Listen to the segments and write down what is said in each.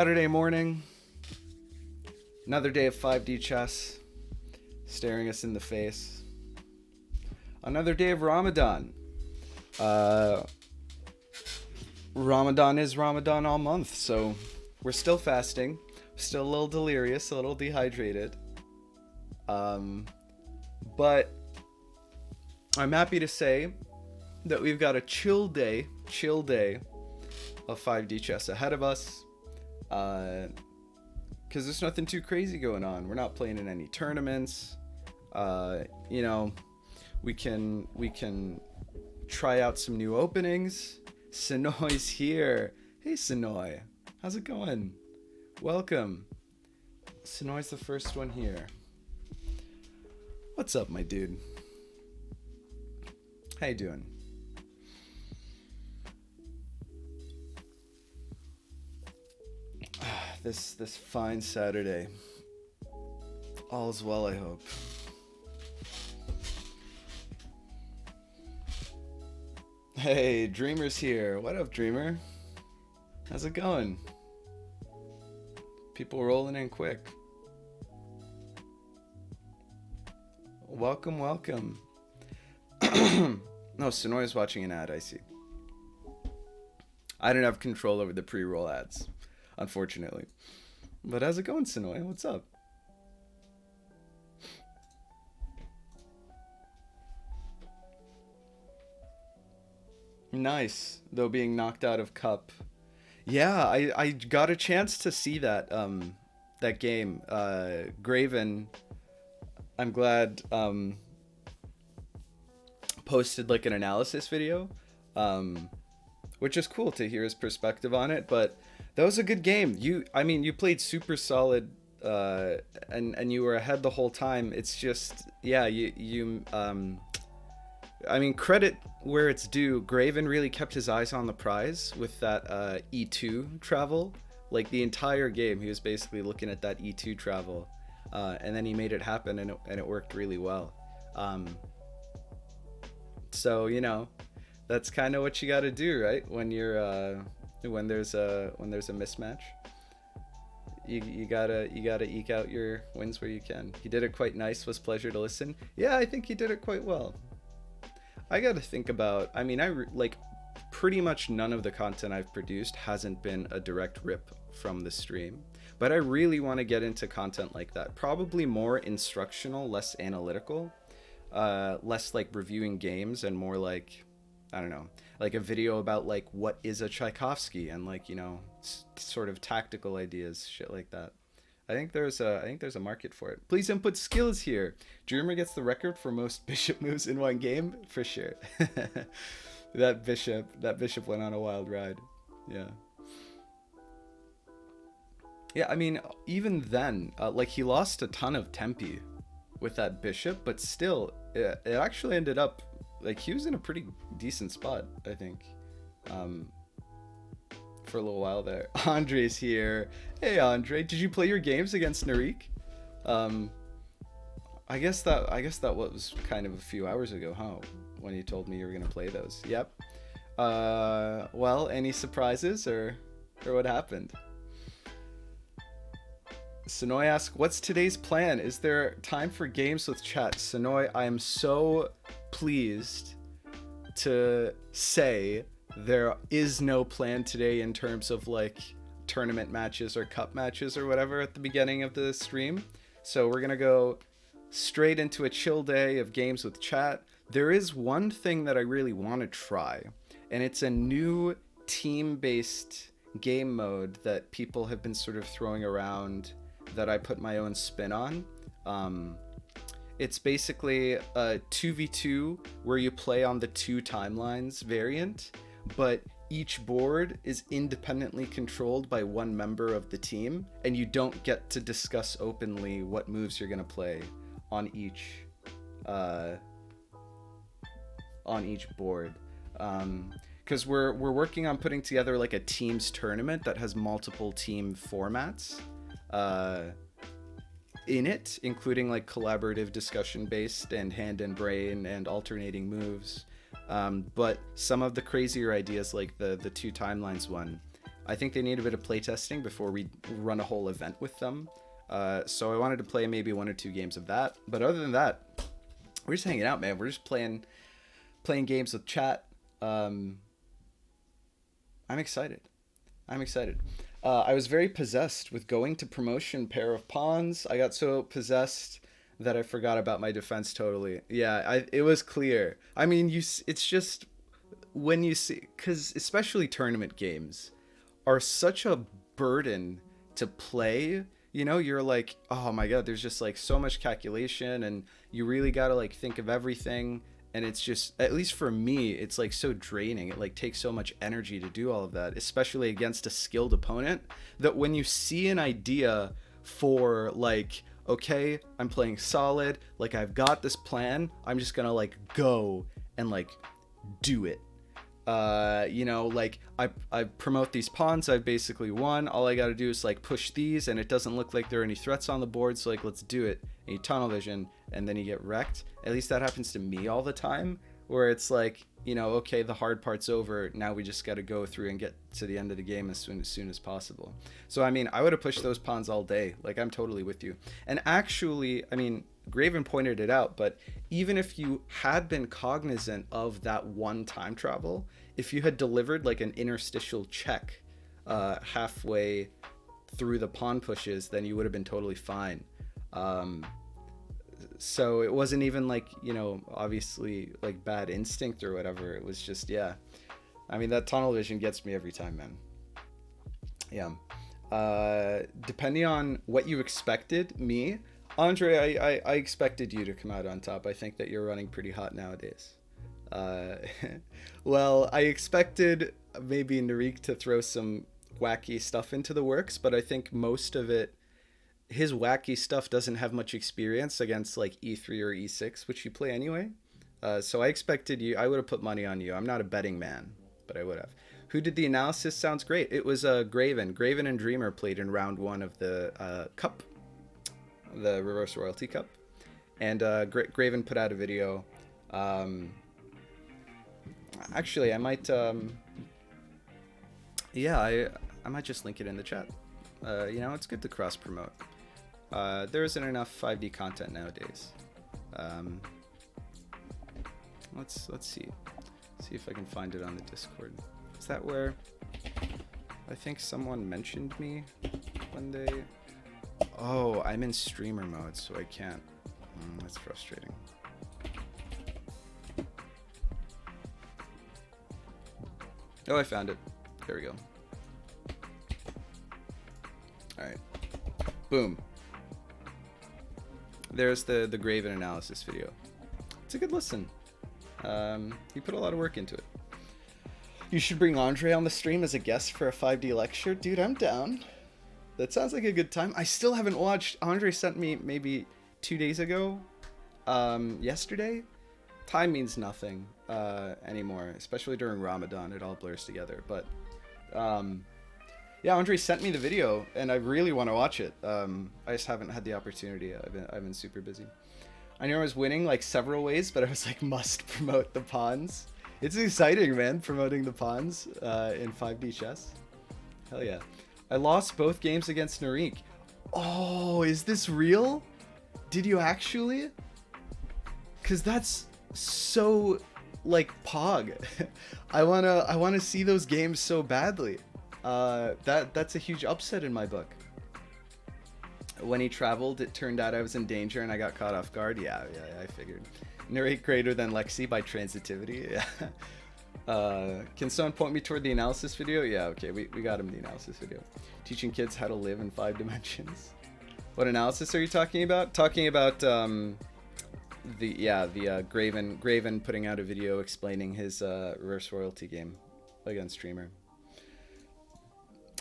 Saturday morning, another day of 5D chess staring us in the face. Another day of Ramadan. Uh, Ramadan is Ramadan all month, so we're still fasting, still a little delirious, a little dehydrated. Um, but I'm happy to say that we've got a chill day of 5D chess ahead of us. Because there's nothing too crazy going on. We're not playing in any tournaments. Uh, you know, we can try out some new openings. Sonoy's here. Hey Sonoy, how's it going? Welcome. Sonoy's the first one here. What's up, my dude? How you doing? This fine Saturday. All's well, I hope. Hey, Dreamer's here. What up, Dreamer? How's it going? People rolling in quick. Welcome, welcome. No, Sonoy's watching an ad, I see. I don't have control over the pre-roll ads, unfortunately. But how's it going, Sonoy? What's up? Nice, though being knocked out of Cup. Yeah, I got a chance to see that game. Graven, I'm glad posted like an analysis video. Which is cool to hear his perspective on it, but that was a good game. You played super solid, and you were ahead the whole time. It's just, yeah, credit where it's due. Graven really kept his eyes on the prize with that E2 travel. Like the entire game, he was basically looking at that E2 travel, and then he made it happen, and it worked really well. So that's kind of what you got to do, right? When you're when there's a mismatch, you gotta eke out your wins where you can. He did it quite nice. Was pleasure to listen. Yeah, I think he did it quite well. I got to think about. Like pretty much none of the content I've produced hasn't been a direct rip from the stream, but I really want to get into content like that. Probably more instructional, less analytical, less like reviewing games, and more like, I don't know, like a video about like what is a Tchaikovsky, and like, sort of tactical ideas, shit like that. I think there's a market for it. Please input skills here. Dreamer gets the record for most bishop moves in one game for sure. that bishop went on a wild ride. Yeah. Yeah, even then, like he lost a ton of tempi with that bishop, but still, it actually ended up like he was in a pretty decent spot, I think, for a little while there. Andre's here. Hey, Andre, did you play your games against Narik? I guess that was kind of a few hours ago, huh? When you told me you were gonna play those. Yep. Well, any surprises or what happened? Sonoy asks, what's today's plan? Is there time for games with chat? Sonoy, I am so pleased to say there is no plan today in terms of like tournament matches or cup matches or whatever at the beginning of the stream. So we're going to go straight into a chill day of games with chat. There is one thing that I really want to try, and it's a new team-based game mode that people have been sort of throwing around that I put my own spin on. It's basically a 2v2 where you play on the two timelines variant, but each board is independently controlled by one member of the team, and you don't get to discuss openly what moves you're gonna play on each board. Because we're working on putting together like a teams tournament that has multiple team formats in it, including like collaborative discussion based and hand and brain and alternating moves. But some of the crazier ideas, like the two timelines one, I think they need a bit of playtesting before we run a whole event with them. So I wanted to play maybe 1 or 2 games of that. But other than that, we're just hanging out, man. We're just playing games with chat. I'm excited. I was very possessed with going to promotion pair of pawns. I got so possessed that I forgot about my defense totally. Yeah, it was clear. I mean, it's just when you see, because especially tournament games are such a burden to play. You know, you're like, oh my god, there's just like so much calculation, and you really gotta like think of everything. And it's just, at least for me, it's like so draining. It like takes so much energy to do all of that, especially against a skilled opponent, that when you see an idea for like, okay, I'm playing solid, like I've got this plan, I'm just gonna like go and like do it. You know, like I promote these pawns, I've basically won. All I gotta do is like push these, and it doesn't look like there are any threats on the board, so like let's do it. And you tunnel vision, and then you get wrecked. At least that happens to me all the time, where it's like, you know, okay, the hard part's over, now we just gotta go through and get to the end of the game as soon as possible. So I mean, I would have pushed those pawns all day. Like, I'm totally with you. And actually, I mean, Graven pointed it out, but even if you had been cognizant of that one time travel, if you had delivered like an interstitial check halfway through the pawn pushes, then you would have been totally fine. So it wasn't even like, you know, obviously like bad instinct or whatever. It was just, yeah. I mean, that tunnel vision gets me every time, man. Yeah. Depending on what you expected, me, Andre, I expected you to come out on top. I think that you're running pretty hot nowadays. Well, I expected maybe Narik to throw some wacky stuff into the works, but I think most of it, his wacky stuff doesn't have much experience against like E3 or E6, which you play anyway. So I expected you, I would have put money on you. I'm not a betting man, but I would have. Who did the analysis? Sounds great. It was Graven. Graven and Dreamer played in round 1 of the Cup, the Reverse Royalty Cup. And Graven put out a video. Actually, I might, yeah, I might just link it in the chat. You know, it's good to cross promote. There isn't enough 5D content nowadays. Let's see if I can find it on the Discord. Is that where I think someone mentioned me when they? Oh, I'm in streamer mode, so I can't. That's frustrating. Oh, I found it. There we go. All right. Boom. There's the Graven analysis video. It's a good listen. You put a lot of work into it. You should bring Andre on the stream as a guest for a 5D lecture. Dude, I'm down. That sounds like a good time. I still haven't watched. Andre sent me maybe 2 days ago. Yesterday. Time means nothing anymore, especially during Ramadan. It all blurs together. But yeah, Andre sent me the video, and I really want to watch it. I just haven't had the opportunity. I've been super busy. I knew I was winning like several ways, but I was like, must promote the pawns. It's exciting, man, promoting the pawns in 5D chess. Hell yeah. I lost both games against Narik. Oh, is this real? Did you actually? Because that's so like pog. I wanna see those games so badly. That's a huge upset in my book. When he traveled, it turned out I was in danger and I got caught off guard. Yeah, I figured. Narrate greater than Lexi by transitivity. Yeah. Can someone point me toward the analysis video? Yeah, okay, we got him the analysis video. Teaching kids how to live in 5 dimensions. What analysis are you talking about? Talking about the Graven putting out a video explaining his reverse royalty game against Streamer.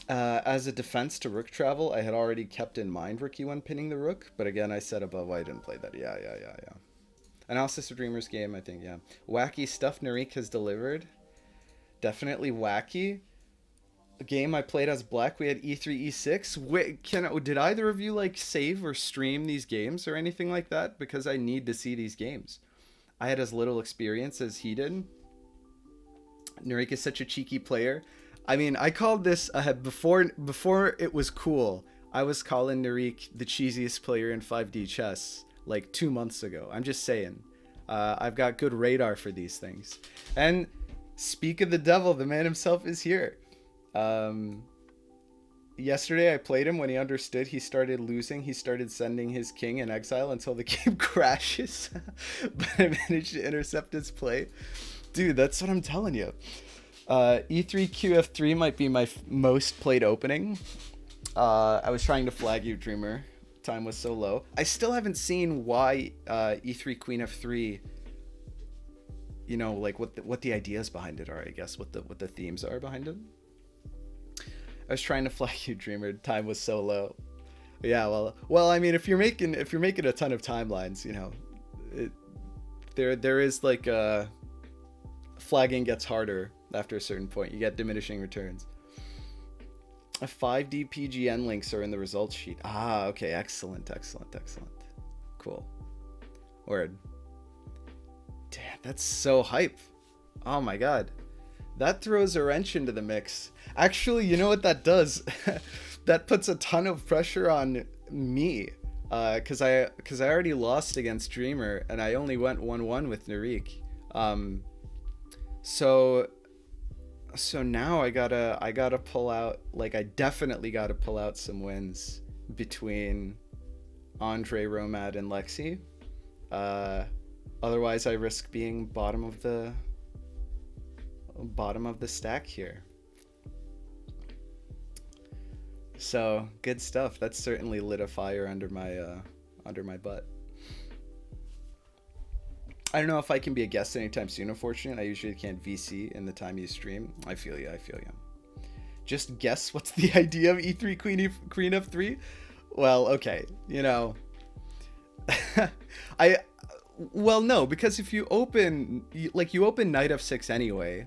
As a defense to rook travel, I had already kept in mind rook e1 pinning the rook, but again, I said above I didn't play that. Yeah. Analysis of Dreamer's game, I think, yeah. Wacky stuff Narik has delivered. Definitely wacky. A game I played as black, we had e3, e6. Wait, did either of you like save or stream these games or anything like that? Because I need to see these games. I had as little experience as he did. Narik is such a cheeky player. I mean, I called this before it was cool. I was calling Narik the cheesiest player in 5D chess like 2 months ago. I'm just saying. I've got good radar for these things. And speak of the devil, the man himself is here. Yesterday I played him when he understood he started losing. He started sending his king in exile until the game crashes. But I managed to intercept his play. Dude, that's what I'm telling you. E3 QF3 might be my most played opening. I was trying to flag you, Dreamer. Time was so low. I still haven't seen why E3 Queen F3. You know, like what the ideas behind it are. I guess what the themes are behind it. I was trying to flag you, Dreamer. Time was so low. Yeah, well. I mean, if you're making a ton of timelines, you know, there is like flagging gets harder after a certain point. You get diminishing returns. A 5D PGN links are in the results sheet. Ah, okay, excellent. Cool. Word. Damn, that's so hype. Oh my god. That throws a wrench into the mix. Actually, you know what that does? That puts a ton of pressure on me. Cause I already lost against Dreamer and I only went 1-1 with Narik. So now I gotta pull out, like I definitely gotta pull out some wins between Andre, Romad, and Lexi. Otherwise I risk being bottom of the stack here. So good stuff. That's certainly lit a fire under my butt. I don't know if I can be a guest anytime soon, unfortunately. I usually can't VC in the time you stream. I feel you. Just guess what's the idea of E3 Queen of 3? Well, okay. You know, well, no, because if you open Knight F6 anyway,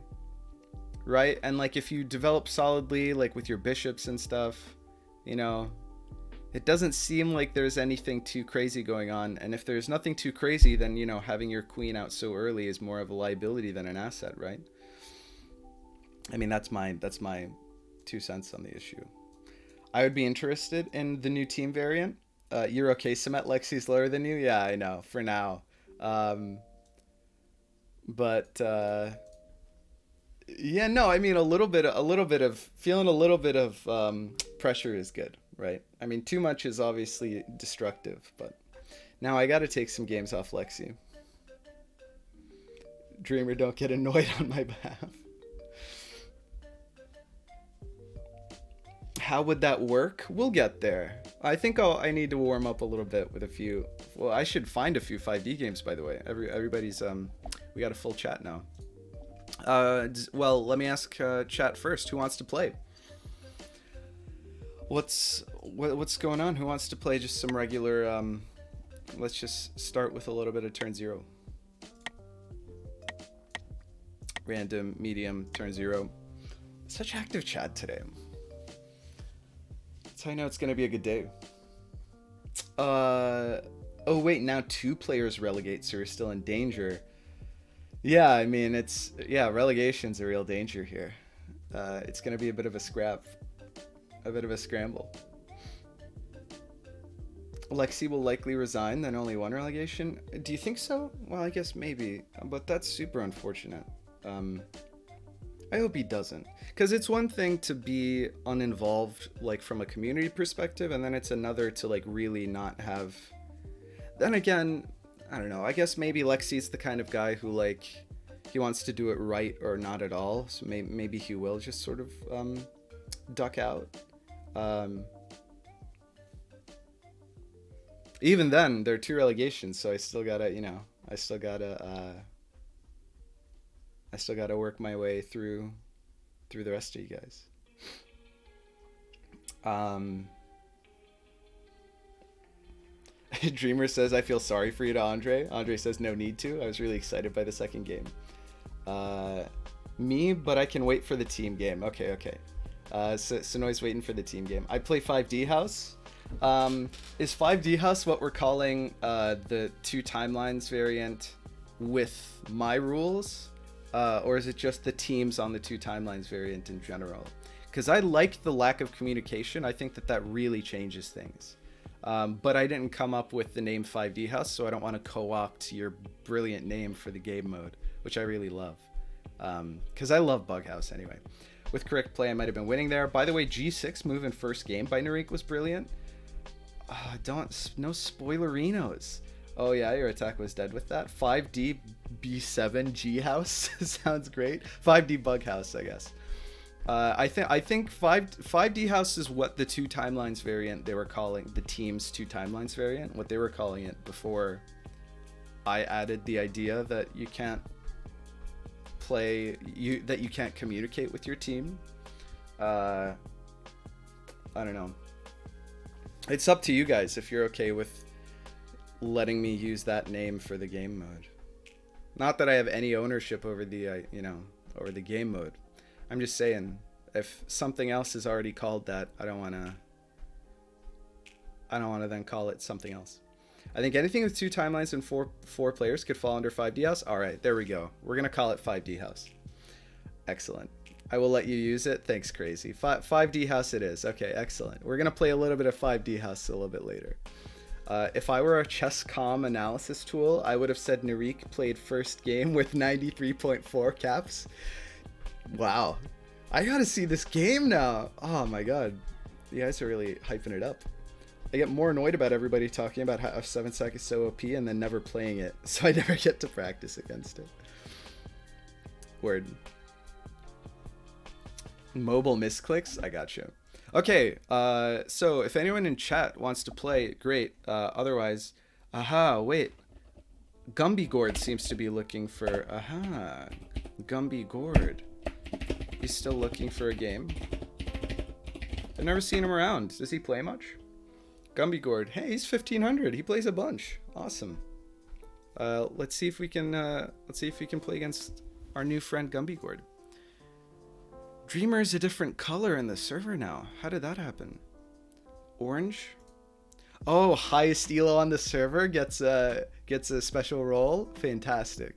right? And like if you develop solidly, like with your bishops and stuff, you know, it doesn't seem like there's anything too crazy going on. And if there's nothing too crazy, then, you know, having your queen out so early is more of a liability than an asset, right? I mean, that's my 2 cents on the issue. I would be interested in the new team variant. You're okay, Semet. Lexi's lower than you? Yeah, I know, for now. But yeah, no, I mean, a little bit of pressure is good, right? I mean, too much is obviously destructive, but now I got to take some games off Lexi. Dreamer, don't get annoyed on my behalf. How would that work? We'll get there. I think I need to warm up a little bit with a few. Well, I should find a few 5D games, by the way. Everybody's we got a full chat now. Well, let me ask chat first. Who wants to play? What's going on? Who wants to play just some regular? Let's just start with a little bit of turn 0. Random, medium, turn 0. Such active chat today. That's how I know it's gonna be a good day. Oh wait, now 2 players relegate, so we're still in danger. Yeah, I mean, relegation's a real danger here. It's gonna be a bit of a scrap, a bit of a scramble. Lexi will likely resign, then only 1 relegation. Do you think so? Well, I guess maybe, but that's super unfortunate. I hope he doesn't, because it's one thing to be uninvolved, like from a community perspective, and then it's another to like really not have. Then again, I don't know. I guess maybe Lexi's the kind of guy who like he wants to do it right or not at all. So maybe he will just sort of duck out. Even then, there are 2 relegations, so I still gotta, you know, I still gotta work my way through the rest of you guys. Dreamer says, I feel sorry for you to Andre. Andre says, no need to. I was really excited by the second game. Me, but I can wait for the team game. Okay. So Sonoy's waiting for the team game. I play 5D House. Is 5D House what we're calling the 2 timelines variant with my rules? Or is it just the teams on the two timelines variant in general? Because I liked the lack of communication. I think that that really changes things. But I didn't come up with the name 5D House, so I don't want to co-opt your brilliant name for the game mode, which I really love. Because I love Bughouse anyway. With correct play, I might have been winning there. By the way, G6 move in first game by Narik was brilliant. No spoilerinos. Oh yeah, your attack was dead with that. 5D B7 G House sounds great. 5D Bughouse, I guess. I think 5D House is what the two timelines variant they were calling the team's two timelines variant. What they were calling it before I added the idea that you can't that you can't communicate with your team. I don't know. It's up to you guys if you're okay with letting me use that name for the game mode. Not that I have any ownership over the over the game mode. I'm just saying, if something else is already called that, I don't want to then call it something else. I think anything with two timelines and four players could fall under 5D House. All right, there we go. We're going to call it 5D House. Excellent. I will let you use it. Thanks, Crazy. 5D House it is. Okay, excellent. We're going to play a little bit of 5D House a little bit later. If I were a chess.com analysis tool, I would have said Narik played first game with 93.4 caps. Wow. I got to see this game now. Oh my god. You guys are really hyping it up. I get more annoyed about everybody talking about how F7 is so OP and then never playing it, so I never get to practice against it. Word. Mobile misclicks? I got you. Okay, so if anyone in chat wants to play, great. Otherwise, wait. Gumby Gord seems to be looking for, Gumby Gord. He's still looking for a game. I've never seen him around. Does he play much? Gumby Gord. Hey, he's 1500. He plays a bunch. Awesome. Let's see if we can play against our new friend Gumby Gord. Dreamer is a different color in the server now. How did that happen? Orange? Oh, highest elo on the server gets a special role. Fantastic.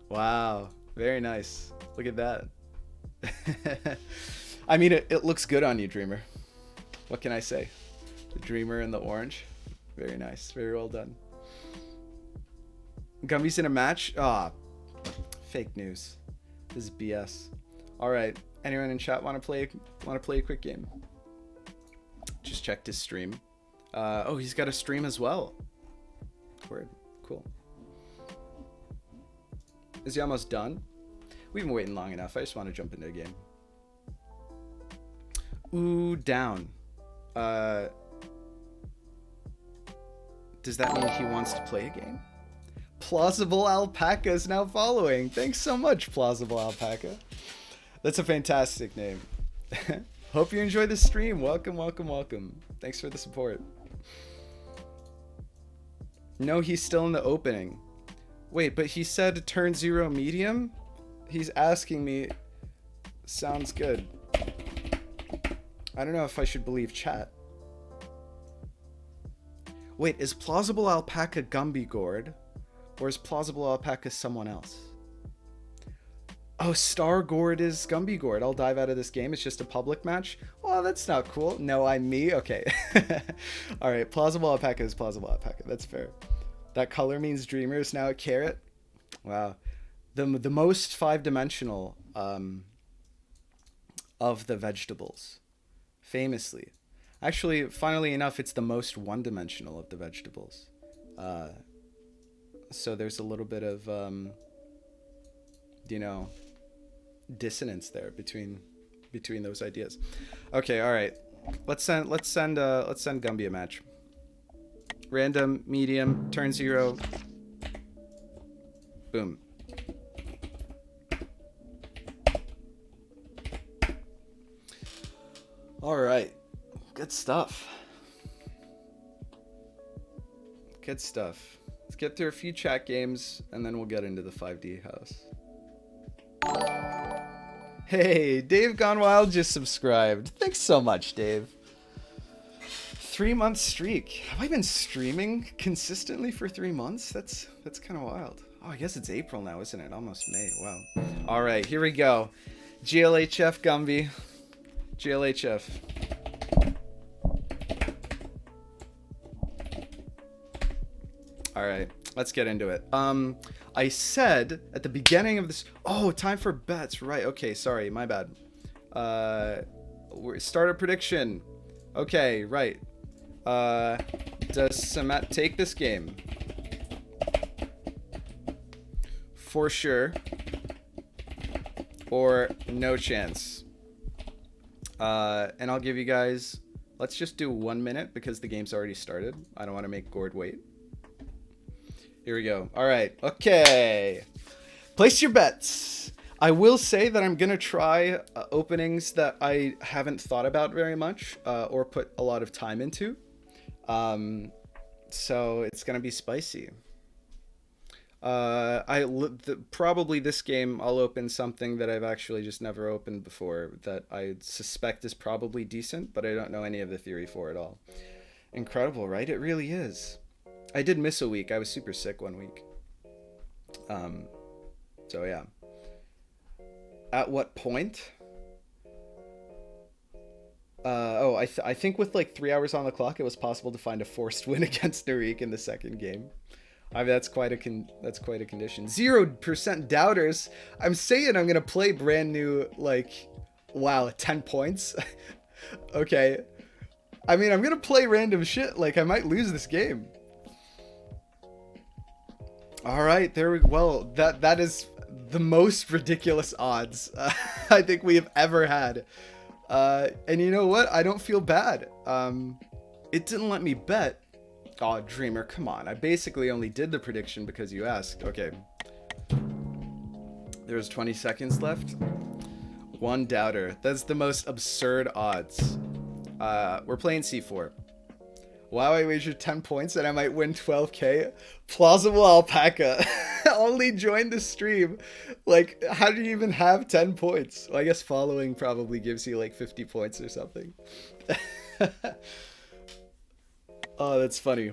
Wow. Very nice. Look at that. I mean, it looks good on you, Dreamer. What can I say? The Dreamer and the orange. Very nice. Very well done. Gumby's in a match? Fake news. This is BS. All right. Anyone in chat want to play a quick game? Just checked his stream. Oh, he's got a stream as well. Word. Cool. Is he almost done? We've been waiting long enough. I just want to jump into a game. Ooh, down. Does that mean he wants to play a game? Plausible Alpaca is now following. Thanks so much, Plausible Alpaca. That's a fantastic name. Hope you enjoy the stream. Welcome, welcome, welcome. Thanks for the support. No, he's still in the opening. Wait, but he said turn 0 medium? He's asking me. Sounds good. I don't know if I should believe chat. Wait, is Plausible Alpaca Gumby Gord? Or is Plausible Alpaca someone else? Oh, Star Gord is Gumby Gord. I'll dive out of this game. It's just a public match. Well, that's not cool. No, I'm me. Okay. All right. Plausible Alpaca is Plausible Alpaca. That's fair. That color means Dreamer is now a carrot. Wow. The most 5-dimensional of the vegetables. Famously. Actually, funnily enough, it's the most 1-dimensional of the vegetables. So there's a little bit of, dissonance there between those ideas. Okay, all right. Let's send Gumby a match. Random, medium, turn 0. Boom. All right. Good stuff. Good stuff. Let's get through a few chat games and then we'll get into the 5D house. Hey, Dave Gone Wild just subscribed. Thanks so much, Dave. 3-month streak. Have I been streaming consistently for 3 months? That's kind of wild. Oh, I guess it's April now, isn't it? Almost May. Wow. All right, here we go. GLHF Gumby. GLHF. All right, let's get into it. I said at the beginning of this. Oh, time for bets. Right. Okay. Sorry. My bad. Start a prediction. Okay. Right. Does Samet take this game? For sure. Or no chance. And I'll give you guys. Let's just do 1 minute because the game's already started. I don't want to make Gord wait. Here we go. All right. Okay. Place your bets. I will say that I'm going to try openings that I haven't thought about very much or put a lot of time into. So it's going to be spicy. Probably this game I'll open something that I've actually just never opened before that I suspect is probably decent, but I don't know any of the theory for it all. Incredible, right? It really is. I did miss a week. I was super sick 1 week. So yeah. At what point? I think with like 3 hours on the clock, it was possible to find a forced win against Narik in the second game. I mean, that's quite a condition. 0% doubters. I'm saying I'm gonna play brand new. Like, wow, 10 points. Okay. I mean, I'm gonna play random shit. Like, I might lose this game. All right, there we. Well, that is the most ridiculous odds I think we have ever had. And you know what? I don't feel bad. It didn't let me bet. Oh, Dreamer, come on. I basically only did the prediction because you asked. Okay. There's 20 seconds left. One doubter. That's the most absurd odds. We're playing C4. Wow, I wagered 10 points and I might win 12k. Plausible alpaca. Only joined the stream. Like, how do you even have 10 points? Well, I guess following probably gives you like 50 points or something. Oh, that's funny.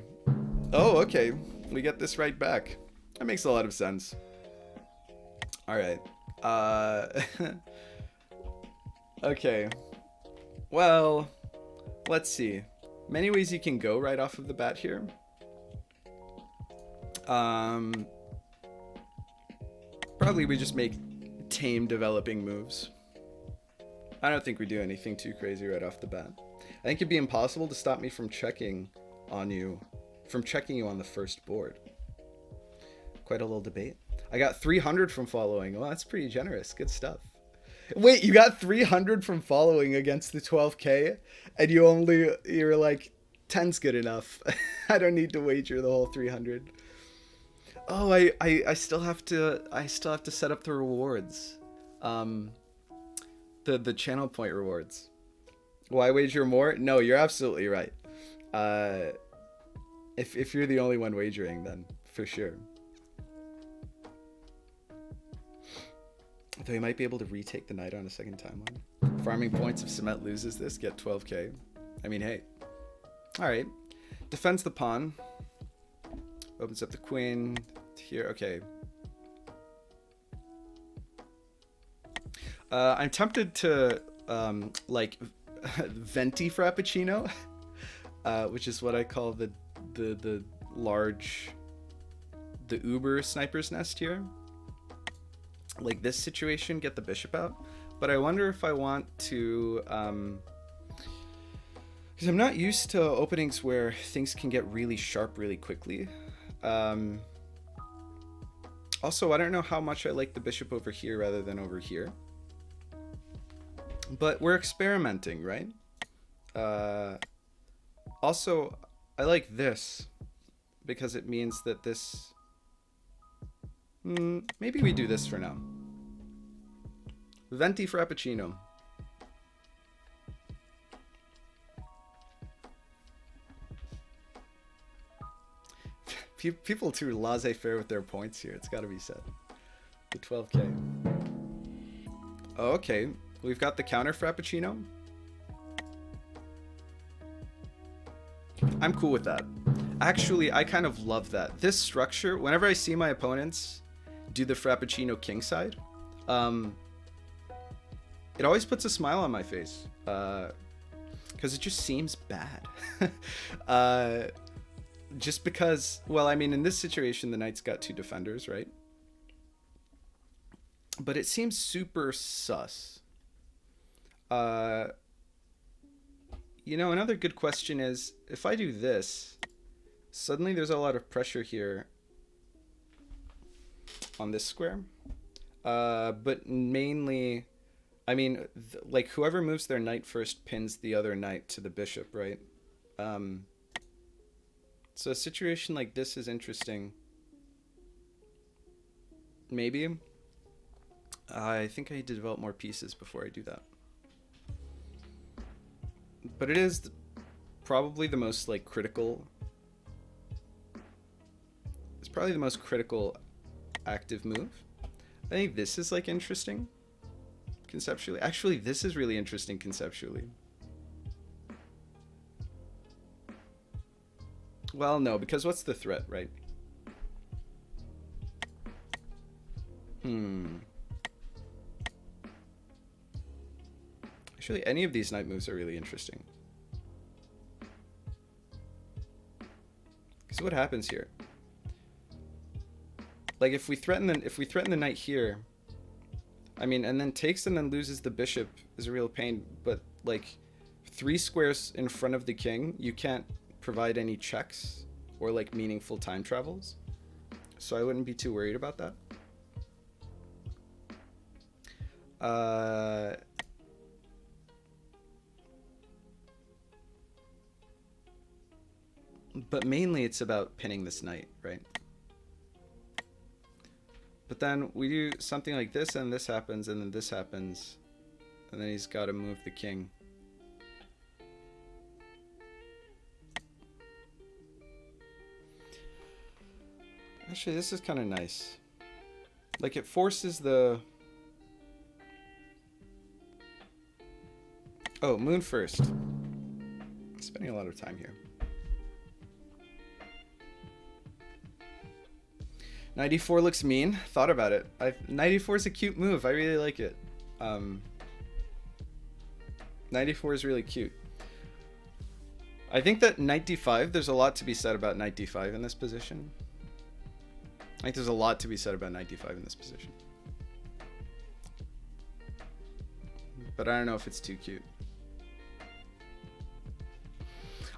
Oh, okay. We get this right back. That makes a lot of sense. All right. Okay. Well, let's see. Many ways you can go right off of the bat here. Probably we just make tame developing moves. I don't think we do anything too crazy right off the bat. I think it'd be impossible to stop me from checking you on the first board. Quite a little debate. I got 300 from following. Well, that's pretty generous. Good stuff. Wait, you got 300 from following against the 12k, and you're like, 10's good enough. I don't need to wager the whole 300. Oh, I still have to set up the rewards. The channel point rewards. Why wager more? No, you're absolutely right. If you're the only one wagering, then for sure. Though he might be able to retake the knight on a second timeline. Farming points if Samet loses this, get 12k. I mean, hey. Alright. Defends the pawn. Opens up the queen. Here, okay. I'm tempted to, like, venti frappuccino. Which is what I call the Uber sniper's nest here. Like this situation, get the bishop out. But I wonder if I want to, because I'm not used to openings where things can get really sharp really quickly. Also, I don't know how much I like the bishop over here rather than over here. But we're experimenting, right? Also, I like this because it means that this... maybe we do this for now. Venti frappuccino. People too laissez-faire with their points here. It's got to be said. The 12k. Oh, okay. We've got the counter frappuccino. I'm cool with that. Actually, I kind of love that. This structure, whenever I see my opponents do the Frappuccino kingside, it always puts a smile on my face, because it just seems bad. Just because, well, I mean, in this situation, the knight's got 2 defenders, right? But it seems super sus. You know, another good question is, if I do this, suddenly there's a lot of pressure here on this square. But mainly, I mean, like, whoever moves their knight first pins the other knight to the bishop, right? So a situation like this is interesting. Maybe. I think I need to develop more pieces before I do that. But it is probably the most, like, critical. It's probably the most critical active move. I think this is, like, interesting conceptually. Actually, this is really interesting conceptually. Well, no, because what's the threat, right? Actually, any of these knight moves are really interesting. Because what happens here? Like, if we threaten the knight here, I mean, and then takes and then loses the bishop is a real pain. But, like, 3 squares in front of the king, you can't provide any checks or, like, meaningful time travels. So I wouldn't be too worried about that. But mainly it's about pinning this knight, right? But then we do something like this, and this happens, and then this happens, and then he's got to move the king. Actually, this is kind of nice. Like, it forces the... Oh, moon first. Spending a lot of time here. 94 looks mean. Thought about it. 94 is a cute move. I really like it. 94 is really cute. I think that knight d5, there's a lot to be said about knight d5 in this position. I think there's a lot to be said about knight d5 in this position. But I don't know if it's too cute.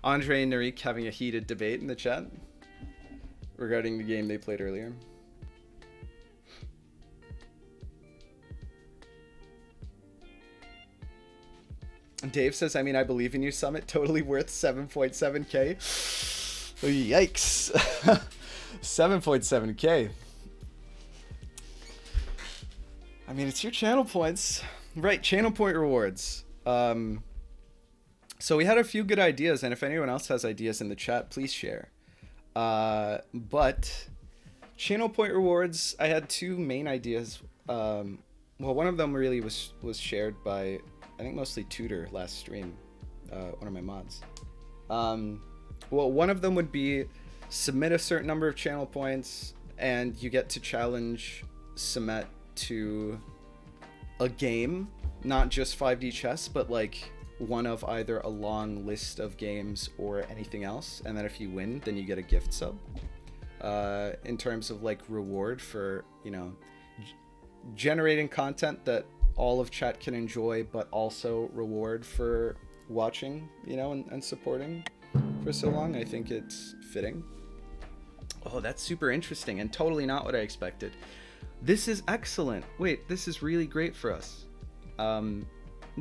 Andre and Narik having a heated debate in the chat regarding the game they played earlier. Dave says, I mean, I believe in you, Summit. Totally worth 7.7k. Yikes. 7.7k. I mean, it's your channel points. Right, channel point rewards. So we had a few good ideas, and if anyone else has ideas in the chat, please share. But channel point rewards, I had 2 main ideas. Well, one of them really was shared by, I think, mostly Tutor last stream, one of my mods. Well, one of them would be submit a certain number of channel points, and you get to challenge Sumet to a game, not just 5D chess, but like one of either a long list of games or anything else, and then if you win, then you get a gift sub. In terms of like reward for, you know, generating content that all of chat can enjoy, but also reward for watching, you know, and supporting for so long. I think it's fitting. Oh, that's super interesting and totally not what I expected. This is excellent. Wait, this is really great for us.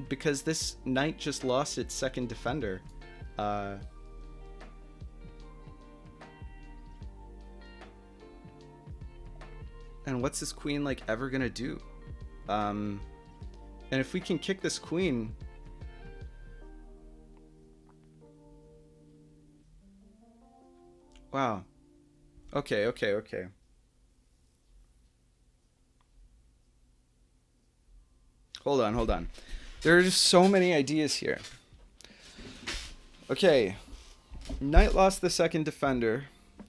Because this knight just lost its second defender. And what's this queen like ever gonna do? And if we can kick this queen, wow. Okay. Hold on. There are just so many ideas here. Okay. Knight lost the second defender.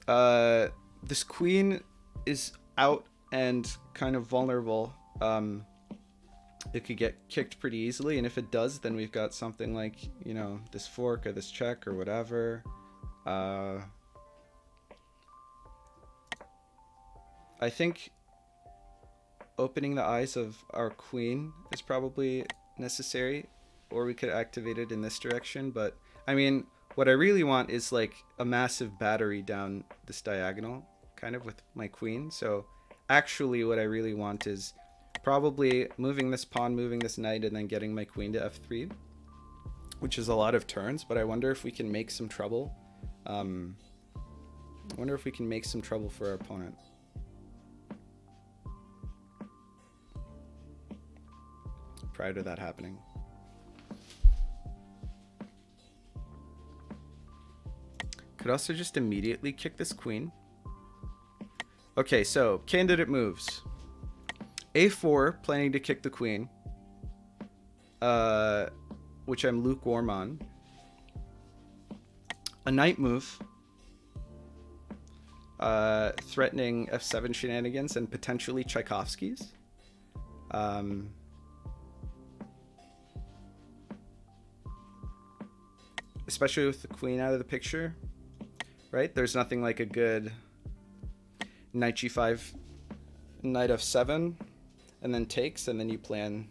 This queen is out and kind of vulnerable, it could get kicked pretty easily. And if it does, then we've got something like, you know, this fork or this check or whatever. I think opening the eyes of our queen is probably necessary, or we could activate it in this direction. But I mean, what I really want is like a massive battery down this diagonal kind of with my queen. So actually what I really want is probably moving this pawn, moving this knight, and then getting my queen to f3, which is a lot of turns. But I wonder if we can make some trouble. I wonder if we can make some trouble for our opponent. Prior to that happening. Could also just immediately kick this queen. Okay, so candidate moves. A4, planning to kick the queen, which I'm lukewarm on. A knight move, threatening f7 shenanigans and potentially Tchaikovsky's. Especially with the queen out of the picture, right? There's nothing like a good knight g5, knight f7, and then takes, and then you plan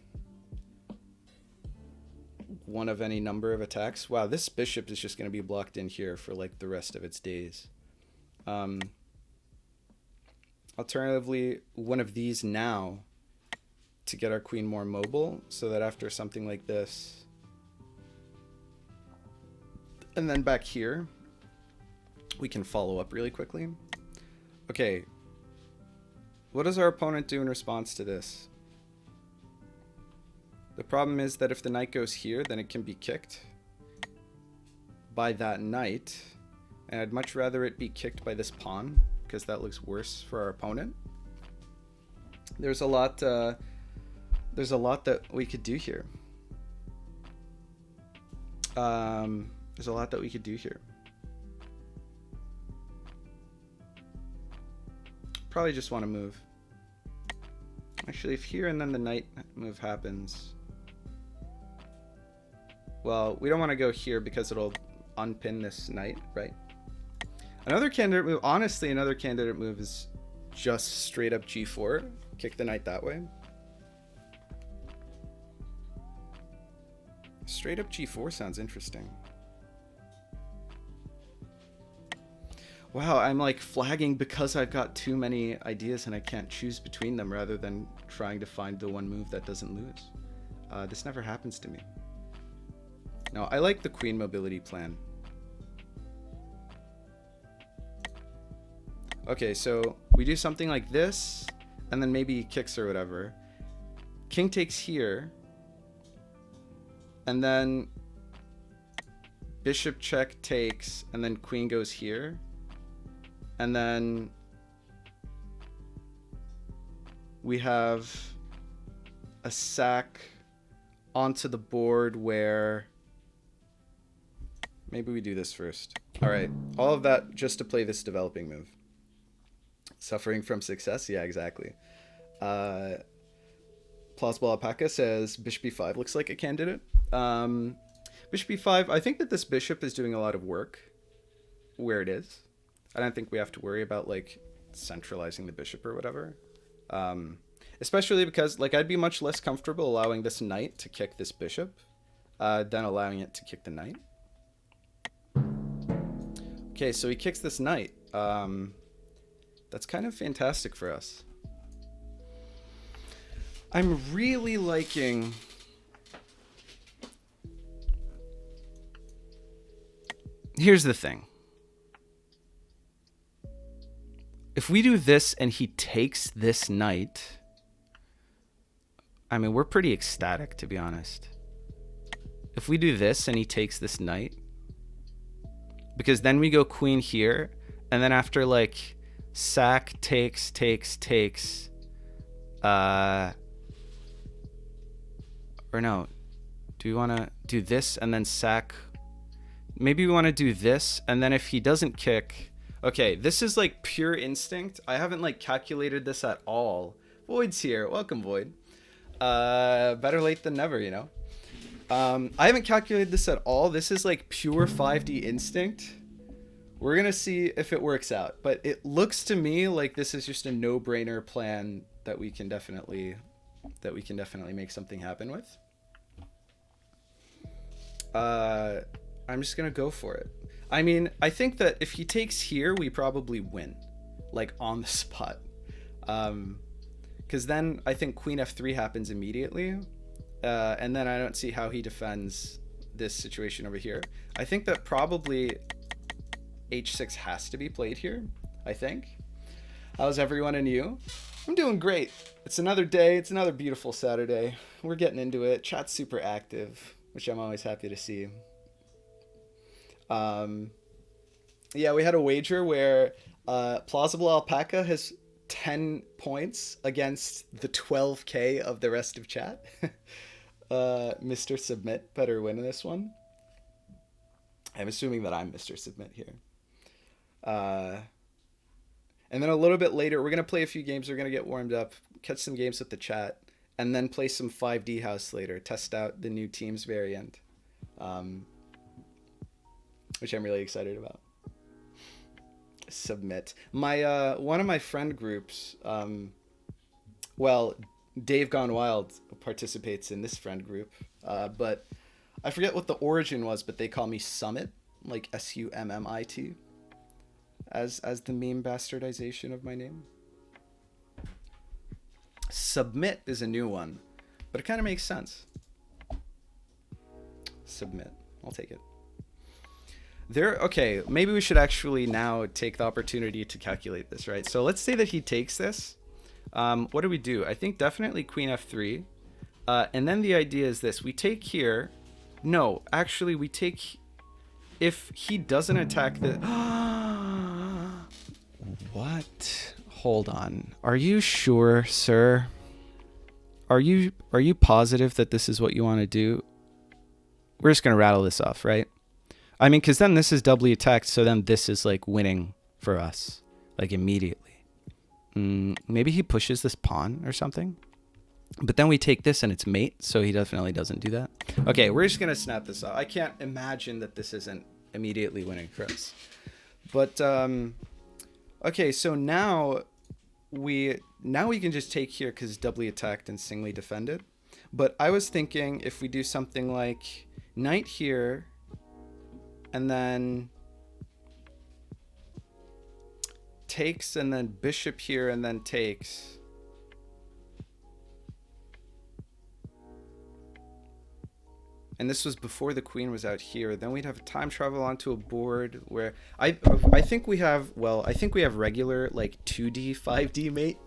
one of any number of attacks. Wow, this bishop is just going to be blocked in here for like the rest of its days. Alternatively, one of these now to get our queen more mobile, so that after something like this, and then back here, we can follow up really quickly. Okay, what does our opponent do in response to this? The problem is that if the knight goes here, then it can be kicked by that knight. And I'd much rather it be kicked by this pawn, because that looks worse for our opponent. There's a lot that we could do here. There's a lot that we could do here. Probably just want to move. Actually, if here and then the knight move happens, well, we don't want to go here because it'll unpin this knight, right? Another candidate move, honestly, another candidate move is just straight up g4, kick the knight that way. Straight up g4 sounds interesting. Wow, I'm like flagging because I've got too many ideas and I can't choose between them rather than trying to find the one move that doesn't lose. This never happens to me. No, I like the queen mobility plan. Okay, so we do something like this, and then maybe he kicks or whatever. King takes here, and then bishop check takes, and then queen goes here. And then we have a sack onto the board where maybe we do this first. All right, all of that just to play this developing move. Suffering from success? Yeah, exactly. Plausible Alpaca says bishop b5 looks like a candidate. Bishop b5, I think that this bishop is doing a lot of work where it is. I don't think we have to worry about like centralizing the bishop or whatever. Especially because like I'd be much less comfortable allowing this knight to kick this bishop than allowing it to kick the knight. Okay, so he kicks this knight. That's kind of fantastic for us. I'm really liking... Here's the thing. If we do this and he takes this knight, I mean, we're pretty ecstatic, to be honest. If we do this and he takes this knight, because then we go queen here, and then after like sack, takes, or no, do we want to do this and then sack? Maybe we want to do this, and then if he doesn't kick, Okay, this is like pure instinct. I haven't like calculated this at all. Void's here. Welcome, Void. Better late than never, you know. I haven't calculated this at all. This is like pure 5D instinct. We're gonna see if it works out, but it looks to me like this is just a no-brainer plan that we can definitely make something happen with. I'm just gonna go for it. I mean, I think that if he takes here, we probably win, like on the spot. Because then I think Queen F3 happens immediately, and then I don't see how he defends this situation over here. I think that probably H6 has to be played here, I think. How's everyone and you? I'm doing great. It's another day. It's another beautiful Saturday. We're getting into it. Chat's super active, which I'm always happy to see. Yeah, we had a wager where Plausible Alpaca has 10 points against the 12k of the rest of chat. Mr. Submit better win this one. I'm assuming that I'm Mr. Submit here. And then a little bit later, we're going to play a few games. We're going to get warmed up, catch some games with the chat, and then play some 5D House later, test out the new Teams variant, which I'm really excited about. Submit. My one of my friend groups, well, Dave Gone Wild participates in this friend group, but I forget what the origin was, but they call me Summit, like Summit, as the meme bastardization of my name. Submit is a new one, but it kind of makes sense. Submit. I'll take it. Okay, maybe we should actually now take the opportunity to calculate this, right? So let's say that he takes this. What do we do? I think definitely Queen F3. And then the idea is this. We take here. No, actually we take... If he doesn't attack the... What? Hold on. Are you sure, sir? Are you positive that this is what you want to do? We're just going to rattle this off, right? I mean, because then this is doubly attacked, so then this is like winning for us, like immediately. Maybe he pushes this pawn or something. But then we take this and it's mate, so he definitely doesn't do that. Okay, we're just going to snap this off. I can't imagine that this isn't immediately winning for us. But, okay, so now we can just take here because it's doubly attacked and singly defended. But I was thinking if we do something like knight here, and then takes, and then bishop here, and then takes. And this was before the queen was out here. Then we'd have a time travel onto a board where I think we have, well, I think we have regular like 2D, 5D mate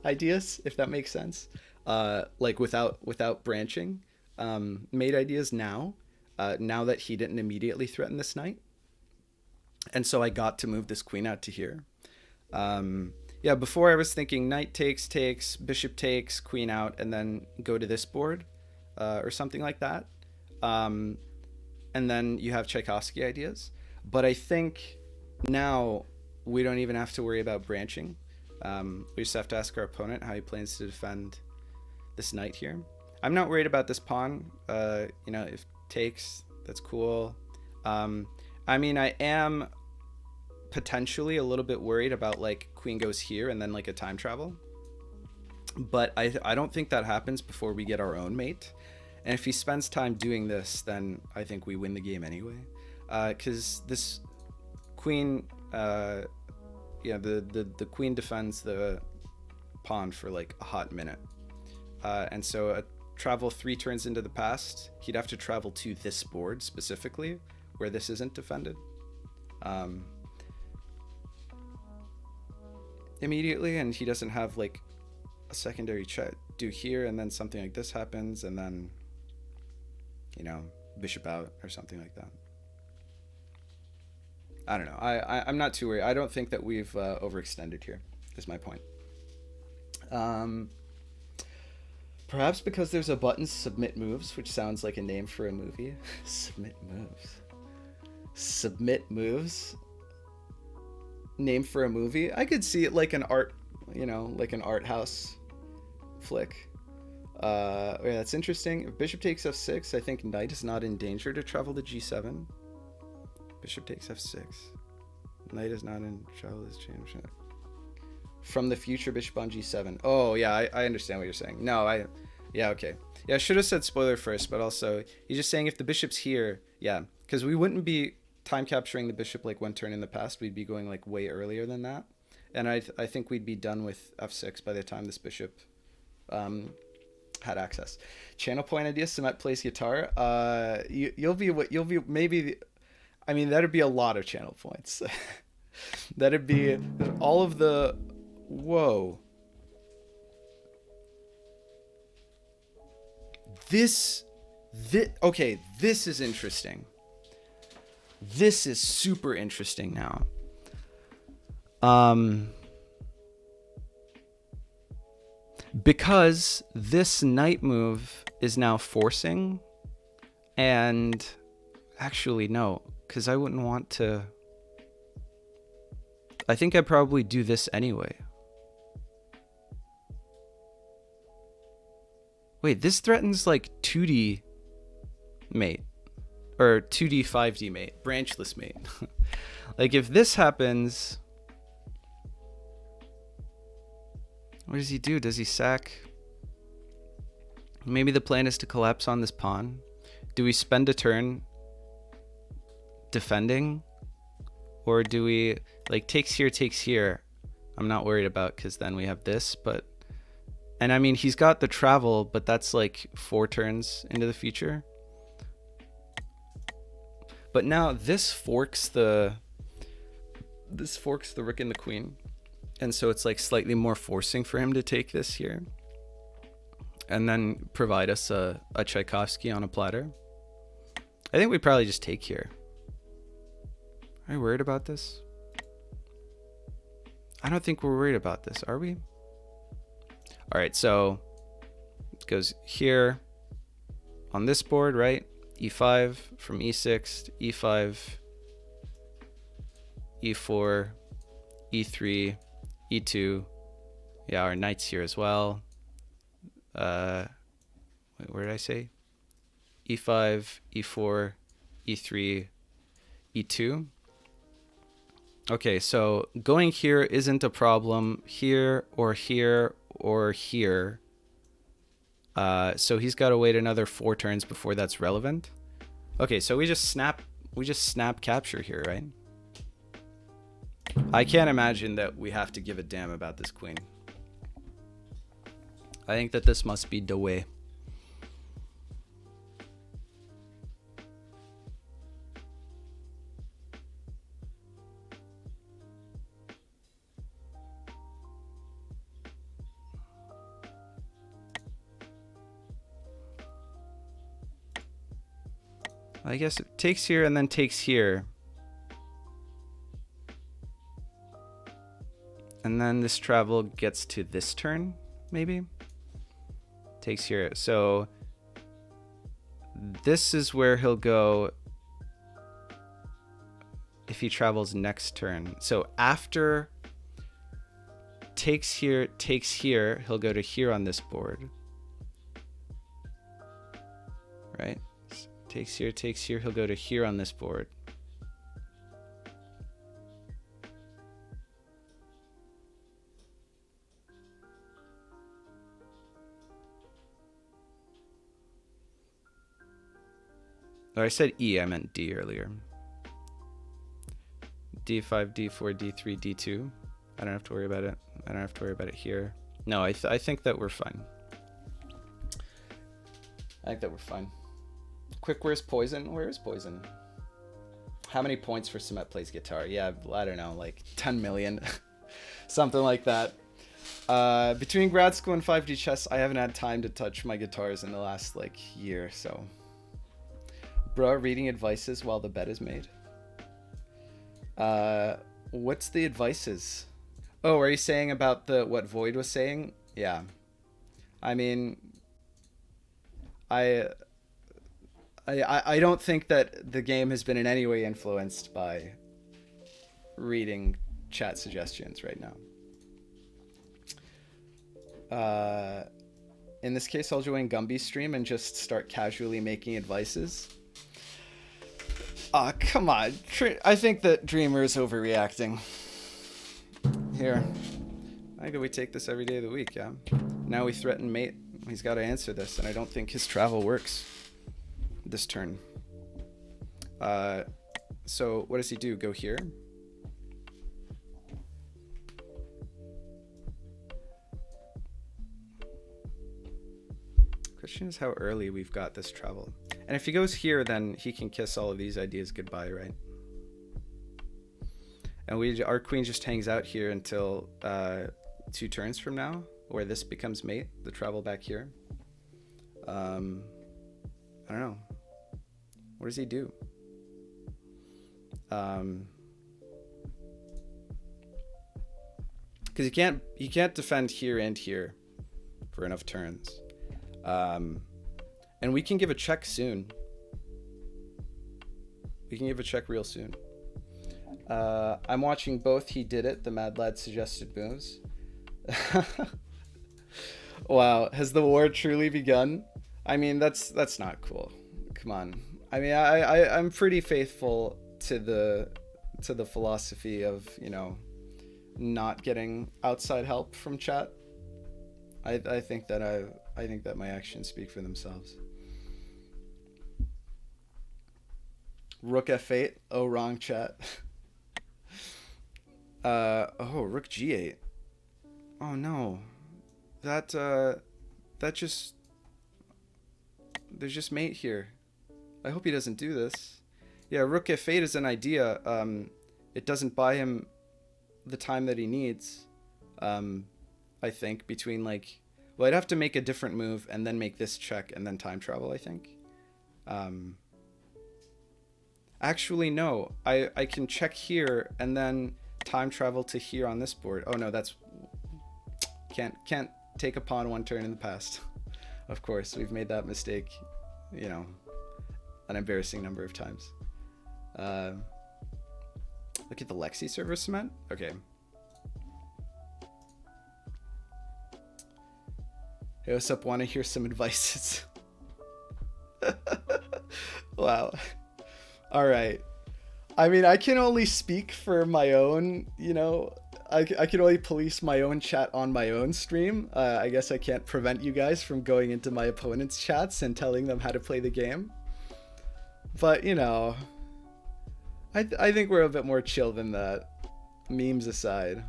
ideas, if that makes sense. Like without branching. Mate ideas now that he didn't immediately threaten this knight. And so I got to move this queen out to here. Yeah, before I was thinking knight takes, bishop takes, queen out, and then go to this board or something like that. And then you have Tchaikovsky ideas. But I think now we don't even have to worry about branching. We just have to ask our opponent how he plans to defend this knight here. I'm not worried about this pawn. You know, if takes, that's cool. I mean, I am potentially a little bit worried about like queen goes here and then like a time travel. But I don't think that happens before we get our own mate. And if he spends time doing this, then I think we win the game anyway. Because this queen, yeah, the queen defends the pawn for like a hot minute. And so a travel 3 turns into the past, he'd have to travel to this board specifically, where this isn't defended. Immediately, and he doesn't have like a secondary check do here, and then something like this happens, and then, you know, bishop out or something like that. I don't know. I'm not too worried. I don't think that we've overextended here, is my point. Perhaps because there's a button, submit moves, which sounds like a name for a movie. Submit moves. Submit moves. name for a movie. I could see it like an art, like an art house flick. Yeah, that's interesting. If bishop takes f6, I think knight is not in danger to travel to g7. Bishop takes f6. Knight is not in travel to g7. From the future, bishop on g7. Oh, yeah, I understand what you're saying. No, yeah, okay. Yeah, I should have said spoiler first, but also, he's just saying if the bishop's here, yeah, because we wouldn't be time capturing the bishop like one turn in the past. We'd be going like way earlier than that. And I think we'd be done with f6 by the time this bishop had access. Channel point idea, Sumet plays guitar. You'll be maybe, I mean, that'd be a lot of channel points. That'd be all of the, whoa. Okay, this is interesting. This is super interesting now. Because this knight move is now forcing, and actually no, because I wouldn't want to. I think I'd probably do this anyway. Wait, this threatens like 2D mate. Or 2D, 5D mate. Branchless mate. Like if this happens... What does he do? Does he sack? Maybe the plan is to collapse on this pawn. Do we spend a turn defending? Or do we... Like takes here. I'm not worried about because then we have this, but... And I mean, he's got the travel, but that's like 4 turns into the future. But now this forks the rook and the queen. And so it's like slightly more forcing for him to take this here. And then provide us a Tchaikovsky on a platter. I think we probably just take here. Are you worried about this? I don't think we're worried about this, are we? All right, so it goes here on this board, right? E5 from E6 to E5, E4, E3, E2. Yeah, our knight's here as well. Wait, where did I say? E5, E4, E3, E2. Okay, so going here isn't a problem. Here or here or here. So he's got to wait another 4 turns before that's relevant. Okay, so we just snap capture here, right? I can't imagine that we have to give a damn about this queen. I think that this must be the way. I guess it takes here and then takes here. And then this travel gets to this turn, maybe? Takes here. So this is where he'll go if he travels next turn. So after takes here, he'll go to here on this board. Right? Takes here, he'll go to here on this board. Oh, I said E, I meant D earlier. D5, D4, D3, D2. I don't have to worry about it. I don't have to worry about it here. No, I think that we're fine. I think that we're fine. Quick, where's Poison? Where is Poison? How many points for Sumet plays guitar? Yeah, I don't know, like 10 million. Something like that. Between grad school and 5D chess, I haven't had time to touch my guitars in the last like year, so. Bruh, reading advices while the bet is made. What's the advices? Oh, are you saying about what Void was saying? Yeah. I mean, I don't think that the game has been in any way influenced by reading chat suggestions right now. In this case, I'll join Gumby's stream and just start casually making advices. Come on. I think that Dreamer is overreacting. Here. I think that we take this every day of the week, yeah? Now we threaten mate. He's got to answer this, and I don't think his travel works this turn. So what does he do? Go here? Question is how early we've got this travel. And if he goes here, then he can kiss all of these ideas goodbye, right? And our queen just hangs out here until 2 turns from now, where this becomes mate, the travel back here. I don't know. What does he do? Because he can't defend here and here for enough turns. And we can give a check soon. We can give a check real soon. I'm watching both He Did It, the Mad Lad suggested moves. Wow, has the war truly begun? I mean, that's not cool. Come on. I mean, I'm pretty faithful to the philosophy of, you know, not getting outside help from chat. I think that my actions speak for themselves. Rook F8. Oh, wrong chat. Oh, Rook G8. Oh no. There's just mate here. I hope he doesn't do this. Yeah, Rook F8 is an idea. It doesn't buy him the time that he needs. I think between like, well, I'd have to make a different move and then make this check and then time travel, I think. Actually, no. I can check here and then time travel to here on this board. Oh no, that's can't take a pawn 1 turn in the past. Of course, we've made that mistake, you know, an embarrassing number of times. Look at the Lexi server cement. Okay. Hey, what's up? Want to hear some advices? Wow. All right. I mean, I can only speak for my own, you know, I can only police my own chat on my own stream. I guess I can't prevent you guys from going into my opponent's chats and telling them how to play the game. But, you know, I think we're a bit more chill than that, memes aside.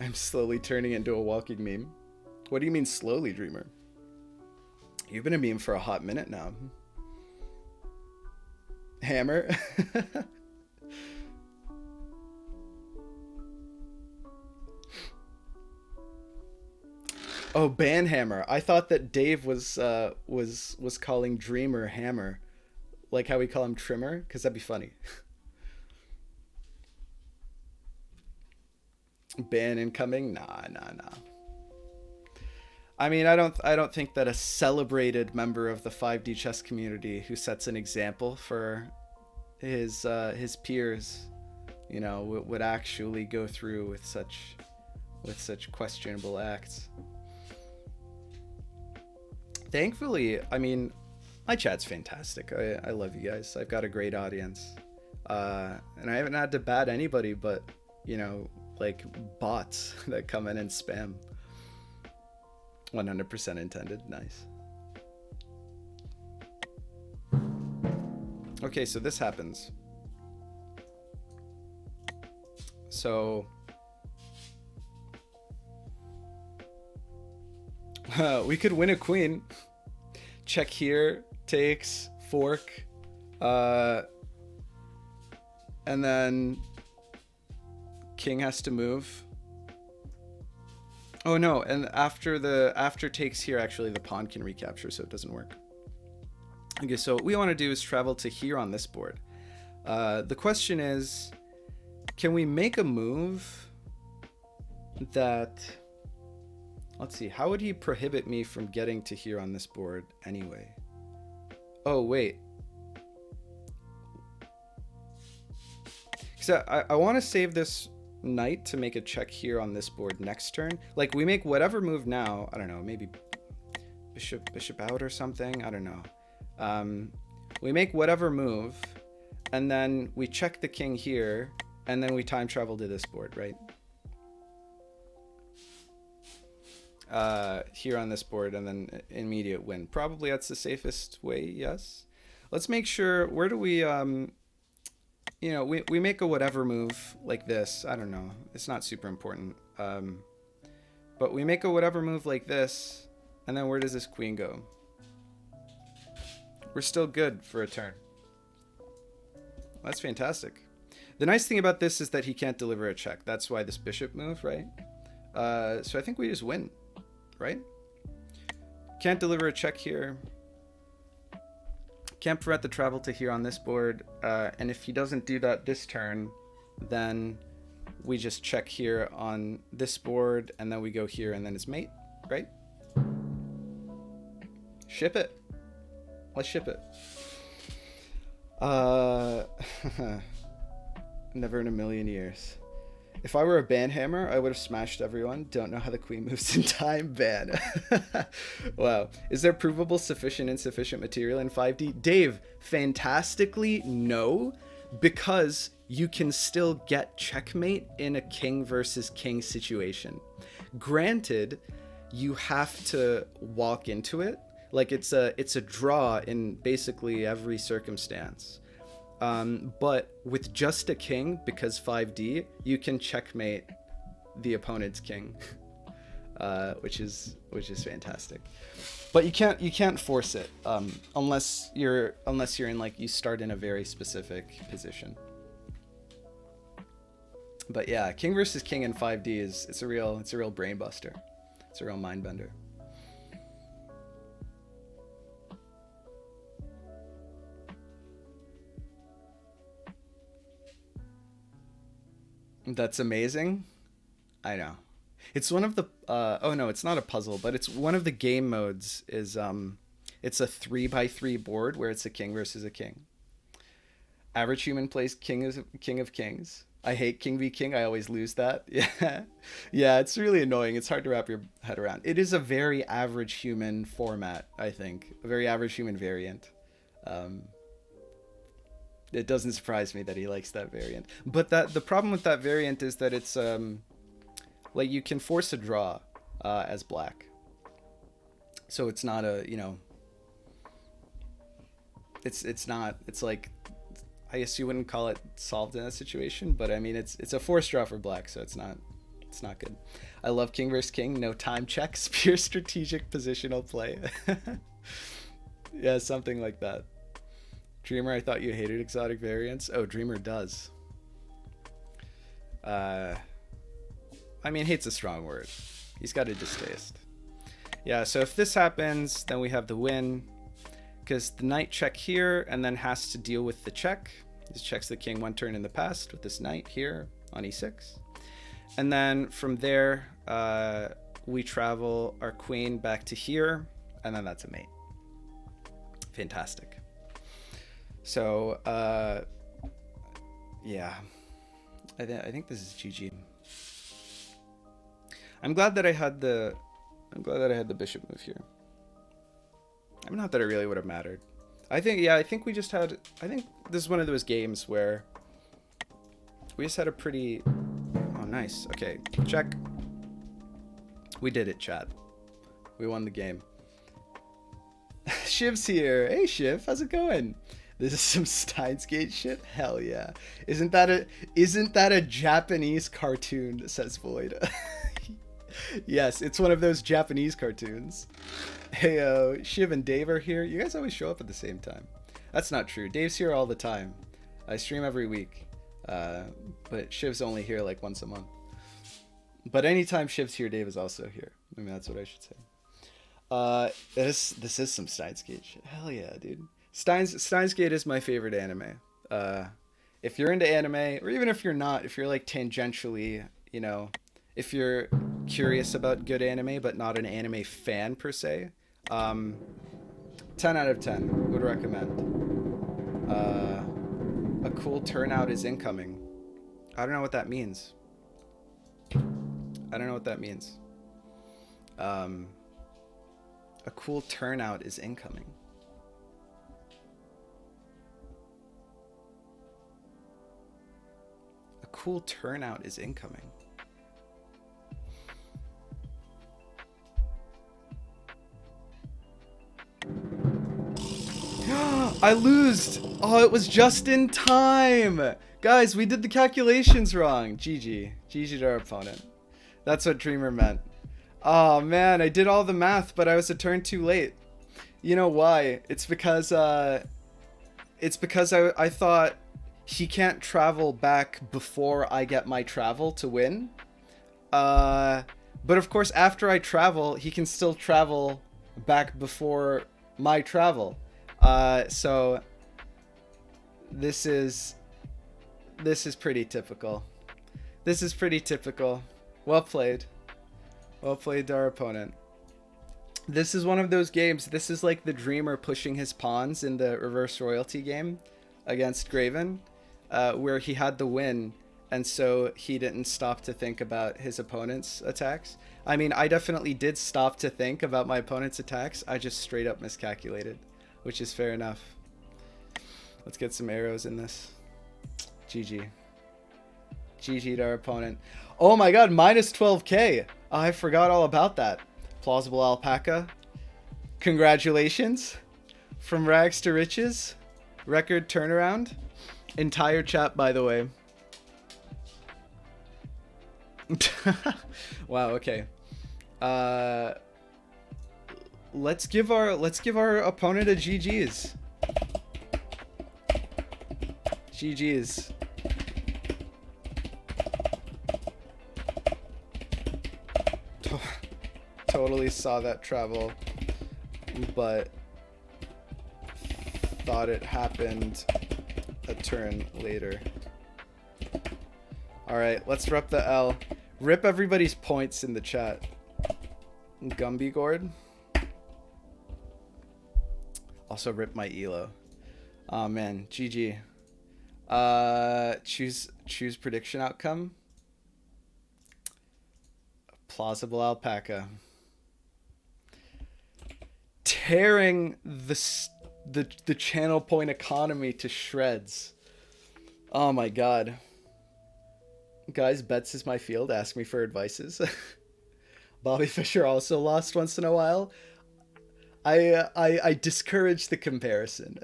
I'm slowly turning into a walking meme. What do you mean slowly, Dreamer? You've been a meme for a hot minute now. Hammer. Oh, ban hammer. I thought that Dave was calling Dreamer hammer, like how we call him trimmer, because that'd be funny. Ban incoming? Nah. I mean, I don't think that a celebrated member of the 5D chess community who sets an example for his peers, you know, would actually go through with such questionable acts. Thankfully, I mean, my chat's fantastic. I love you guys. I've got a great audience, and I haven't had to bat anybody but, you know, like bots that come in and spam. 100% intended. Nice. Okay, so this happens. So we could win a queen. Check here, takes, fork, and then king has to move. Oh no, and after takes here, actually the pawn can recapture, so it doesn't work. Okay, so what we want to do is travel to here on this board. The question is, can we make a move that, let's see, how would he prohibit me from getting to here on this board anyway? Oh, wait. So I want to save this knight to make a check here on this board next turn. Like, we make whatever move now. I don't know, maybe bishop out or something. I don't know. We make whatever move, and then we check the king here, and then we time travel to this board, right? Here on this board, and then immediate win. Probably that's the safest way, yes. Let's make sure, where do we, you know, we make a whatever move like this. I don't know. It's not super important. But we make a whatever move like this, and then where does this queen go? We're still good for a turn. That's fantastic. The nice thing about this is that he can't deliver a check. That's why this bishop move, right? So I think we just win, right? Can't deliver a check here. Can't prevent the travel to here on this board. And if he doesn't do that this turn, then we just check here on this board, and then we go here, and then it's mate, right? Ship it. Let's ship it. Never in a million years. If I were a banhammer, I would have smashed everyone. Don't know how the queen moves in time. Ban. Wow. Is there provable sufficient insufficient material in 5D? Dave, fantastically no, because you can still get checkmate in a king versus king situation. Granted, you have to walk into it. Like, it's a draw in basically every circumstance. But with just a king, because 5D, you can checkmate the opponent's king, which is fantastic. But you can't force it unless you're in, like, you start in a very specific position. But yeah, king versus king in 5D it's a real brain buster. It's a real mind bender. That's amazing. I know. It's one of the oh no, it's not a puzzle, but it's one of the game modes is it's a 3x3 board where it's a king versus a king. Average human plays king of kings. I hate king v king. I always lose that. Yeah. Yeah, it's really annoying. It's hard to wrap your head around. It is a very average human format, I think. A very average human variant. It doesn't surprise me that he likes that variant. But the problem with that variant is that it's like, you can force a draw as black. So it's not a, you know, it's like, I guess you wouldn't call it solved in that situation, but I mean, it's a forced draw for black, so it's not good. I love king versus king, no time checks, pure strategic positional play. Yeah, something like that. Dreamer, I thought you hated exotic variants. Oh, Dreamer does. I mean, hate's a strong word. He's got a distaste. Yeah, so if this happens, then we have the win, because the knight check here and then has to deal with the check. This checks the king one turn in the past with this knight here on e6. And then from there, we travel our queen back to here, and then that's a mate. Fantastic. So, yeah, I think this is GG. I'm glad that I had the bishop move here. I mean, not that it really would have mattered. I think I think this is one of those games where we just had a pretty, oh, nice. Okay, check. We did it, chat. We won the game. Shiv's here. Hey, Shiv, how's it going? This is some Steins Gate shit? Hell yeah. Isn't that a Japanese cartoon, says Void. Yes, it's one of those Japanese cartoons. Hey, Shiv and Dave are here. You guys always show up at the same time. That's not true. Dave's here all the time. I stream every week. But Shiv's only here like once a month. But anytime Shiv's here, Dave is also here. I mean, that's what I should say. This is some Steins Gate shit. Hell yeah, dude. Steins Gate is my favorite anime. If you're into anime, or even if you're not, if you're like tangentially, you know, if you're curious about good anime but not an anime fan per se, 10 out of 10 would recommend. A cool turnout is incoming. I don't know what that means. I don't know what that means. A cool turnout is incoming. A cool turnout is incoming. I lost. Oh, it was just in time. Guys, we did the calculations wrong. GG. GG to our opponent. That's what Dreamer meant. Oh, man, I did all the math, but I was a turn too late. You know why? It's because I thought he can't travel back before I get my travel to win. But of course, after I travel, he can still travel back before my travel. So this is pretty typical. This is pretty typical. Well played. Well played to our opponent. This is one of those games. This is like the Dreamer pushing his pawns in the reverse royalty game against Graven, where he had the win, and so he didn't stop to think about his opponent's attacks. I mean, I definitely did stop to think about my opponent's attacks. I just straight up miscalculated, which is fair enough. Let's get some arrows in this. GG. GG to our opponent. Oh my god, minus 12k. I forgot all about that. Plausible Alpaca. Congratulations. From rags to riches. Record turnaround. Entire chat, by the way. Wow, okay. Let's give our opponent a GG's. GG's. Totally saw that travel, but thought it happened a turn later. Alright, let's rep the L. Rip everybody's points in the chat. Gumby Gourd. Also rip my Elo. Oh man, GG. Choose prediction outcome. Plausible Alpaca. Tearing the channel point economy to shreds. Oh my god. Guys, bets is my field. Ask me for advices. Bobby Fischer also lost once in a while. I discourage the comparison.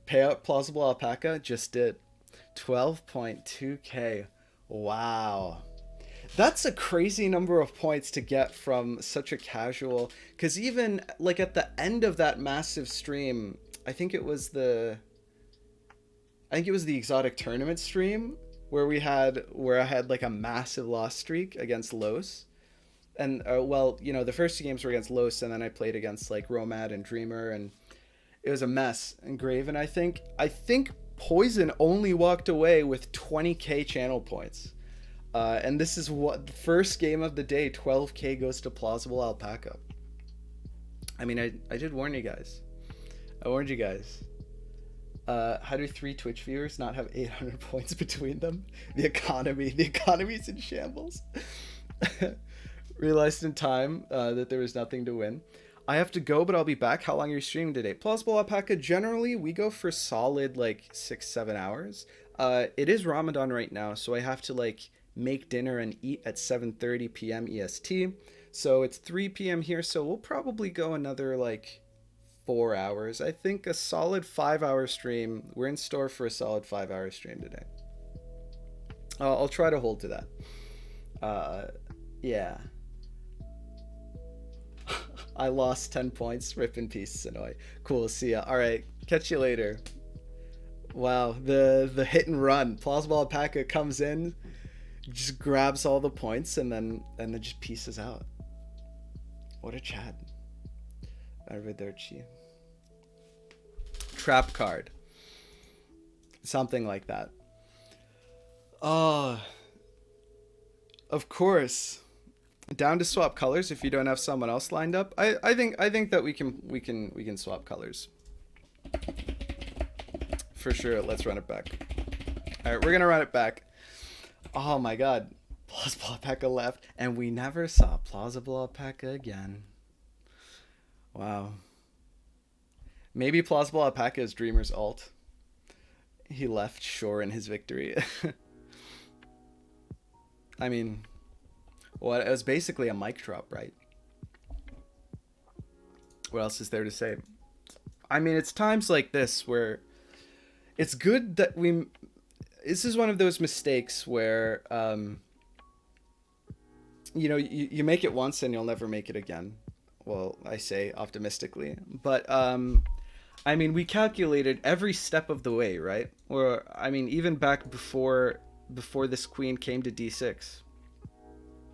Payout Plausible Alpaca just did 12.2k. Wow. That's a crazy number of points to get from such a casual, because even like at the end of that massive stream, I think it was the exotic tournament stream where I had like a massive loss streak against Los. And well, you know, the first two games were against Los, and then I played against like Romad and Dreamer, and it was a mess. And Graven, I think Poison only walked away with 20k channel points. And this is what the first game of the day. 12k goes to Plausible Alpaca. I mean, I did warn you guys. I warned you guys. How do 3 Twitch viewers not have 800 points between them? The economy's in shambles. Realized in time that there was nothing to win. I have to go, but I'll be back. How long are you streaming today? Plausible Alpaca, generally we go for solid like 6-7 hours. It is Ramadan right now, so I have to like make dinner and eat at 7:30 p.m. EST. So it's 3 p.m. here, so we'll probably go another like 4 hours. I think a solid 5-hour stream. We're in store for a solid 5-hour stream today. I'll try to hold to that. Yeah. I lost 10 points. Rip in peace, Sonoy. Cool, see ya. Alright, catch you later. Wow, the hit and run. Plausible Alpaca comes in, just grabs all the points, and then just pieces out. What a Chad. Arrivederci. Trap card. Something like that. Of course. Down to swap colors if you don't have someone else lined up. I think that we can swap colors. For sure, let's run it back. All right, we're gonna run it back. Oh my god, plausible alpaca left, and we never saw plausible alpaca again. Wow. Maybe plausible alpaca is Dreamer's alt. He left shore in his victory. I mean, well, it was basically a mic drop, right? What else is there to say? I mean, it's times like this where it's good that we. This is one of those mistakes where, you know, you make it once and you'll never make it again. Well, I say optimistically, but I mean, we calculated every step of the way, right? Or I mean, even back before this queen came to d6,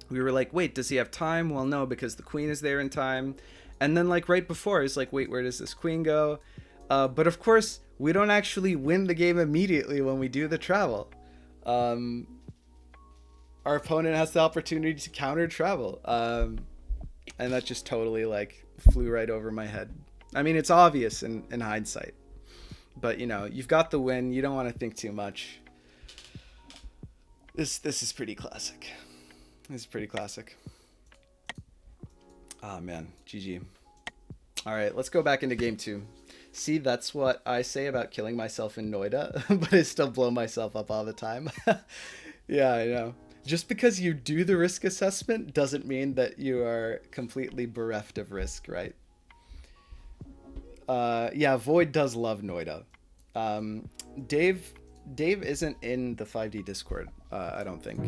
we were like, wait, does he have time? Well, no, because the queen is there in time. And then like right before, it's like, wait, where does this queen go? But of course, we don't actually win the game immediately when we do the travel. Our opponent has the opportunity to counter travel. And that just totally like flew right over my head. I mean, it's obvious in hindsight. But, you know, you've got the win. You don't want to think too much. This is pretty classic. This is pretty classic. Oh, man. GG. All right, let's go back into game 2. See, that's what I say about killing myself in Noida, but I still blow myself up all the time. Yeah, I know. Just because you do the risk assessment doesn't mean that you are completely bereft of risk, right? Yeah, Void does love Noida. Dave isn't in the 5D Discord, I don't think.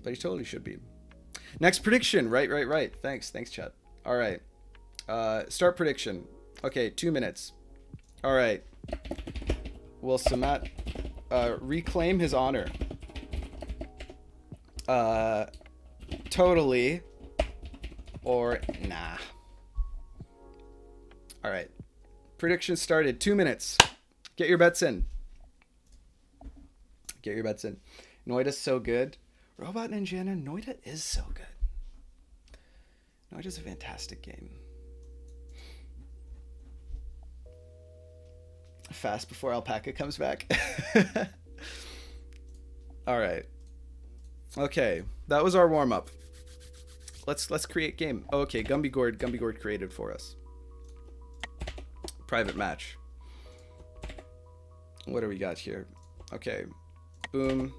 But he totally should be. Next prediction. Right. Thanks, chat. All right. Start prediction. Okay, 2 minutes. All right. Will Samat reclaim his honor? Totally. Or nah. All right. Prediction started. 2 minutes. Get your bets in. Get your bets in. Noida's so good. Robot Ninjana, Noida is so good. Noida's a fantastic game. Fast before Alpaca comes back. All right. Okay, that was our warm up. Let's create game. Oh, okay, Gumby Gourd created for us. Private match. What do we got here? Okay. Boom.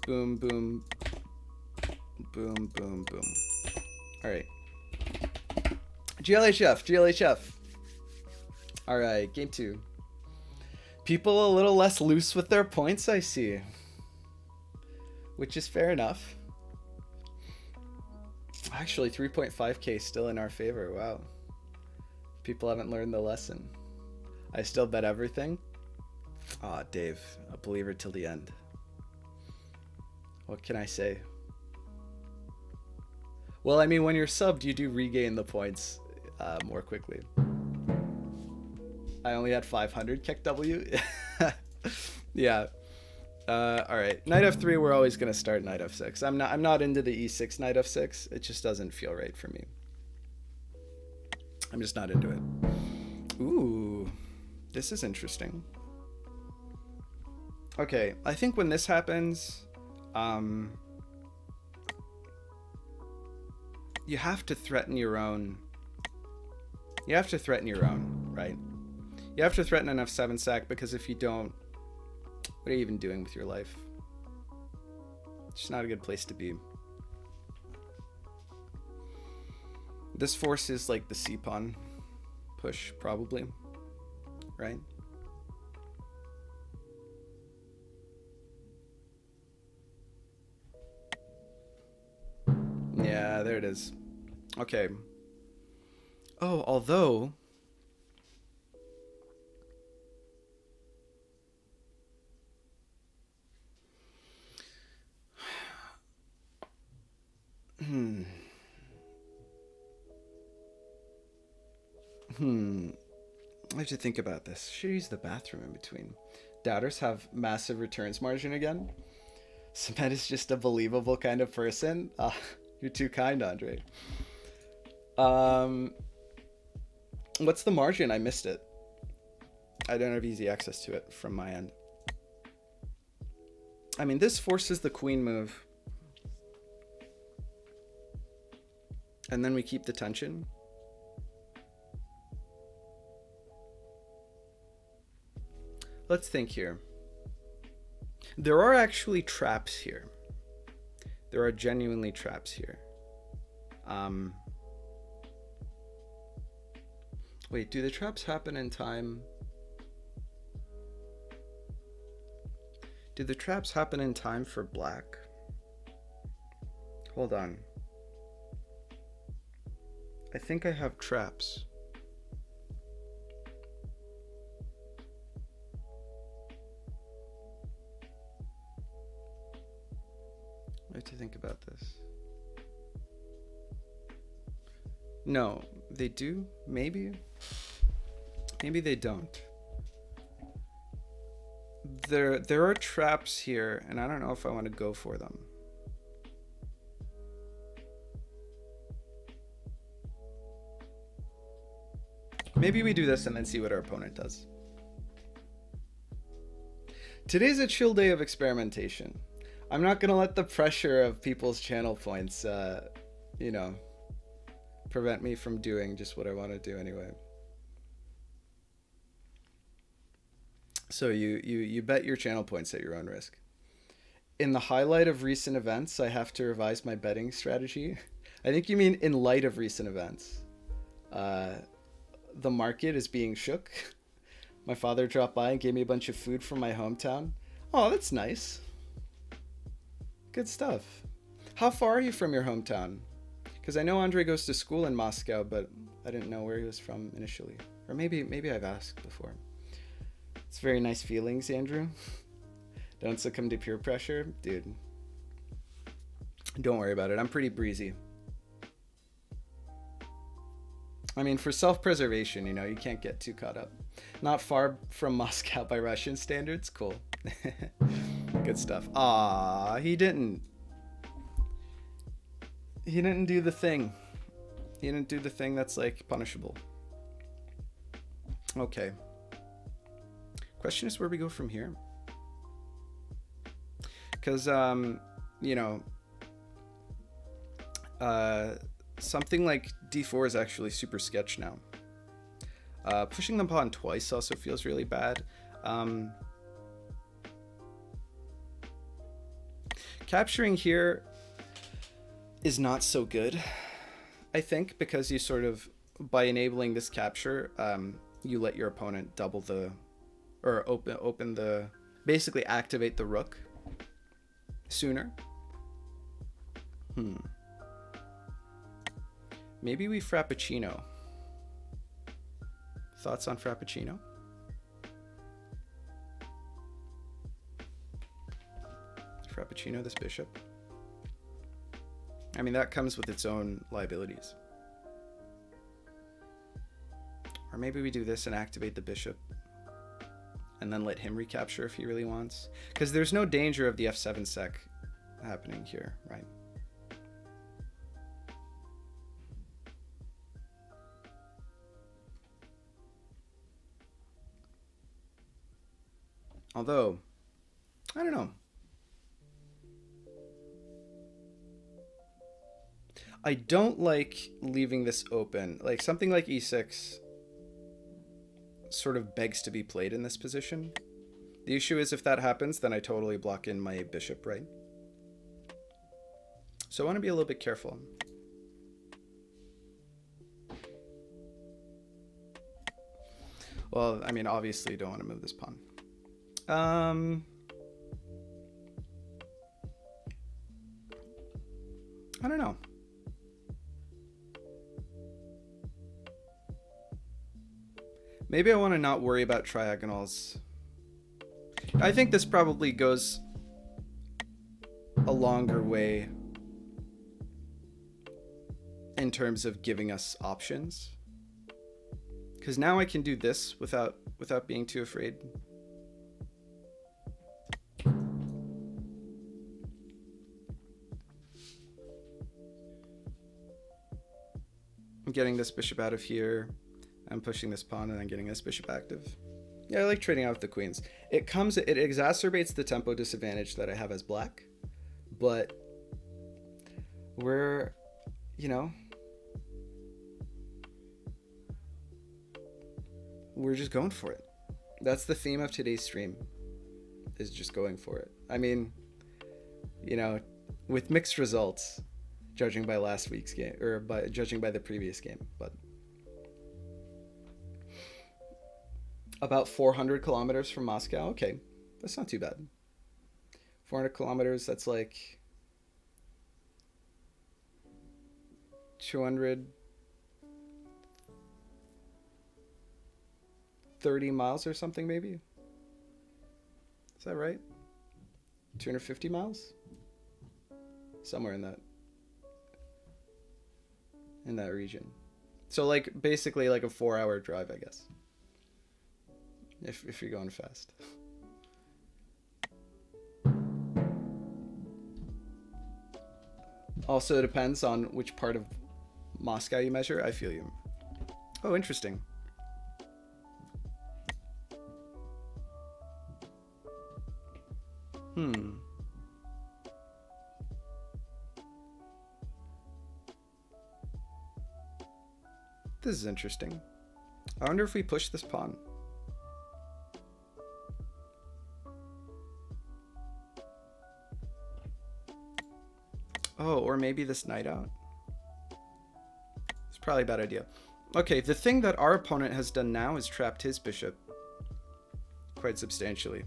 Boom, boom. Boom, boom, boom. All right. GLHF. All right, game 2. People a little less loose with their points, I see. Which is fair enough. Actually, 3.5k still in our favor. Wow. People haven't learned the lesson. I still bet everything. Aw, Dave, a believer till the end. What can I say? Well, I mean, when you're subbed, you do regain the points more quickly. I only had 500 Keck W. Yeah. All right. Knight f3. We're always gonna start knight f6. I'm not into the e6 knight f6. It just doesn't feel right for me. I'm just not into it. Ooh, this is interesting. Okay, I think when this happens, you have to threaten your own. You have to threaten your own, right? You have to threaten an f7 sack, because if you don't, what are you even doing with your life? It's just not a good place to be. This forces like the c-pawn push, probably, right? Yeah, there it is. Okay. Oh, although... I have to think about this. Should use the bathroom in between. Doubters have massive returns margin again. Cement is just a believable kind of person. You're too kind, Andre. What's the margin? I missed it. I don't have easy access to it from my end. I mean, this forces the queen move. And then we keep the tension. Let's think here. There are actually traps here. There are genuinely traps here. Wait, do the traps happen in time? Do the traps happen in time for black? Hold on. I think I have traps. I have to think about this. No, they do? Maybe? Maybe they don't. There are traps here, and I don't know if I want to go for them. Maybe we do this and then see what our opponent does. Today's a chill day of experimentation. I'm not going to let the pressure of people's channel points, you know, prevent me from doing just what I want to do anyway. So you bet your channel points at your own risk. In the highlight of recent events, I have to revise my betting strategy. I think you mean in light of recent events. The market is being shook. My father dropped by and gave me a bunch of food from my hometown. Oh, that's nice. Good stuff. How far are you from your hometown? Because I know Andre goes to school in Moscow, but I didn't know where he was from initially. Or maybe I've asked before. It's very nice feelings, Andrew. Don't succumb to peer pressure. Dude, don't worry about it. I'm pretty breezy. I mean, for self-preservation, you know, you can't get too caught up. Not far from Moscow by Russian standards. Cool. Good stuff. Ah, he didn't do the thing. He didn't do the thing that's like punishable. Okay. Question is where we go from here. Because, you know, something like d4 is actually super sketch now. Pushing the pawn twice also feels really bad. Capturing here is not so good, I think, because you sort of, by enabling this capture, you let your opponent double the, or open the, basically activate the rook sooner. Maybe we Frappuccino. Thoughts on Frappuccino? Frappuccino this bishop. I mean, that comes with its own liabilities. Or maybe we do this and activate the bishop and then let him recapture if he really wants. Because there's no danger of the f7 sec happening here, right? Although, I don't know. I don't like leaving this open. Like something like e6 sort of begs to be played in this position. The issue is if that happens, then I totally block in my bishop, right? So I want to be a little bit careful. Well, I mean, obviously you don't want to move this pawn. I don't know. Maybe I want to not worry about triagonals. I think this probably goes a longer way in terms of giving us options. Because now I can do this without being too afraid. I'm getting this bishop out of here. I'm pushing this pawn and then getting this bishop active. Yeah, I like trading out with the queens. It exacerbates the tempo disadvantage that I have as black, but we're, you know, we're just going for it. That's the theme of today's stream, is just going for it. I mean, you know, with mixed results, judging by last week's game, or judging by the previous game, but about 400 kilometers from Moscow. Okay, that's not too bad. 400 kilometers, that's like 230 miles or something, maybe. Is that right? 250 miles? Somewhere in that region. So like basically like a 4-hour drive, I guess. If you're going fast. Also, it depends on which part of Moscow you measure. I feel you. Oh, interesting. This is interesting. I wonder if we push this pawn. Oh, or maybe this knight out. It's probably a bad idea. Okay, the thing that our opponent has done now is trapped his bishop quite substantially,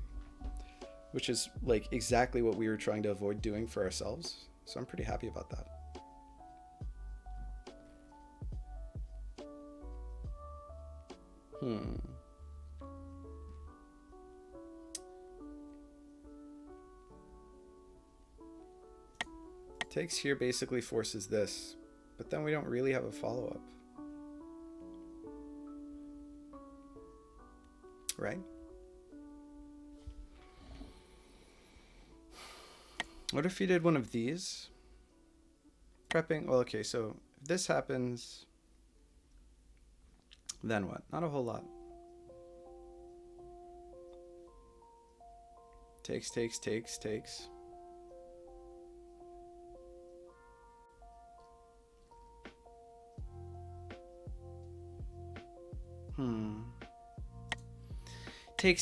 which is like exactly what we were trying to avoid doing for ourselves. So I'm pretty happy about that. Takes here basically forces this, but then we don't really have a follow-up. Right? What if he did one of these? Prepping, well, okay, so if this happens, then what? Not a whole lot. Takes. Takes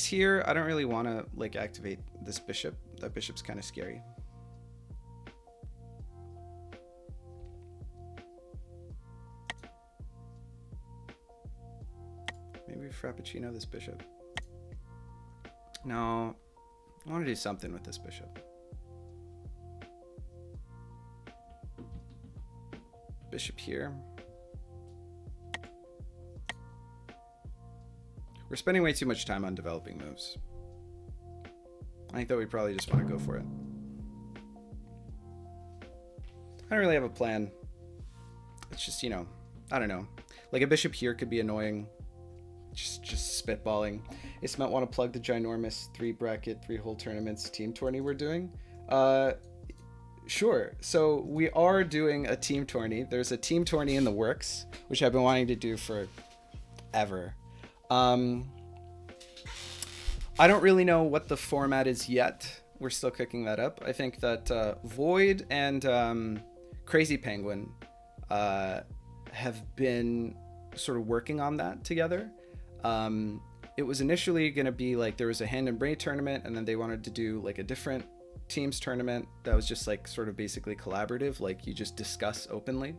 here. I don't really want to like activate this bishop. That bishop's kind of scary. Maybe Frappuccino this bishop. No, I want to do something with this bishop. Bishop here. We're spending way too much time on developing moves. I think that we probably just want to go for it. I don't really have a plan. It's just, you know, I don't know. Like a bishop here could be annoying. Just spitballing. It's might want to plug the ginormous 3-bracket 3-hole tournaments team tourney we're doing. Sure. So we are doing a team tourney. There's a team tourney in the works, which I've been wanting to do for ever. I don't really know what the format is yet. We're still cooking that up. I think that Void and Crazy Penguin have been sort of working on that together. It was initially going to be like there was a hand and brain tournament, and then they wanted to do like a different teams tournament that was just like sort of basically collaborative, like you just discuss openly.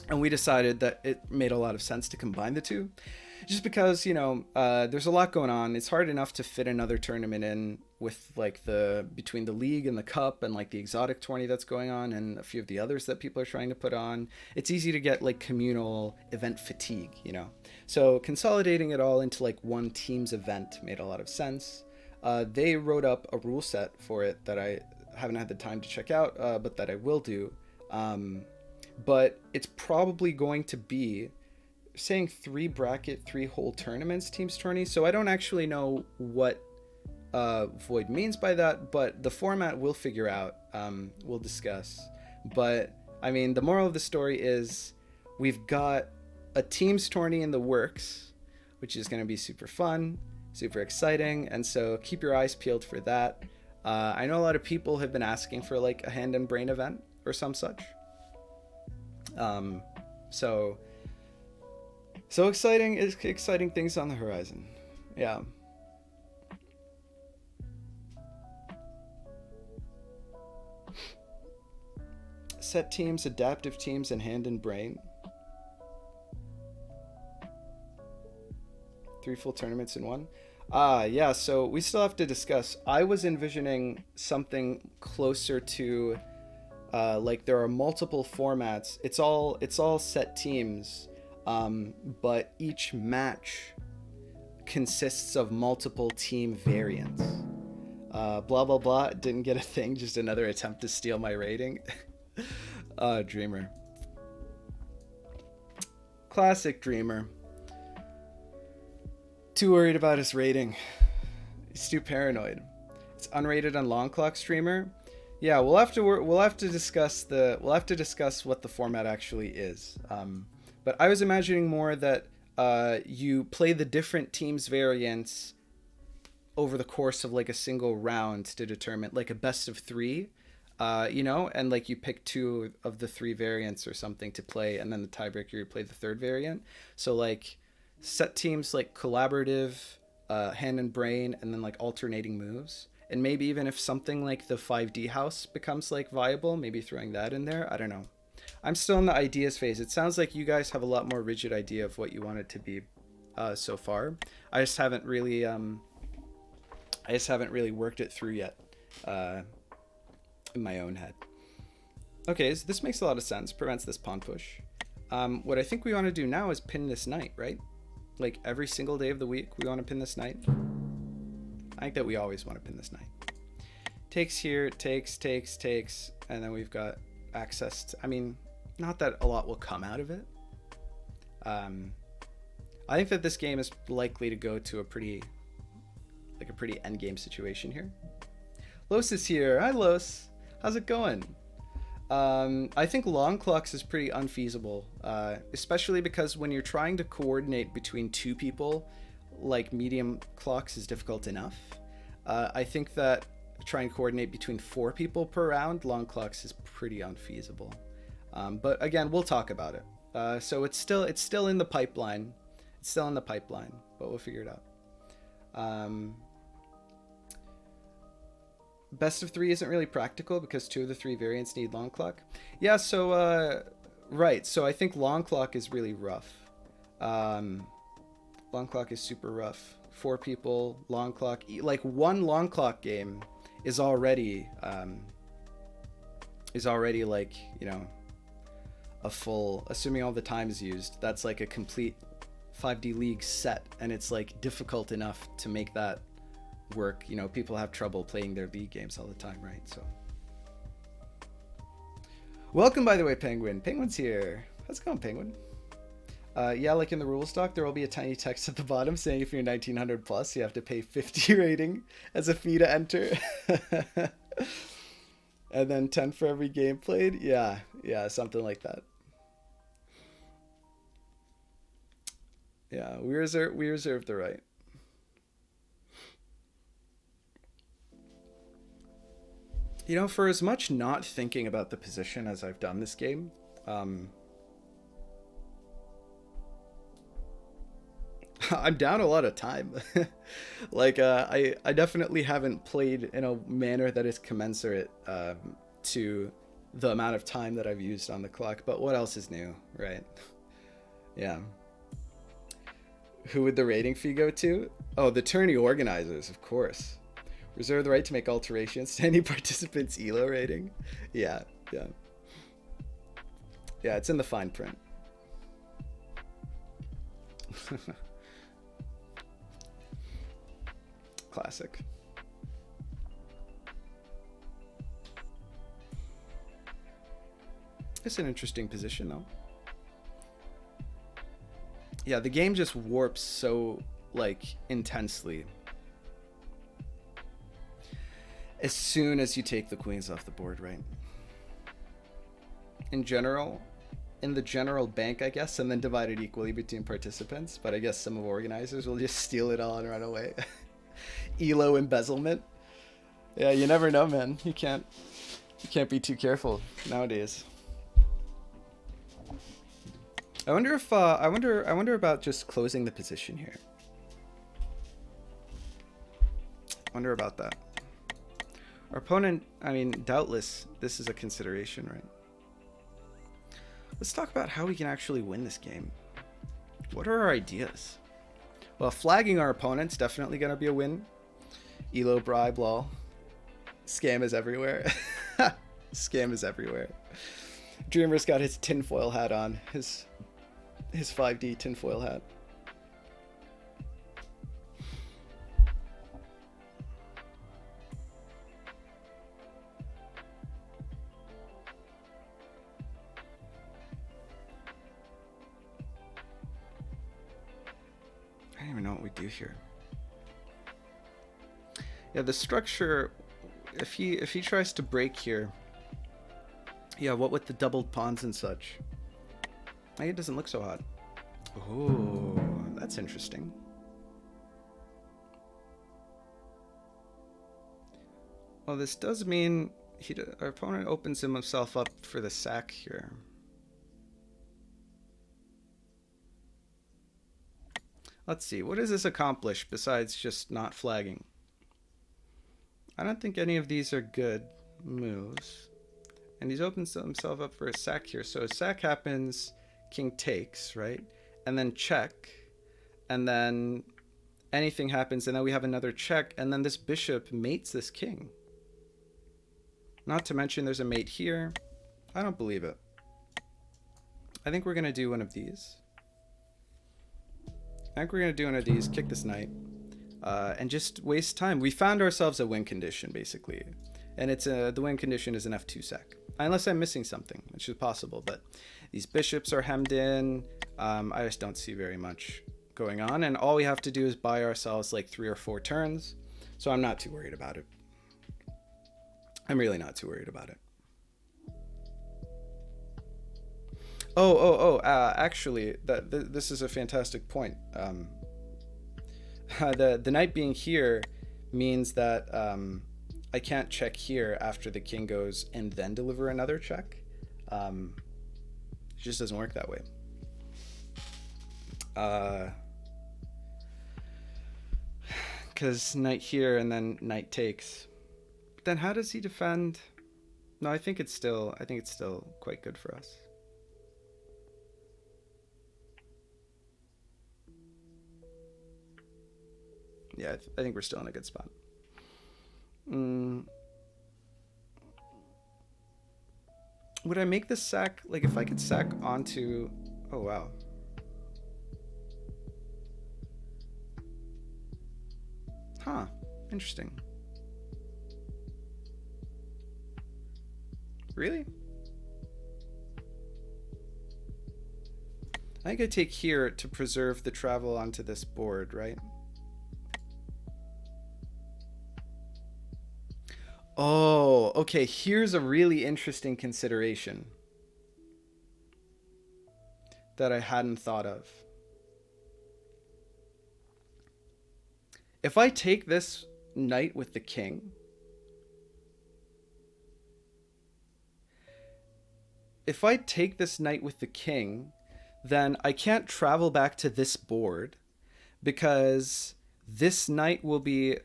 And we decided that it made a lot of sense to combine the two, just because, you know, there's a lot going on. It's hard enough to fit another tournament in with like between the league and the cup and like the exotic tourney that's going on and a few of the others that people are trying to put on. It's easy to get like communal event fatigue, you know? So consolidating it all into like one team's event made a lot of sense. They wrote up a rule set for it that I haven't had the time to check out, but that I will do. But it's probably going to be saying 3-bracket 3-hole tournaments teams tourney. So I don't actually know what Void means by that, but the format we'll figure out. We'll discuss. But I mean, the moral of the story is we've got a teams tourney in the works. which is going to be super fun, super exciting. And so keep your eyes peeled for that. I know a lot of people have been asking for like a hand and brain event or some such. So exciting, exciting things on the horizon. Yeah. Set teams, adaptive teams, and hand and brain. 3 full tournaments in one. Yeah, so we still have to discuss. I was envisioning something closer to like there are multiple formats. It's all set teams, but each match consists of multiple team variants. Blah blah blah. Didn't get a thing. Just another attempt to steal my rating. Dreamer. Classic Dreamer. Too worried about his rating. He's too paranoid. It's unrated on Long Clock Streamer. Yeah, we'll have to discuss what the format actually is. But I was imagining more that you play the different teams variants over the course of like a single round to determine like a best of 3. And like you pick 2 of the 3 variants or something to play, and then the tiebreaker you play the 3rd variant. So like set teams like collaborative, hand and brain, and then like alternating moves. And maybe even if something like the 5D house becomes like viable, maybe throwing that in there. I don't know. I'm still in the ideas phase. It sounds like you guys have a lot more rigid idea of what you want it to be so far. I just haven't really worked it through yet. In my own head. Okay, so this makes a lot of sense. Prevents this pawn push. What I think we want to do now is pin this knight, right? Like every single day of the week, we want to pin this knight. I think that we always want to pin this knight. Takes here, takes, and then we've got access to, I mean, not that a lot will come out of it. I think that this game is likely to go to a pretty endgame situation here. Los is here. Hi, Los. How's it going? I think long clocks is pretty unfeasible, especially because when you're trying to coordinate between 2 people, like medium clocks is difficult enough. I think that trying to coordinate between 4 people per round, long clocks is pretty unfeasible. But again, we'll talk about it. So it's still in the pipeline. It's still in the pipeline, but we'll figure it out. Best of 3 isn't really practical because 2 of the 3 variants need long clock. Yeah, so right. So I think long clock is really rough. Long clock is super rough. 4 people, long clock. Like one long clock game is already like, you know, a full, assuming all the time is used, that's like a complete 5D League set, and it's like difficult enough to make that work. You know, people have trouble playing their league games all the time, right? So welcome, by the way, Penguin. Penguin's here. How's it going, Penguin? Yeah, like in the rules doc, there will be a tiny text at the bottom saying if you're 1900 plus, you have to pay 50 rating as a fee to enter. And then 10 for every game played. Yeah, something like that. Yeah, we reserve the right. You know, for as much not thinking about the position as I've done this game, I'm down a lot of time. Like, I definitely haven't played in a manner that is commensurate to the amount of time that I've used on the clock. But what else is new, right? Yeah. Who would the rating fee go to? Oh, the tourney organizers, of course. Reserve the right to make alterations to any participant's ELO rating. Yeah. Yeah, it's in the fine print. Classic. It's an interesting position, though. Yeah, the game just warps so, like, intensely as soon as you take the queens off the board, right? In general, in the general bank, I guess, and then divide it equally between participants. But I guess some of organizers will just steal it all and run away. Elo embezzlement. Yeah, you never know, man. You can't be too careful nowadays. I wonder if I wonder about just closing the position here. I wonder about that. Our opponent, I mean, doubtless this is a consideration, right? Let's talk about how we can actually win this game. What are our ideas? Well, flagging our opponent's definitely gonna be a win. Elo, bribe, lol. Scam is everywhere. Scam is everywhere. Dreamer's got his tinfoil hat on. His 5D tinfoil hat. I don't even know what we do here. Yeah, the structure, if he tries to break here, yeah, what with the doubled pawns and such, it doesn't look so hot. Oh, that's interesting. Well, this does mean our opponent opens himself up for the sack here. Let's see, what does this accomplish besides just not flagging? I don't think any of these are good moves. And he's opened himself up for a sack here. So a sack happens, king takes, right? And then check. And then anything happens, and then we have another check, and then this bishop mates this king. Not to mention there's a mate here. I don't believe it. I think we're going to do one of these. I think we're going to do one of these, kick this knight, and just waste time. We found ourselves a win condition, basically. And it's the win condition is an f2 sack. Unless I'm missing something, which is possible. But these bishops are hemmed in. I just don't see very much going on. And all we have to do is buy ourselves like 3 or 4 turns. So I'm not too worried about it. I'm really not too worried about it. Actually, this is a fantastic point. The knight being here means that I can't check here after the king goes and then deliver another check. It just doesn't work that way. Because knight here and then knight takes. But then how does he defend? No, I think it's still quite good for us. Yeah, I think we're still in a good spot. Would I make this sack, like if I could sack onto, oh wow. Huh, interesting. Really? I think I take here to preserve the travel onto this board, right? Oh, okay, here's a really interesting consideration that I hadn't thought of. If I take this knight with the king, then I can't travel back to this board because this knight will be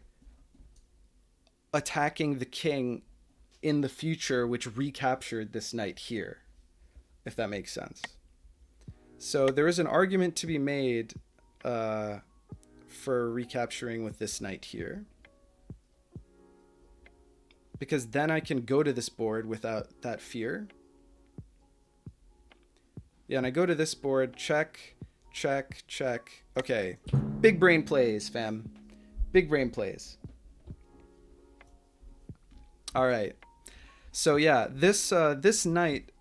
attacking the king in the future, which recaptured this knight here, if that makes sense. So there is an argument to be made for recapturing with this knight here, because then I can go to this board without that fear. Yeah, and I go to this board, check, check, check. Okay, big brain plays, fam. Big brain plays. All right. So yeah, this knight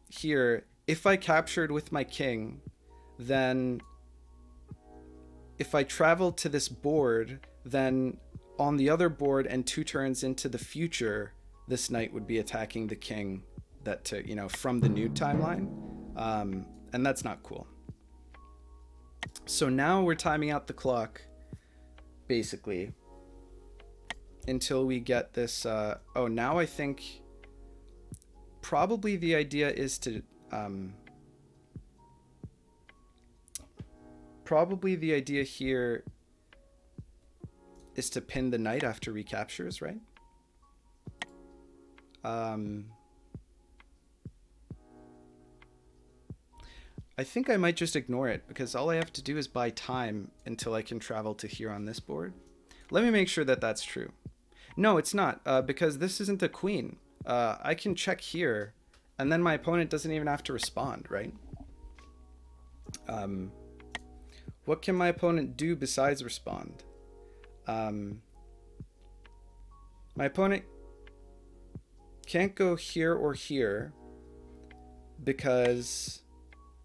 here, if I captured with my king, then if I traveled to this board, then on the other board and 2 turns into the future, this knight would be attacking the king that from the new timeline. And that's not cool. So now we're timing out the clock, basically, until we get this. Oh, now I think probably the idea is to. Probably the idea here is to pin the knight after recaptures, right? I think I might just ignore it because all I have to do is buy time until I can travel to here on this board. Let me make sure that that's true. No, it's not, because this isn't a queen. I can check here, and then my opponent doesn't even have to respond, right? What can my opponent do besides respond? My opponent can't go here or here because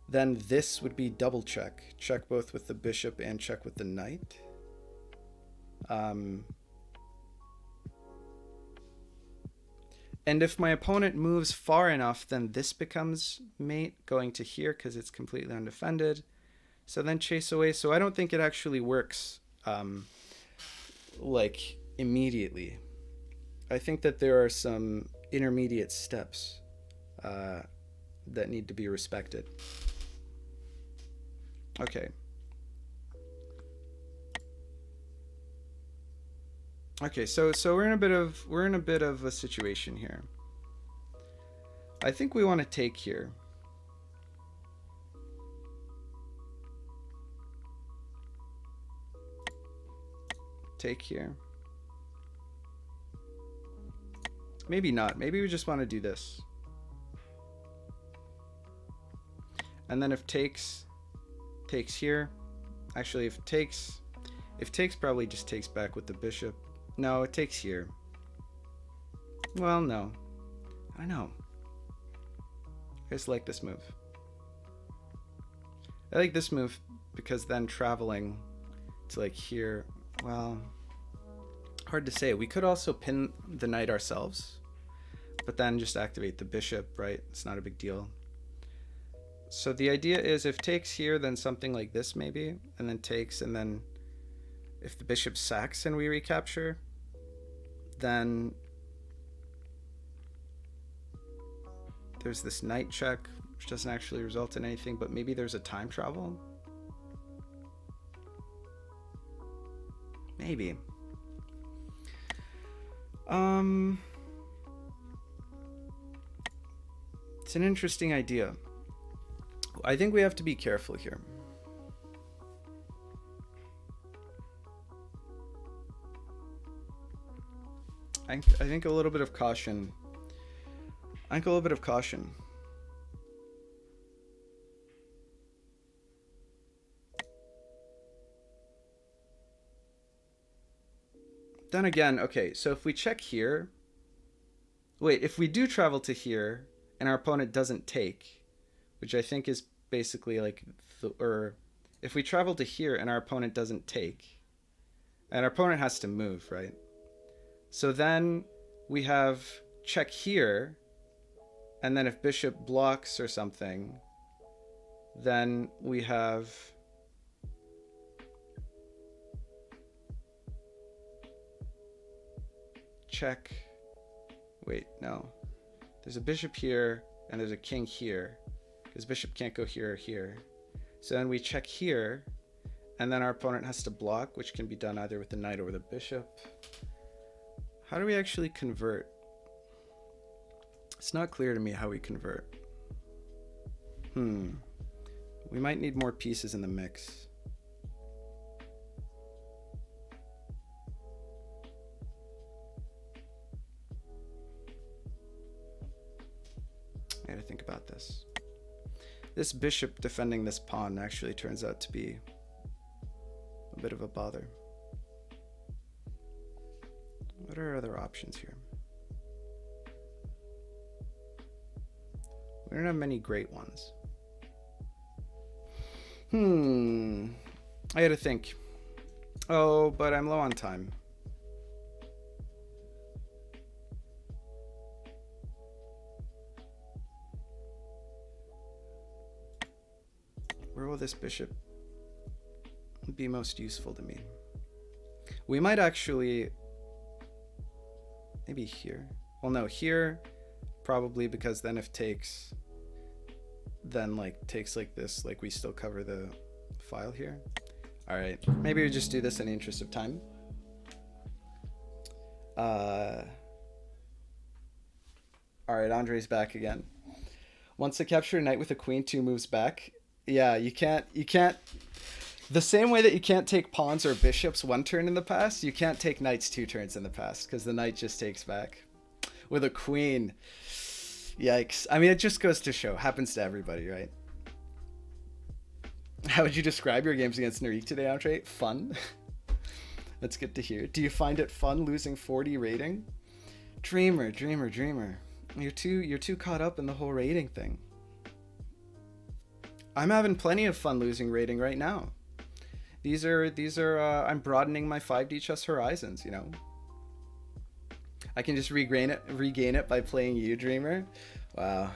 then this would be double check. Check both with the bishop and check with the knight. And if my opponent moves far enough, then this becomes mate going to here because it's completely undefended. So then chase away. So I don't think it actually works like immediately. I think that there are some intermediate steps that need to be respected. Okay. Okay, so we're in a bit of a situation here. I think we want to take here. Take here. Maybe not. Maybe we just want to do this. And then if takes here. Actually, if takes probably just takes back with the bishop. No, it takes here. Well, no. I know. I just like this move. I like this move because then traveling to like here, well, hard to say. We could also pin the knight ourselves, but then just activate the bishop, right? It's not a big deal. So the idea is if takes here, then something like this maybe, and then takes, and then if the bishop sacks and we recapture, then there's this knight check, which doesn't actually result in anything, but maybe there's a time travel. Maybe. It's an interesting idea. I think we have to be careful here. I think a little bit of caution. I think a little bit of caution. Then again, okay, so if we check here, wait, if we do travel to here and our opponent doesn't take, which I think is basically like, or if we travel to here and our opponent doesn't take, and our opponent has to move, right? So then we have check here, and then if bishop blocks or something, then we have check. Wait, no. There's a bishop here, and there's a king here, because bishop can't go here or here. So then we check here, and then our opponent has to block, which can be done either with the knight or with the bishop. How do we actually convert? It's not clear to me how we convert. We might need more pieces in the mix. I gotta think about this. This bishop defending this pawn actually turns out to be a bit of a bother. What are other options here? We don't have many great ones. I gotta think. Oh, but I'm low on time. Where will this bishop be most useful to me? We might actually... Maybe here. Well, no, here probably, because then if takes, then like takes like this, like we still cover the file here. All right, maybe we just do this in the interest of time. All right, Andre's back again. Once I capture a knight with a queen, 2 moves back. Yeah, you can't. The same way that you can't take pawns or bishops 1 turn in the past, you can't take knights 2 turns in the past, because the knight just takes back. With a queen. Yikes. I mean, it just goes to show. Happens to everybody, right? How would you describe your games against Narik today, Andre? Fun. That's good to hear. Do you find it fun losing 40 rating? Dreamer. You're too caught up in the whole rating thing. I'm having plenty of fun losing rating right now. These are I'm broadening my 5D chess horizons, you know. I can just regain it by playing you, Dreamer. Wow.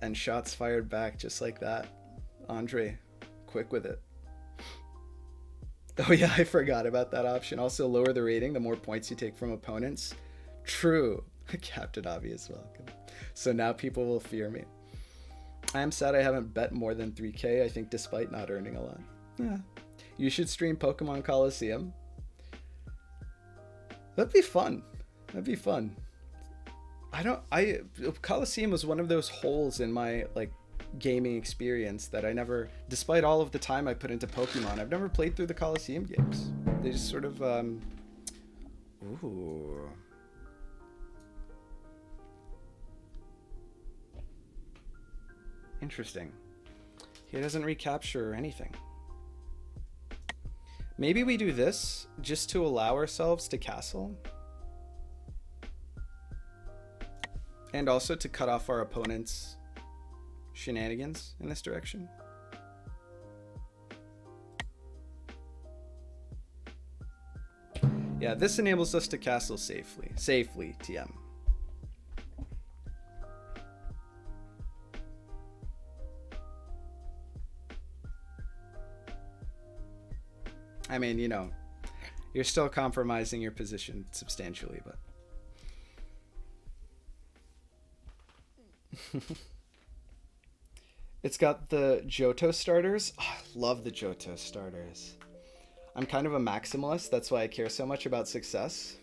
And shots fired back just like that. Andre, quick with it. Oh yeah, I forgot about that option. Also lower the rating the more points you take from opponents. True. Captain Obvious, welcome. So now people will fear me. I am sad I haven't bet more than 3K, I think, despite not earning a lot. Yeah. You should stream Pokemon Coliseum. That'd be fun. Coliseum was one of those holes in my like gaming experience that I never, despite all of the time I put into Pokemon, I've never played through the Coliseum games. They just sort of ooh. Interesting. He doesn't recapture anything. Maybe we do this just to allow ourselves to castle. And also to cut off our opponent's shenanigans in this direction. Yeah, this enables us to castle safely. Safely, TM. I mean, you know, you're still compromising your position substantially, but... It's got the Johto starters. Oh, I love the Johto starters. I'm kind of a maximalist. That's why I care so much about success.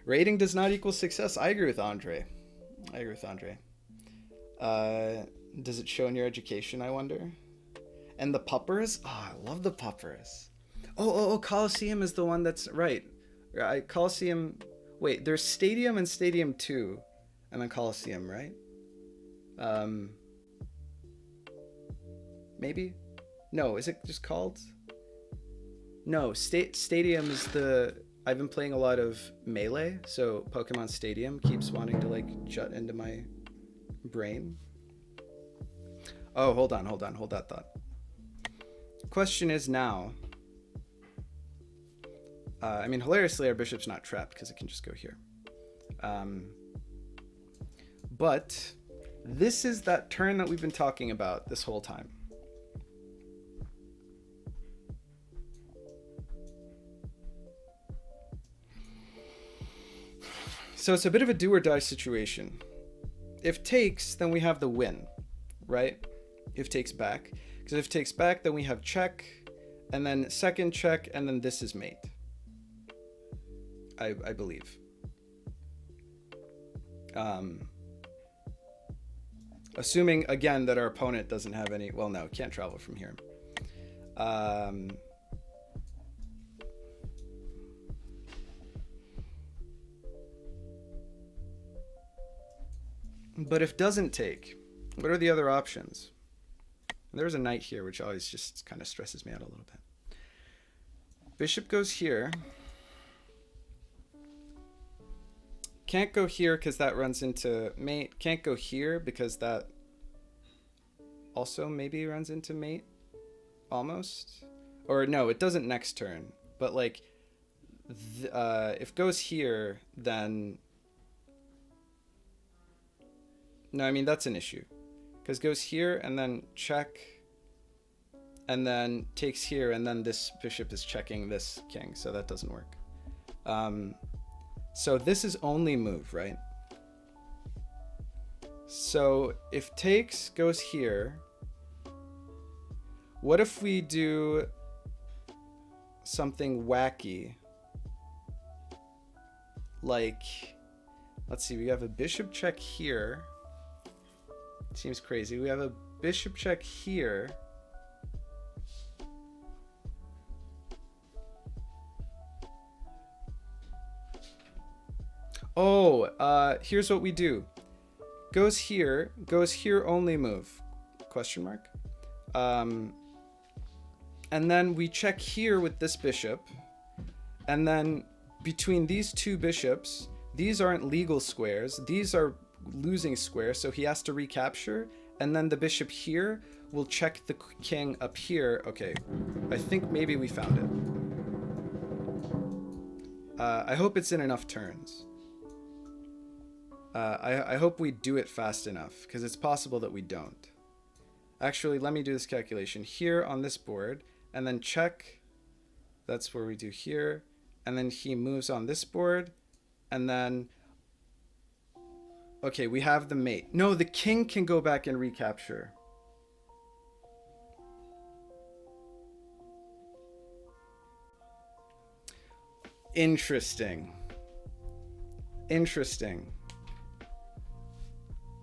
Rating does not equal success. I agree with Andre. Does it show in your education, I wonder? And the puppers? Oh, I love the puppers. Oh, Coliseum is the one that's right. Coliseum. Wait, there's Stadium and Stadium 2, and then Coliseum, right? Maybe? No, is it just called? No, Stadium is the... I've been playing a lot of Melee, so Pokemon Stadium keeps wanting to like jut into my brain. Oh, hold that thought. Question is now... I mean, hilariously, our bishop's not trapped because it can just go here. But this is that turn that we've been talking about this whole time. So it's a bit of a do or die situation. If takes, then we have the win, right? If takes back. Because if takes back, then we have check, and then second check, and then this is mate. I believe. Assuming, again, that our opponent doesn't have any... Well, no, can't travel from here. But if doesn't take, what are the other options? There's a knight here, which always just kind of stresses me out a little bit. Bishop goes here. Can't go here because that runs into mate. Can't go here because that also maybe runs into mate. Almost. Or no, it doesn't next turn. But like, if goes here, then... No, I mean, that's an issue. Because goes here and then check. and then takes here, and then this bishop is checking this king, so that doesn't work. So this is only move, right? So if takes goes here, what if we do something wacky? Like, let's see, we have a bishop check here. Seems crazy. We have a bishop check here. Oh, here's what we do. Goes here only move, question mark. And then we check here with this bishop, and then between these two bishops, these aren't legal squares, these are losing squares, so he has to recapture, and then the bishop here will check the king up here. Okay, I think maybe we found it. I hope it's in enough turns. I hope we do it fast enough, because it's possible that we don't. Actually, let me do this calculation. Here on this board, and then check. That's where we do here. And then he moves on this board, and then... Okay, we have the mate. No, the king can go back and recapture. Interesting. Interesting.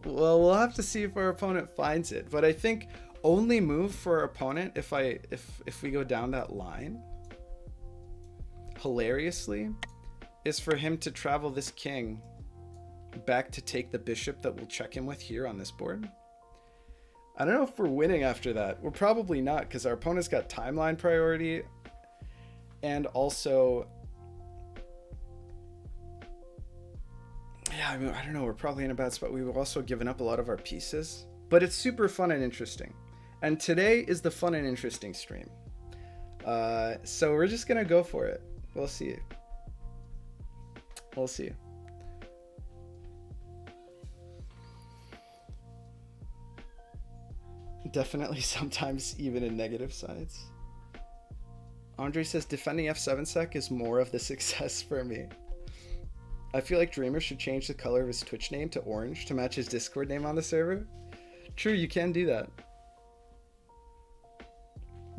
Well, we'll have to see if our opponent finds it, but I think only move for our opponent if we go down that line, hilariously, is for him to travel this king back to take the bishop that we'll check him with here on this board. I don't know if we're winning after that. We're probably not, because our opponent's got timeline priority, and also... Yeah, I mean, I don't know. We're probably in a bad spot. We've also given up a lot of our pieces, but it's super fun and interesting. And today is the fun and interesting stream. So we're just going to go for it. We'll see. We'll see. Definitely sometimes even in negative sides. Andre says defending f7 sec is more of the success for me. I feel like Dreamer should change the color of his Twitch name to orange to match his Discord name on the server. True, you can do that.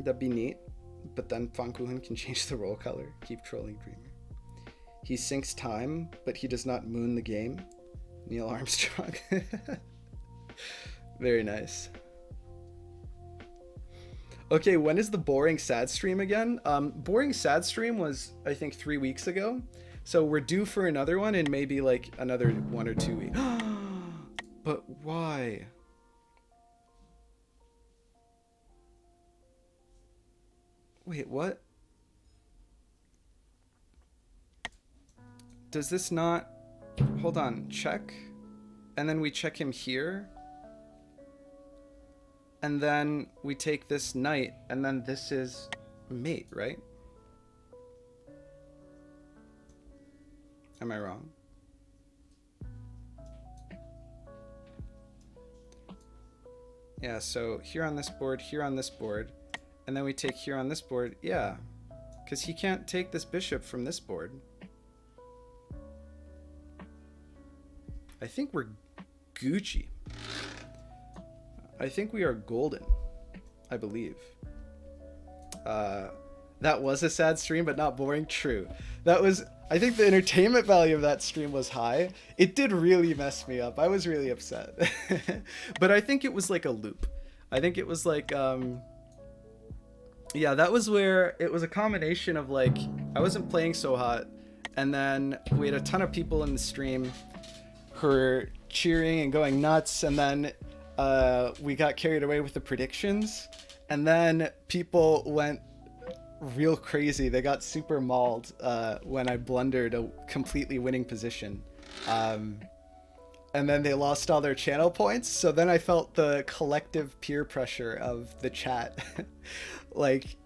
That'd be neat. But then Pfannkuchen can change the roll color. Keep trolling Dreamer. He sinks time, but he does not moon the game. Neil Armstrong. Very nice. Okay, when is the Boring Sad stream again? Boring Sad stream was, I think, 3 weeks ago. So we're due for another one in maybe like another 1 or 2 weeks. But why? Wait, what? Does this not... Hold on, check. And then we check him here. And then we take this knight, and then this is mate, right? Am I wrong? Yeah, so here on this board, and then we take here on this board. Yeah, because he can't take this bishop from this board. I think we're Gucci. I think we are golden, I believe. That was a sad stream, but not boring. True. That was... I think the entertainment value of that stream was high. It did really mess me up. I was really upset. But I think it was like a loop. I think it was like... Yeah, that was where it was a combination of like... I wasn't playing so hot. And then we had a ton of people in the stream who were cheering and going nuts. And then we got carried away with the predictions. And then people went real crazy. They got super mauled when I blundered a completely winning position. And then they lost all their channel points. So then I felt the collective peer pressure of the chat like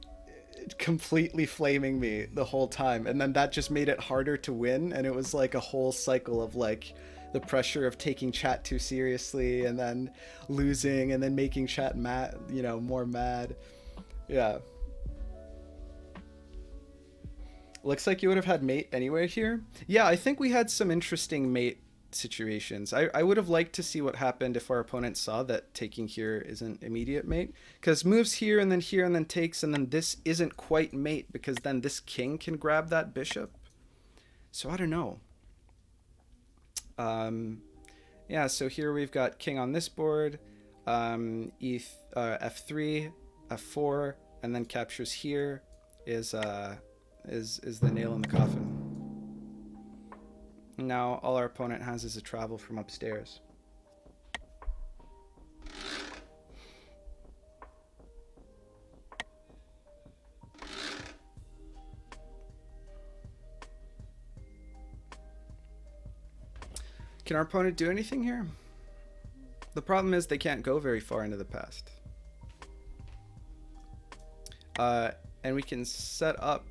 completely flaming me the whole time. And then that just made it harder to win. And it was like a whole cycle of like the pressure of taking chat too seriously and then losing and then making chat mad, you know, more mad. Yeah. Looks like you would have had mate anywhere here. Yeah, I think we had some interesting mate situations. I would have liked to see what happened if our opponent saw that taking here isn't immediate mate. Because moves here and then takes, and then this isn't quite mate because then this king can grab that bishop. So I don't know. Um, yeah, so here we've got king on this board, f3, f4, and then captures here is the nail in the coffin. Now all our opponent has is a travel from upstairs. Can our opponent do anything here? The problem is they can't go very far into the past. And we can set up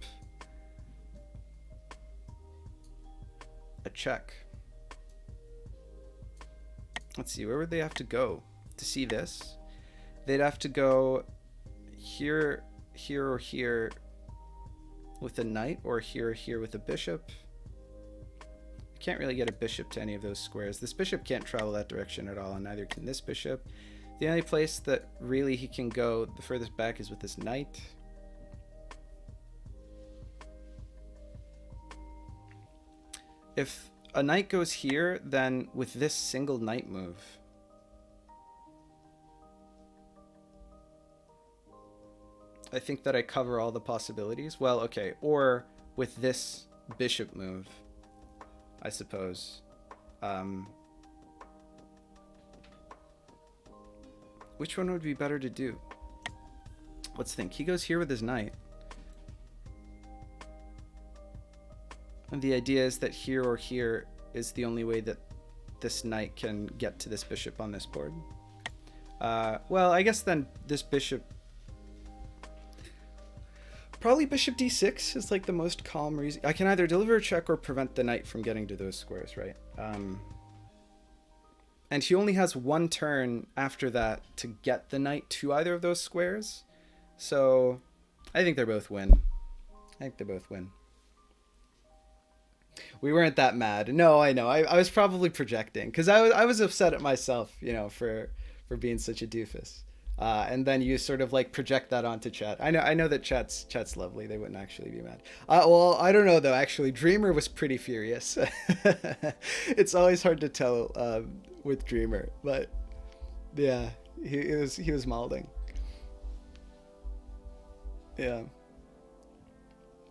a check. Let's see, where would they have to go to see this? They'd have to go here, here, or here with a knight, or here, or here with a bishop. Can't really get a bishop to any of those squares. This bishop can't travel that direction at all, and neither can this bishop. The only place that really he can go the furthest back is with this knight. If a knight goes here, then with this single knight move, I think that I cover all the possibilities. Well, okay, or with this bishop move, I suppose. Which one would be better to do? Let's think. He goes here with his knight. And the idea is that here or here is the only way that this knight can get to this bishop on this board. Well, I guess then this bishop... Probably bishop d6 is like the most calm reason. I can either deliver a check or prevent the knight from getting to those squares, right? And he only has one turn after that to get the knight to either of those squares. So I think they're both win. I think they both win. We weren't that mad. No, I know. I was probably projecting because I was upset at myself, you know, for being such a doofus. And then you sort of like project that onto chat. I know that chat's lovely. They wouldn't actually be mad. Well, I don't know though. Actually, Dreamer was pretty furious. It's always hard to tell with Dreamer, but yeah, he was malding. Yeah.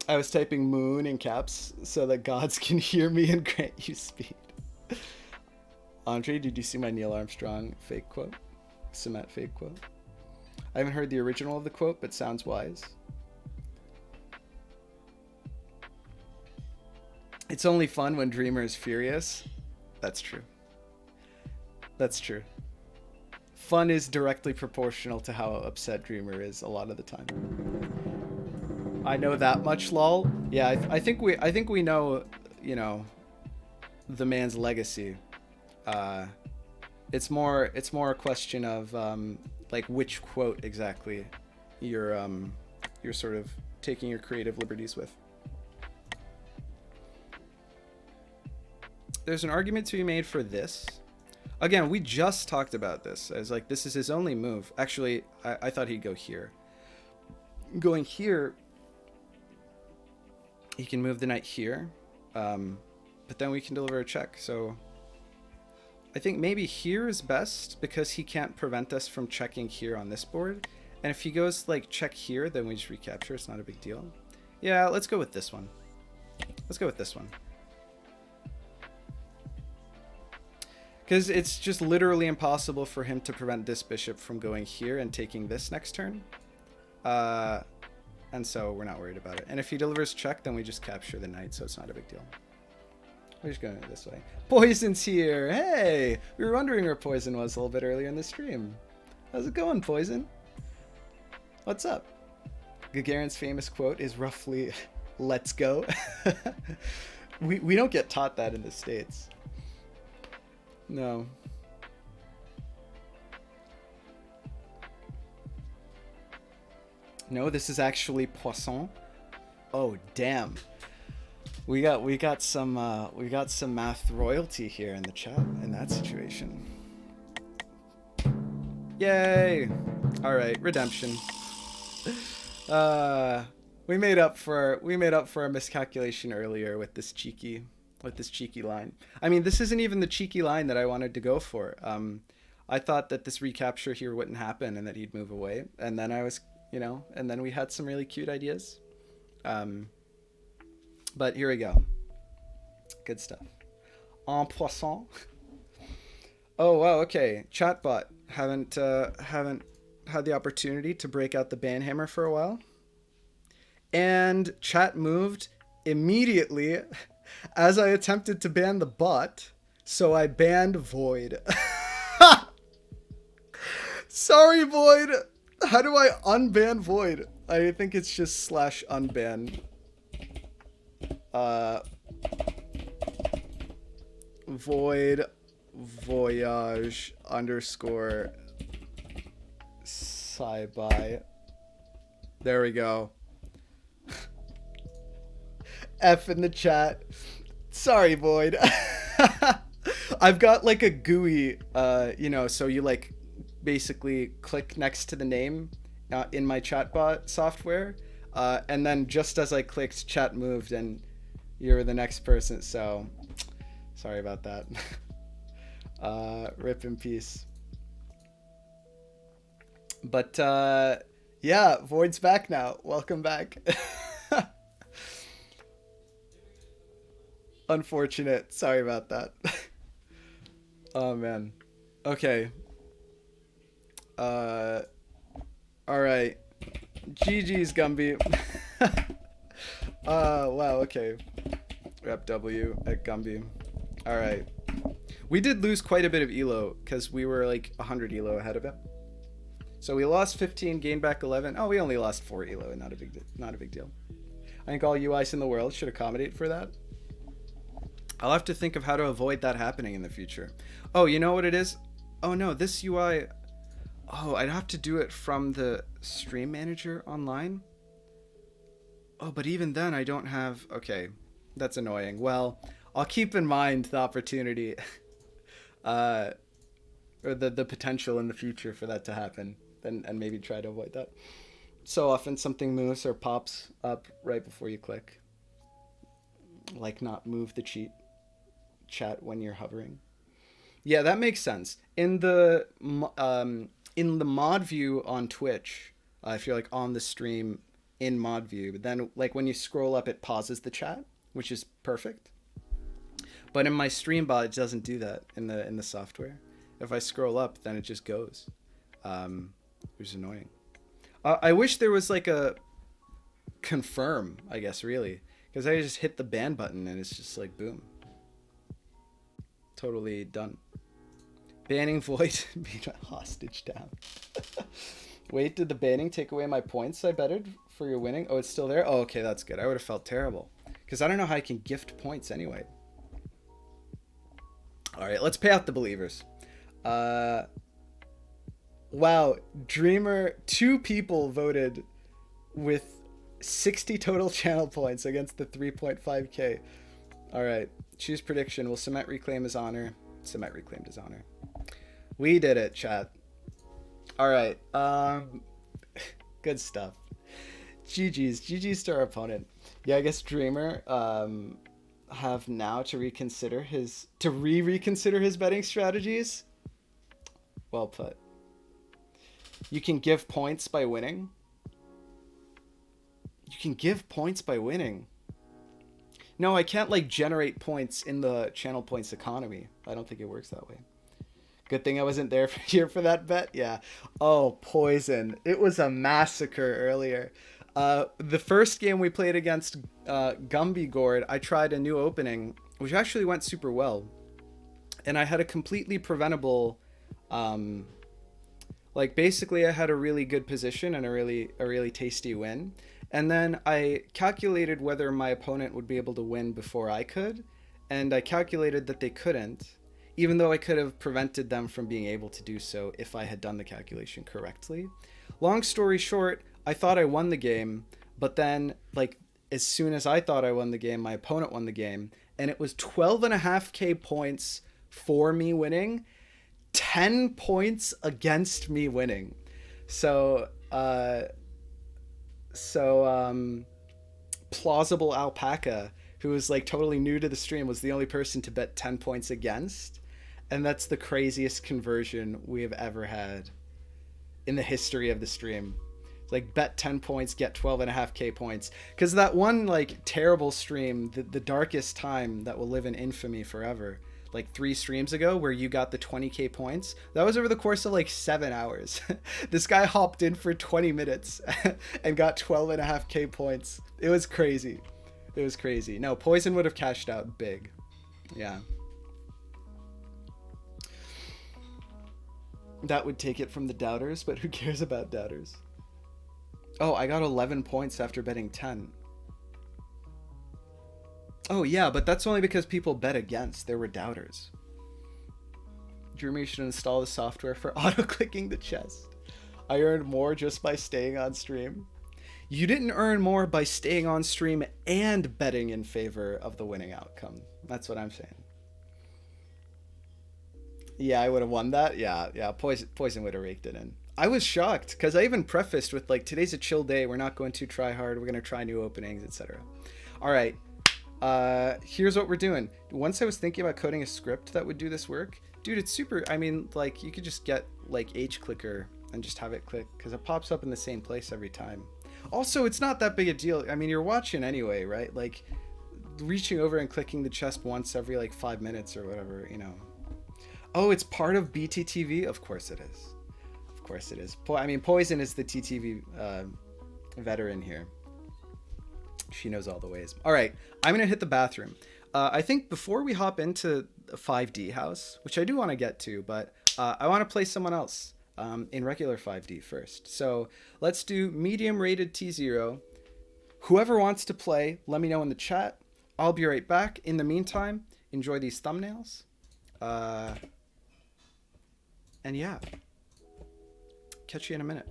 I was typing moon in caps so that gods can hear me and grant you speed. Andre, did you see my Neil Armstrong fake quote? Cement fake quote? I haven't heard the original of the quote, but sounds wise. It's only fun when Dreamer is furious. That's true. That's true. Fun is directly proportional to how upset Dreamer is a lot of the time. I know that much, lol. Yeah, I think we know, you know, the man's legacy. It's more a question of like which quote exactly you're sort of taking your creative liberties with. There's an argument to be made for this. Again, we just talked about this. I was like, this is his only move. Actually, I thought he'd go here. Going here, he can move the knight here, but then we can deliver a check. So I think maybe here is best because he can't prevent us from checking here on this board. And if he goes like check here, then we just recapture. It's not a big deal. Yeah, let's go with this one. Let's go with this one. Because it's just literally impossible for him to prevent this bishop from going here and taking this next turn. And so we're not worried about it. And if he delivers check, then we just capture the knight, so it's not a big deal. We're just going this way. Poison's here! Hey! We were wondering where Poison was a little bit earlier in the stream. How's it going, Poison? What's up? Gagarin's famous quote is roughly, let's go. We don't get taught that in the States. No. No, this is actually poisson. Oh damn. We got some math royalty here in the chat in that situation. Yay! All right, redemption. We made up for a miscalculation earlier with this cheeky line. I mean, this isn't even the cheeky line that I wanted to go for. I thought that this recapture here wouldn't happen and that he'd move away, and then and then we had some really cute ideas. But here we go. Good stuff. En poisson. Oh wow, okay. Chatbot. Haven't had the opportunity to break out the ban hammer for a while. And chat moved immediately as I attempted to ban the bot, so I banned Void. Sorry, Void. How do I unban Void? I think it's just /unban. Void voyage underscore sci-bi. There we go. F in the chat. Sorry, Void. I've got like a GUI, so you like basically click next to the name in my chatbot software, and then just as I clicked, chat moved and you're the next person, so sorry about that. Rip in peace. But yeah, Void's back now. Welcome back. Unfortunate. Sorry about that. Oh man. Okay. All right. GG's Gumby. Wow. Okay. Rep W at Gumby. All right. We did lose quite a bit of elo because we were like 100 elo ahead of him. So we lost 15, gained back 11. Oh, we only lost 4 elo. Not a big deal. I think all UIs in the world should accommodate for that. I'll have to think of how to avoid that happening in the future. Oh, you know what it is? Oh no, this UI... Oh, I'd have to do it from the stream manager online? Oh, but even then I don't have... Okay, that's annoying. Well, I'll keep in mind the opportunity or the potential in the future for that to happen and maybe try to avoid that. So often something moves or pops up right before you click. Like not move the chat when you're hovering. Yeah, that makes sense. In the mod view on Twitch, if you're like on the stream in mod view, but then like when you scroll up, it pauses the chat, which is perfect. But in my stream bot, it doesn't do that in the software. If I scroll up, then it just goes, which is annoying. I wish there was like a confirm, I guess, really, because I just hit the ban button and it's just like boom. Totally done. Banning Void being a hostage down. Wait, did the banning take away my points I betted for your winning? Oh, it's still there? Oh, okay, that's good. I would have felt terrible. Because I don't know how I can gift points anyway. Alright, let's pay out the believers. Wow, Dreamer, 2 people voted with 60 total channel points against the 3.5k. Alright, choose prediction. Will Cement reclaim his honor? Cement reclaimed his honor. We did it, chat. Alright, good stuff. GG's to our opponent. Yeah, I guess Dreamer have now to reconsider his betting strategies. Well put. You can give points by winning. You can give points by winning. No, I can't like generate points in the channel points economy. I don't think it works that way. Good thing I wasn't here for that bet. Yeah. Oh, Poison. It was a massacre earlier. The first game we played against Gumby Gourd, I tried a new opening, which actually went super well. And I had a completely preventable, like basically I had a really good position and a really tasty win. And then I calculated whether my opponent would be able to win before I could. And I calculated that they couldn't, even though I could have prevented them from being able to do so if I had done the calculation correctly. Long story short, I thought I won the game, but then like as soon as I thought I won the game, my opponent won the game, and it was 12.5k points for me winning, 10 points against me winning. So so plausible alpaca, who was like totally new to the stream, was the only person to bet 10 points against, and that's the craziest conversion we have ever had in the history of the stream. Like bet 10 points, get 12.5k points. Because that one like terrible stream, the darkest time that will live in infamy forever, like 3 streams ago, where you got the 20k points, that was over the course of like 7 hours. This guy hopped in for 20 minutes and got 12.5k points. It was crazy. It was crazy. No, Poison would have cashed out big. Yeah. That would take it from the doubters, but who cares about doubters? Oh, I got 11 points after betting 10. Oh, yeah, but that's only because people bet against. There were doubters. Dreamy should install the software for auto-clicking the chest. I earned more just by staying on stream. You didn't earn more by staying on stream and betting in favor of the winning outcome. That's what I'm saying. Yeah, I would have won that. Yeah. Poison would have raked it in. I was shocked because I even prefaced with like, today's a chill day. We're not going to try hard. We're going to try new openings, etc. All right. Here's what we're doing. Once I was thinking about coding a script that would do this work, dude, it's super. I mean, like you could just get like H clicker and just have it click because it pops up in the same place every time. Also, it's not that big a deal. I mean, you're watching anyway, right? Like reaching over and clicking the chest once every like 5 minutes or whatever, you know. Oh, it's part of BTTV? Of course it is. Of course it is. I mean, Poison is the TTV veteran here. She knows all the ways. All right, I'm going to hit the bathroom. I think before we hop into 5D house, which I do want to get to, but I want to play someone else in regular 5D first. So let's do medium rated T0. Whoever wants to play, let me know in the chat. I'll be right back. In the meantime, enjoy these thumbnails. And yeah, catch you in a minute.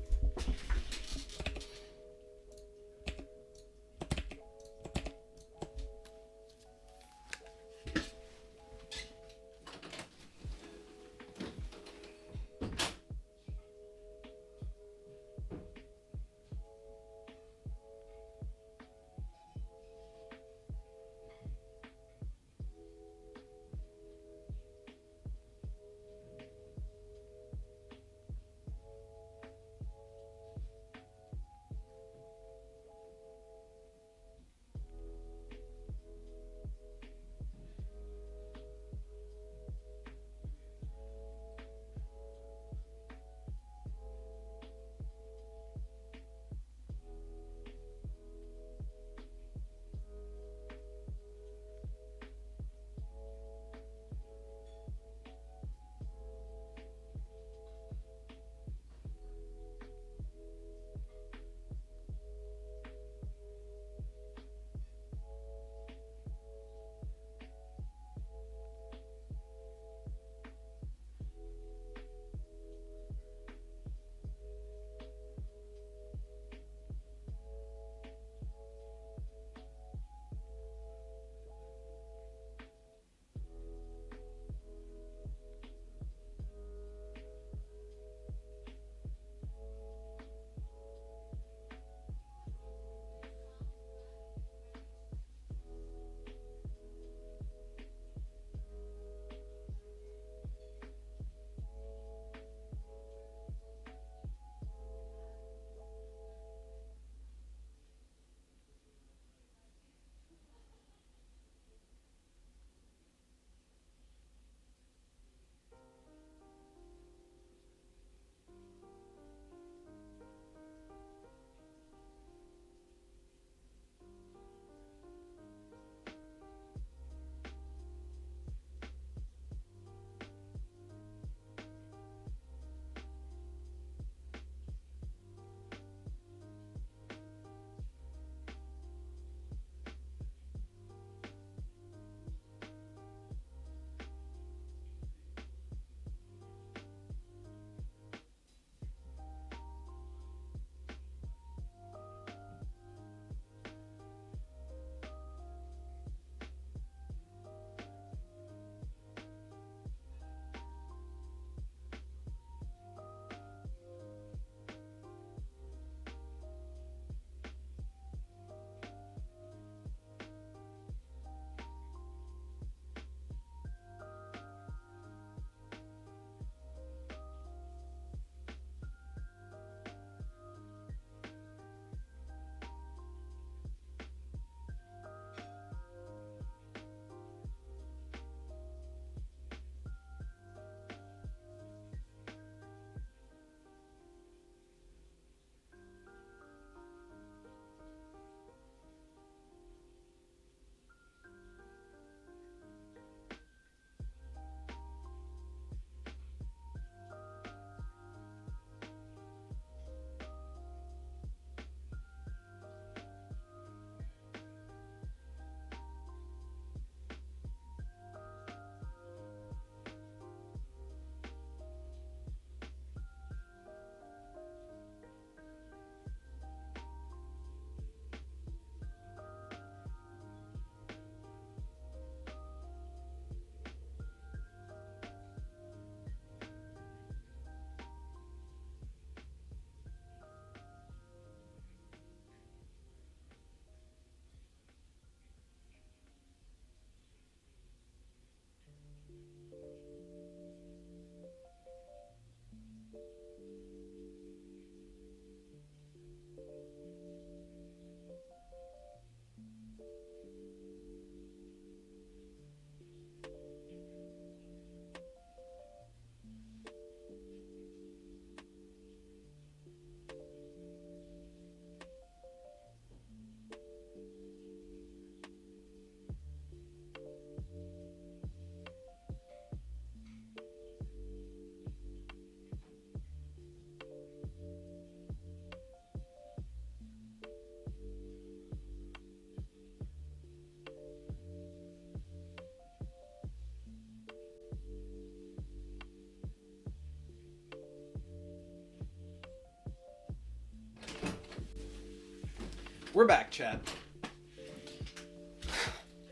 We're back, chat.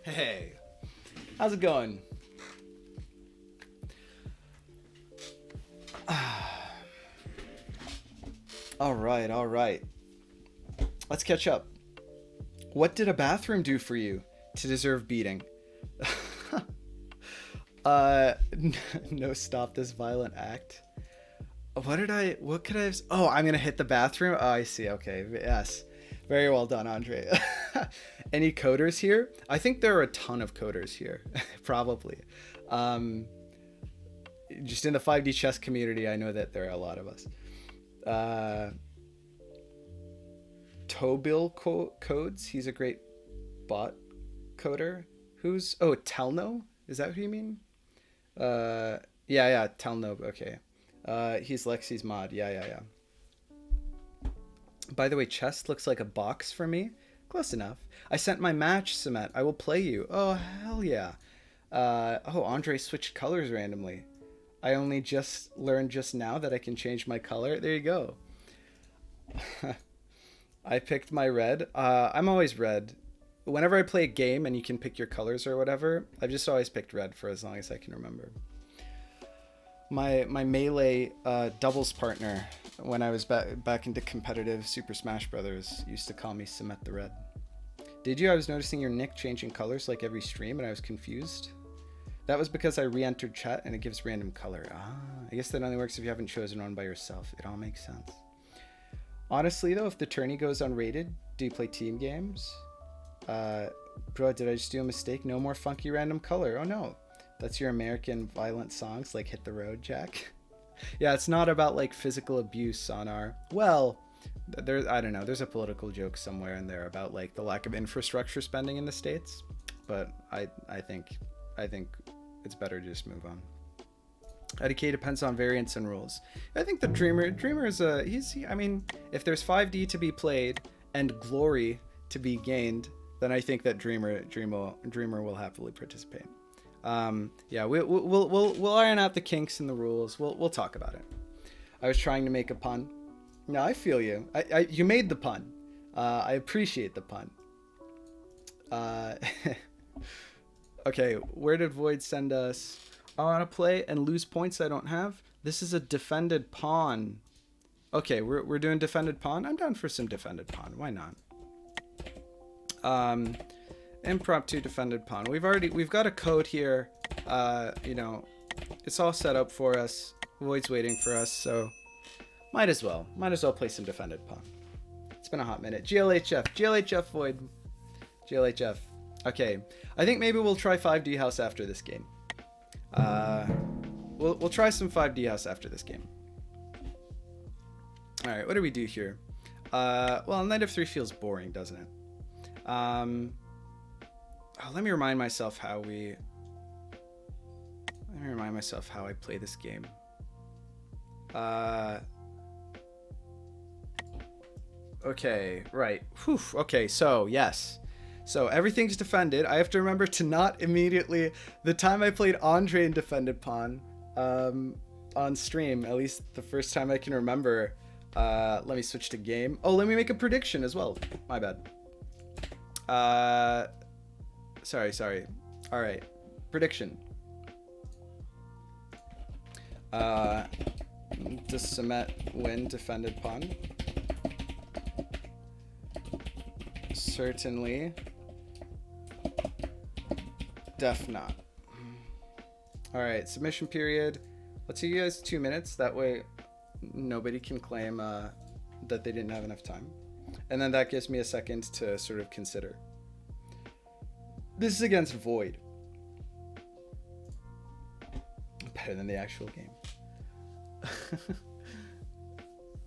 Hey, how's it going? All right. Let's catch up. What did a bathroom do for you to deserve beating? No, stop this violent act. What could I have? Oh, I'm gonna hit the bathroom. Oh, I see. Okay, yes. Very well done, Andre. Any coders here? I think there are a ton of coders here. Probably. Just in the 5D chess community, I know that there are a lot of us. Tobil codes. He's a great bot coder. Telno? Is that who you mean? Yeah, Telno. Okay. He's Lexi's mod. Yeah. By the way, chest looks like a box for me. Close enough. I sent my match, Samet. I will play you. Oh, hell yeah. Andre switched colors randomly. I only just learned just now that I can change my color. There you go. I picked my red. I'm always red. Whenever I play a game and you can pick your colors or whatever, I've just always picked red for as long as I can remember. My melee doubles partner when I was back into competitive Super Smash Brothers used to call me Samet the Red. Did you? I was noticing your nick changing colors like every stream and I was confused. That was because I re-entered chat and it gives random color. I guess that only works if you haven't chosen one by yourself. It all makes sense. Honestly though, if the tourney goes unrated, do you play team games? Bro, did I just do a mistake? No more funky random color. Oh no. That's your American violent songs like Hit the Road, Jack. Yeah, it's not about like physical abuse on our... Well, I don't know. There's a political joke somewhere in there about like the lack of infrastructure spending in the States. But I think it's better to just move on. IDK depends on variants and rules. I think the Dreamer is I mean, if there's 5D to be played and glory to be gained, then I think that Dreamer will happily participate. Yeah, we'll iron out the kinks in the rules. We'll talk about it. I was trying to make a pun. No, I feel you. You made the pun. I appreciate the pun. Okay, where did Void send us? I want to play and lose points I don't have. This is a defended pawn. Okay, we're doing defended pawn. I'm down for some defended pawn. Why not? Impromptu defended pawn. We've got a code here. You know, it's all set up for us. Void's waiting for us, so might as well play some defended pawn. It's been a hot minute. GLHF Void. GLHF. Okay, I think maybe we'll try 5D House after this game. We'll try some 5D House after this game. All right, what do we do here? Well, Knight of 3 feels boring, doesn't it? Let me remind myself how I play this game. Okay, right. Whew. Okay, so yes. So everything's defended. I have to remember to not immediately... The time I played Andre in defended pawn on stream, at least the first time I can remember, let me switch to game. Oh, let me make a prediction as well. My bad. Sorry. All right. Prediction. Does Samet win defended pawn? Certainly. Def not. All right, submission period. Let's give you guys 2 minutes. That way nobody can claim that they didn't have enough time. And then that gives me a second to sort of consider. This is against Void. Better than the actual game.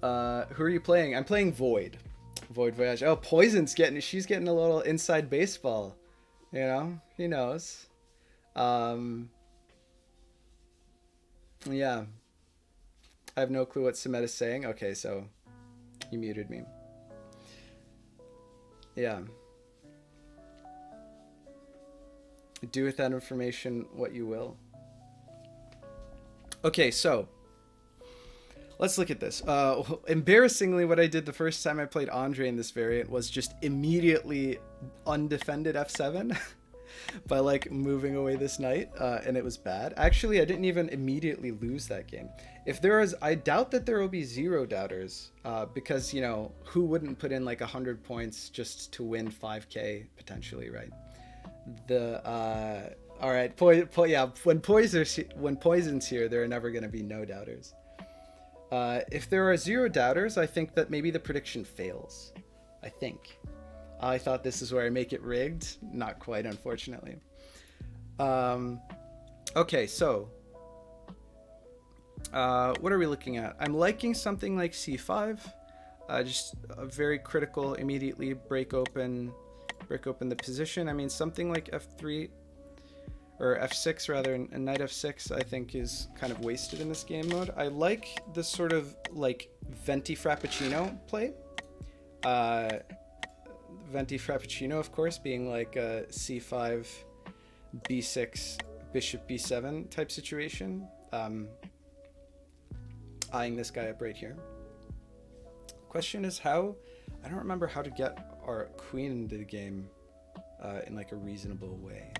Who are you playing? I'm playing Void. Void Voyage. Oh, Poison's she's getting a little inside baseball. You know, he knows. Yeah. I have no clue what Samet is saying. Okay, so you muted me. Yeah. Do with that information what you will. Okay, so let's look at this. Embarrassingly, what I did the first time I played Andre in this variant was just immediately undefended f7 by like moving away this knight, and it was bad. Actually, I didn't even immediately lose that game. If there is, I doubt that there will be zero doubters, because, you know, who wouldn't put in like 100 points just to win 5k potentially, right? All right, yeah, when Poison's here, there are never going to be no doubters. If there are zero doubters, I think that maybe the prediction fails. I think. I thought this is where I make it rigged. Not quite, unfortunately. Okay, so what are we looking at? I'm liking something like c5. Just a very critical, immediately break open the position. I mean, something like f3 or f6 rather, and knight f6 I think is kind of wasted in this game mode. I like this sort of like venti frappuccino play. Venti frappuccino, of course, being like a c5, b6, bishop b7 type situation. Eyeing this guy up right here. Question is how, I don't remember how to get our queen into the game in like a reasonable way.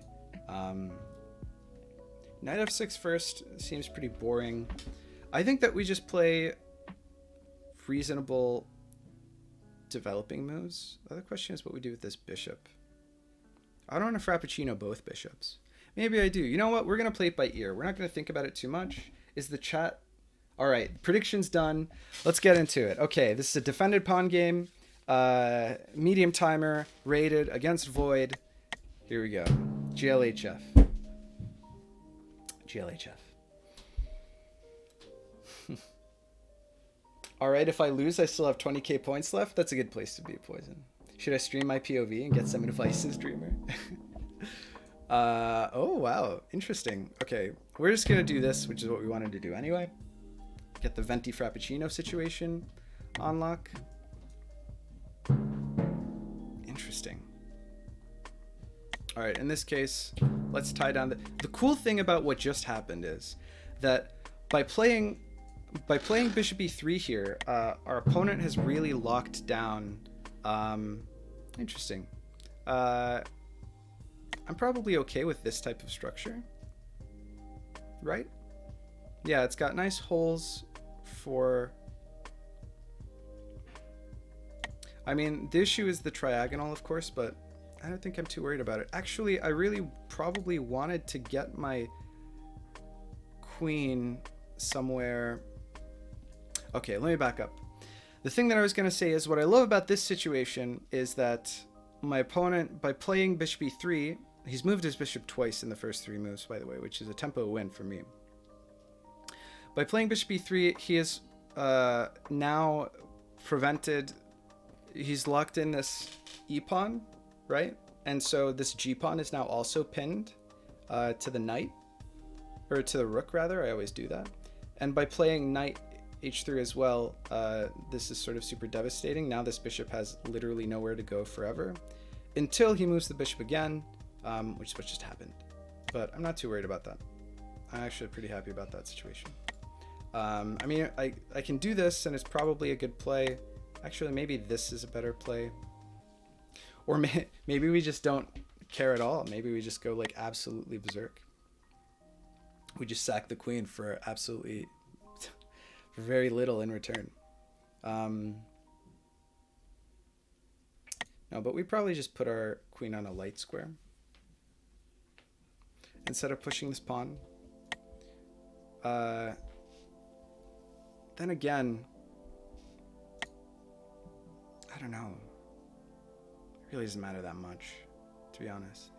Knight f6 first seems pretty boring. I think that we just play reasonable developing moves. The other question is what we do with this bishop. I don't want to frappuccino both bishops. Maybe I do. You know what? We're going to play it by ear. We're not going to think about it too much. Is the chat... All right, prediction's done. Let's get into it. Okay, this is a defended pawn game. Medium timer, rated against Void. Here we go. GLHF. GLHF. All right, if I lose, I still have 20k points left. That's a good place to be, Poison. Should I stream my POV and get some advice as streamer? Oh, wow. Interesting. Okay, we're just going to do this, which is what we wanted to do anyway. Get the venti frappuccino situation on lock. Interesting. All right, in this case, let's tie down the cool thing about what just happened is that by playing bishop e3 here, our opponent has really locked down. Interesting. I'm probably okay with this type of structure, right? Yeah, it's got nice holes for... I mean, the issue is the triagonal, of course, but I don't think I'm too worried about it. Actually, I really probably wanted to get my queen somewhere... Okay, let me back up. The thing that I was going to say is what I love about this situation is that my opponent, by playing bishop e3, he's moved his bishop twice in the first 3 moves, by the way, which is a tempo win for me. By playing bishop e3, he is now prevented... He's locked in this e-pawn, right? And so this g-pawn is now also pinned to the knight, or to the rook, rather. I always do that. And by playing knight h3 as well, this is sort of super devastating. Now this bishop has literally nowhere to go forever until he moves the bishop again, which is what just happened. But I'm not too worried about that. I'm actually pretty happy about that situation. I mean, I can do this, and it's probably a good play. Actually, maybe this is a better play. Or maybe we just don't care at all. Maybe we just go like absolutely berserk. We just sack the queen for absolutely... for very little in return. No, but we probably just put our queen on a light square instead of pushing this pawn. Then again, I don't know. It really doesn't matter that much, to be honest.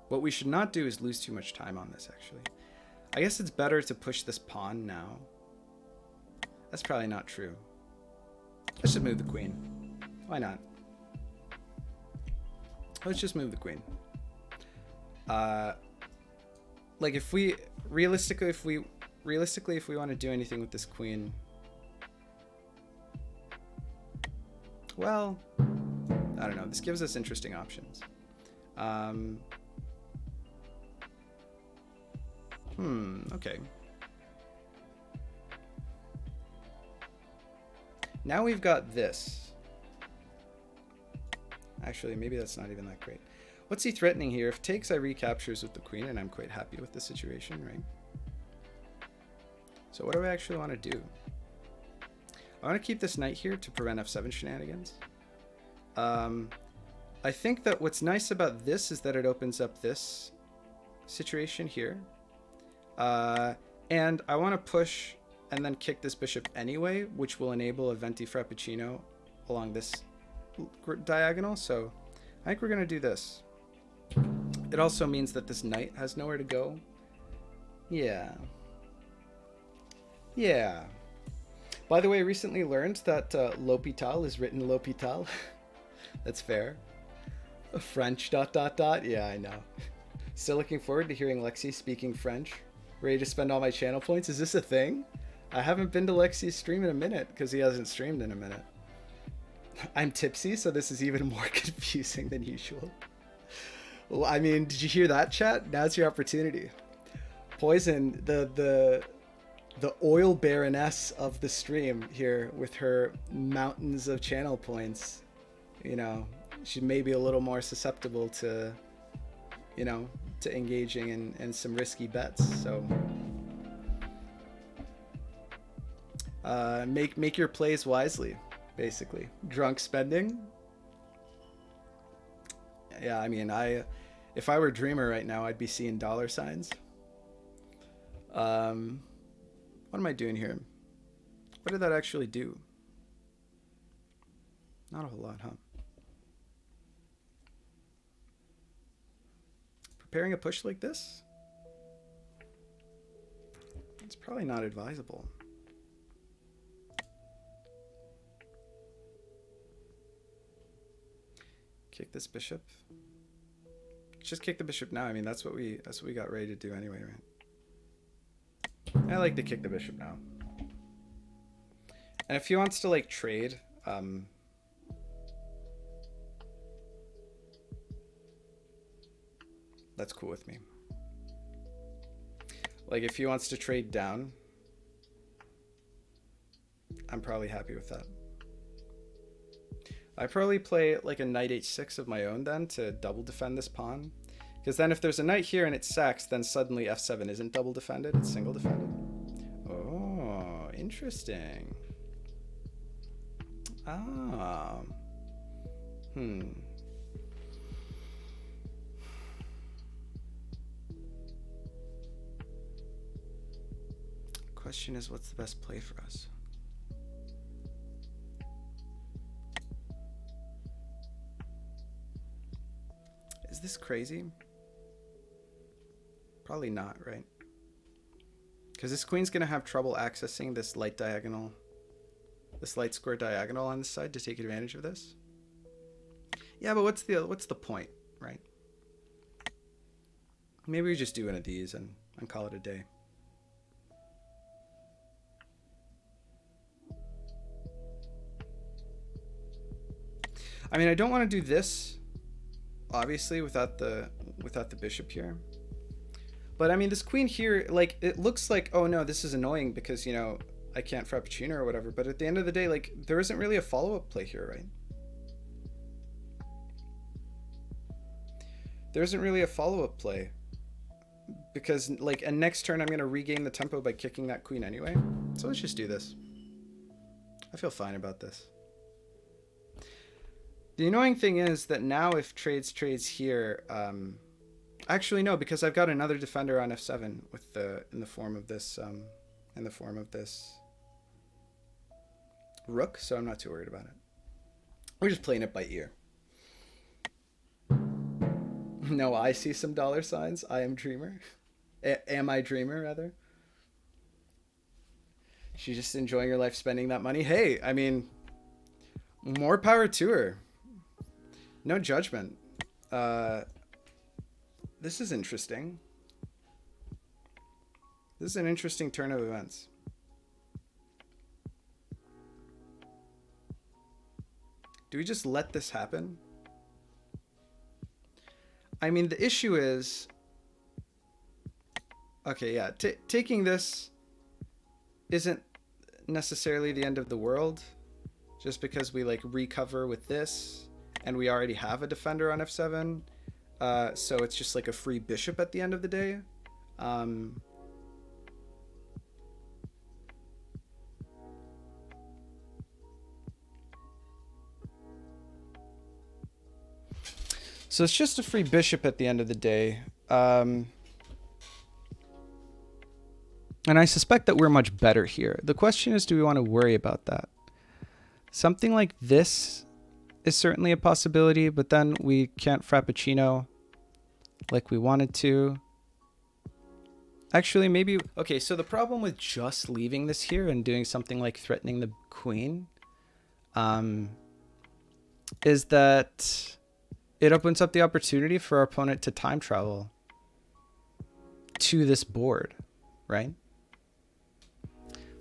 What we should not do is lose too much time on this, actually. I guess it's better to push this pawn now. That's probably not true. Let's just move the queen. Why not? Let's just move the queen. Like if we realistically if we want to do anything with this queen, well, I don't know. This gives us interesting options. Okay. Now we've got this. Actually, maybe that's not even that great. What's he threatening here? If takes, I recaptures with the queen, and I'm quite happy with the situation, right? So what do I actually want to do? I want to keep this knight here to prevent f7 shenanigans. I think that what's nice about this is that it opens up this situation here. And I want to push and then kick this bishop anyway, which will enable a venti frappuccino along this diagonal. So I think we're going to do this. It also means that this knight has nowhere to go. Yeah. Yeah. By the way, I recently learned that l'hôpital is written l'hôpital. That's fair. French ... Yeah, I know. Still looking forward to hearing Lexi speaking French. Ready to spend all my channel points? Is this a thing? I haven't been to Lexi's stream in a minute because he hasn't streamed in a minute. I'm tipsy, so this is even more confusing than usual. Well, I mean, did you hear that, chat? Now's your opportunity. Poison, the oil baroness of the stream here with her mountains of channel points. You know, she may be a little more susceptible to, you know, to engaging in some risky bets. So make your plays wisely, basically. Drunk spending. Yeah, I mean, if I were Dreamer right now, I'd be seeing dollar signs. What am I doing here? What did that actually do? Not a whole lot, huh? Preparing a push like this? It's probably not advisable. Kick this bishop. Just kick the bishop now. I mean, that's what we got ready to do anyway, right? I like to kick the bishop now. And if he wants to like trade, that's cool with me. Like if he wants to trade down, I'm probably happy with that. I probably play like a knight h6 of my own then to double defend this pawn. Because then if there's a knight here and it sacks, then suddenly f7 isn't double defended, it's single defended. Oh, interesting. Ah. Question is, what's the best play for us? Is this crazy? Probably not, right? Because this queen's gonna have trouble accessing this light diagonal, this light square diagonal on this side to take advantage of this. Yeah, but what's the point, right? Maybe we just do one of these and call it a day. I mean, I don't want to do this, obviously, without the bishop here. But I mean, this queen here, like, it looks like, oh no, this is annoying because, you know, I can't frappuccino or whatever. But at the end of the day, like, there isn't really a follow-up play here, right? There isn't really a follow-up play. Because, like, and next turn I'm going to regain the tempo by kicking that queen anyway. So let's just do this. I feel fine about this. The annoying thing is that now if trades here, actually no, because I've got another defender on f7 with in the form of this rook, so I'm not too worried about it. We're just playing it by ear. No, I see some dollar signs. I am Dreamer. Am I Dreamer, rather? She's just enjoying her life spending that money. Hey, I mean, more power to her. No judgment. This is interesting. This is an interesting turn of events. Do we just let this happen? I mean, the issue is... Okay, yeah. Taking this isn't necessarily the end of the world. just because we like recover with this, and we already have a defender on f7. So it's just like a free bishop at the end of the day. So it's just a free bishop at the end of the day. And I suspect that we're much better here. The question is, do we want to worry about that? Something like this is certainly a possibility, but then we can't frappuccino like we wanted to. Actually, maybe... Okay, so the problem with just leaving this here and doing something like threatening the queen is that it opens up the opportunity for our opponent to time travel to this board, right?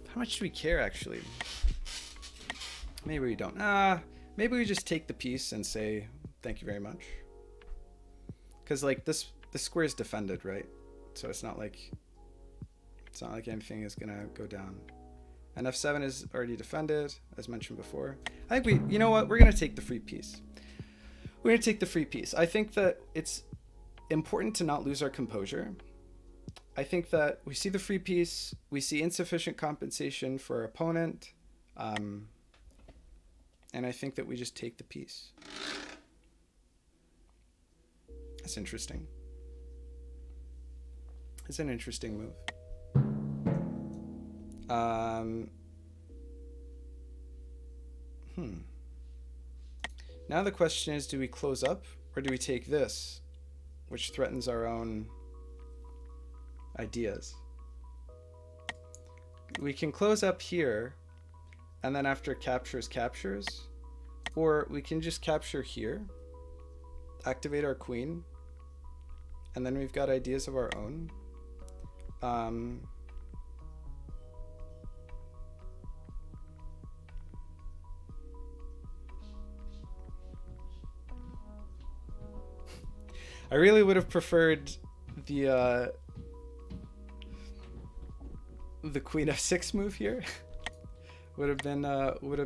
How much do we care, actually? Maybe we don't. Maybe we just take the piece and say, thank you very much. Because, like, this square is defended, right? So it's not like anything is gonna go down. And f7 is already defended, as mentioned before. I think you know what? We're gonna take the free piece. We're gonna take the free piece. I think that it's important to not lose our composure. I think that we see the free piece, we see insufficient compensation for our opponent, and I think that we just take the piece. That's interesting. It's an interesting move. Now the question is, do we close up or do we take this, which threatens our own ideas? We can close up here, and then after captures, or we can just capture here, activate our queen, and then we've got ideas of our own. I really would have preferred the queen f6 move here. would have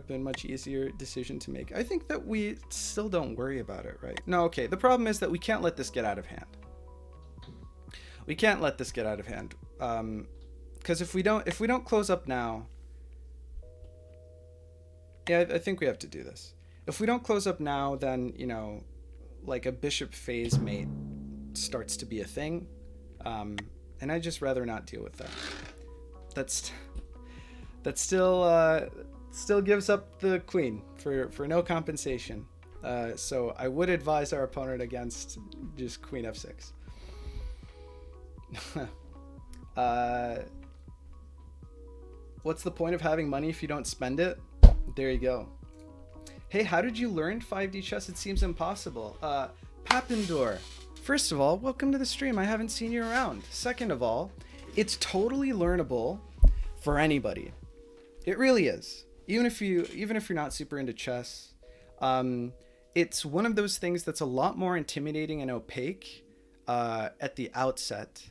been much easier decision to make. I think that we still don't worry about it, right? No, okay. The problem is that we can't let this get out of hand. We can't let this get out of hand, because if we don't close up now, yeah, I think we have to do this. If we don't close up now, then like a bishop phase mate starts to be a thing, and I'd just rather not deal with that. That still gives up the queen for no compensation. So I would advise our opponent against just queen f6. What's the point of having money if you don't spend it? There you go. Hey, how did you learn 5D chess? It seems impossible. Papindor, first of all, welcome to the stream. I haven't seen you around. Second of all, it's totally learnable for anybody. It really is. Even if you're not super into chess, it's one of those things that's a lot more intimidating and opaque at the outset,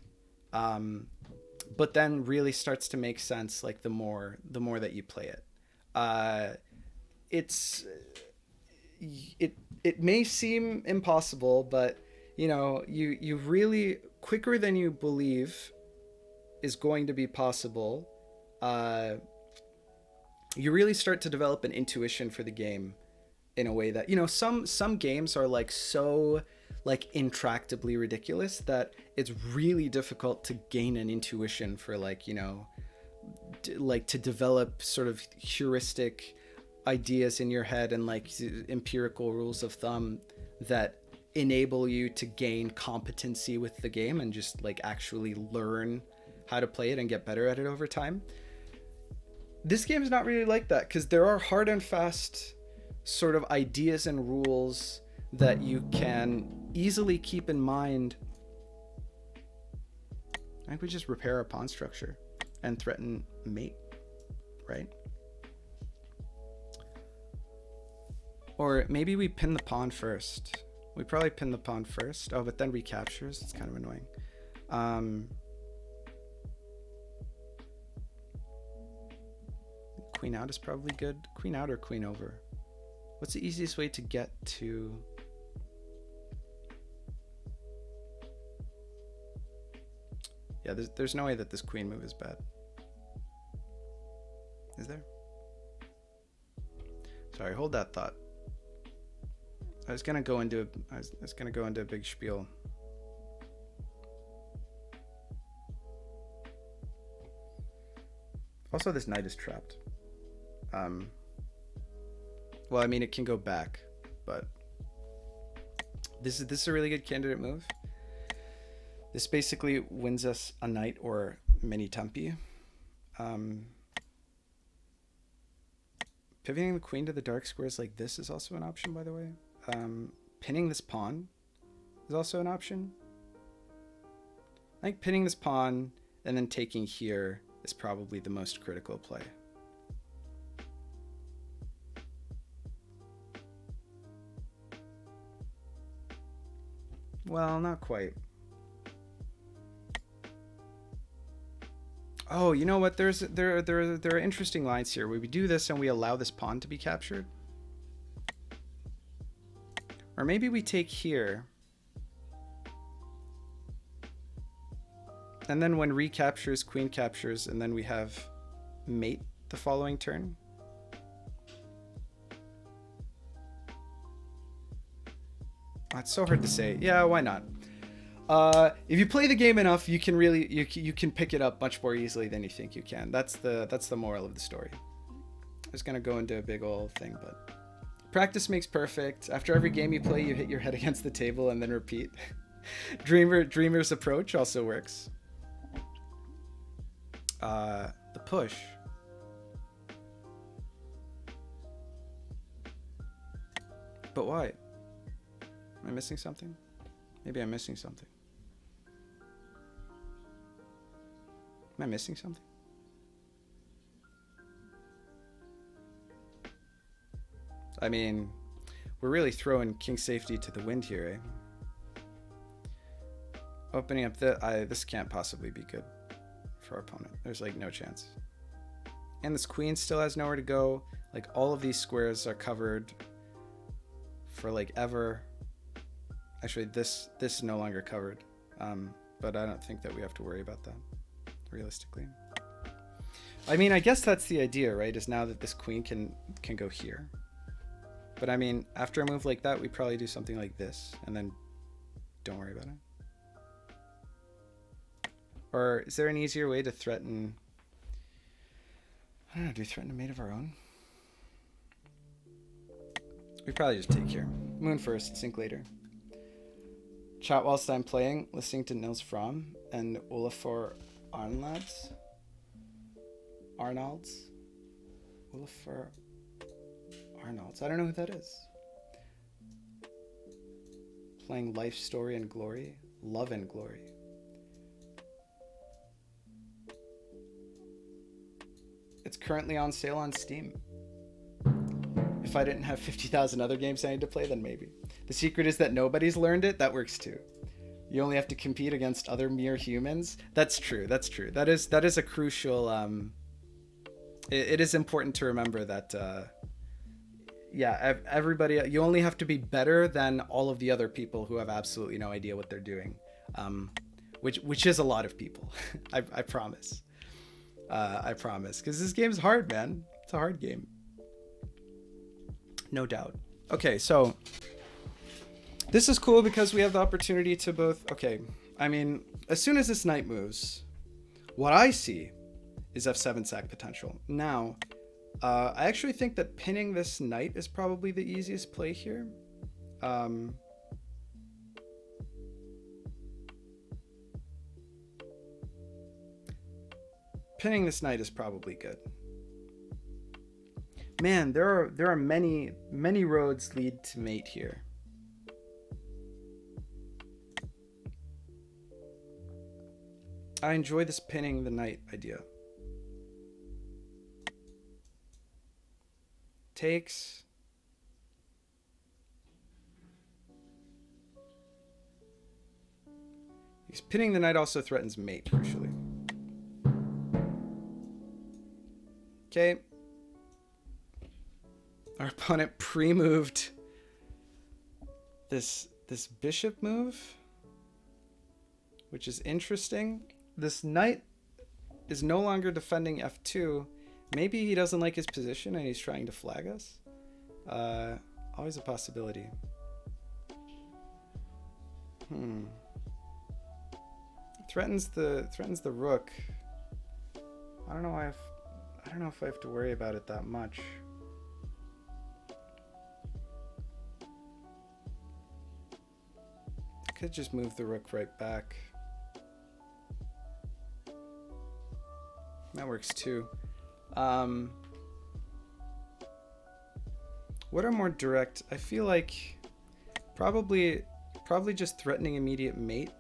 but then really starts to make sense like the more that you play it. It may seem impossible, but you really, quicker than you believe is going to be possible, you really start to develop an intuition for the game in a way that, some games are like so like intractably ridiculous that it's really difficult to gain an intuition for like to develop sort of heuristic ideas in your head and like empirical rules of thumb that enable you to gain competency with the game and just like actually learn how to play it and get better at it over time. This game is not really like that, because there are hard and fast sort of ideas and rules that you can easily keep in mind. I think we just repair our pawn structure and threaten mate, right? Or maybe we pin the pawn first. We probably pin the pawn first. Oh, but then recaptures. It's kind of annoying. Queen out is probably good. Queen out or queen over? What's the easiest way to get to... Yeah, there's no way that this queen move is bad. Is there? Sorry, hold that thought. I was gonna go into a big spiel. Also, this knight is trapped. Well, I mean, it can go back, but this is a really good candidate move. This basically wins us a knight or mini tempi. Pivoting the queen to the dark squares like this is also an option, by the way. Pinning this pawn is also an option. I think pinning this pawn and then taking here is probably the most critical play. Well, not quite. Oh, you know what? There are interesting lines here where we do this and we allow this pawn to be captured. Or maybe we take here. And then when recaptures, queen captures, and then we have mate the following turn. Oh, it's so hard to say. Yeah, why not? If you play the game enough, you can really you can pick it up much more easily than you think you can. That's the moral of the story. I was gonna go into a big old thing, but practice makes perfect. After every game you play, you hit your head against the table and then repeat. Dreamer's approach also works. The push. But why? Am I missing something? Maybe I'm missing something. Am I missing something? I mean, we're really throwing king safety to the wind here, eh? Opening up this can't possibly be good for our opponent. There's like no chance. And this queen still has nowhere to go. Like all of these squares are covered for like ever. Actually, this is no longer covered. But I don't think that we have to worry about that, realistically. I mean, I guess that's the idea, right? Is now that this queen can go here. But I mean, after a move like that, we probably do something like this, and then don't worry about it. Or is there an easier way to threaten... I don't know, do we threaten a mate of our own? We probably just take here. Moon first, sink later. Chat whilst I'm playing, listening to Nils Fromm and Olafur Arnalds. Olafur Arnalds. I don't know who that is. Playing Life, Story, and Glory. Love and Glory. It's currently on sale on Steam. If I didn't have 50,000 other games I need to play, then maybe. The secret is that nobody's learned it. That works too. You only have to compete against other mere humans. That's true. That's true. That is a crucial... It is important to remember that... yeah, everybody... You only have to be better than all of the other people who have absolutely no idea what they're doing. Which is a lot of people. I promise. I promise. Because this game's hard, man. It's a hard game. No doubt. Okay, so this is cool because we have the opportunity to both... Okay, I mean, as soon as this knight moves, what I see is f7 sack potential. Now, I actually think that pinning this knight is probably the easiest play here. Pinning this knight is probably good. Man, there are many roads lead to mate here. I enjoy this pinning the knight idea. Takes. Because pinning the knight also threatens mate, crucially. Okay. Our opponent pre-moved this bishop move, which is interesting. This knight is no longer defending f2. Maybe he doesn't like his position and he's trying to flag us. Always a possibility. Threatens the rook. I don't know if I have to worry about it that much. Could just move the rook right back. That works too. What are more direct? I feel like probably just threatening immediate mate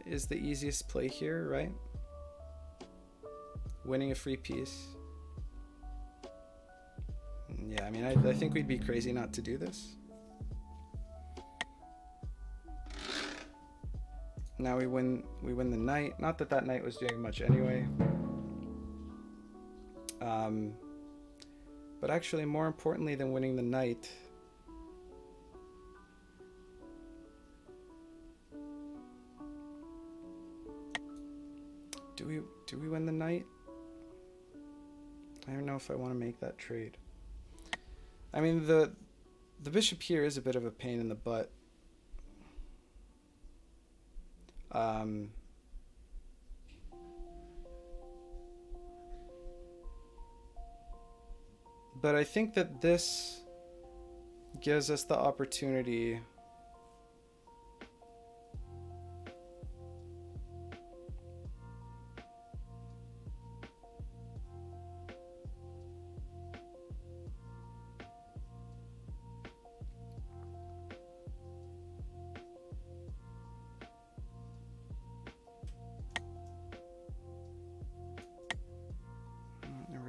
is the easiest play here, right? Winning a free piece. Yeah, I mean, I think we'd be crazy not to do this. Now we win the knight. Not that knight was doing much anyway. But actually, more importantly than winning the knight, do we win the knight? I don't know if I want to make that trade. I mean, the bishop here is a bit of a pain in the butt. But I think that this gives us the opportunity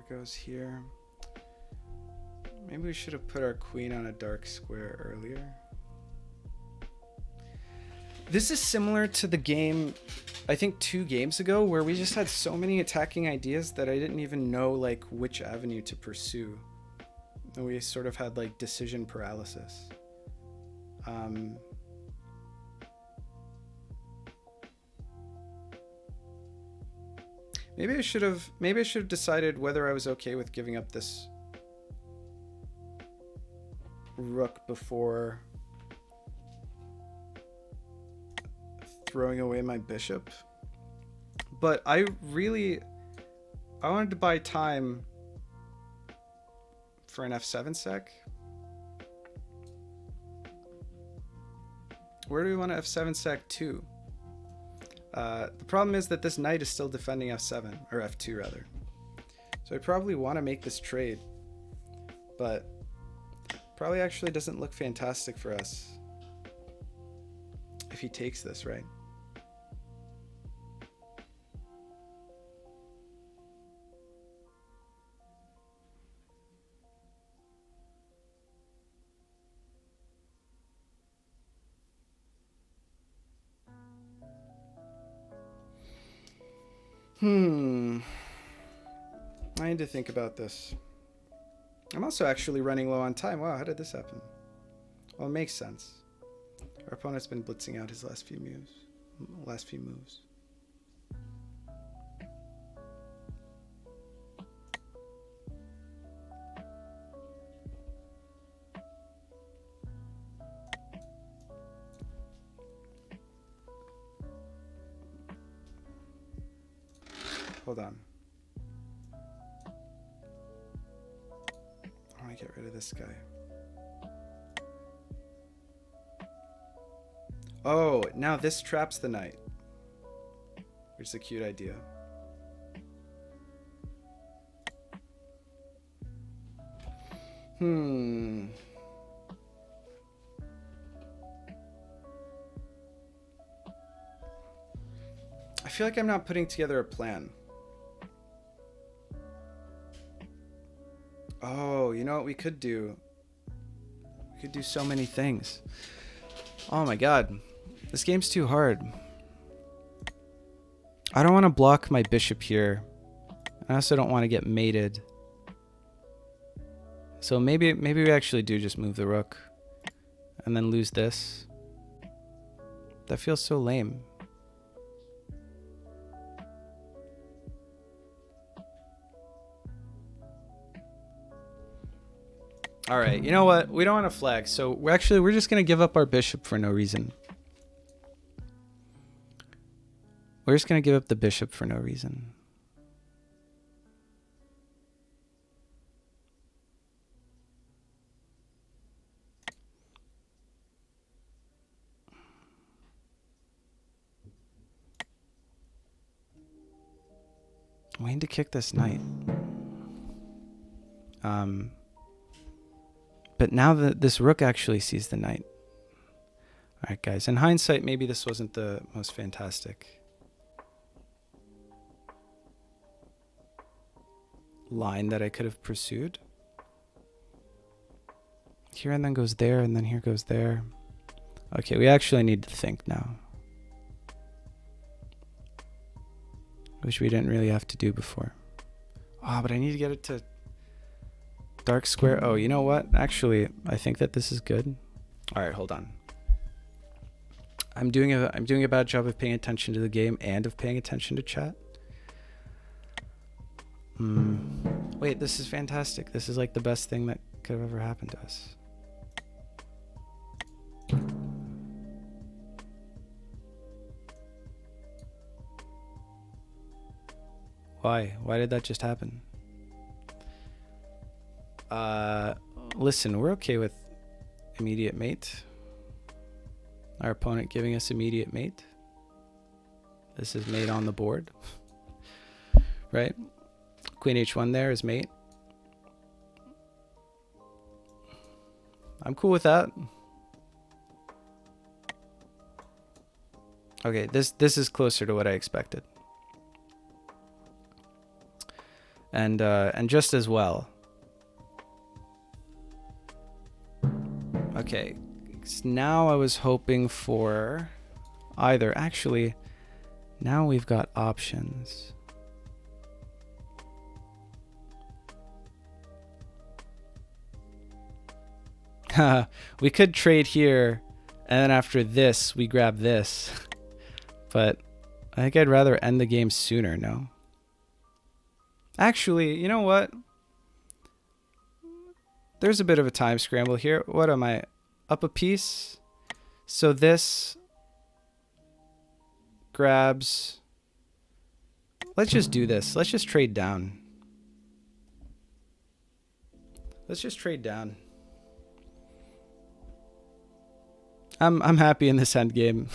goes here. Maybe we should have put our queen on a dark square earlier. This is similar to the game, I think 2 games ago, where we just had so many attacking ideas that I didn't even know like which avenue to pursue. And we sort of had like decision paralysis. Maybe I should have decided whether I was okay with giving up this rook before throwing away my bishop. But I wanted to buy time for an f7 sec. Where do we want to f7 sec to? The problem is that this knight is still defending f7, or f2 rather. So I probably want to make this trade, but probably actually doesn't look fantastic for us if he takes this, right? I need to think about this. I'm also actually running low on time. Wow, how did this happen? Well, it makes sense. Our opponent's been blitzing out his last few moves. Hold on. I want to get rid of this guy. Oh, now this traps the knight. Which is a cute idea. I feel like I'm not putting together a plan. Oh, you know what we could do? We could do so many things. Oh my god. This game's too hard. I don't want to block my bishop here. I also don't want to get mated. So maybe we actually do just move the rook and then lose this. That feels so lame. All right, you know what? We don't want to flag, so we're just gonna give up our bishop for no reason. We're just gonna give up the bishop for no reason. I'm waiting to kick this knight. But now that this rook actually sees the knight. All right, guys. In hindsight, maybe this wasn't the most fantastic line that I could have pursued. Here and then goes there, and then here goes there. Okay, we actually need to think now. Which we didn't really have to do before. Ah, but I need to get it to dark square. Oh, you know what? Actually, I think that this is good. All right, hold on. I'm doing a bad job of paying attention to the game and of paying attention to chat. Wait, this is fantastic. This is like the best thing that could have ever happened to us. Why? Why did that just happen? Listen, we're okay with immediate mate. Our opponent giving us immediate mate. This is mate on the board. Right? Queen h1 there is mate. I'm cool with that. Okay, this is closer to what I expected. And just as well. Okay, so now I was hoping for either. Actually, now we've got options. We could trade here, and then after this, we grab this. But I think I'd rather end the game sooner, no? Actually, you know what? There's a bit of a time scramble here. What am I? Up a piece? So this grabs... Let's just do this. Let's just trade down. Let's just trade down. I'm happy in this end game.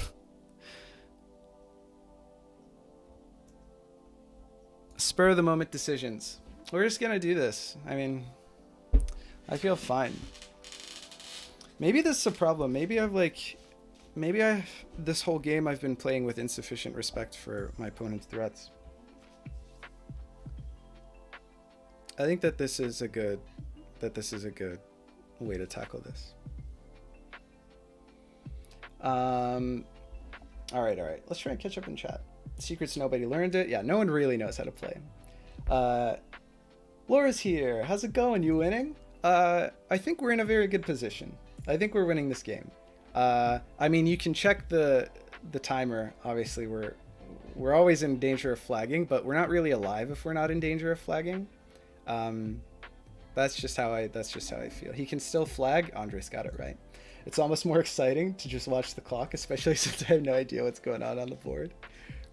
Spur of the moment decisions. We're just gonna do this. I mean, I feel fine. Maybe this is a problem. Maybe this whole game I've been playing with insufficient respect for my opponent's threats. I think that this is a good way to tackle this. All right. Let's try and catch up in chat. Secrets nobody learned it. Yeah, no one really knows how to play. Laura's here. How's it going? You winning? I think we're in a very good position. I think we're winning this game. I mean, you can check the timer. Obviously, we're always in danger of flagging, but we're not really alive if we're not in danger of flagging. That's just how I feel. He can still flag. Andres got it right. It's almost more exciting to just watch the clock, especially since I have no idea what's going on the board.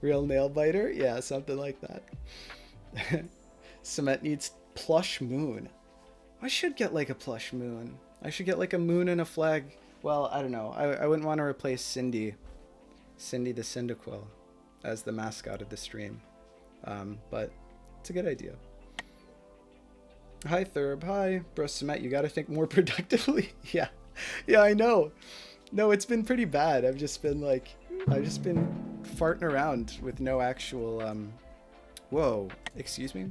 Real nail biter? Yeah, something like that. Cement needs plush moon. I should get like a plush moon. I should get like a moon and a flag. Well, I don't know. I wouldn't want to replace Cindy the Cyndaquil as the mascot of the stream. But it's a good idea. Hi, Thurb. Hi, Bro Cement. You got to think more productively. Yeah, I know. No, it's been pretty bad. I've just been farting around with no actual, whoa, excuse me.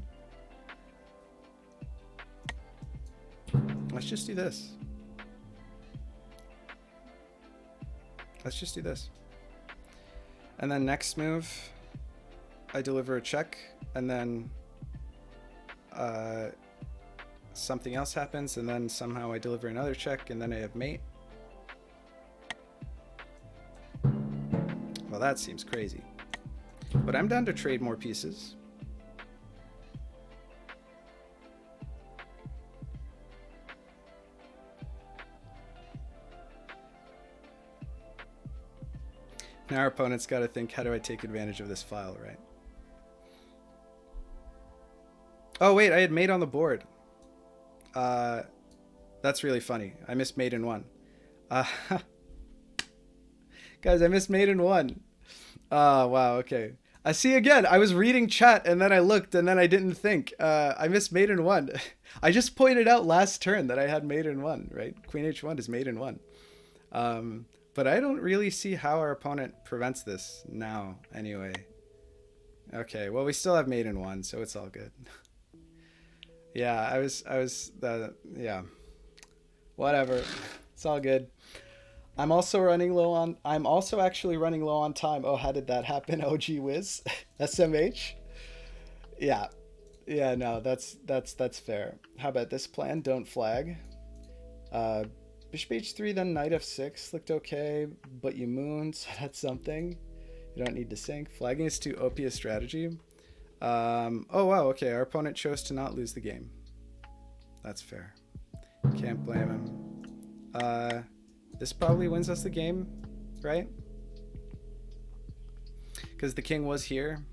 Let's just do this. And then next move, I deliver a check, and then something else happens, and then somehow I deliver another check, and then I have mate. Well, that seems crazy. But I'm down to trade more pieces. Now our opponent's got to think, how do I take advantage of this file, right? Oh, wait, I had mate on the board. That's really funny. I missed mate in one. Guys, I missed mate in one. Wow, okay. I see again. I was reading chat and then I looked and then I didn't think. I missed mate in one. I just pointed out last turn that I had mate in one, right? Queen h1 is mate in one. But I don't really see how our opponent prevents this now anyway. Okay, well, we still have mate in one, so it's all good. Yeah, yeah. Whatever. It's all good. I'm also actually running low on time. Oh, how did that happen? Oh, gee whiz. SMH? Yeah. Yeah, no, that's fair. How about this plan? Don't flag. Bishop h3, then knight f6 looked okay, but you moon, so that's something. You don't need to sink. Flagging is too OP a strategy. Oh, wow, okay. Our opponent chose to not lose the game. That's fair. Can't blame him. This probably wins us the game, right? Because the king was here.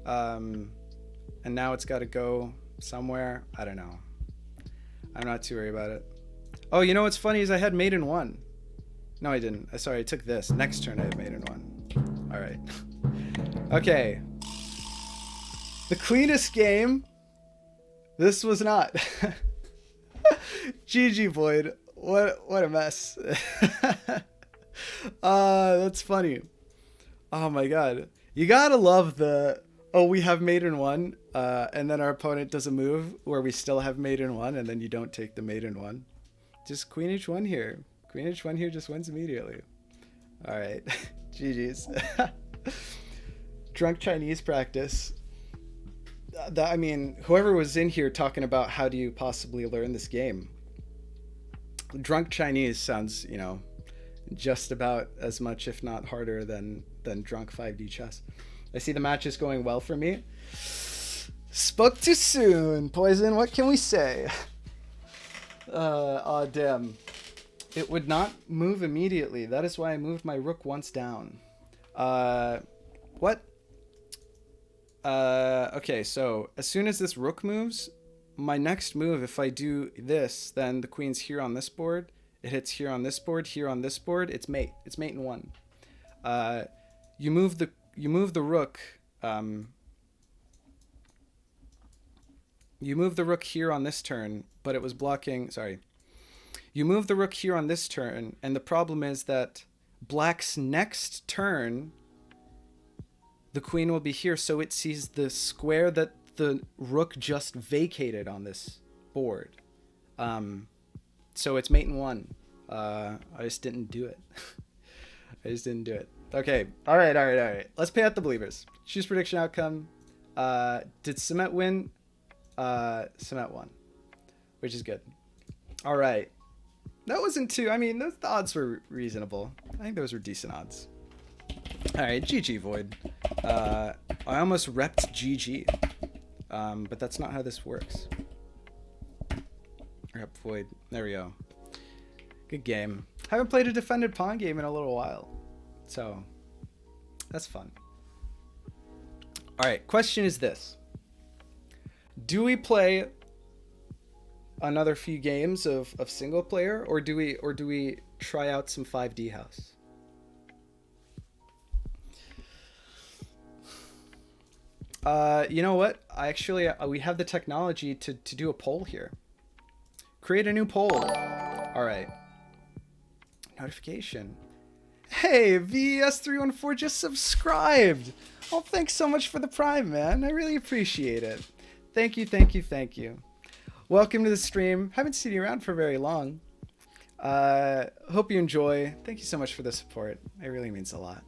And now it's got to go somewhere. I don't know. I'm not too worried about it. Oh, you know what's funny is I had mate in one. No, I didn't. Sorry, I took this. Next turn I had mate in one. All right. Okay. The cleanest game. This was not. GG, Void. What a mess. That's funny. Oh my god. You gotta love the, oh, we have mate in one, and then our opponent does a move where we still have mate in one, and then you don't take the mate in one. Just queen h1 here. Queen h1 here just wins immediately. All right. GG's. Drunk Chinese practice. I mean, whoever was in here talking about how do you possibly learn this game. Drunk Chinese sounds, you know, just about as much, if not harder, than drunk 5D chess. I see the match is going well for me. Spoke too soon, Poison. What can we say? Oh, damn. It would not move immediately. That is why I moved my rook once down. What? Okay, so as soon as this rook moves, my next move, if I do this, then the queen's here on this board. It hits here on this board, here on this board. It's mate. It's mate in one. You move the rook. You move the rook here on this turn, but it was blocking. Sorry. You move the rook here on this turn, and the problem is that black's next turn, the queen will be here, so it sees the square that the rook just vacated on this board. So it's mate in one. I just didn't do it. I just didn't do it. Okay. All right. Let's pay out the believers. Choose prediction outcome. Did Cement win? Cement won, which is good. All right. That wasn't too, I mean, the odds were reasonable. I think those were decent odds. All right. GG, Void. I almost repped GG. But that's not how this works. Rep Void. There we go. Good game. Haven't played a defended pawn game in a little while. So, that's fun. Alright, question is this. Do we play another few games of single player, or do we try out some 5D house? You know what? We have the technology to do a poll here. Create a new poll. All right. Notification. Hey, VES314 just subscribed. Oh, thanks so much for the Prime, man. I really appreciate it. Thank you. Welcome to the stream. Haven't seen you around for very long. Hope you enjoy. Thank you so much for the support. It really means a lot.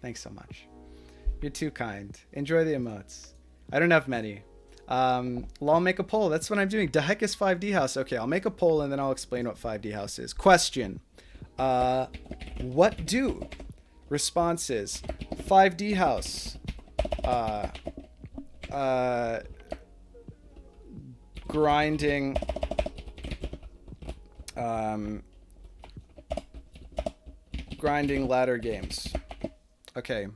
Thanks so much. You're too kind. Enjoy the emotes. I don't have many. I'll make a poll. That's what I'm doing. The heck is 5D house? Okay, I'll make a poll and then I'll explain what 5D house is. Question. What do? Responses. 5D house. Grinding. Grinding ladder games. Okay.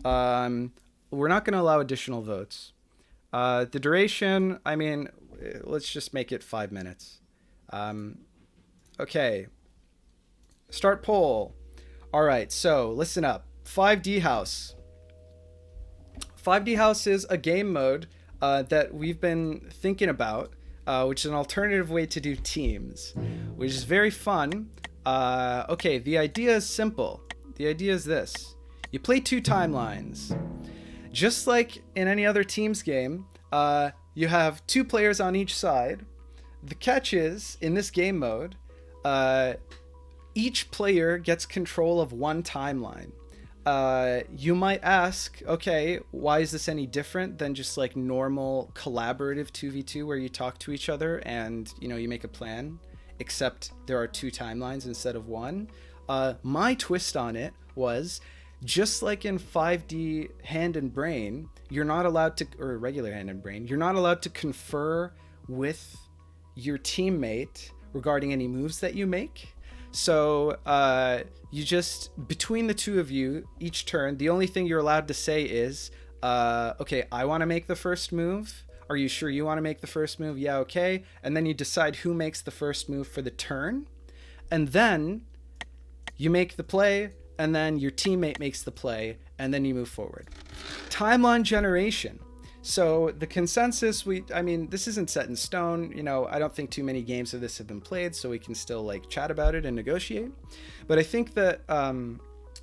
We're not going to allow additional votes. The duration, I mean, let's just make it 5 minutes. Okay. Start poll. All right, so listen up. 5D House. 5D House is a game mode that we've been thinking about, which is an alternative way to do teams, which is very fun. Okay, the idea is simple. The idea is this. You play 2 timelines. Just like in any other teams game, you have 2 players on each side. The catch is, in this game mode, each player gets control of 1 timeline. You might ask, okay, why is this any different than just like normal collaborative 2v2 where you talk to each other and, you know, you make a plan, except there are 2 timelines instead of 1? My twist on it was, just like in 5D Hand and Brain, you're not allowed to, or regular Hand and Brain, you're not allowed to confer with your teammate regarding any moves that you make. So you just, between the 2 of you, each turn, the only thing you're allowed to say is, okay, I want to make the first move. Are you sure you want to make the first move? Yeah, okay. And then you decide who makes the first move for the turn. And then you make the play, and then your teammate makes the play, and then you move forward. Timeline generation. So the consensus, I mean, this isn't set in stone. You know, I don't think too many games of this have been played, so we can still like chat about it and negotiate. But I think that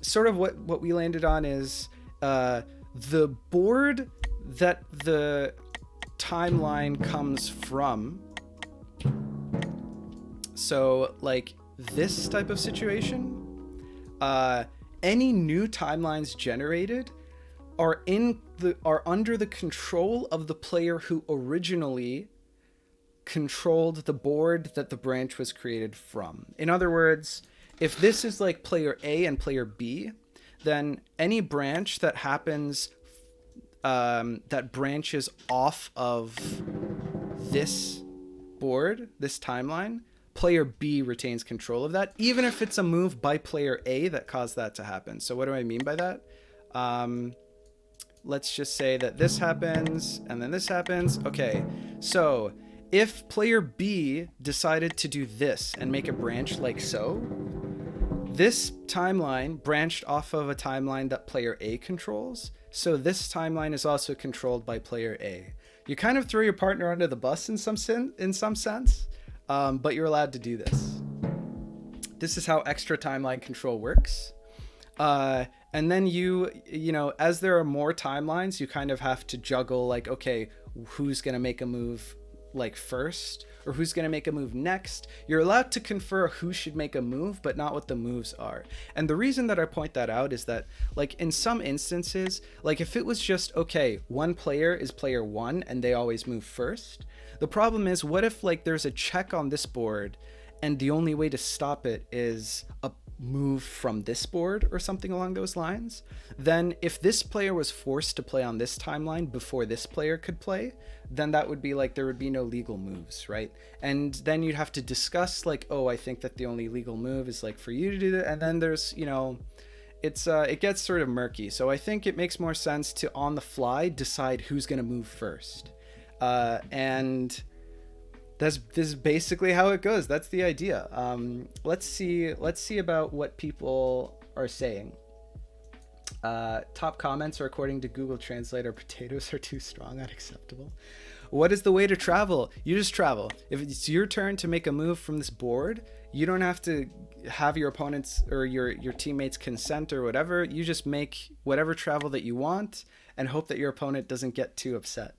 sort of what we landed on is the board that the timeline comes from. So like this type of situation, any new timelines generated are under the control of the player who originally controlled the board that the branch was created from. In other words, if this is like player A and player B, then any branch that happens that branches off of this board, this timeline, player B retains control of that, even if it's a move by player A that caused that to happen. So what do I mean by that? Let's just say that this happens and then this happens. Okay, so if player B decided to do this and make a branch like so, this timeline branched off of a timeline that player A controls. So this timeline is also controlled by player A. You kind of throw your partner under the bus in some sense, but you're allowed to do this. This is how extra timeline control works. And then you know, as there are more timelines, you kind of have to juggle like, okay, who's going to make a move like first, or who's going to make a move next. You're allowed to confer who should make a move, but not what the moves are. And the reason that I point that out is that, like, in some instances, like if it was just, okay, one player is player 1 and they always move first. The problem is, what if like there's a check on this board and the only way to stop it is a move from this board or something along those lines? Then if this player was forced to play on this timeline before this player could play, then that would be like, there would be no legal moves, right? And then you'd have to discuss like, oh, I think that the only legal move is like for you to do that. And then there's, you know, it gets sort of murky. So I think it makes more sense to on the fly decide who's going to move first. And this is basically how it goes. That's the idea. Let's see about what people are saying. Top comments are, according to Google Translator, potatoes are too strong, unacceptable. What is the way to travel? You just travel. If it's your turn to make a move from this board, you don't have to have your opponents or your teammates consent or whatever. You just make whatever travel that you want and hope that your opponent doesn't get too upset.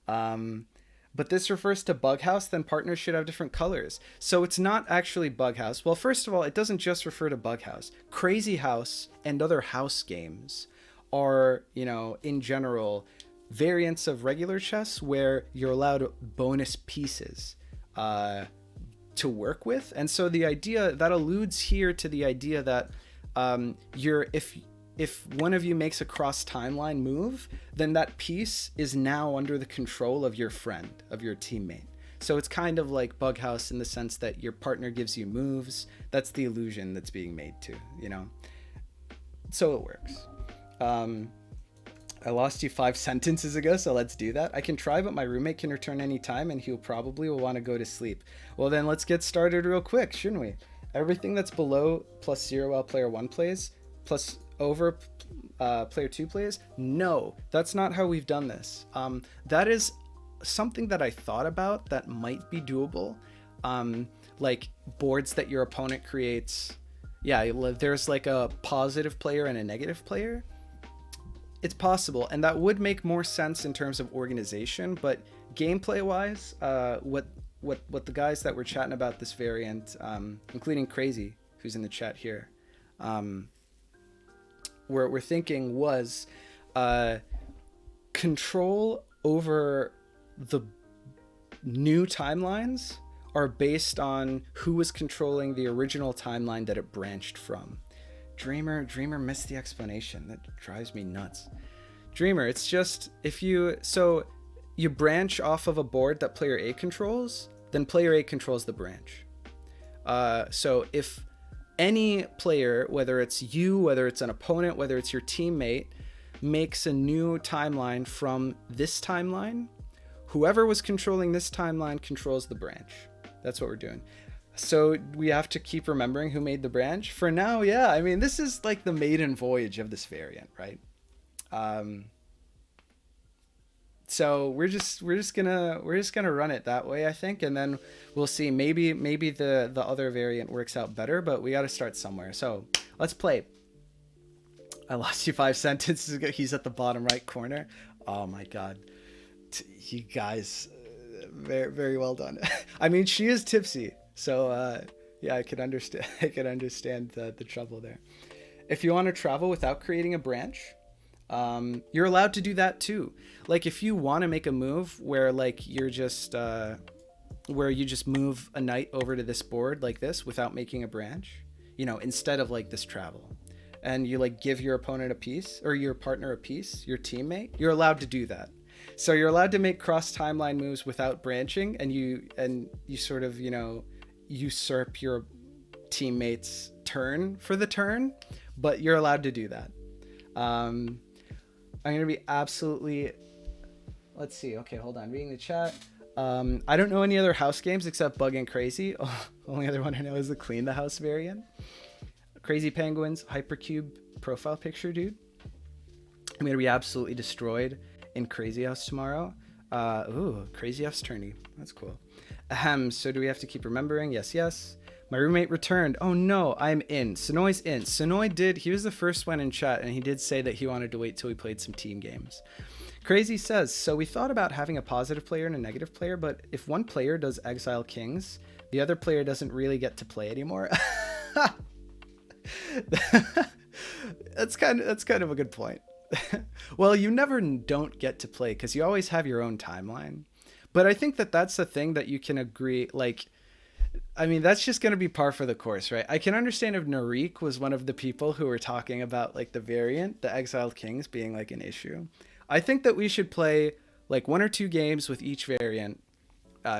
But this refers to Bug House, then partners should have different colors. So it's not actually Bug House. Well, first of all, it doesn't just refer to Bug House. Crazy House and other house games are, you know, in general, variants of regular chess where you're allowed bonus pieces to work with. And so the idea that alludes here to the idea that if one of you makes a cross timeline move, then that piece is now under the control of your friend, of your teammate. So it's kind of like Bughouse in the sense that your partner gives you moves. That's the illusion that's being made too, you know? So it works. I lost you 5 sentences ago, so let's do that. I can try, but my roommate can return anytime, and he'll probably will want to go to sleep. Well, then let's get started real quick, shouldn't we? Everything that's below +0 while player 1 plays, plus over player 2 plays? No, that's not how we've done this. That is something that I thought about that might be doable. Like boards that your opponent creates. Yeah, there's like a positive player and a negative player. It's possible, and that would make more sense in terms of organization, but gameplay wise, what the guys that were chatting about this variant, including Crazy, who's in the chat here, we're thinking was control over the new timelines are based on who was controlling the original timeline that it branched from. Dreamer missed the explanation. That drives me nuts. Dreamer, it's just if you branch off of a board that player A controls, then player A controls the branch. So if any player, whether it's you, whether it's an opponent, whether it's your teammate, makes a new timeline from this timeline, whoever was controlling this timeline controls the branch. That's what we're doing. So we have to keep remembering who made the branch. For now, yeah, I mean, this is like the maiden voyage of this variant, right? So we're just gonna run it that way, I think, and then we'll see. Maybe the other variant works out better, but we got to start somewhere. So let's play. I lost you 5 sentences ago. He's at the bottom right corner. Oh my god, you guys, very very well done. I mean, she is tipsy. So yeah, I could understand. I could understand the trouble there. If you want to travel without creating a branch, you're allowed to do that too. Like if you want to make a move where like you're just where you just move a knight over to this board like this without making a branch, you know, instead of like this travel, and you like give your opponent a piece or your partner a piece, your teammate, you're allowed to do that. So you're allowed to make cross timeline moves without branching, and you sort of, you know, usurp your teammate's turn for the turn, but you're allowed to do that. I'm going to be absolutely, let's see. Okay, hold on. Reading the chat. I don't know any other house games except Bug and Crazy. Only other one I know is the Clean the House variant. Crazy Penguins, Hypercube profile picture, dude. I'm going to be absolutely destroyed in Crazy House tomorrow. Ooh, Crazy House tourney. That's cool. So do we have to keep remembering? Yes. My roommate returned. Oh no, I'm in. Sonoy's in. Sonoy he was the first one in chat, and he did say that he wanted to wait till we played some team games. Crazy says, so we thought about having a positive player and a negative player, but if one player does Exile Kings, the other player doesn't really get to play anymore. That's kind of a good point. Well, you never don't get to play because you always have your own timeline. But I think that that's the thing that you can agree, like, I mean, that's just going to be par for the course, right? I can understand if Narik was one of the people who were talking about like the variant, the Exiled Kings being like an issue. I think that we should play like 1 or 2 games with each variant,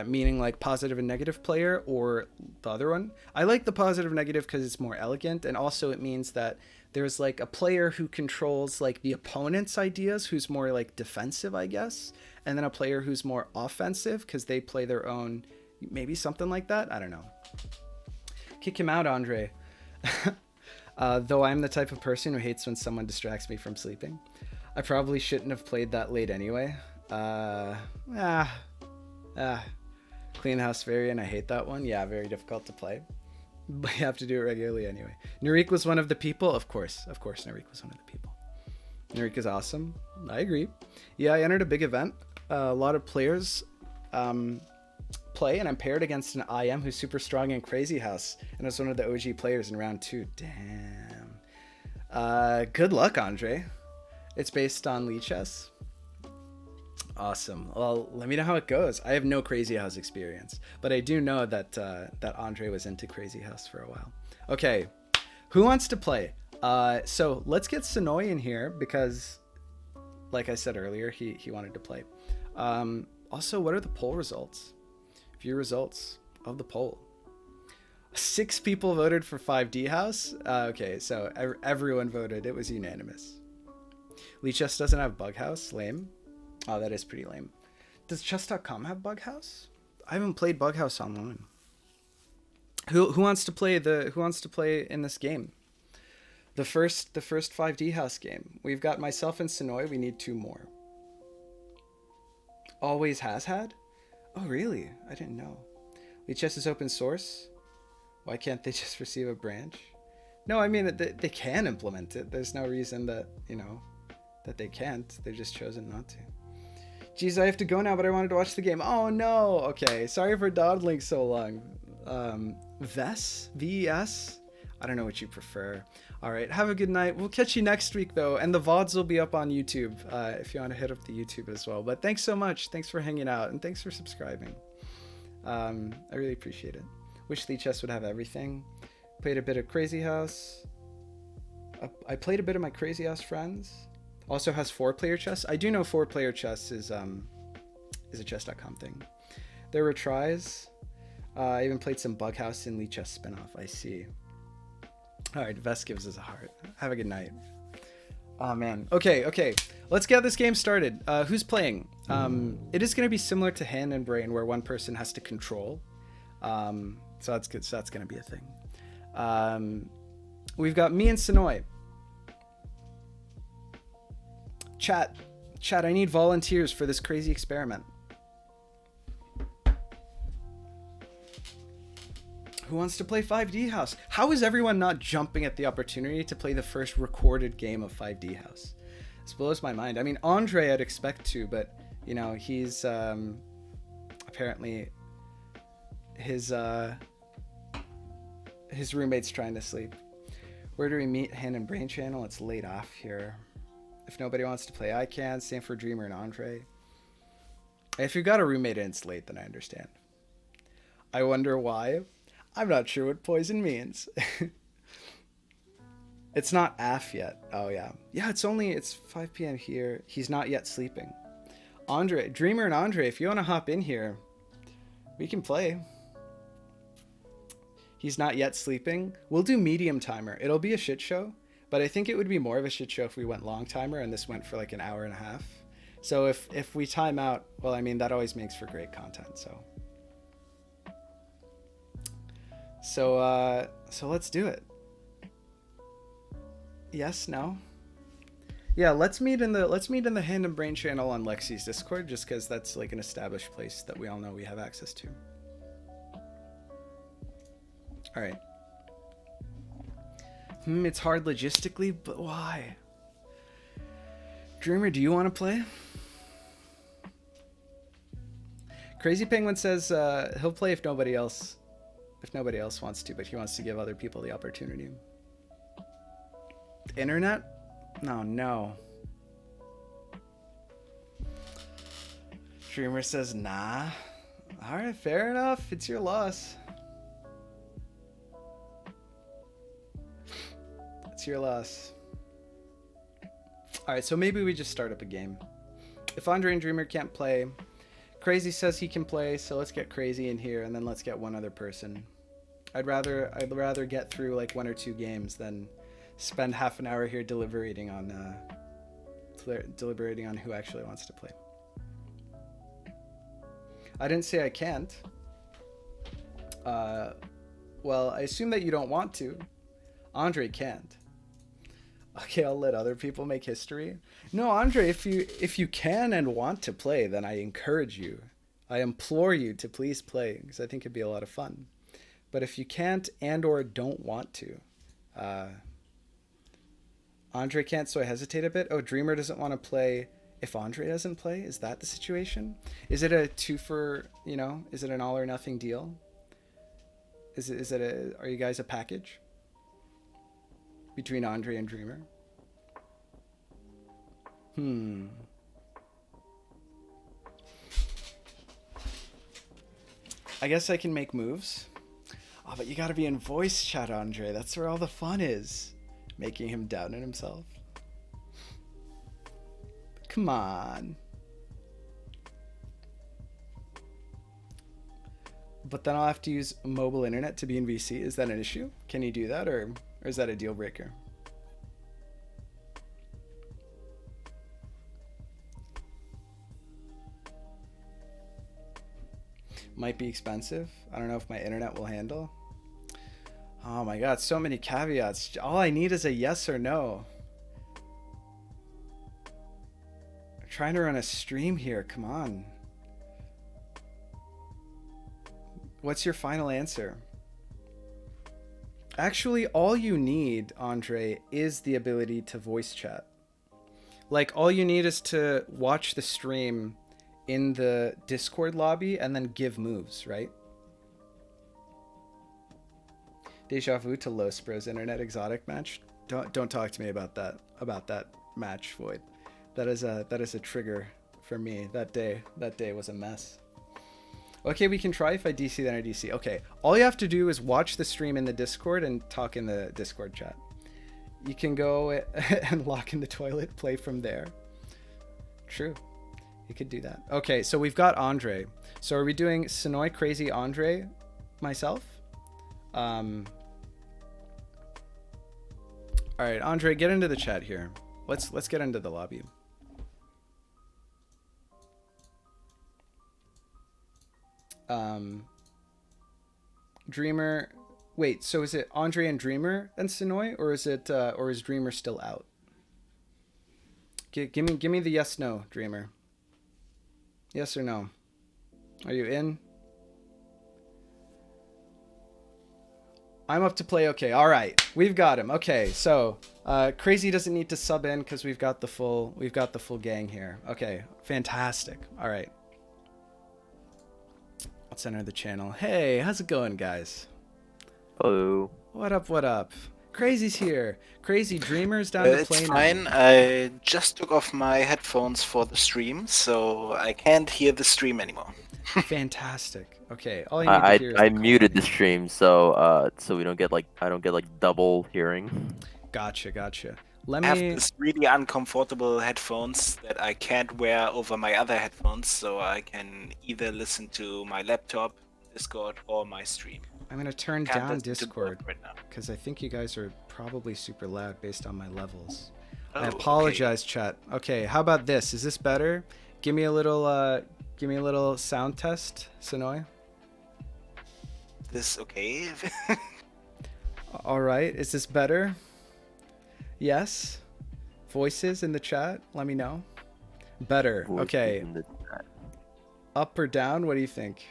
meaning like positive and negative player or the other one. I like the positive negative because it's more elegant, and also it means that there's like a player who controls like the opponent's ideas, who's more like defensive, I guess, and then a player who's more offensive because they play their own, maybe something like that. I don't know. Kick him out, Andre. Though I'm the type of person who hates when someone distracts me from sleeping. I probably shouldn't have played that late anyway. Clean House variant, I hate that one. Yeah, very difficult to play. But you have to do it regularly anyway. Narik was one of the people. Of course, Narik was one of the people. Narik is awesome. I agree. Yeah, I entered a big event. A lot of players play, and I'm paired against an IM who's super strong in Crazy House, and was one of the OG players in round 2. Damn. Good luck, Andre. It's based on Lee Chess. Awesome. Well, let me know how it goes. I have no Crazy House experience, but I do know that that Andre was into Crazy House for a while. Okay, who wants to play? So let's get Sonoy in here because, like I said earlier, he wanted to play. Also, what are the poll results? View results of the poll. 6 people voted for 5D House. Okay, so everyone voted. It was unanimous. Leechess doesn't have Bug House. Lame. Oh, that is pretty lame. Does chess.com have Bug House? I haven't played Bug House online. Who wants to play in this game? The first 5D House game. We've got myself and Sonoy. We need 2 more. Always has had? Oh, really? I didn't know. Leechess is open source. Why can't they just receive a branch? No, I mean, they can implement it. There's no reason that, that they can't. They've just chosen not to. Geez, I have to go now, but I wanted to watch the game. Oh, no. Okay, sorry for dawdling so long. VES? V-E-S? I don't know what you prefer. All right, have a good night. We'll catch you next week, though, and the VODs will be up on YouTube if you want to hit up the YouTube as well. But thanks so much. Thanks for hanging out, and thanks for subscribing. I really appreciate it. Wish Leechess would have everything. Played a bit of Crazy House. I played a bit of my Crazy House friends. Also has 4-player chess. I do know 4-player chess is a chess.com thing. There were tries. I even played some Bug House in Leechess spinoff. I see. All right, Vest gives us a heart. Have a good night. Oh man. Okay. Let's get this game started. Who's playing? It is going to be similar to Hand and Brain, where one person has to control. So that's good. So that's going to be a thing. We've got me and Sonoy. Chat, I need volunteers for this crazy experiment. Who wants to play 5D House? How is everyone not jumping at the opportunity to play the first recorded game of 5D House? This blows my mind. I mean, Andre I'd expect to, but, he's apparently his roommate's trying to sleep. Where do we meet? Hand and Brain channel. It's laid off here. If nobody wants to play, I can. Same for Dreamer and Andre. If you got a roommate and it's late, then I understand. I wonder why. I'm not sure what poison means. It's not AF yet. Oh, yeah. Yeah, it's 5 p.m. here. He's not yet sleeping. Andre, Dreamer and Andre, if you want to hop in here, we can play. He's not yet sleeping. We'll do medium timer. It'll be a shit show. But I think it would be more of a shit show if we went long timer and this went for like an hour and a half. So if we time out, well, I mean, that always makes for great content. So let's do it. Yes, no. Yeah, let's meet in the Hand and Brain channel on Lexi's Discord, just because that's like an established place that we all know we have access to. All right. It's hard logistically, but why? Dreamer, do you want to play? Crazy Penguin says he'll play if nobody else wants to, but he wants to give other people the opportunity. Internet? No. Dreamer says nah. All right, fair enough. It's your loss. Your loss. All right, so maybe we just start up a game. If Andre and Dreamer can't play, Crazy says he can play, so let's get Crazy in here and then let's get one other person. I'd rather get through like 1 or 2 games than spend half an hour here deliberating on who actually wants to play. I didn't say I can't. Well, I assume that you don't want to. Andre can't. Okay, I'll let other people make history. No, Andre, if you can and want to play, then I encourage you. I implore you to please play, because I think it'd be a lot of fun. But if you can't and or don't want to, Andre can't, so I hesitate a bit. Oh, Dreamer doesn't want to play if Andre doesn't play? Is that the situation? Is it a 2 for, is it an all or nothing deal? Are you guys a package? Between Andre and Dreamer? I guess I can make moves. Oh, but you gotta be in voice chat, Andre. That's where all the fun is. Making him down on himself. Come on. But then I'll have to use mobile internet to be in VC. Is that an issue? Can you do that, or is that a deal breaker? Might be expensive. I don't know if my internet will handle. Oh my god, so many caveats. All I need is a yes or no. I'm trying to run a stream here. Come on. What's your final answer? Actually, all you need, Andre, is the ability to voice chat. Like, all you need is to watch the stream in the Discord lobby and then give moves, right? Deja vu to Los Bros internet exotic match. Don't talk to me about that match, Void. That is a trigger for me. That day was a mess. Okay, we can try if I DC then I DC. Okay, all you have to do is watch the stream in the Discord and talk in the Discord chat. You can go and lock in the toilet, play from there. True. You could do that. Okay, so we've got Andre. So are we doing Sonoy, Crazy, Andre, myself? All right, Andre, get into the chat here. Let's get into the lobby. Dreamer. Wait, so is it Andre and Dreamer and Sonoy, or is Dreamer still out? Give me the yes no, Dreamer. Yes or no? Are you in? I'm up to play. Okay, all right, we've got him. Okay, so Crazy doesn't need to sub in because we've got the full gang here. Okay, fantastic. All right, let's enter the channel. Hey, how's it going, guys? Hello. What up? What up? Crazy's here. Crazy Dreamer's down to play It's now. fine. I just took off my headphones for the stream, so I can't hear the stream anymore. Fantastic. Okay, all you need to hear is I the muted the quality. stream so we don't get I don't get double hearing. Gotcha. Let I have me. this really uncomfortable headphones that I can't wear over my other headphones, so I can either listen to my laptop, Discord, or my stream. I'm gonna turn Can't down listen to both Discord right now. because I think you guys are probably super loud based on my levels. Oh, I apologize, chat. Okay, how about this? Is this better? Give me a little sound test, Sonoy. Okay. This okay? All right, is this better? Yes. Voices in the chat. Let me know. Better. Voices Okay. in the chat. Up or down? What do you think?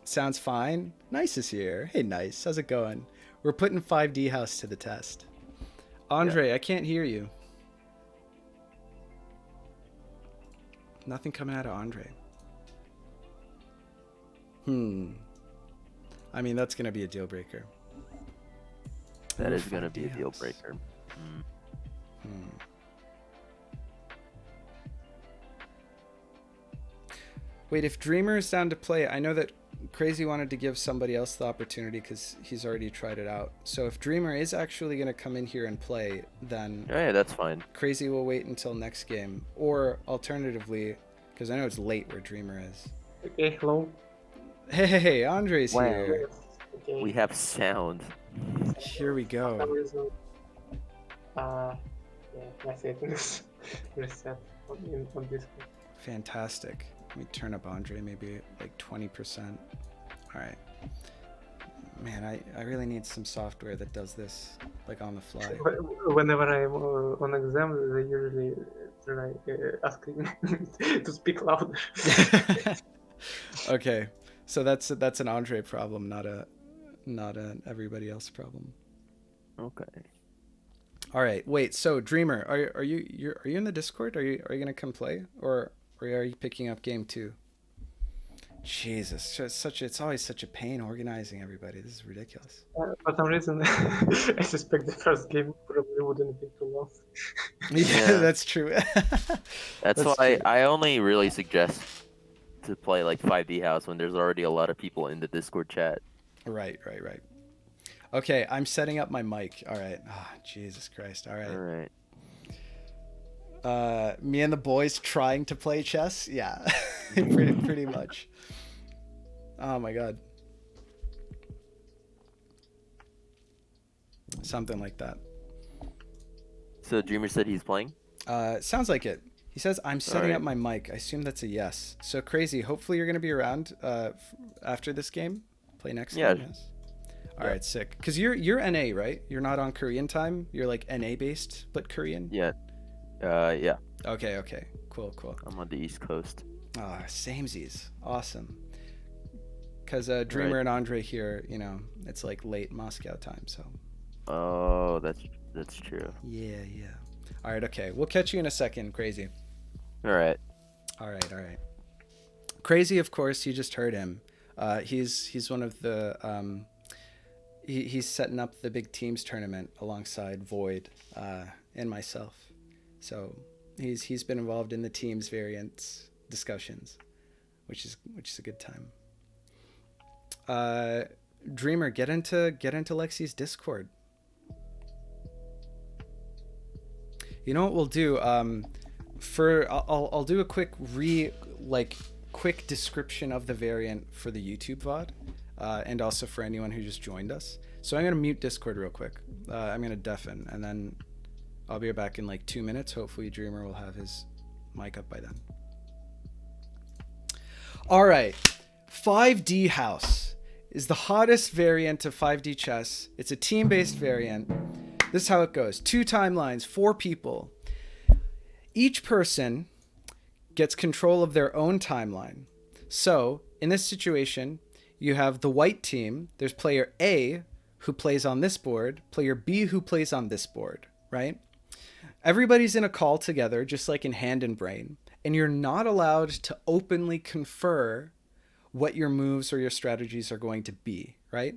Sounds fine. Nice is here. Hey, Nice. How's it going? We're putting 5D House to the test. Andre, I can't hear you. Nothing coming out of Andre. I mean, that's going to be a deal breaker. That Ooh, is gonna be a 5D deal House. breaker. Wait, if Dreamer is down to play, I know that Crazy wanted to give somebody else the opportunity because he's already tried it out. So if Dreamer is actually going to come in here and play, then Yeah, that's fine. Crazy will wait until next game. Or alternatively, because I know it's late where Dreamer is. Okay, hello. Hey, Andre's Wow. here. Okay. We have sound. Here we For some go. reason, yeah, my settings reset on Discord. Fantastic. Let me turn up Andre maybe like 20%. All right. Man, I really need some software that does this like on the fly. Whenever I'm on exam, they usually try asking to speak louder. Okay, so that's an Andre problem, not an everybody else problem. Okay. All right, wait. So Dreamer, are you in the Discord? Are you gonna come play, or are you picking up game 2? Jesus, it's always such a pain organizing everybody. This is ridiculous. For some reason, I suspect the first game probably wouldn't be too long. Yeah, that's true. That's why true. I only really suggest to play like 5D House when there's already a lot of people in the Discord chat. Right. Okay, I'm setting up my mic. All right. Ah, Jesus Christ. All All right. right. Me and the boys trying to play chess. Yeah, pretty much. Oh my God. Something like that. So Dreamer said he's playing. Sounds like it. He says, I'm setting up Alright. my mic. I assume that's a yes. So Crazy, hopefully you're going to be around after this game. Play next Yeah. game, yes. All right, sick. Because you're NA, right? You're not on Korean time? You're like NA based, but Korean? Yeah. Yeah. Okay. Cool. I'm on the East Coast. Ah, samesies. Awesome. Because Dreamer Right. and Andre here, it's like late Moscow time, so. Oh, that's true. Yeah. All right, okay. We'll catch you in a second, Crazy. All right. All right. Crazy, of course, you just heard him. He's one of the he's setting up the big teams tournament alongside Void and myself. So he's been involved in the teams variants discussions, which is a good time. Dreamer, get into Lexi's Discord. You know what we'll do? I'll do a quick quick description of the variant for the YouTube VOD, and also for anyone who just joined us. So I'm gonna mute Discord real quick. I'm gonna deafen, and then I'll be back in like 2 minutes. Hopefully Dreamer will have his mic up by then. All right, 5D House is the hottest variant of 5D chess. It's a team-based variant. This is how it goes. 2 timelines, 4 people. Each person gets control of their own timeline. So, in this situation, you have the white team. There's player A who plays on this board, player B who plays on this board, right? Everybody's in a call together, just like in Hand and Brain, and you're not allowed to openly confer what your moves or your strategies are going to be, right?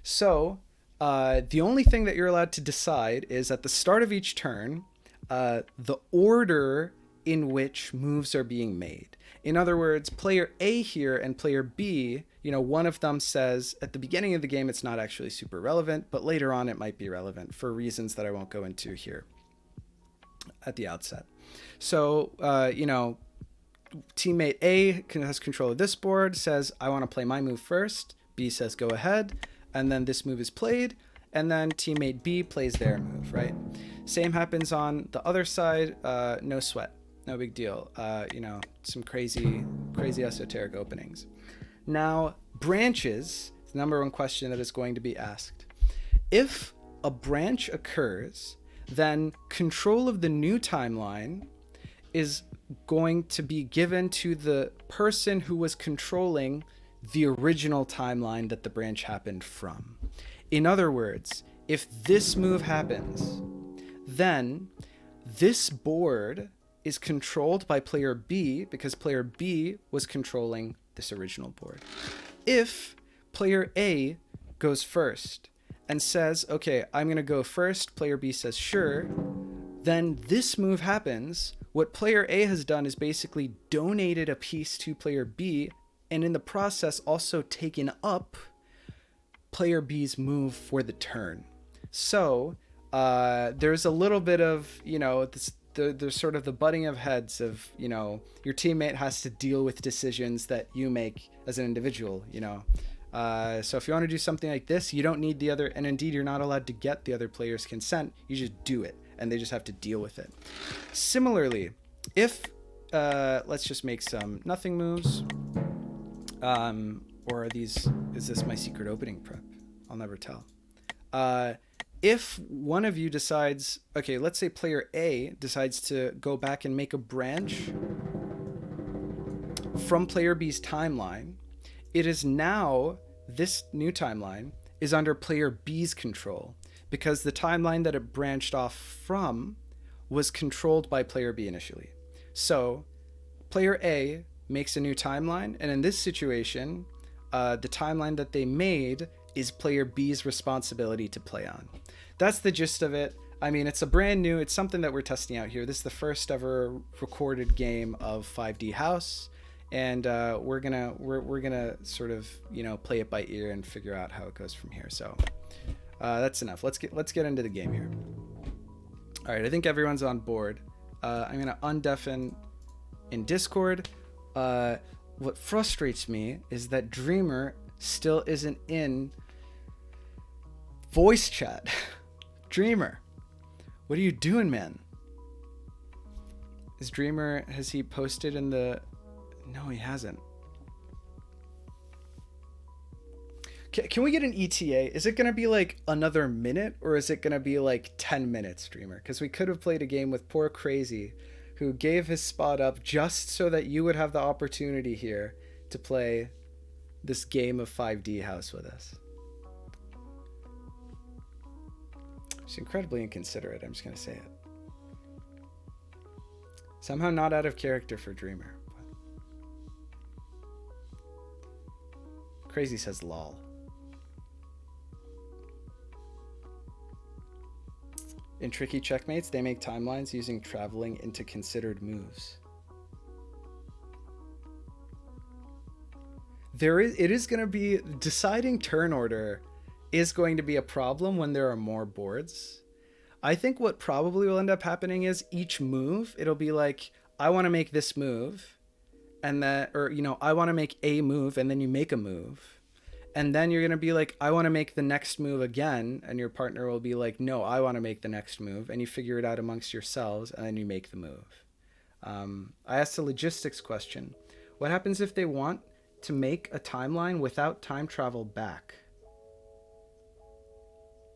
So, the only thing that you're allowed to decide is at the start of each turn, the order in which moves are being made. In other words, player A here and player B, one of them says at the beginning of the game it's not actually super relevant, but later on it might be relevant for reasons that I won't go into here at the outset. So, teammate A has control of this board, says, I want to play my move first. B says, go ahead. And then this move is played. And then teammate B plays their move, right? Same happens on the other side. No sweat. No big deal. Some crazy esoteric openings. Now, branches, the number one question that is going to be asked. If a branch occurs, then control of the new timeline is going to be given to the person who was controlling the original timeline that the branch happened from. In other words, if this move happens, then this board is controlled by player B because player B was controlling this original board. If player A goes first and says, okay, I'm going to go first, player B says, sure, then this move happens. What player A has done is basically donated a piece to player B, and in the process also taken up player B's move for the turn. So there's a little bit of, there's sort of the butting of heads of, your teammate has to deal with decisions that you make as an individual, So if you want to do something like this, you don't need the other, and indeed you're not allowed to get the other player's consent. You just do it, and they just have to deal with it. Similarly, if, let's just make some nothing moves, or is this my secret opening prep? I'll never tell. If one of you decides, okay, let's say player A decides to go back and make a branch from player B's timeline, it is now, this new timeline is under player B's control because the timeline that it branched off from was controlled by player B initially. So player A makes a new timeline, and in this situation, the timeline that they made is player B's responsibility to play on. That's the gist of it. I mean, it's it's something that we're testing out here. This is the first ever recorded game of 5D House. and we're gonna sort of play it by ear and figure out how it goes from here. So that's enough. Let's get into the game here. All right, I think everyone's on board. I'm gonna undeafen in Discord. What frustrates me is that Dreamer still isn't in voice chat. Dreamer, what are you doing, man? Is Dreamer, has he posted in the... No, he hasn't. Can we get an ETA? Is it going to be like another minute, or is it going to be like 10 minutes, Dreamer? Because we could have played a game with poor Crazy, who gave his spot up just so that you would have the opportunity here to play this game of 5D House with us. It's incredibly inconsiderate, I'm just going to say it. Somehow not out of character for Dreamer. Crazy says lol. In tricky checkmates, they make timelines using traveling into considered moves. It is going to be, deciding turn order is going to be a problem when there are more boards. I think what probably will end up happening is each move, it'll be like, I want to make this move, and that, or, I want to make a move, and then you make a move. And then you're going to be like, I want to make the next move again. And your partner will be like, no, I want to make the next move. And you figure it out amongst yourselves, and then you make the move. I asked a logistics question. What happens if they want to make a timeline without time travel back?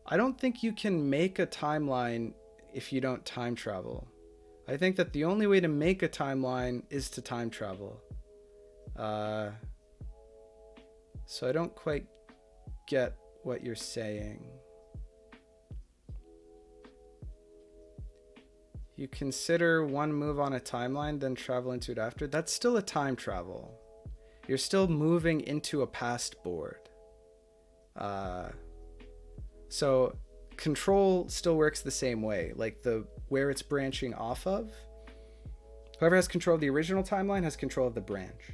I don't think you can make a timeline if you don't time travel. I think that the only way to make a timeline is to time travel. So I don't quite get what you're saying. You consider one move on a timeline, then travel into it after. That's still a time travel. You're still moving into a past board. So control still works the same way. Like where it's branching off of. Whoever has control of the original timeline has control of the branch.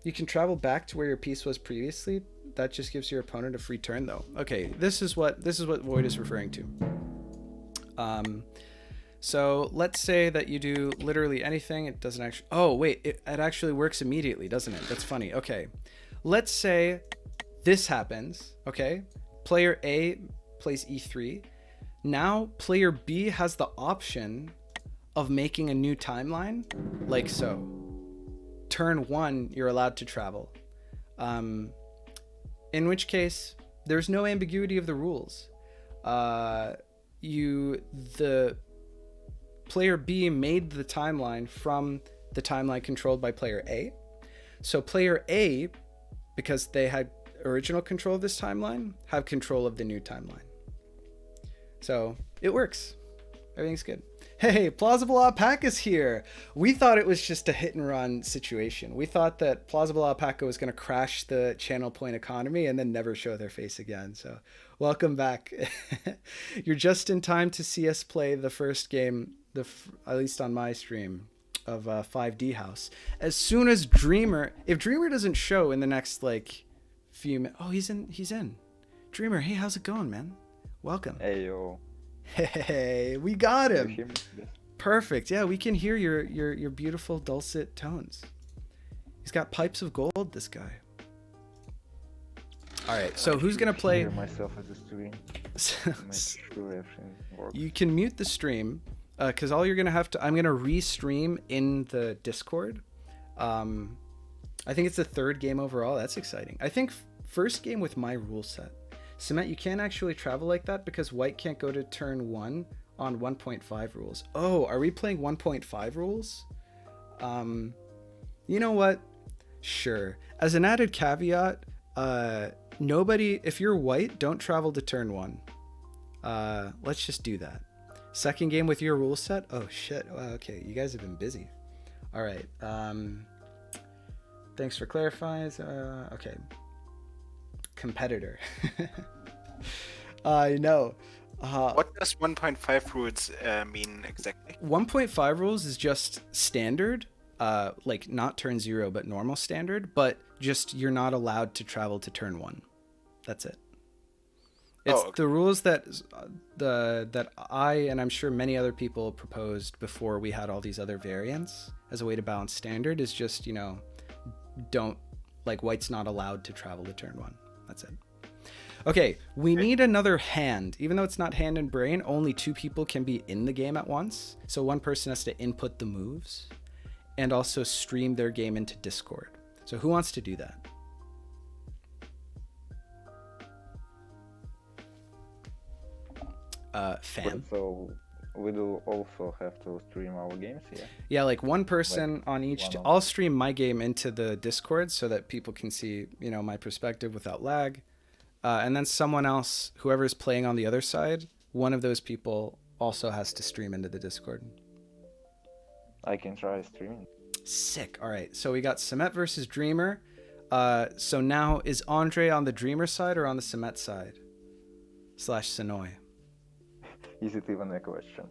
You can travel back to where your piece was previously. That just gives your opponent a free turn, though. Okay, this is what Void is referring to. So let's say that you do literally anything. It doesn't actually... Oh, wait. It actually works immediately, doesn't it? That's funny. Okay. Let's say this happens. Okay. Player A plays E3. Now, player B has the option of making a new timeline, like so. Turn 1, you're allowed to travel. In which case, there's no ambiguity of the rules. The player B made the timeline from the timeline controlled by player A. So player A, because they had original control of this timeline, have control of the new timeline. So it works. Everything's good. Hey, Plausible Alpaca's here. We thought it was just a hit and run situation. We thought that Plausible Alpaca was going to crash the channel point economy and then never show their face again. So welcome back. You're just in time to see us play the first game, at least on my stream, of 5D House. As soon as Dreamer, if Dreamer doesn't show in the next few minutes, oh, he's in. Dreamer, hey, how's it going, man? Welcome. Hey, yo. Hey, we got him. You hear me? Yes. Perfect. Yeah, we can hear your beautiful dulcet tones. He's got pipes of gold, this guy. All right, so who's gonna play? Hear myself as a stream. Make sure everything works. You can mute the stream, because all you're gonna have to. I'm gonna re-stream in the Discord. I think it's the third game overall. That's exciting. I think first game with my rule set. Cement, you can't actually travel like that because white can't go to turn 1 on 1.5 rules. Oh, are we playing 1.5 rules? You know what? Sure. As an added caveat, nobody, if you're white, don't travel to turn 1. Let's just do that. Second game with your rule set? Oh shit. Wow, okay, you guys have been busy. All right. Thanks for clarifying. Okay. Competitor. I know. What does 1.5 rules mean exactly? 1.5 rules is just standard, like not turn 0 but normal standard, but just you're not allowed to travel to turn 1. That's it. It's okay. the rules that I and I'm sure many other people proposed before we had all these other variants as a way to balance standard is just, don't, like, white's not allowed to travel to turn 1. That's it. Okay, we need another hand. Even though it's not hand and brain, only 2 people can be in the game at once. So one person has to input the moves and also stream their game into Discord. So who wants to do that? Fan. So we do also have to stream our games here. Yeah, like one person on each. I'll stream my game into the Discord so that people can see, my perspective without lag. And then someone else, whoever's playing on the other side, one of those people also has to stream into the Discord. I can try streaming. Sick. All right. So we got Semet versus Dreamer. So now is Andre on the Dreamer side or on the Semet side? / Sonoy. Is it even a question?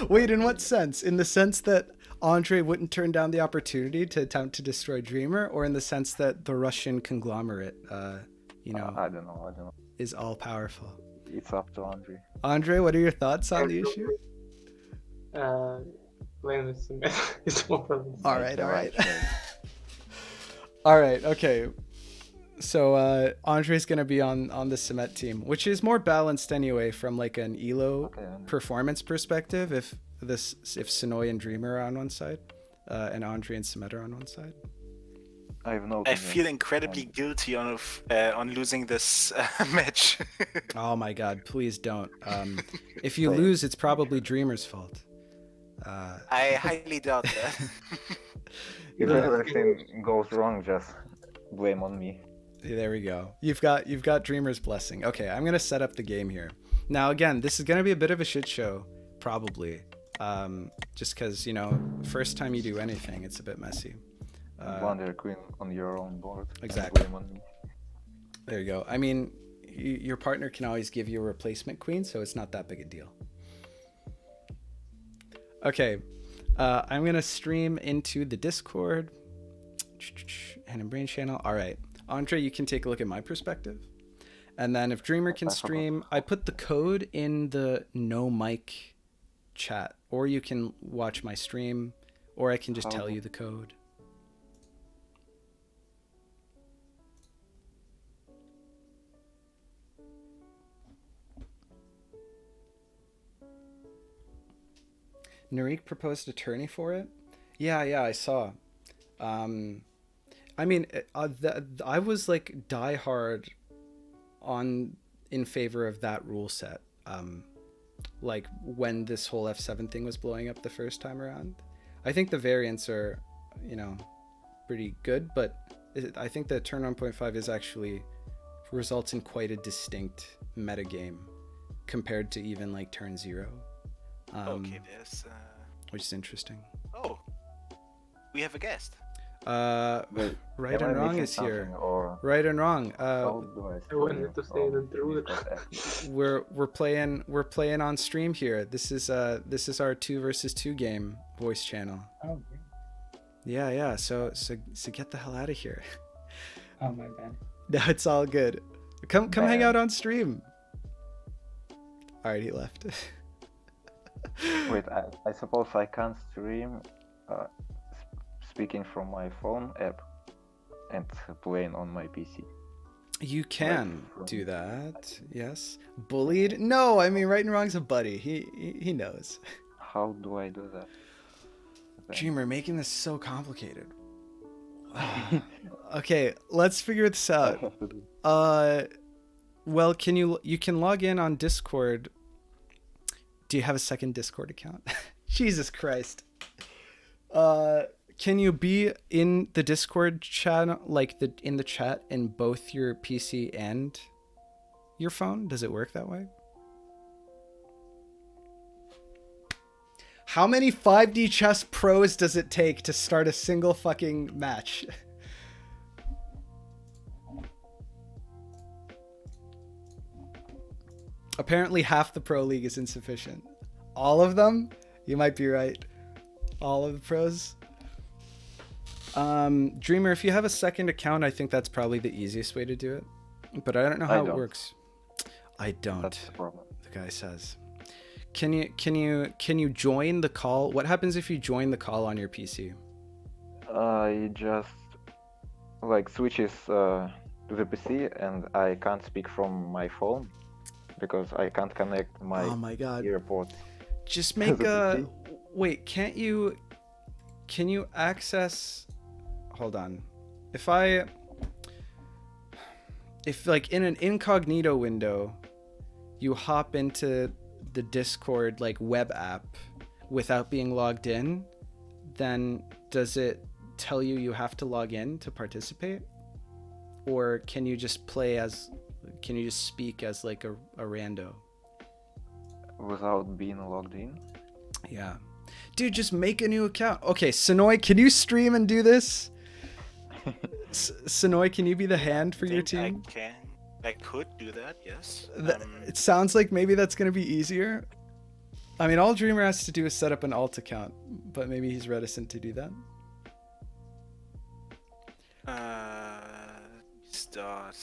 Wait, in what sense? In the sense that Andre wouldn't turn down the opportunity to attempt to destroy Dreamer, or in the sense that the Russian conglomerate, I don't know. is all powerful? It's up to Andre. Andre, what are your thoughts on the issue? Playing with Semet is more fun. All right. All right. Okay. So Andre's gonna be on the Semet team, which is more balanced anyway from like an elo performance perspective. If Sonoy and Dreamer are on one side, and Andre and Semet are on one side. I feel incredibly guilty on losing this match. Oh my god! Please don't. If you lose, it's probably Dreamer's fault. I highly doubt that. If everything goes wrong, just blame on me. There we go. You've got Dreamer's blessing. Okay, I'm gonna set up the game here. Now again, this is gonna be a bit of a shit show, probably. Just because first time you do anything, it's a bit messy. Wonder Queen on your own board. Exactly. Blame on me. There you go. I mean, your partner can always give you a replacement queen, so it's not that big a deal. Okay, I'm gonna stream into the Discord and in Brain Channel. All right. Andre, you can take a look at my perspective. And then if Dreamer can stream, I put the code in the no mic chat, or you can watch my stream, or I can just tell you the code. Narik proposed attorney for it. Yeah, I saw. I mean, I was like diehard in favor of that rule set. Like when this whole F7 thing was blowing up the first time around. I think the variants are, pretty good, but I think the turn 1.5 is actually results in quite a distinct metagame compared to even like turn 0. Okay, there's. Which is interesting. Oh, we have a guest. Right and Wrong is here. Right and Wrong. I wanted to say the truth. We're playing on stream here. This is our 2 versus 2 game voice channel. Oh. Yeah. So get the hell out of here. Oh my bad. No, it's all good. Come hang out on stream. All right, he left. Wait, I suppose I can't stream speaking from my phone app and playing on my PC. You can do that, yes. Bullied? No, I mean, Right and Wrong's a buddy. He knows. How do I do that? Dreamer, making this so complicated. Okay, let's figure this out. Well, you can log in on Discord. Do you have a second Discord account? Jesus Christ. Can you be in the Discord channel, like in the chat in both your PC and your phone? Does it work that way? How many 5D chess pros does it take to start a single fucking match? Apparently half the pro league is insufficient. All of them? You might be right. All of the pros. Dreamer, if you have a second account, I think that's probably the easiest way to do it. But I don't know how it works. I don't. That's the problem. The guy says. Can you join the call? What happens if you join the call on your PC? It just like switches to the PC, and I can't speak from my phone because I can't connect my Oh my god. earpods. Just make The a PC? wait, can you access, hold on. If like in an incognito window you hop into the Discord like web app without being logged in, then does it tell you have to log in to participate? Or can you just speak as like a rando? Without being logged in? Yeah. Dude, just make a new account. Okay, Sonoy, can you stream and do this? Sonoy, can you be the hand for your team? I could do that, yes. It sounds like maybe that's going to be easier. I mean, all Dreamer has to do is set up an alt account, but maybe he's reticent to do that. Start.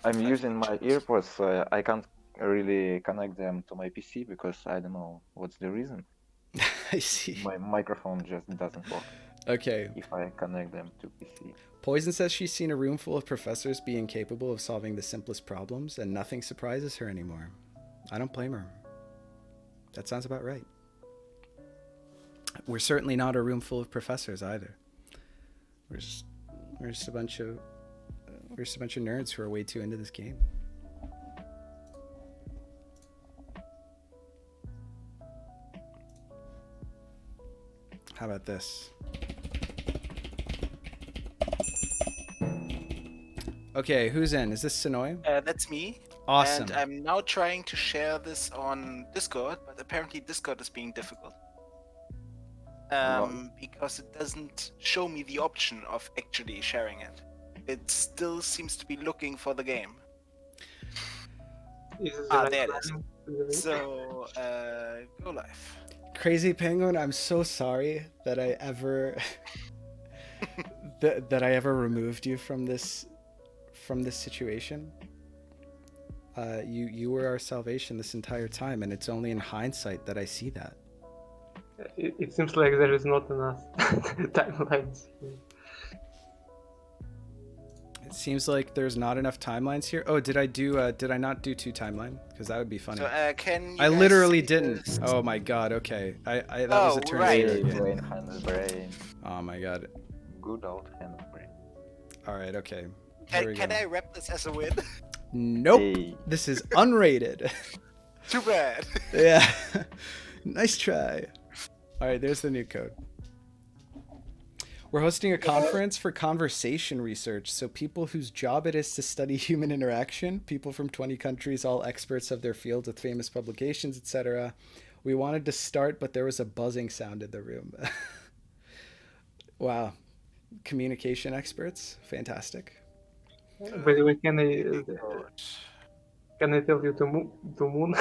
I'm using my earpods, so I can't really connect them to my PC because I don't know what's the reason. I see. My microphone just doesn't work Okay. if I connect them to PC. Poison says she's seen a room full of professors be incapable of solving the simplest problems, and nothing surprises her anymore. I don't blame her. That sounds about right. We're certainly not a room full of professors either. We're just a bunch of nerds who are way too into this game. How about this? Okay, who's in? Is this Sonoy? That's me. Awesome. And I'm now trying to share this on Discord, but apparently Discord is being difficult. Because it doesn't show me the option of actually sharing it. It still seems to be looking for the game. There it is. So, go live. Crazy Penguin, I'm so sorry that I ever that I ever removed you from this situation. You were our salvation this entire time, and it's only in hindsight that I see that. It seems like there is not enough timelines here. It seems like there's not enough timelines here. Oh, did I not do 2 timeline? Because that would be funny. So, can you I guys literally see didn't. this? Oh my god. Okay. That was a turn. right. Hey, brain, hand brain. Oh my god. Good old hand brain. All right. Okay. Here we Can go. I wrap this as a win? Nope. Hey. This is unrated. Too bad. Yeah. Nice try. All right, there's the new code. We're hosting a conference for conversation research, so people whose job it is to study human interaction, people from 20 countries, all experts of their field with famous publications, etc. We wanted to start, but there was a buzzing sound in the room. Wow. Communication experts, fantastic. By the way, can I tell you to moon?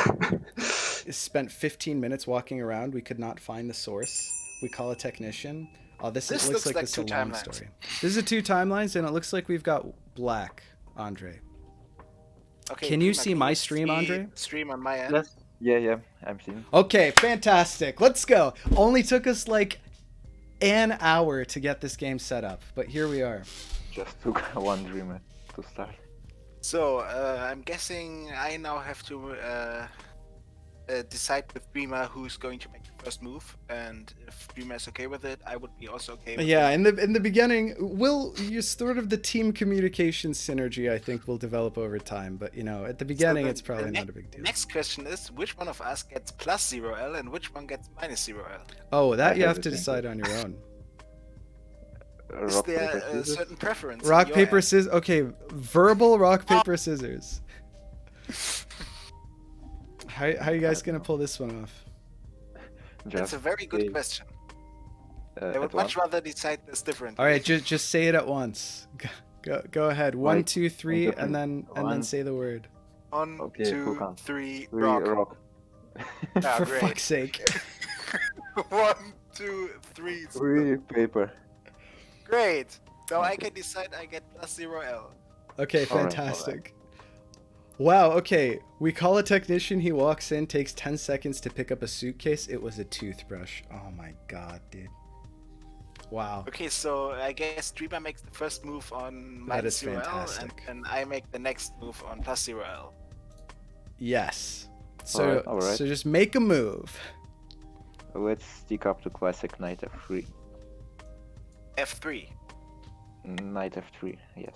Spent 15 minutes walking around. We could not find the source. We call a technician. Oh, this This looks looks like this is a 2 long timelines. story. This is 2 timelines, and it looks like we've got black, Andre. Okay, Can you Prima, see my stream, see Andre? Stream on my end. Yes. Yeah, I'm seeing. Okay, fantastic. Let's go. Only took us like an hour to get this game set up, but here we are. Just took one dreamer to start. So, I'm guessing I now have to decide with Prima who's going to make the first move, and if Prima is okay with it, I would be also okay with Yeah, it. in the beginning, you sort of the team communication synergy I think will develop over time, but at the beginning it's probably not a big deal. Next question is, which one of us gets plus 0L and which one gets minus 0L? Oh, that I you have have to the decide on your own. Is Rock, there paper, a scissors? certain preference? on Rock, your paper, end? scissors. Okay, verbal rock, paper, scissors. How are you guys gonna pull this one off? That's a very good say, question. I at would once. much rather decide this differently. All right, just say it at once. Go ahead. 1, Like, 2, 3, okay. and then One. say the word. 1, Okay, 2, who counts? 3, Three, rock. rock. Ah, For great. fuck's sake. 1, 2, 3. Free paper. Great. Now I Okay. can decide I get plus 0L. Okay, All right, fantastic. Wow, okay. We call a technician, he walks in, takes 10 seconds to pick up a suitcase. It was a toothbrush. Oh my god, dude. Wow. Okay, so I guess Dreamer makes the first move on That minus is 0L, and fantastic. then I make the next move on plus 0L. Yes. So, All right. so just make a move. Let's stick up to classic knight f3. F3. Knight f3, yes.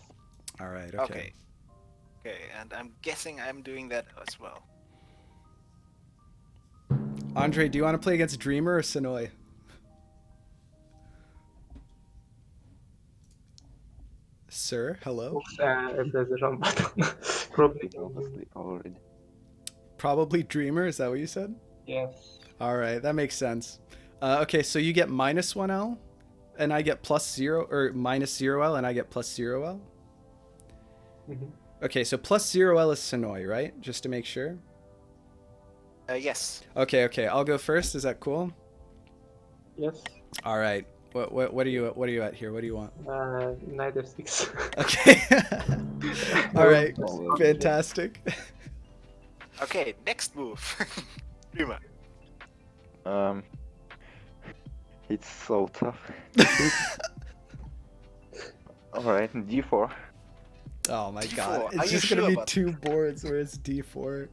All right, Okay. okay. Okay, and I'm guessing I'm doing that as well. Andre, do you want to play against Dreamer or Sonoy? Sir, hello? Oops, I pressed the wrong button. Probably. He fell asleep already. Probably Dreamer, is that what you said? Yes. All right, that makes sense. Okay, so you get minus 1L, and I get plus 0, or minus 0L, and I get plus 0L? Mhm. Okay, so plus 0L is Sonoy, right? Just to make sure. Yes. Okay, okay, I'll go first. Is that cool? Yes. All right. What are you at here? What do you want? Knight f6. Okay. All right. Oh, Fantastic. Okay, next move. Dreamer. It's so tough. Alright, d4. Oh my D4. god. Are It's you just gonna sure be about 2 boards where it's D4.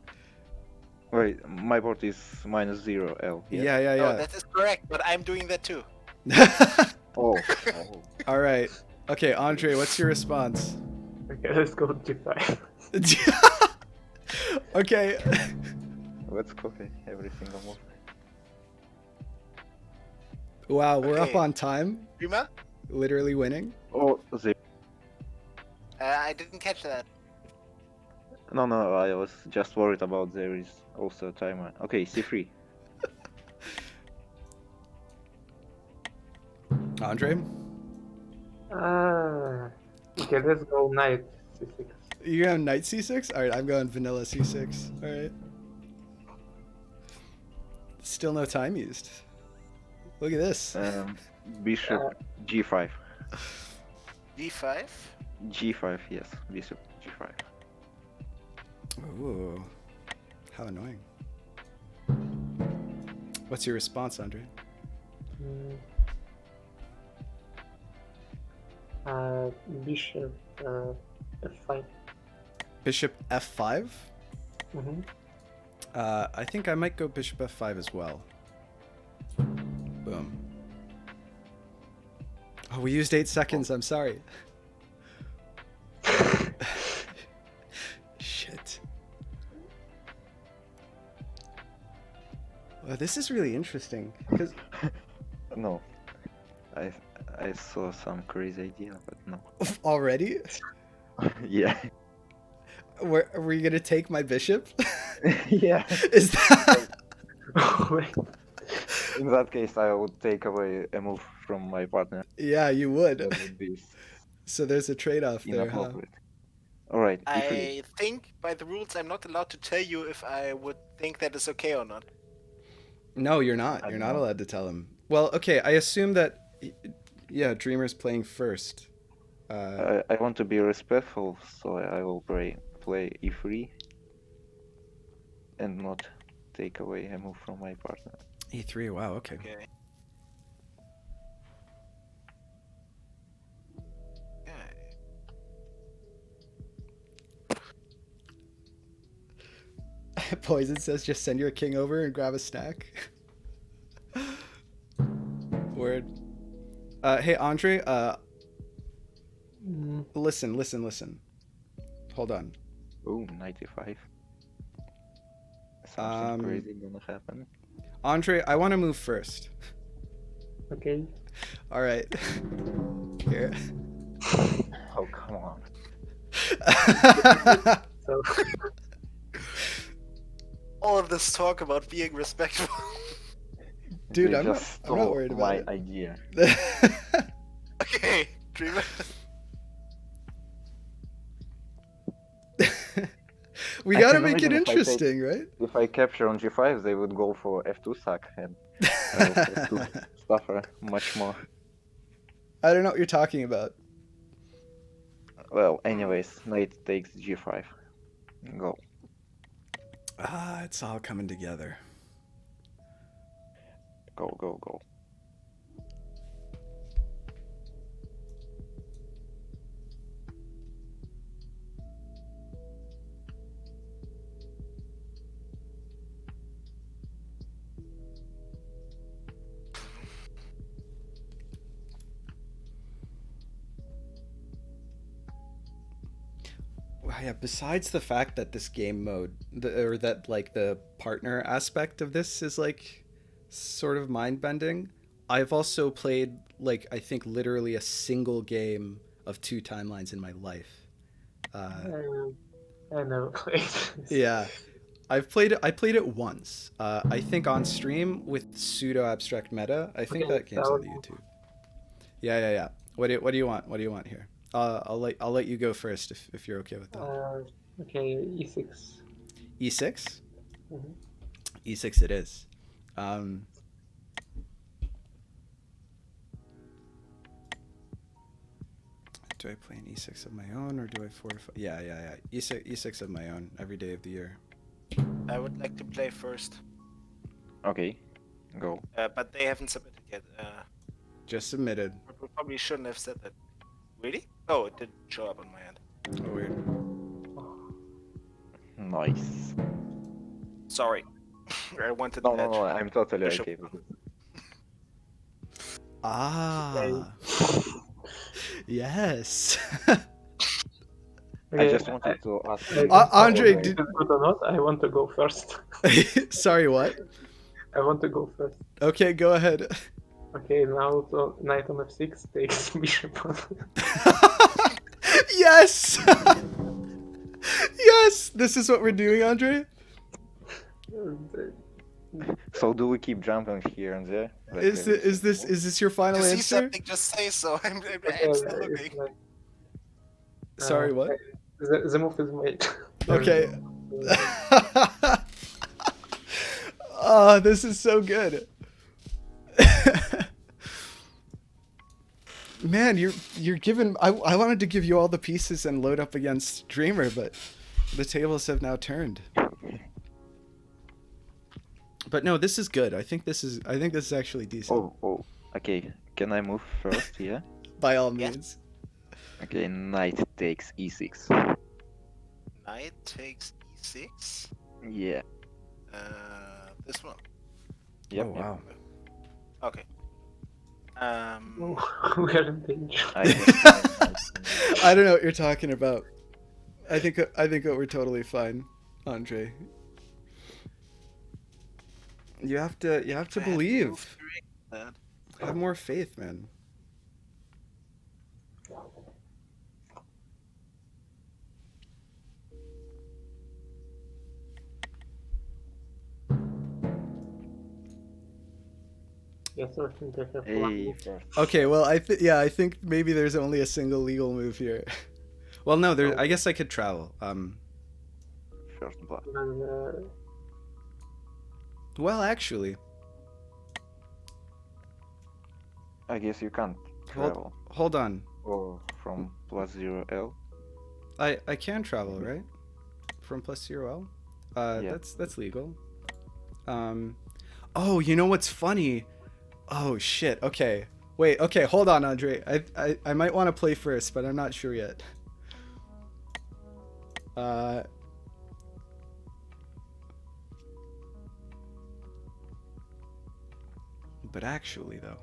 Wait, my board is minus 0L. Yeah, yeah, No, yeah. that is correct, but I'm doing that too. Oh. All right. Okay, Andre, what's your response? Okay, let's go g5. Okay. Let's copy every single move. Wow, we're up Okay. on time. Dreamer? Literally winning. Oh, the... I didn't catch that. No, I was just worried about there is also a timer. Okay, c3. Andre, Okay, let's go knight c6. you going knight c6? All right, I'm going vanilla c6. All right. Still no time used. Look at this. Bishop g5. D5? G5, yes. Bishop g5. Ooh, how annoying. What's your response, Andre? Bishop f5. Bishop f5? Mm-hmm. I think I might go bishop f5 as well. Boom. Oh, we used 8 seconds. I'm sorry. Shit. Well, this is really interesting. 'Cause No. I saw some crazy idea, but no. already? Yeah. Were you gonna take my bishop? Yeah. Is that? Wait. In that case, I would take away a move from my partner. Yeah, you would. That would be So there's a trade-off there, huh? inappropriate. Alright, e3. I think by the rules I'm not allowed to tell you if I would think that is okay or not. No, you're not. I You're don't not know. allowed to tell him. Well, okay. I assume that. Yeah, Dreamer's playing first. I want to be respectful, so I will play e3 and not take away a move from my partner. E3. Wow. Okay. Okay. Okay. Poison says just send your king over and grab a snack. Word. Hey Andre. Listen. Hold on. Boom, 95. Something crazy gonna happen. Andre, I want to move first. Okay. All right. Here. Oh, come on. So All of this talk about being respectful. Dude, They I'm not just worried stole about my idea. it. Okay, Dreamer. We I gotta can make it imagine if I take- interesting, right? If I capture on g5, they would go for f2 sack, and I will have to suffer much more. I don't know what you're talking about. Well, anyways, knight takes g5. Go. Ah, it's all coming together. Go, go, go. Well, yeah, besides the fact that this game mode, or that like the partner aspect of this is like sort of mind bending, I've also played like I think literally a single game of 2 timelines in my life. I never played this. Yeah, I've played it. I played it once. I think on stream with pseudo abstract meta. I think Okay, that game's on the so- YouTube. Yeah. What do you want? What do you want here? I'll let you go first if you're okay with that. Okay, e6. E6. Mhm. E6 it is. Do I play an E6 of my own or do I fortify? Yeah. E6 of my own every day of the year. I would like to play first, Okay, go. but they haven't submitted yet. Just submitted. We probably shouldn't have said that. Really? Oh, it didn't show up on my end. Oh, weird. Nice. Sorry. I wanted No, to no, no, I'm totally Bishop. okay with it. Ah. Yes. I just wanted to ask you. Andre, If did- it's good or not, I want to go first. Sorry, what? I want to go first. Okay, go ahead. Okay, now so knight on f6 takes bishop on. Yes. Yes. This is what we're doing, Andre. So do we keep jumping here and there? Like Is this your final To see answer? something, just say so. I'm Okay, still it's looking. like, Sorry, what? the move is made. Okay. Oh, this is so good. Man, you're given. I wanted to give you all the pieces and load up against Dreamer, but the tables have now turned. But no, this is good. I think this is actually decent. Oh, okay. Can I move first here? By all Yes. means. Okay, knight takes e6. Knight takes e6. Yeah. This one. Yep. Oh wow. Okay. We are in danger. I guess I don't know what you're talking about. I think we're totally fine, Andre. You have to I had to believe. move during that. Have more faith, man. Yes, I think I have Hey, one. first. Okay, well, I think maybe there's only a single legal move here. Well, no, there. I guess I could travel. First blood. And, Well, actually, I guess you can't travel. hold on. Or from +0L. I can travel, right? From +0L. Yeah. That's legal. Oh, you know what's funny? Oh shit. Okay. Wait. Okay. Hold on, Andre. I might want to play first, but I'm not sure yet. But actually, though.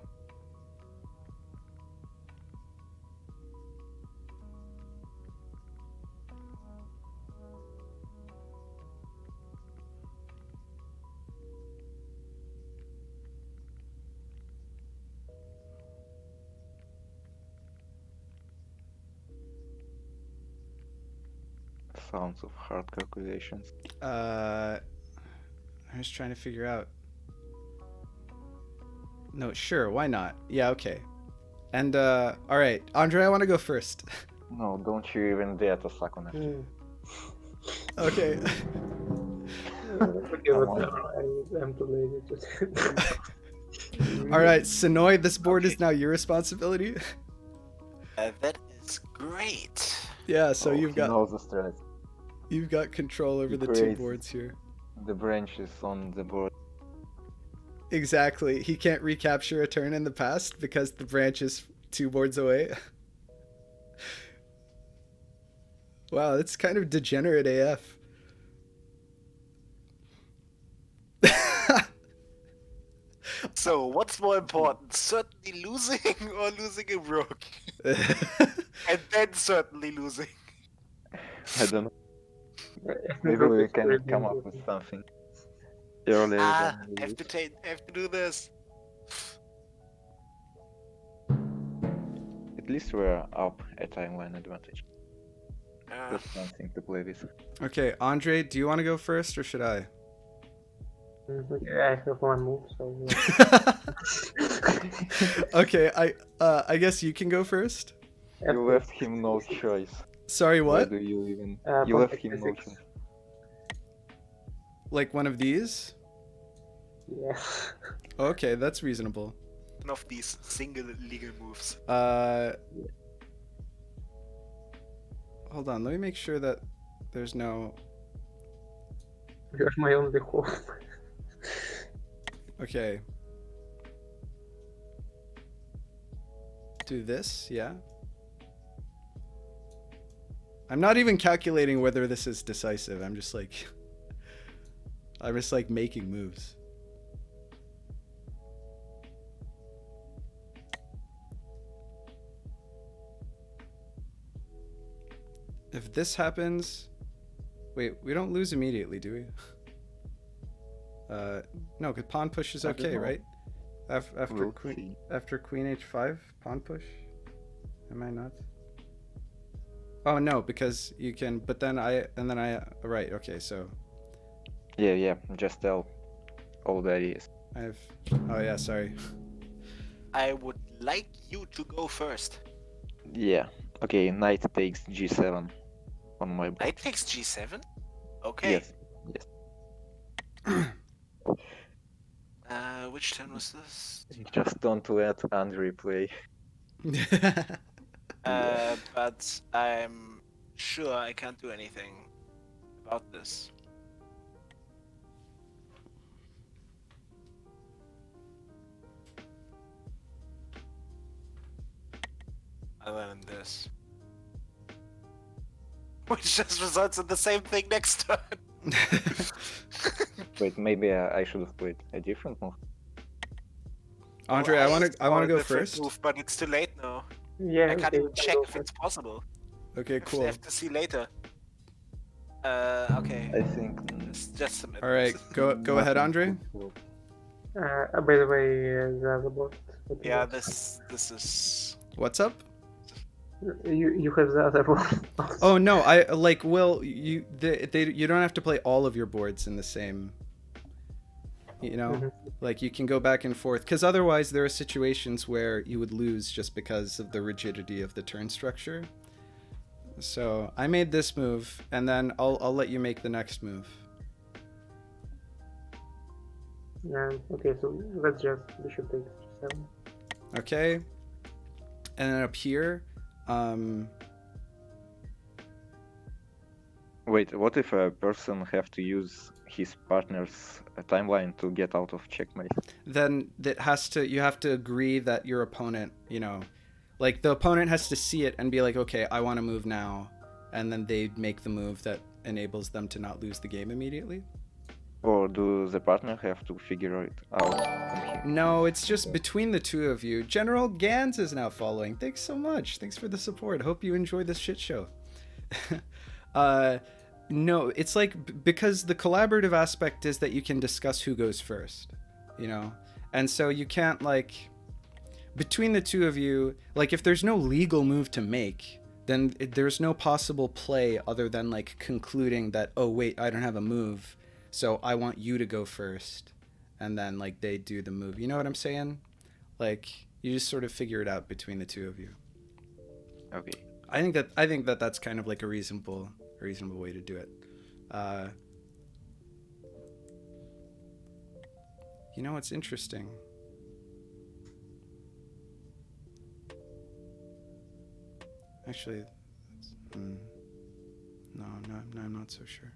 Sounds of hard calculations. I'm just trying to figure out. No, sure, why not? Yeah, okay. And all right, Andre, I want to go first. No, don't you even dare to suck on it. Okay. okay, Come on. whatever. I'm too lazy to. All right, Sonoy, this board is Okay. now your responsibility. That is great. Yeah, so Oh, you've he got knows the strat. control over the two Great. boards here. The branches on the board. Exactly. He can't recapture a turn in the past because the branch is 2 boards away. Wow, that's kind of degenerate AF. So, what's more important? Certainly losing or losing a rook? And then certainly losing. I don't know. Maybe we can come up with something earlier Ah, than we have wish. have to do this. At least we're up a timeline advantage. Ah, That's something to play with. Okay, Andre, do you want to go first or should I? I have one move, so. Okay, I guess you can go first. You left him no choice. Sorry, Why what? do you even? Uh, You left pawn him no takes choice. Like one of these? Yeah. Okay, that's reasonable. one of these single legal moves. Hold on, let me make sure that there's no. You're my only hope. Okay. Do this, yeah. I'm not even calculating whether this is decisive. I'm just like making moves. If this happens, wait, we don't lose immediately, do we? No, because pawn push is I don't okay, know. right? After We'll queen, see. after queen h5, pawn push. Am I not? Oh no, because you can. But then right. Okay, so Yeah. Just tell all the ideas. I have. Oh yeah, sorry. I would like you to go first. Yeah. Okay. Knight takes g7 on my board. Knight takes g7? Okay. Yes. Which turn was this? Just don't let Andre play. Yeah. But I'm sure I can't do anything about this. Other than this. Which just results in the same thing next turn. Wait, maybe I should have played a different move. Andre, Well, I want saw to a go different first. Move, but it's too late now. Yeah, I can't okay, even you can check go if it's possible. Okay, I cool. have to see later. Okay. I think. Just a minute. All right, go ahead, Andre. By the way, the other board. what Yeah, was- this is. What's up? You have the other board. also. Oh no, I like. Well, you you don't have to play all of your boards in the same. You know, Mhm. like you can go back and forth because otherwise there are situations where you would lose just because of the rigidity of the turn structure. So I made this move, and then I'll let you make the next move. Okay, so let's just bishop takes g7. Okay, and then up here, Wait, what if a person have to use his partner's timeline to get out of checkmate? then you have to agree that your opponent, like the opponent has to see it and be like, okay, I want to move now, and then they make the move that enables them to not lose the game immediately. Or do the partner have to figure it out from him? No, it's just between the two of you. General Gans is now following. Thanks so much. Thanks for the support. Hope you enjoy this shit show. No, it's like because the collaborative aspect is that you can discuss who goes first, and so you can't like between the two of you, like if there's no legal move to make, then there's no possible play other than like concluding that, oh wait, I don't have a move, so I want you to go first, and then like they do the move. You know what I'm saying? Like you just sort of figure it out between the two of you. Okay. I think that that's kind of like a reasonable way to do it. It's interesting. Actually, no, I'm not so sure.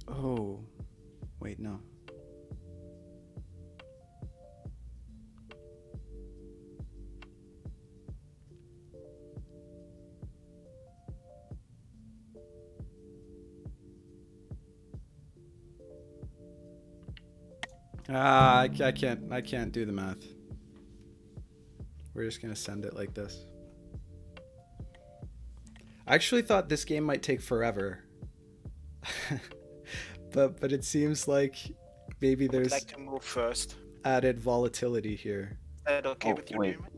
Oh, wait, no. I can't do the math. We're just gonna send it like this. I actually thought this game might take forever. but it seems like maybe there's I'd like to move first. added volatility here. Is that okay Oh, with you, wait. Dreamer?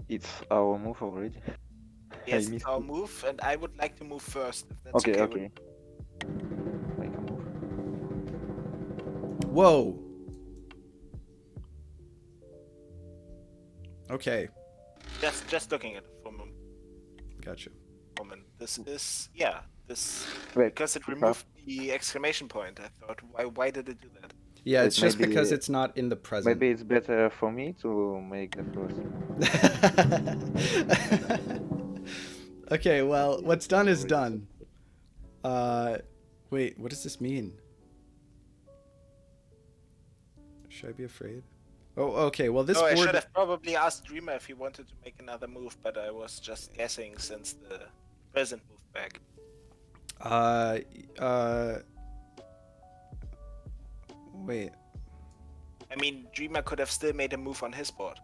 It's our move already. Yes, missed it's our it. move, and I would like to move first. If that's Okay, okay. okay. Make a move. Whoa. Okay, Just looking at it for a moment. gotcha. This is Wait, because it you removed the exclamation point. I thought, why did it do that? Yeah, Wait, it's just maybe- because it's not in the present. Maybe it's better for me to make the first move. Okay, well, what's done is done. Wait, what does this mean? Should I be afraid? Oh, okay, well, this I board... should have probably asked Dreamer if he wanted to make another move, but I was just guessing since the present moved back. Wait. I mean, Dreamer could have still made a move on his board.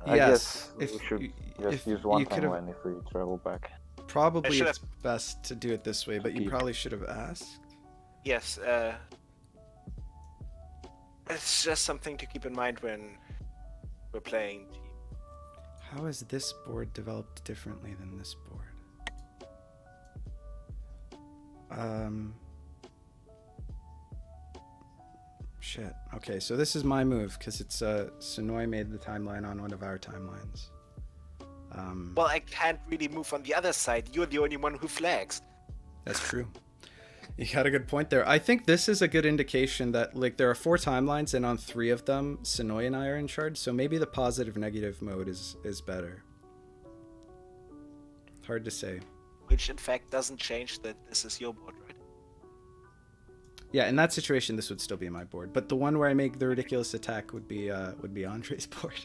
I Yes, guess if we should you- just if use one you could've- timeline if we travel back. Probably should it's best to do it this way, but you Okay. probably should have asked. Yes, it's just something to keep in mind when we're playing team. How is this board developed differently than this board? Shit. Okay, so this is my move because it's Sonoy made the timeline on one of our timelines. Well, I can't really move on the other side. You're the only one who flags. That's true. You got a good point there. I think this is a good indication that like there are 4 timelines and on 3 of them Sonoy and I are in charge, so maybe the positive negative mode is better. Hard to say. Which in fact doesn't change that this is your board, right? Yeah, in that situation this would still be my board, but the one where I make the ridiculous attack would be Andre's board.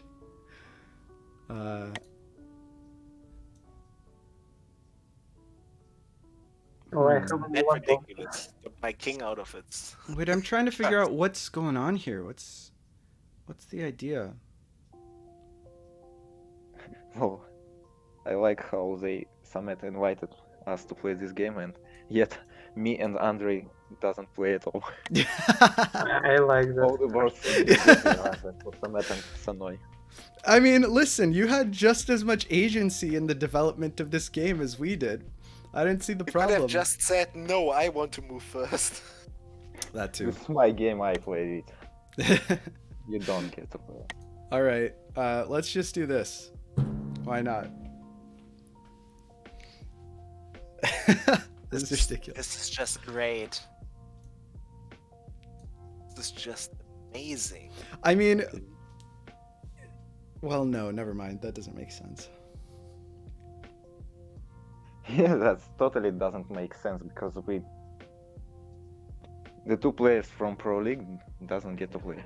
Oh, I have only That's one bomb. ridiculous. Got my king out of it. Wait, I'm trying to figure out what's going on here. What's the idea? Oh, I like how Samet invited us to play this game, and yet me and Andre doesn't play at all. I like All that. the boards for Samet and Sanoy. I mean, listen, you had just as much agency in the development of this game as we did. I didn't see the You could have problem. just said, no, I want to move first. That too. This is my game, I played it. You don't get to play. All right, let's just do this. Why not? This is ridiculous. This is just great. This is just amazing. I mean, well, no, never mind. That doesn't make sense. Yeah, that totally doesn't make sense because the 2 players from Pro League doesn't get to play.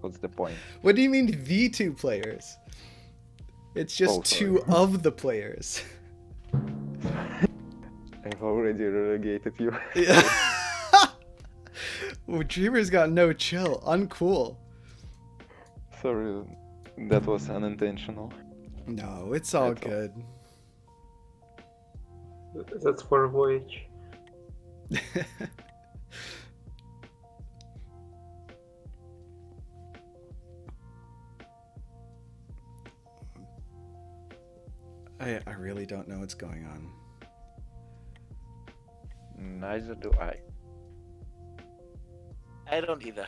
What's the point? What do you mean the 2 players? It's just Oh, sorry. 2 of the players. I've already relegated you. Well, Dreamer's got no chill. Uncool. Sorry, that was unintentional. No, it's all That's all. good. That's for Voyage. I really don't know what's going on. Neither do I. I don't either.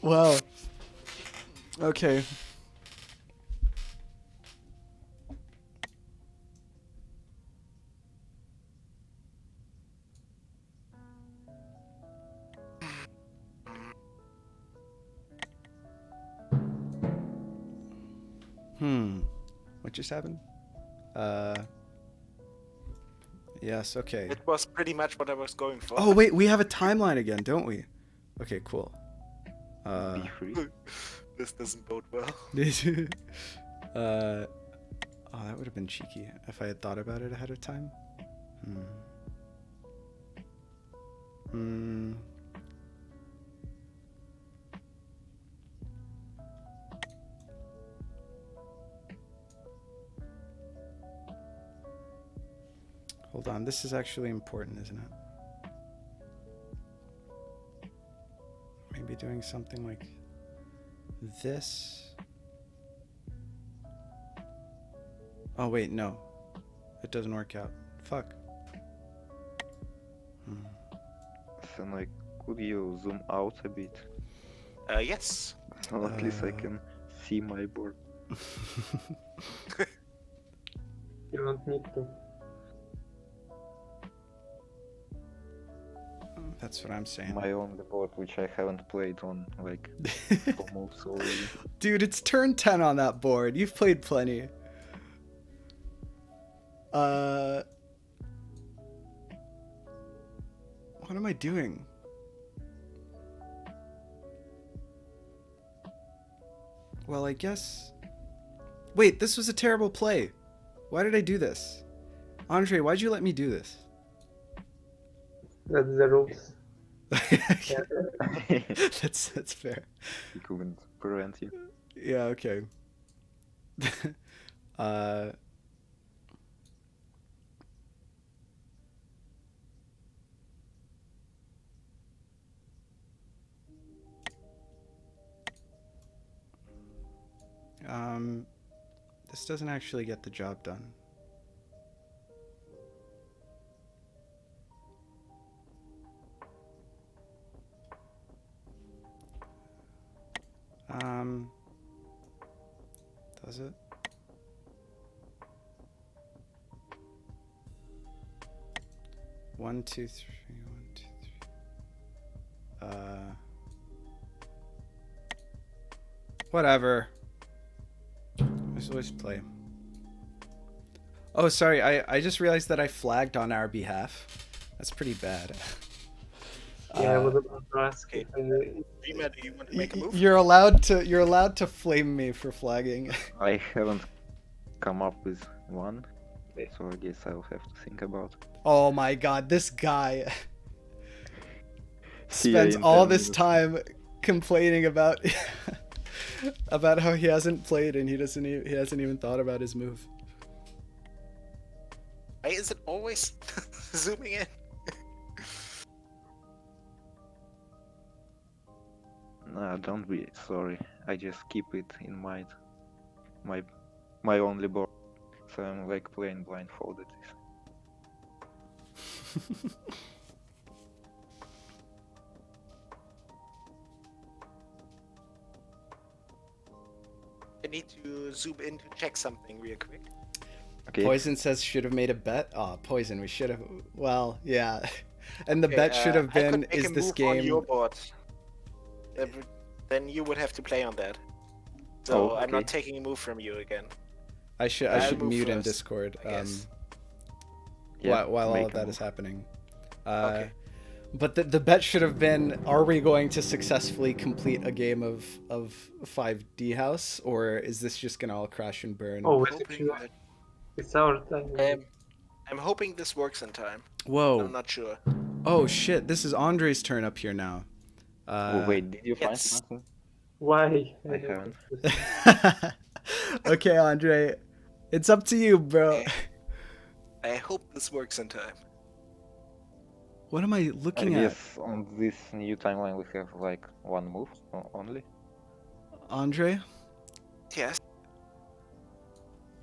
Wow. Okay. What just happened? Yes, okay. It was pretty much what I was going for. Oh, wait, we have a timeline again, don't we? Okay, cool. Be free. This doesn't bode well. Oh, that would have been cheeky if I had thought about it ahead of time. Hold on, this is actually important, isn't it? Maybe doing something like this. Oh wait, no. It doesn't work out. Fuck. So like, could you zoom out a bit? Yes. So at least I can see my board. You don't need to. That's what I'm saying. My only board which I haven't played on like almost already. Dude, it's turn 10 on that board. You've played plenty. What am I doing? Well, I guess... Wait, this was a terrible play. Why did I do this? Andre, why'd you let me do this? That's the rules. That's fair. He couldn't prevent you. Yeah, okay. This doesn't actually get the job done. Does it? One, two, three, 1, 2, 3. Whatever. Let's play. Oh, sorry. I just realized that I flagged on our behalf. That's pretty bad. Yeah, I was about to ask Okay. if Dreamer, do you want to make a move? You're allowed to flame me for flagging. I haven't come up with one, so I guess I'll have to think about it. Oh my god, this guy See ya spends in all 10 this minutes. time complaining about about how he hasn't played and he hasn't even thought about his move. Why is it always zooming in? Nah, don't be sorry. I just keep it in mind. My only board. So I'm like playing blindfolded. I need to zoom in to check something real quick. Okay. Poison says should have made a bet. Oh, Poison, we should have. Well, yeah. And the Okay, bet should have I could been: make is a this move game? on your board. Then you would have to play on that. So Oh, I'm not okay. taking a move from you again. I should I'll move mute in first, Discord. I guess. Yeah, while all make of a that move. is happening. Okay. But the bet should have been: are we going to successfully complete a game of 5D House, or is this just gonna all crash and burn? Oh, I'm hoping, it's our time. I'm hoping this works in time. Whoa! I'm not sure. Oh shit! This is Andre's turn up here now. Oh wait, did you find yes. something? Why? I haven't. Okay, Andre, it's up to you, bro. Okay. I hope this works in time. What am I I looking at, guess on this new timeline we have like one move only. Andre? Yes.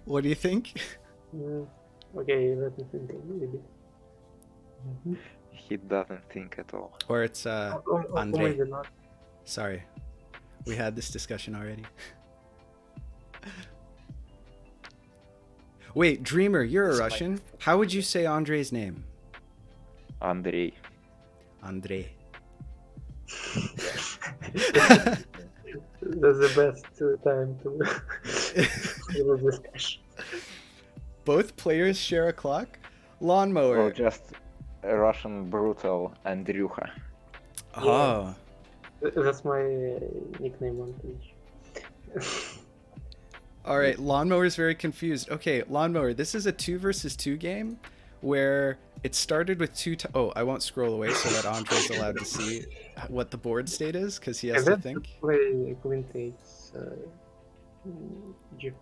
What do you think? Mm, Okay, let me think a little bit. He doesn't think at all. Or it's Or Andre. maybe not. Sorry, we had this discussion already. Wait, Dreamer, you're a This might- Russian. How would you say Andre's name? Andrei. Andre. That's the best time to have a discussion. Both players share a clock? Lawnmower. Or just a Russian brutal Andryuha. Oh. That's my nickname on Twitch. All right, Lawnmower's very confused. Okay, Lawnmower, this is a 2 versus 2 game where it started with oh, I won't scroll away so that Andre's allowed to see what the board state is because he has And to then think. play queen takes g5.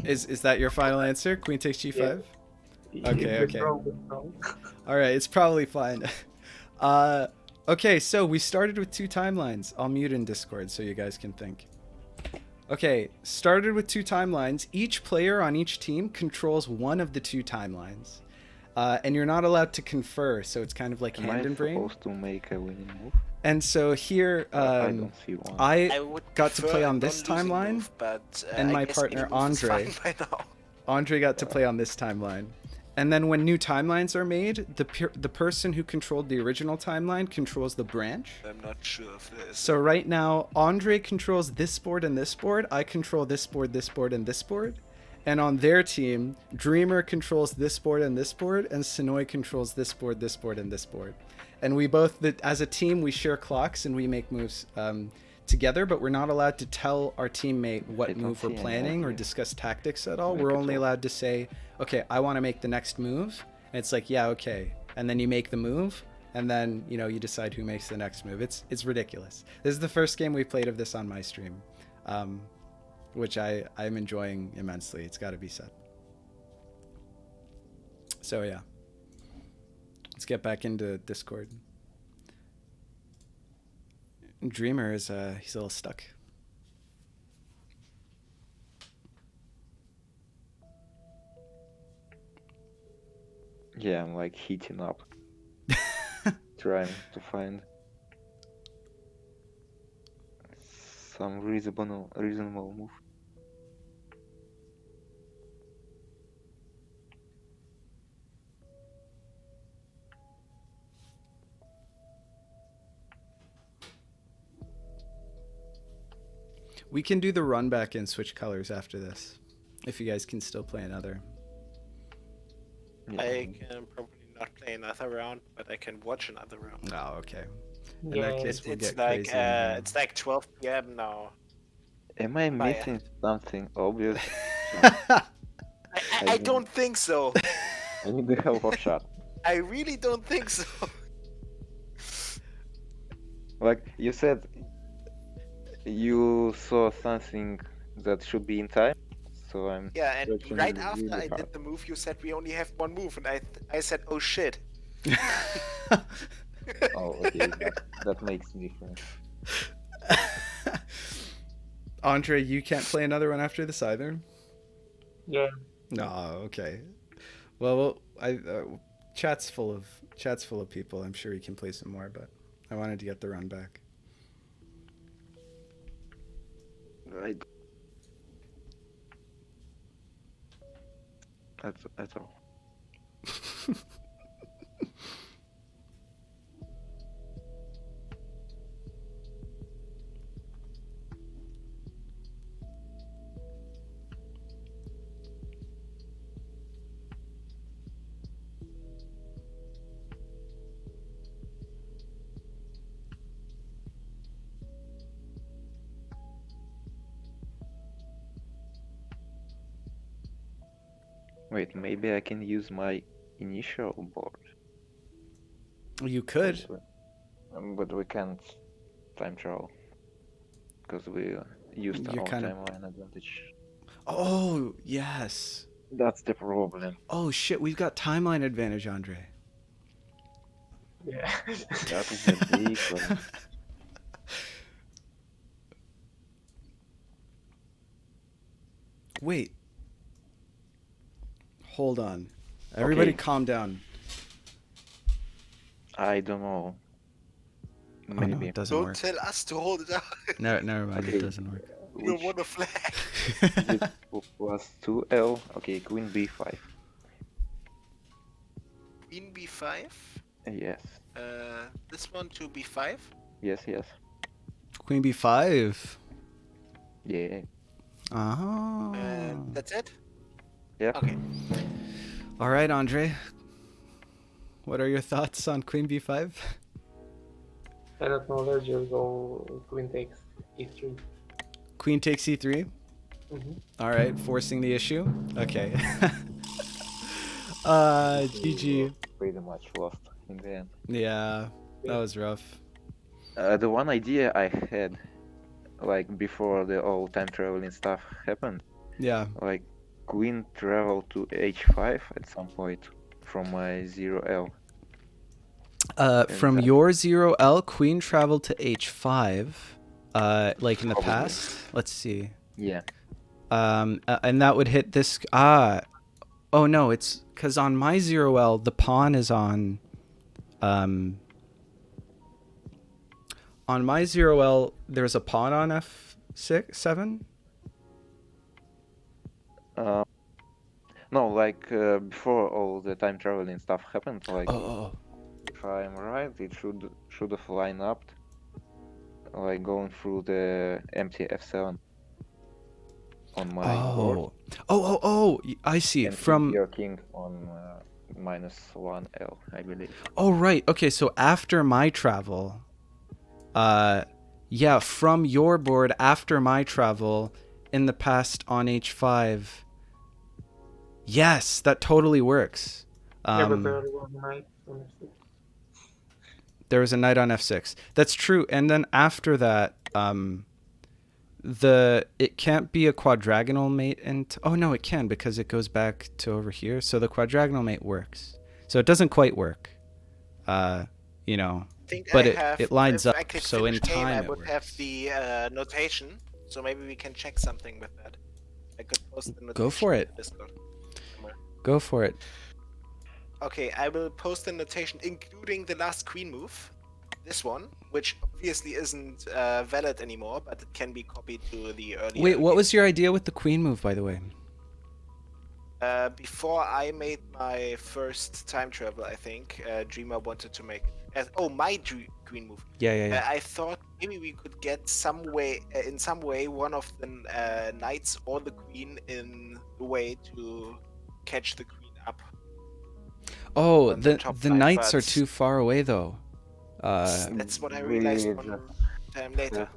Is that your final answer? Queen takes g5? Okay, okay. Withdraw. All right, it's probably fine. Okay, so we started with 2 timelines. I'll mute in Discord so you guys can think. Okay, started with 2 timelines. Each player on each team controls one of the 2 timelines. And you're not allowed to confer, so it's kind of like Am hand I and brain. supposed to make a winning move? And so here, I don't see one. I would got to prefer play a on this non-losing timeline, move, but, and I my guess partner, any move is Andre. fine by now. Andre got to play on this timeline. And then when new timelines are made, the person who controlled the original timeline controls the branch. I'm not sure of this. So right now, Andre controls this board and this board. I control this board, and this board. And on their team, Dreamer controls this board, and Sonoy controls this board, and this board. And we both, as a team, we share clocks and we make moves together, but we're not allowed to tell our teammate I what don't move we're see any planning or idea. discuss tactics at all. Make We're it only all. allowed to say, okay, I want to make the next move. And it's like, yeah, okay. And then you make the move, and then, you know, you decide who makes the next move. It's ridiculous. This is the first game we played of this on my stream, which I'm enjoying immensely. It's got to be said. So yeah, let's get back into Discord. Dreamer is he's a little stuck. Yeah, I'm like heating up, trying to find some reasonable move. We can do the run back and switch colors after this, if you guys can still play another. Yeah, I can probably not play another round, but I can watch another round. Oh, okay. In Yeah, that case, we'll It's get like crazy. in here. it's like 12 p.m. now. Am I Maya. missing something obvious? I don't think so. I need the help of chat. I really don't think so. Like you said, you saw something that should be in time, so I'm Yeah, and searching right after really I hard. did the move, you said we only have one move, and I said, oh shit. Oh, okay, that makes me different. Andre, you can't play another one after this either? yeah. No, okay. Well, chat's full of people. I'm sure he can play some more, but I wanted to get the run back. Right. That's all. Wait, maybe I can use my initial board. You could. But we can't time travel. Because we used You're our kind of- timeline advantage. Oh, yes. That's the problem. Oh, shit. We've got timeline advantage, Andre. Yeah. That is a big problem. Wait. Hold on. Everybody Okay. calm down. I don't know. Oh no, Maybe. it doesn't Don't work. tell us to hold it out. No, never mind, it Okay. doesn't work. We don't Which want a flag. is it plus 2L? Okay, queen b5. Queen b5. Yes. This one to b5. Yes, yes. Queen b5. Yeah. Oh. And that's it. Yep. Okay. All right, Andre. What are your thoughts on Queen b5? I don't know, let's just go queen takes e3. Queen takes e3. Mm-hmm. All right, forcing the issue. Okay. GG. Pretty much lost in the end. Yeah, that was rough. The one idea I had, like before the all time traveling stuff happened, Yeah. like queen travel to h5 at some point from my 0L. From that- your 0L, Queen traveled to h5. Like in the Probably. past. Let's see. Yeah. And that would hit this. Oh no, it's because on my 0L the pawn is on. On my 0L, there's a pawn on f6, 7. No, like before all the time traveling stuff happened, like Oh. if I'm right, it should have lined up, like going through the empty f7 on my board. Oh, I see. And From your king on -1L, I believe. Oh, right. Okay, so after my travel, yeah, from your board after my travel in the past on h5. Yes, that totally works. Yeah, but there was knight on f6. There was a knight on f6. That's true. And then after that, it can't be a quadrigonal mate. Oh no, it can, because it goes back to over here. So the quadrigonal mate works. So it doesn't quite work. You know. But it lines if up, I could so in finish game, time I it would have works. the notation, so maybe we can check something with that. I could post the notation. Go for in it. Discord somewhere. Go for it. Okay, I will post the notation including the last queen move. This one, which obviously isn't valid anymore, but it can be copied to the earlier. Wait, what was your idea with the queen move, by the way? Before I made my first time travel, I think Dreamer wanted to make my queen move. Yeah. I thought maybe we could get in some way one of the knights or the queen in the way to catch the queen up. Oh, on the top the line, knights are but- too far away, though. That's what I realized We one just time later.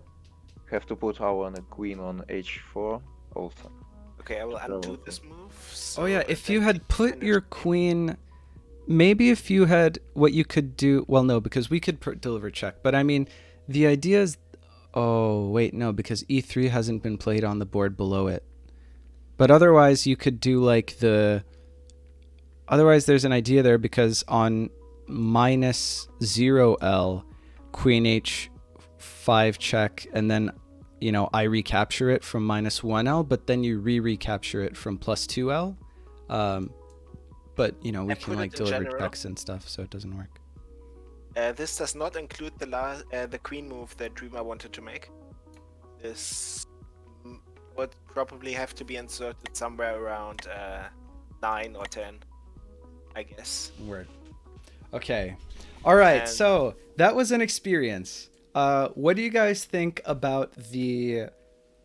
have to put our queen on h4 also. Okay, I will undo So- this move. Oh yeah, so if then you we had can put finish your the game. queen, maybe if you had what you could do. Well, no, because we could deliver check. But I mean, the idea is. Oh wait, no, because e3 hasn't been played on the board below it. But otherwise, you could do like the. Otherwise, there's an idea there, because on -0L, Queen H5 check, and then, I recapture it from -1L, but then you recapture it from +2L. But we put can it like in deliver general. checks and stuff, so it doesn't work. This does not include the queen move that Dreamer wanted to make. This would probably have to be inserted somewhere around 9 or 10, I guess. Word. Okay. All right. And- So that was an experience. What do you guys think about the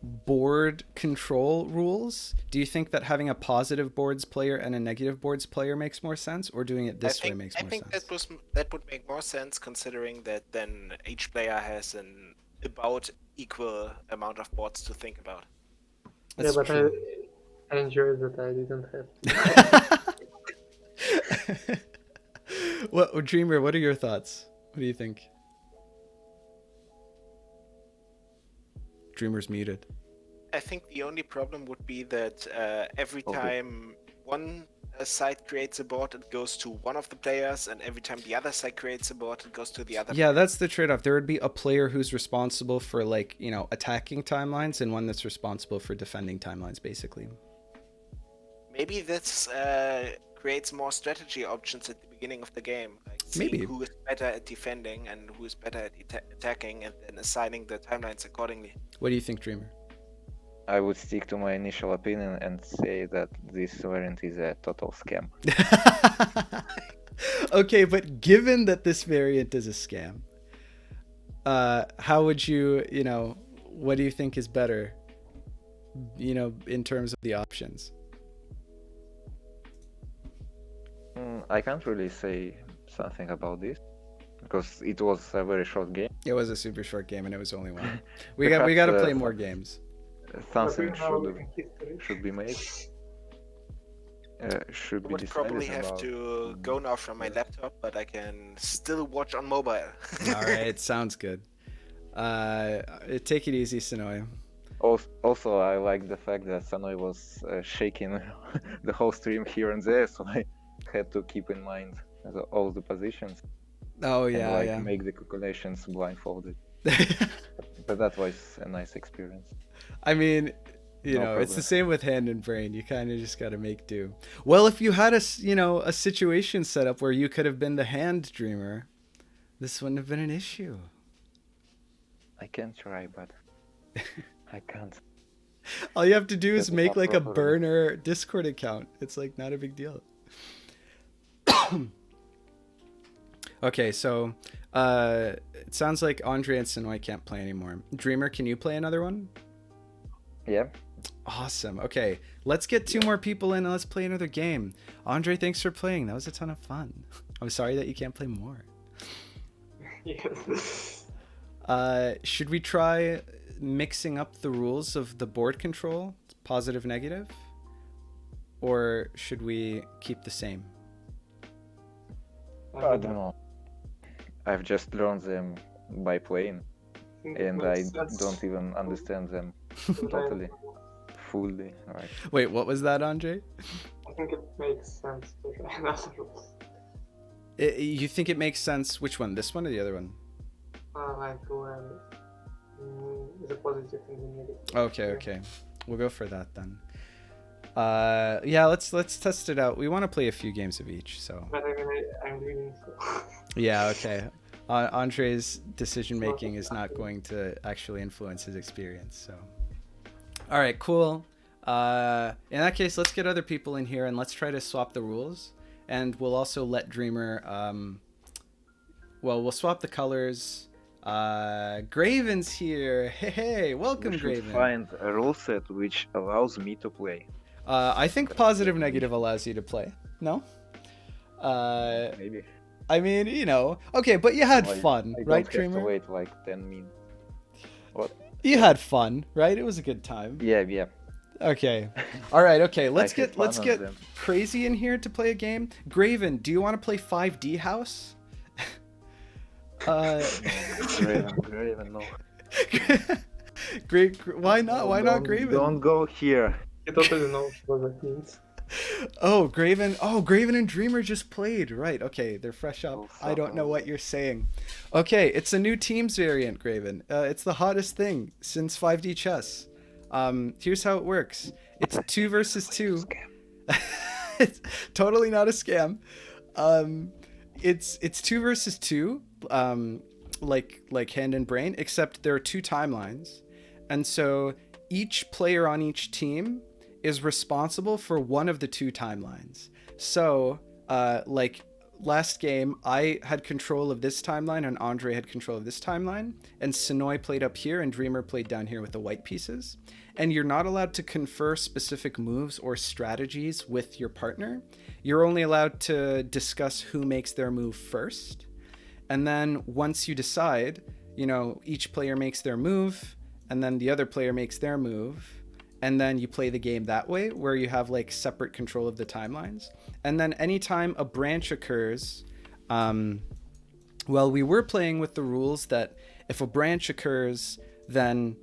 board control rules? Do you think that having a positive boards player and a negative boards player makes more sense, or doing it this way makes more sense? that would make more sense, considering that then each player has an about equal amount of boards to think about. That's yeah, but true. I enjoyed that I didn't have. What, Dreamer, what are your thoughts? What do you think? Dreamer's muted. I think the only problem would be that every Okay. time one side creates a board, it goes to one of the players, and every time the other side creates a board, it goes to the other. Yeah, that's the trade-off. There would be a player who's responsible for attacking timelines, and one that's responsible for defending timelines, basically. Maybe this creates more strategy options at the beginning of the game, like Maybe. seeing who is better at defending and who is better at attacking, and then assigning the timelines accordingly. What do you think, Dreamer? I would stick to my initial opinion and say that this variant is a total scam. Okay, but given that this variant is a scam, how would you, what do you think is better, in terms of the options? I can't really say something about this because it was a very short game. It was a super short game and it was only one. We got to play more games. Something But we know in history. should be made. Should I be would decided probably have about. to go now from my laptop, but I can still watch on mobile. All right, sounds good. Take it easy, Sonoy. Also, I like the fact that Sanoy was shaking the whole stream here and there, so I had to keep in mind all the positions Oh yeah, and yeah. make the calculations blindfolded. But that was a nice experience. I mean, No it's the problem. same with hand and brain. You kind of just got to make do. Well, if you had a situation set up where you could have been the hand dreamer, this wouldn't have been an issue. I can try, but I can't. All you have to do is Set it make up like a properly. burner Discord account. It's like not a big deal. Okay, so it sounds like Andre and Sonoy can't play anymore. Dreamer, can you play another one? Yeah. Awesome. Okay, let's get 2 more people in and let's play another game. Andre, thanks for playing. That was a ton of fun. I'm sorry that you can't play more. Yes. Should we try mixing up the rules of the board control, positive, negative? Or should we keep the same? I don't know. I've just learned them by playing, and I don't even understand them totally, fully. Right. Wait, what was that, Andre? I think it makes sense to try another rules. You think it makes sense? Which one? This one or the other one? Like when the positive and the negative. Okay. We'll go for that then. Yeah, let's test it out. We want to play a few games of each, so. But I mean, I'm reading, so. Yeah, okay. Andre's decision making is not going to actually influence his experience, so. All right, cool. In that case, let's get other people in here and let's try to swap the rules. And we'll also let Dreamer, we'll swap the colors. Graven's here. Hey, welcome, We should Graven. find a rule set which allows me to play. I think positive negative allows you to play. No? Maybe. I mean, okay, but you had Like, fun, I don't right, have Dreamer? to wait like 10 minutes. What? You had fun, right? It was a good time. Yeah. Okay. All right. Okay. Let's I had get fun on them. crazy in here to play a game. Graven, do you want to play 5D House? Graven, no. Great. Why not? Why not Graven? Don't go here. I totally know what that means. Oh, Graven and Dreamer just played. Right. Okay. They're fresh up. Oh, I don't know fuck. what you're saying. Okay. It's a new Teams variant, Graven. It's the hottest thing since 5D chess. Here's how it works. It's 2 versus 2. It's totally not a scam. It's 2 versus 2. Like hand and brain, except there are 2 timelines. And so each player on each team is responsible for one of the 2 timelines. So, like last game, I had control of this timeline and Andre had control of this timeline. And Sonoy played up here and Dreamer played down here with the white pieces. And you're not allowed to confer specific moves or strategies with your partner. You're only allowed to discuss who makes their move first. And then once you decide, each player makes their move and then the other player makes their move. And then you play the game that way, where you have like separate control of the timelines. And then anytime a branch occurs, we were playing with the rules that if a branch occurs, then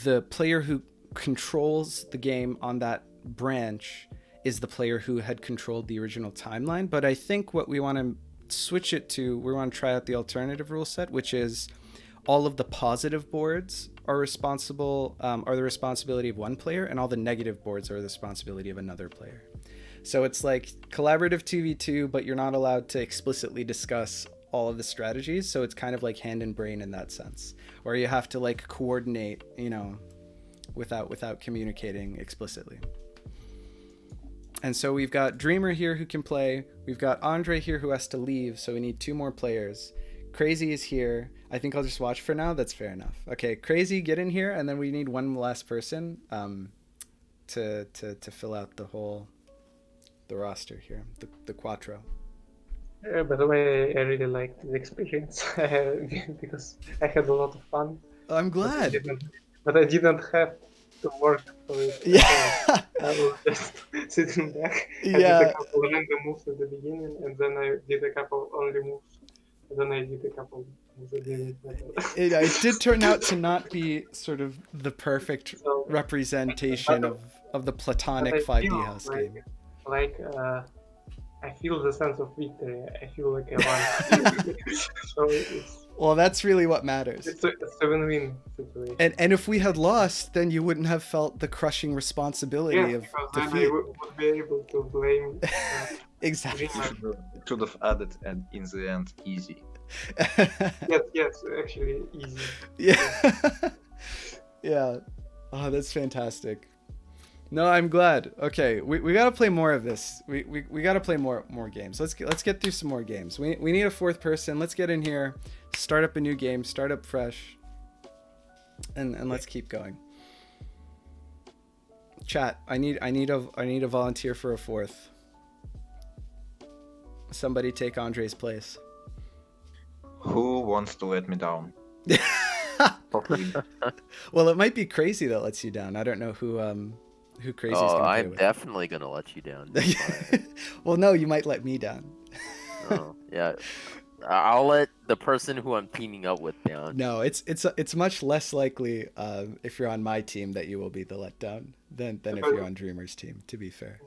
the player who controls the game on that branch is the player who had controlled the original timeline. But I think what we want to switch it to, we want to try out the alternative rule set, which is all of the positive boards are the responsibility of one player, and all the negative boards are the responsibility of another player. So it's like collaborative 2v2, but you're not allowed to explicitly discuss all of the strategies. So it's kind of like hand and brain in that sense, where you have to like coordinate, you know, without communicating explicitly. And so we've got Dreamer here who can play. We've got Andre here who has to leave, so we need 2 more players. Crazy is here. I think I'll just watch for now. That's fair enough. Okay, Crazy, get in here, and then we need one last person to fill out the roster here, the Quattro. By the way, I really liked the experience because I had a lot of fun. I'm glad. But I didn't have to work for it. Yeah. I was just sitting back. I did Yeah. a couple random moves at the beginning, and then I did a couple only moves. And then I did a couple moves that didn't matter. It did turn out to not be sort of the perfect So, representation of the platonic but I 5D feel house like, game. I feel the sense of victory. I feel like I won. So Well, that's really what matters. it's a win-win situation. And if we had lost, then you wouldn't have felt the crushing responsibility Yeah, of because then I defeat. would be able to blame Exactly. Dreamer. Should have added and in the end easy. Yes, actually easy. Yeah. Yeah. Oh, that's fantastic. No, I'm glad. Okay, we gotta play more of this. We gotta play more games. Let's get through some more games. We need a 4th person. Let's get in here, start up a new game, start up fresh, and let's keep going. Chat. I need a volunteer for a 4th. Somebody take Andre's place. Who wants to let me down? Hopefully. Well, it might be Crazy that lets you down. I don't know who Crazy's Oh, gonna play I'm with. definitely gonna let you down. Well, no, you might let me down. Oh, yeah. I'll let the person who I'm teaming up with down. No, it's much less likely if you're on my team that you will be the letdown than if you're on Dreamer's team. To be fair.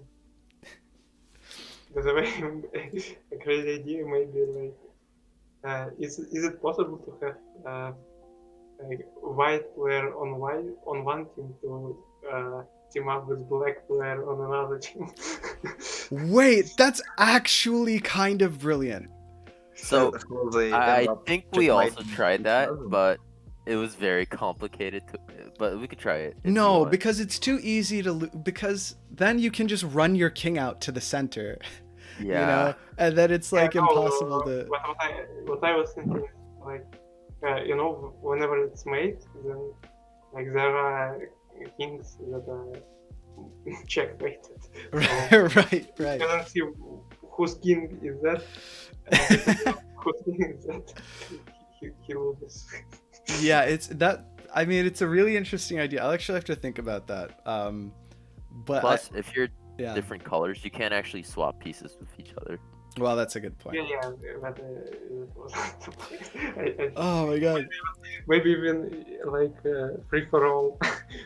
By the way, a crazy idea might be like, is it possible to have like white player on one team to team up with black player on another team? Wait, that's actually kind of brilliant. So they I end up think we checkmating also tried each that, other. but it was very complicated. But we could try it. if you No, want. because it's too easy to because then you can just run your king out to the center. yeah. You know, and then it's like Yeah, no, impossible to. What I was thinking is like, you know, whenever it's made, then like there are kings that are checkmated. So Right. you cannot see whose king is that. And whose king is that? He loses. Yeah, it's that. I mean, it's a really interesting idea. I'll actually have to think about that. But Plus, if you're yeah. different colors, you can't actually swap pieces with each other. Well, that's a good point. Yeah, but it was Oh my god. maybe even like free for all.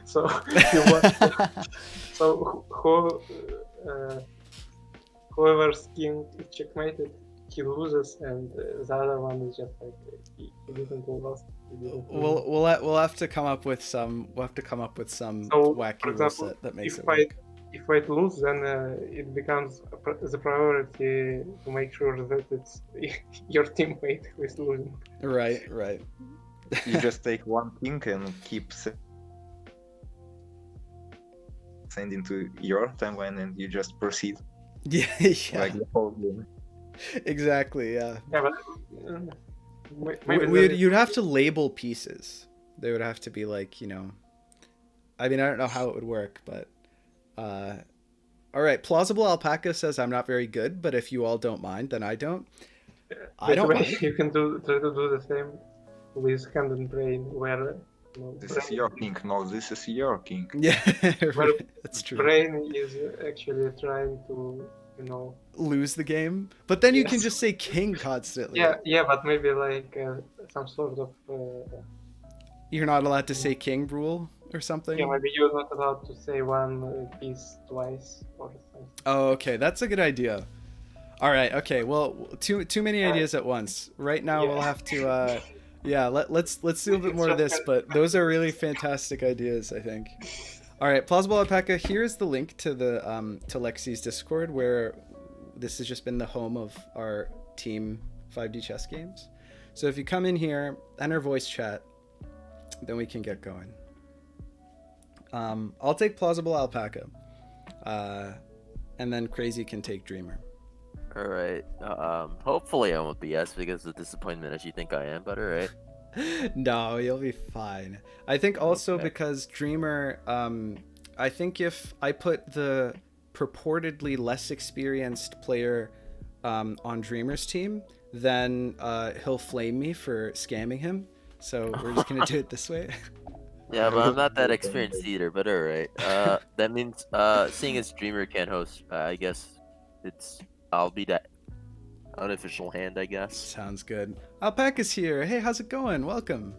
So you want, so whoever's king is checkmated, he loses, and the other one is just like he didn't lose. We'll have to come up with some. We'll have to come up with some So, wacky for rule example, set that makes if it work. if I lose, then it becomes the priority to make sure that it's your teammate who is losing. Right. You just take one king and keep sending to your timeline, and you just proceed Yeah. like the whole game. Exactly. Yeah. Yeah, but maybe You'd have to label pieces. They would have to be like, you know. I mean, I don't know how it would work, but. All right. Plausible Alpaca says I'm not very good, but if you all don't mind, then I don't. I don't mind. You can try to do the same with hand and brain, where This is your king. No, this is your king. Yeah, Well, right. That's true. brain is actually trying to, Lose the game, but then you can Yes. just say king constantly. yeah, but maybe like some sort of You're not allowed to say king rule or something. yeah, maybe you're not allowed to say one piece twice or something. Oh, okay, that's a good idea. All right, okay. Well, too many ideas at once. Right now, Yeah. we'll have to. Yeah, let's do a bit more of this. But those are really fantastic ideas, I think. All right, Plausible Alpaca. Here's the link to the to Lexi's Discord, where this has just been the home of our team 5D chess games. So if you come in here, enter voice chat, then we can get going. I'll take Plausible Alpaca, and then Crazy can take Dreamer. All right. Hopefully I won't be as big as a disappointment as you think I am, but all right. No, you'll be fine. I think also Okay. because Dreamer, I think if I put the purportedly less experienced player on Dreamer's team, then he'll flame me for scamming him. So we're just gonna do it this way. Yeah, but I'm not that experienced either, but all right. That means seeing as Dreamer can't host, I guess I'll be that unofficial hand, I guess. Sounds good. Alpaca's here. Hey, how's it going? Welcome.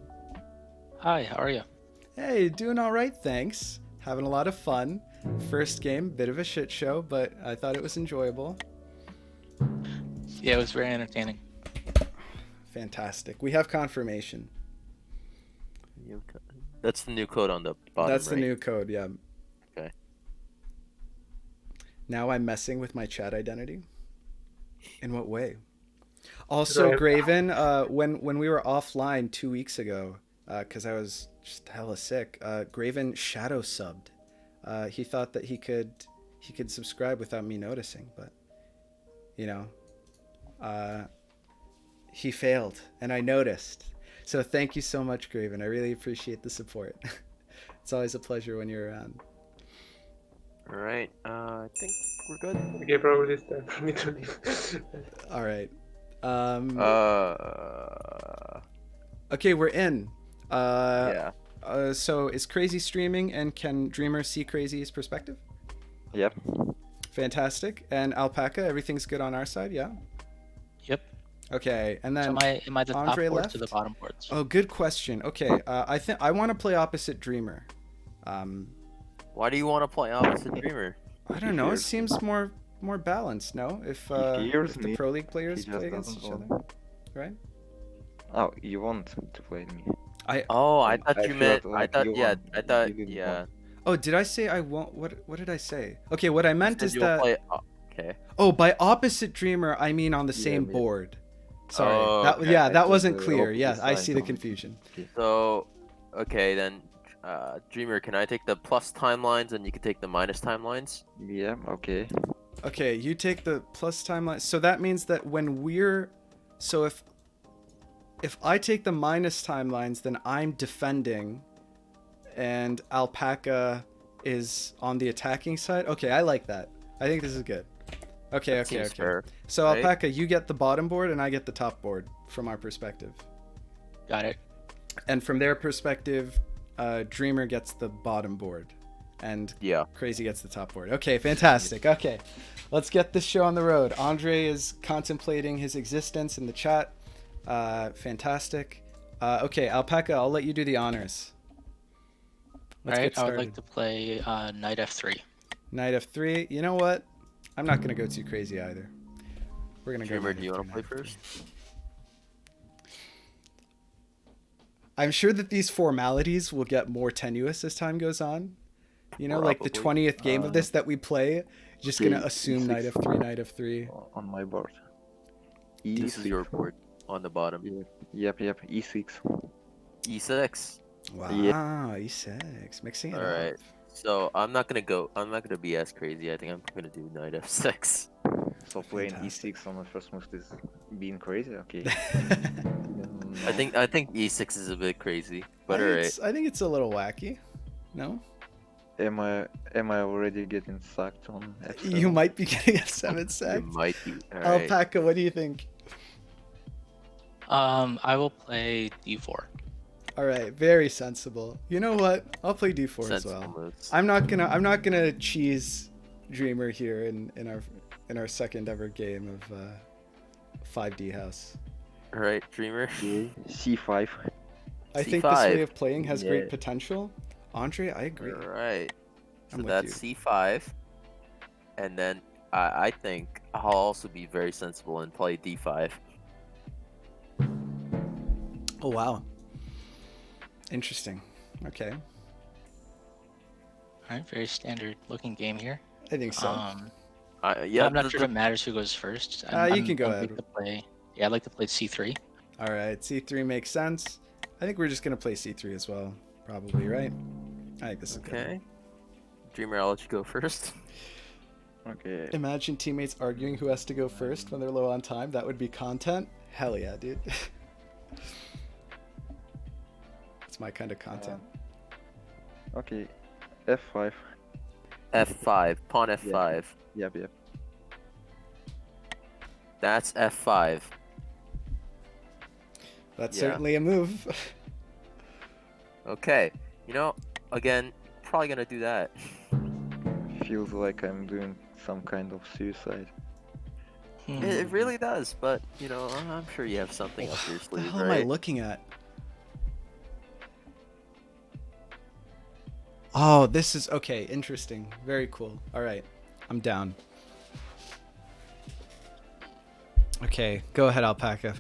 Hi, how are you? Hey, doing all right, thanks. Having a lot of fun. First game, bit of a shit show, but I thought it was enjoyable. Yeah, it was very entertaining. Fantastic. We have confirmation. That's the new code on the bottom. That's the right? new code, yeah. Okay. Now I'm messing with my chat identity. In what way? Also, Right. Graven, when we were offline 2 weeks ago, because I was just hella sick, Graven shadow subbed. He thought that he could subscribe without me noticing, but you know, he failed, and I noticed. So thank you so much, Graven. I really appreciate the support. It's always a pleasure when you're around. All right. I think we're good. Okay, probably it's time for me to leave. All right. Uh. Okay, we're in. Yeah. So is Crazy streaming, and can Dreamer see Crazy's perspective? Yep. Fantastic. And Alpaca, everything's good on our side, yeah? Yep. Okay, and So then am I the top Andre board to the left? bottom boards? oh, good question. Okay, I think I want to play opposite Dreamer. Why do you want to play opposite Dreamer? I don't know. It hears seems more balanced, no? If hears the me, pro league players he just play against each doesn't other, want. right? Oh, you want to play me? Oh, I thought I you felt meant. like I thought. you Yeah. want. I thought. You didn't Yeah. want. Oh, did I say I won't? What did I say? Okay, what I meant Said is you'll that. play. Okay. Oh, by opposite Dreamer, I mean on the Yeah, same yeah. board. Sorry. Oh, that okay. yeah, I that thought wasn't the clear. Yeah, opposite I side see the of it. confusion. So, okay then. Dreamer, can I take the plus timelines and you can take the minus timelines? Yeah. Okay. Okay, you take the plus timeline. So that means that when so if I take the minus timelines, then I'm defending, and Alpaca is on the attacking side. Okay, I like that. I think this is good. Okay, That okay, seems okay. fair, So right? Alpaca, you get the bottom board, and I get the top board from our perspective. Got it. And from their perspective, Dreamer gets the bottom board, and Yeah. Crazy gets the top board. Okay, fantastic. Okay, let's get this show on the road. Andre is contemplating his existence in the chat. Fantastic. Okay, Alpaca, I'll let you do the honors. Let's All right, get I would started. like to play Knight F3. Knight F3. You know what? I'm not gonna go too crazy either. We're gonna Dreamer, go. do you want to play Knight F3. first? I'm sure that these formalities will get more tenuous as time goes on. You know, like the Probably. 20th game of this that we play, just okay, gonna assume Knight E6. F3, Knight F3. On my board. This is E6. your board on the bottom. Yep. E6. E6. Wow, Yeah. E6, mixing it All up. right. So I'm not gonna be as crazy. I think I'm gonna do knight f6. So playing Fantastic. E6 on the first move is being crazy. Okay. I think e6 is a bit crazy, but I alright. think it's a little wacky. No, Am I already getting sucked on F7? you might be getting F7 You sacked. might be. Alright. Alpaca, what do you think? I will play D4. All right, very sensible. You know what? I'll play D4 as Sensible well. moves. I'm not gonna cheese Dreamer here in our second ever game of 5D House. Alright, Dreamer. C5. I think this way C5. of playing has Yeah. great potential. Andre, I agree. Alright. So I'm with that's c5. And then I think I'll also be very sensible and play d5. Oh wow. Interesting. Okay. Alright, very standard looking game here. I think so. Yeah, I'm not sure if it matters who goes first. You can go I'd ahead. like to play. Yeah, I'd like to play C3. All right, C3 makes sense. I think we're just gonna play C3 as well, probably, right? I think this is good. Okay. Dreamer, I'll let you go first. Okay. Imagine teammates arguing who has to go first when they're low on time. That would be content. Hell yeah, dude. It's my kind of content. Okay. F5. F5. Pawn F5. Yep. That's F5. That's Yeah. certainly a move. Okay. You know, again, probably gonna do that. Feels like I'm doing some kind of suicide. It really does, but you know, I'm sure you have something up your What the sleeve, hell am I right? looking at? Oh, this is okay. Interesting. Very cool. All right, I'm down. Okay, go ahead, Alpaca.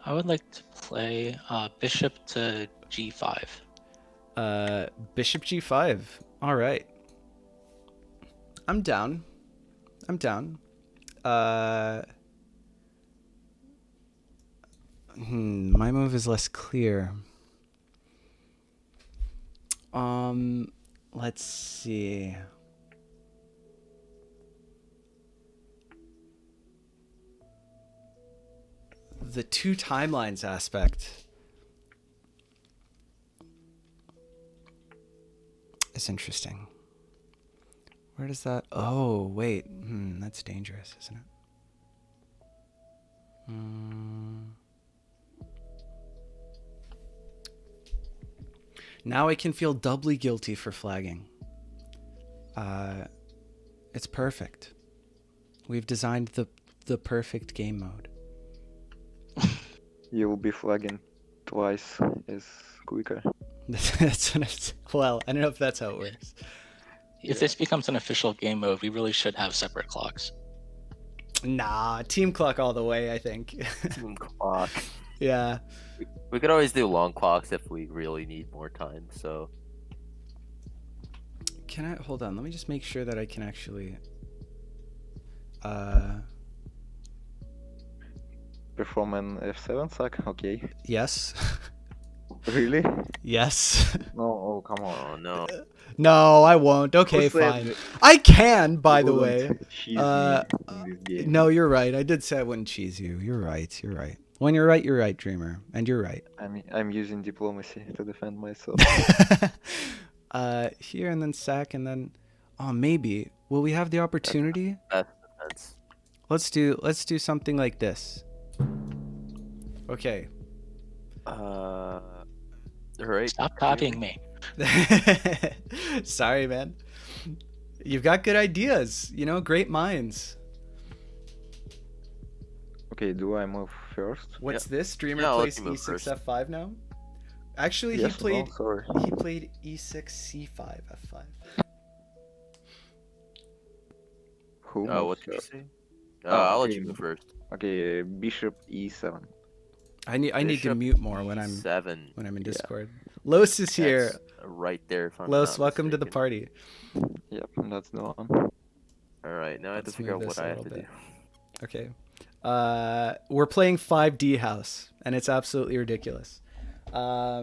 I would like to play bishop to G5. Bishop G5. All right. I'm down. My move is less clear. Let's see. The two timelines aspect is interesting. Where does that... Oh, wait. That's dangerous, isn't it? Now I can feel doubly guilty for flagging. It's perfect. We've designed the perfect game mode. You'll be flagging twice as quicker. That's well, I don't know if that's how it works. If this becomes an official game mode, we really should have separate clocks. Nah, team clock all the way, I think. Team clock. Yeah. We could always do long clocks if we really need more time. So Can I hold on? Let me just make sure that I can actually. Perform an F7 sack? Okay. Yes. Really? Yes. No, oh, come on. oh no. No, I won't. Okay, Who said fine. I can, by the you way. wouldn't cheese me in this game? No, you're right. I did say I wouldn't cheese you. You're right. When you're right, Dreamer. And you're right. I'm using diplomacy to defend myself. Here and then sack and then... Oh, maybe. Will we have the opportunity? That's defense. Let's do something like this. Okay. Alright. Stop copying me. Sorry, man. You've got good ideas. You know, great minds. Okay, do I move first? What's this? Dreamer Yeah, I'll let plays you move e6 first. f5 now. Actually, Yes, he played no, sorry. e6 c5 f5. Who What moves did you first? say? Oh, I'll let okay. you go first. Okay, bishop e7. I need to Bishop mute more when I'm E7. in Discord. Los is here. That's right there. If I'm Los, not welcome to the mistaken. party. Yep, that's the one. Alright, now I have to Let's figure move out this what a I have little to bit. do. Okay. We're playing 5D House, and it's absolutely ridiculous. I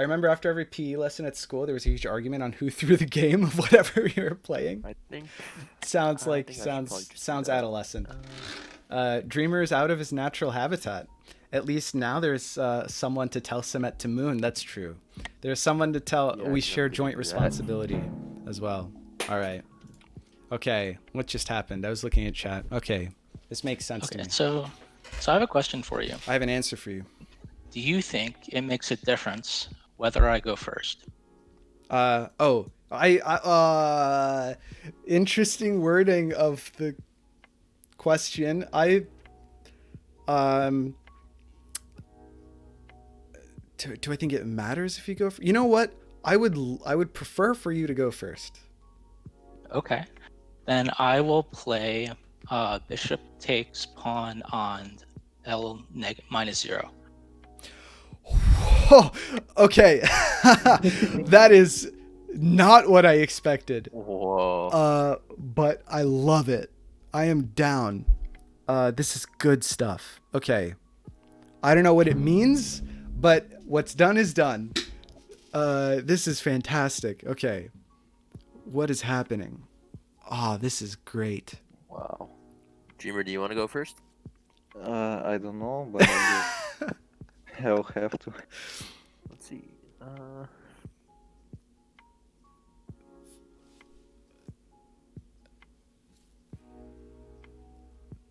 remember after every PE lesson at school, there was a huge argument on who threw the game of whatever we were playing. I think Sounds I like think I should probably just do sounds that. adolescent. Dreamer is out of his natural habitat. At least now there's someone to tell Semet to Moon. That's true. There's someone to tell. Yeah, We I share definitely joint do that. responsibility as well. All right. Okay. What just happened? I was looking at chat. Okay. This makes sense to Okay, me. so I have a question for you. I have an answer for you. Do you think it makes a difference whether I go first? Interesting wording of the question. Do I think it matters if you go? You know what? I would prefer for you to go first. Okay. Then I will play bishop takes pawn on L -0. Oh, okay. That is not what I expected. Whoa. But I love it. I am down. This is good stuff. Okay. I don't know what it means, but what's done is done. This is fantastic. Okay. What is happening? Oh, this is great. Wow. Dreamer, do you want to go first? I don't know, but I guess I'll have to. Let's see.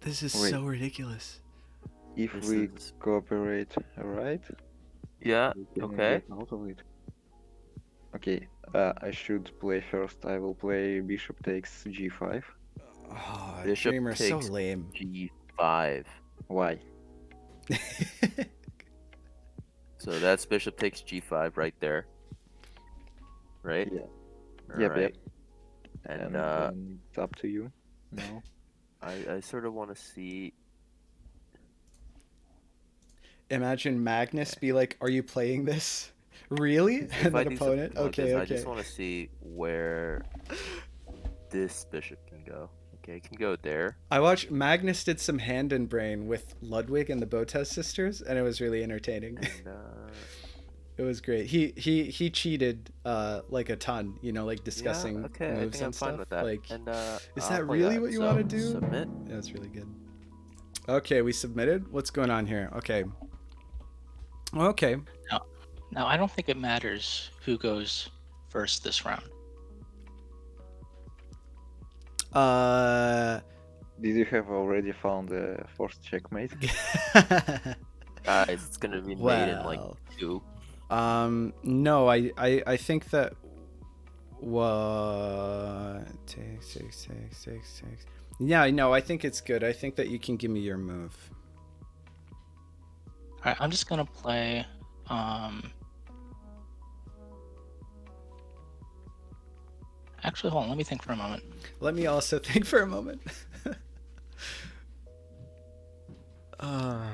This is Wait. so ridiculous. If This we is- cooperate, right? Yeah. We can Okay. get out of it. Okay, I should play first. I will play bishop takes g5. Oh, Bishop Dreamer, so takes lame. G5. Why? So that's bishop takes G5 right there. Right? Yeah. All Yep, right. yep. And then it's up to you now. I sort of want to see. Imagine Magnus be like, "Are you playing this? Really?" If And I then do opponent, something like okay, this, okay. I just want to see where this bishop can go. Okay, it can go there. I watched Magnus did some hand and brain with Ludwig and the Botes sisters, and it was really entertaining. And It was great. He cheated like a ton, you know, like discussing yeah, okay, I moves think I'm and fine stuff. with that. Like, And is I'll that play really that. what you So, want to do? Submit. Yeah, that's really good. Okay, we submitted. What's going on here? Okay. Okay. Now, I don't think it matters who goes first this round. Did you have already found a forced checkmate? Guys, it's gonna be made in like Well, 2. no, I think that what six. Yeah, no, I think it's good. I think that you can give me your move. All right, I'm just gonna play. Actually, hold on. Let me think for a moment. Let me also think for a moment. uh,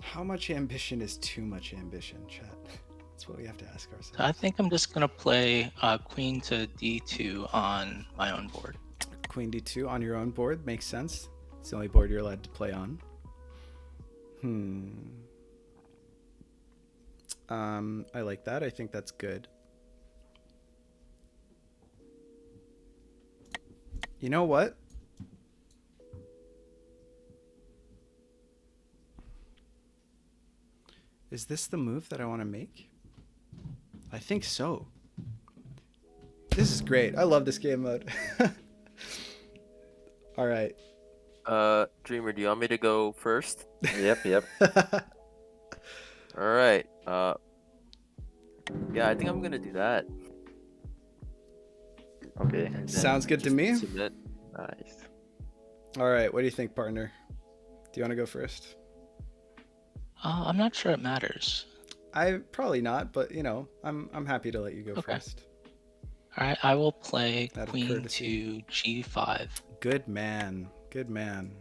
how much ambition is too much ambition, chat? That's what we have to ask ourselves. So I think I'm just gonna play queen to d2 on my own board. Queen d2 on your own board makes sense. It's the only board you're allowed to play on. I like that. I think that's good. You know what? Is this the move that I want to make? I think so. This is great. I love this game mode. All right. Dreamer, do you want me to go first? Yep. All right. Yeah, I think I'm gonna do that. Okay. And then Sounds good to just me. Submit. Nice. All right. What do you think, partner? Do you want to go first? I'm not sure it matters. I probably not, but you know, I'm happy to let you go Okay. first. All right, I will play Out of queen courtesy. to g5. Good man. Good man.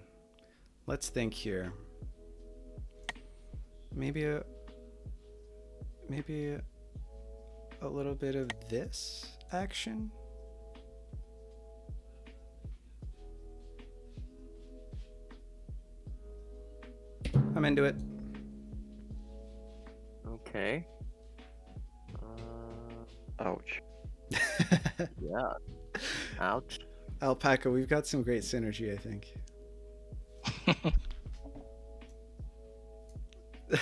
Let's think here. Maybe a little bit of this action. I'm into it. Okay. Ouch. Yeah. Ouch. Alpaca, we've got some great synergy, I think.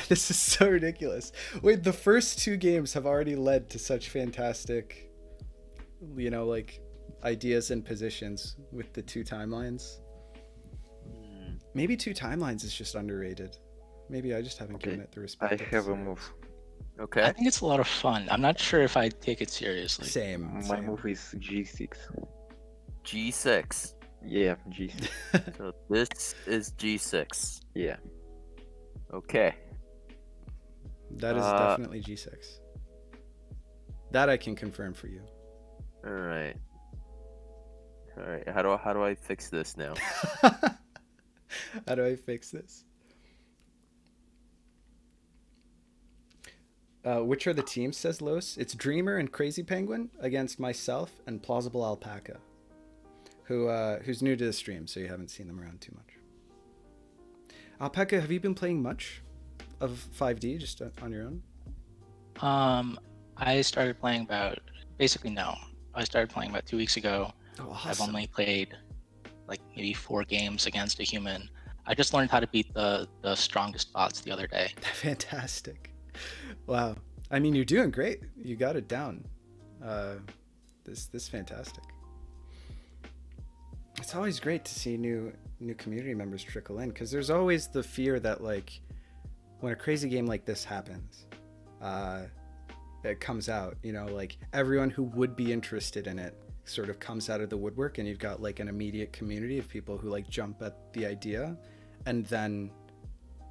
This is so ridiculous. Wait, the first two games have already led to such fantastic, you know, like ideas and positions with the two timelines. Maybe two timelines is just underrated. Maybe I just haven't given Okay, it the respect. I it have a deserves. move. Okay. I think it's a lot of fun. I'm not sure if I take it seriously. Same. My same. move is G6. G6. Yeah, G6. So this is G6. Yeah. Okay. That is definitely G6. That I can confirm for you. All right. All right. How do I fix this now? How do I fix this? Which are the teams, says Los? It's Dreamer and Crazy Penguin against myself and Plausible Alpaca, who's new to the stream, so you haven't seen them around too much. Alpaca, have you been playing much of 5D just on your own? I started playing no. I started playing about 2 weeks ago. Oh, awesome. I've only played like maybe 4 games against a human. I just learned how to beat the strongest bots the other day. Fantastic. Wow. I mean, you're doing great. You got it down. This fantastic. It's always great to see new community members trickle in, because there's always the fear that, like, when a crazy game like this happens, it comes out, you know, like everyone who would be interested in it sort of comes out of the woodwork, and you've got like an immediate community of people who like jump at the idea, and then,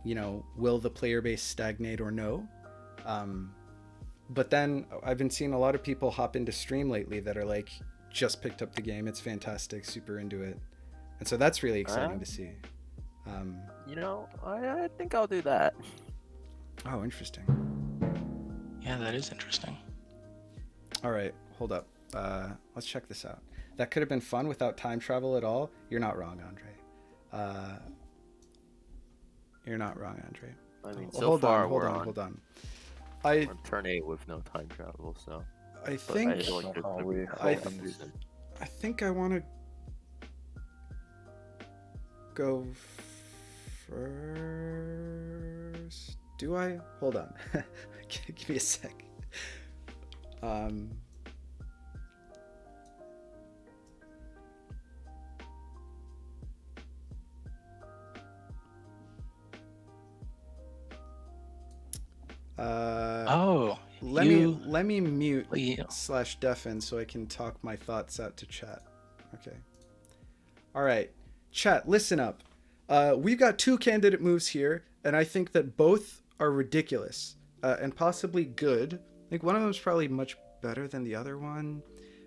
you know, will the player base stagnate or no? But then I've been seeing a lot of people hop into stream lately that are like, just picked up the game, it's fantastic, super into it, and so that's really exciting to see. You know, I think I'll do that. Oh, interesting. Yeah, that is interesting. All right, hold up. Let's check this out. That could have been fun without time travel at all. You're not wrong, Andre. You're not wrong, Andre. I mean, Oh, so hold far on, we're hold on. on turn 8 with no time travel, so. I But think I don't How think we we I- I I think I want to go first. Do I? Hold on. Give me a sec. Oh, Let me mute you- / deafen so I can talk my thoughts out to chat. Okay. All right, chat, listen up. We've got 2 candidate moves here, and I think that both are ridiculous and possibly good. I think one of them is probably much better than the other one,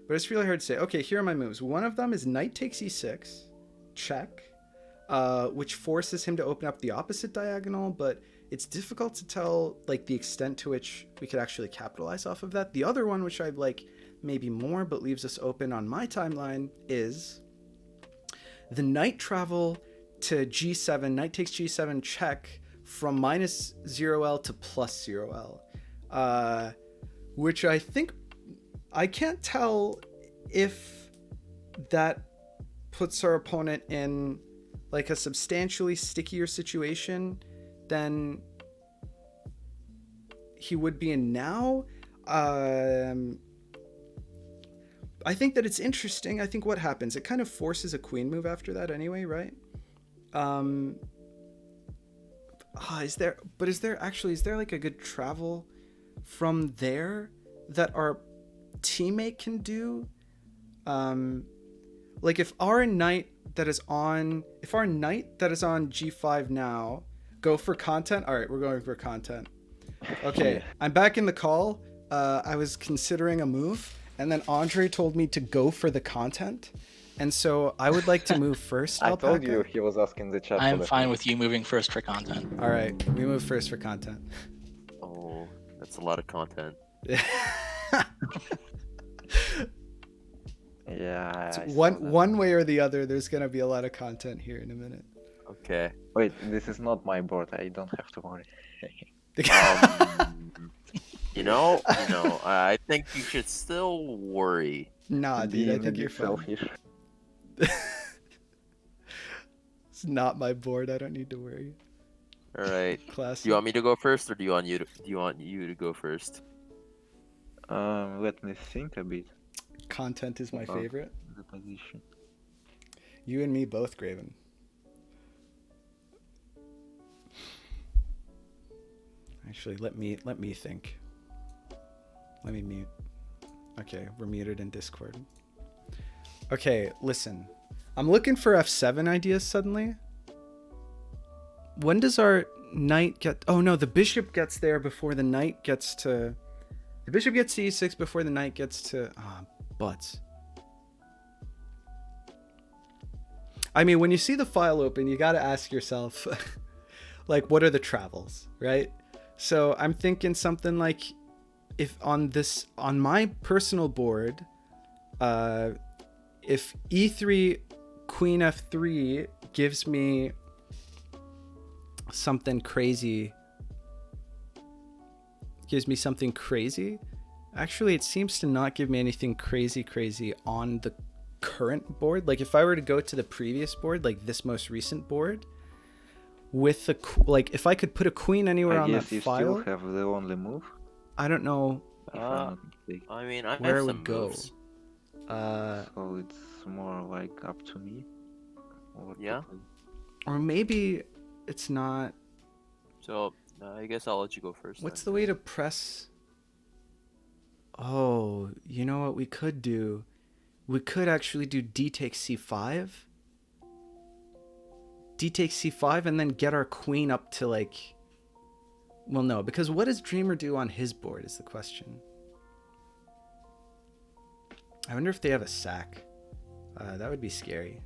but it's really hard to say. Okay, here are my moves. One of them is knight takes e6, check, which forces him to open up the opposite diagonal, but it's difficult to tell like the extent to which we could actually capitalize off of that. The other one, which I'd like maybe more but leaves us open on my timeline, is the knight travel to g7, knight takes g7 check from -0l to +0l, which I think, I can't tell if that puts our opponent in like a substantially stickier situation than he would be in now. I think that it's interesting. I think what happens, it kind of forces a queen move after that anyway, right? Is there like a good travel from there that our teammate can do? Like if our knight that is on g5 now go for content. All right, we're going for content. Okay, Yeah. I'm back in the call. I was considering a move, and then Andre told me to go for the content, and so I would like to move first. I Alpaca. told you he was asking the chat. I'm for the fine help. with you moving first for content. All right, we move first for content. Oh, that's a lot of content. Yeah. I saw that. One way or the other, there's gonna be a lot of content here in a minute. Okay. Wait, this is not my board. I don't have to worry. You know, I think you should still worry. Nah, dude, I Being a think you're bit fine. selfish. It's not my board. I don't need to worry. All right. Classic. Do you want me to go first, or do you want you to go first? Let me think a bit. Content is my Oh. favorite. The position. You and me both, Graven. Actually, let me think. Let me mute. Okay, we're muted in Discord. Okay, listen. I'm looking for F7 ideas suddenly. When does our knight get... Oh no, the bishop gets there before the knight gets to... The bishop gets to e6 before the knight gets to... Butts. I mean, when you see the file open, you gotta ask yourself, like, what are the travels, right? So I'm thinking something like, if on my personal board, if e3, queen f3 gives me something crazy, actually it seems to not give me anything crazy on the current board. Like if I were to go to the previous board, like this most recent board, with the like if I could put a queen anywhere on that you file, still have the only move. I don't know If I'm not mistaken. I mean, I where have it some would go. moves. So it's more like up to me. What to Yeah. play. Or maybe it's not. So I guess I'll let you go first. What's then. the way to press? Oh, you know what we could do? We could actually do d takes c5. D takes c5 and then get our queen up to like... Well, no, because what does Dreamer do on his board is the question. I wonder if they have a sack. That would be scary.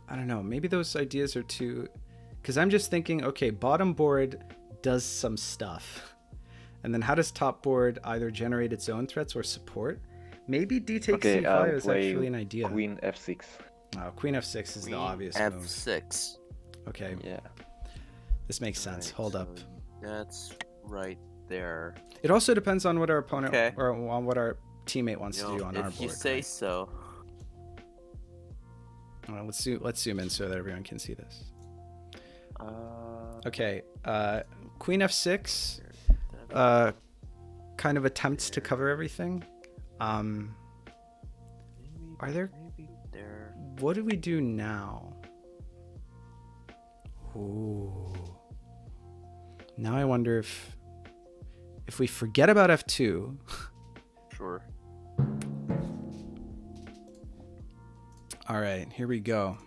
I don't know. Maybe those ideas are too... Because I'm just thinking, okay, bottom board does some stuff. And then how does top board either generate its own threats or support? Maybe d takes Okay, c5 I'll is play actually an idea. Queen f6. Oh, queen f6 is the obvious move. F6. Okay, Yeah. this makes sense. Right, Hold so up. That's right there. It also depends on what our opponent Okay. or on what our teammate wants You to know, do on if our board. you say right? so. Let's zoom in so that everyone can see this. Uh, Okay, queen f6 kind of attempts to cover everything. maybe, Are there... maybe there? What do we do now? Ooh. Now I wonder if we forget about f2. Sure. All right, here we go.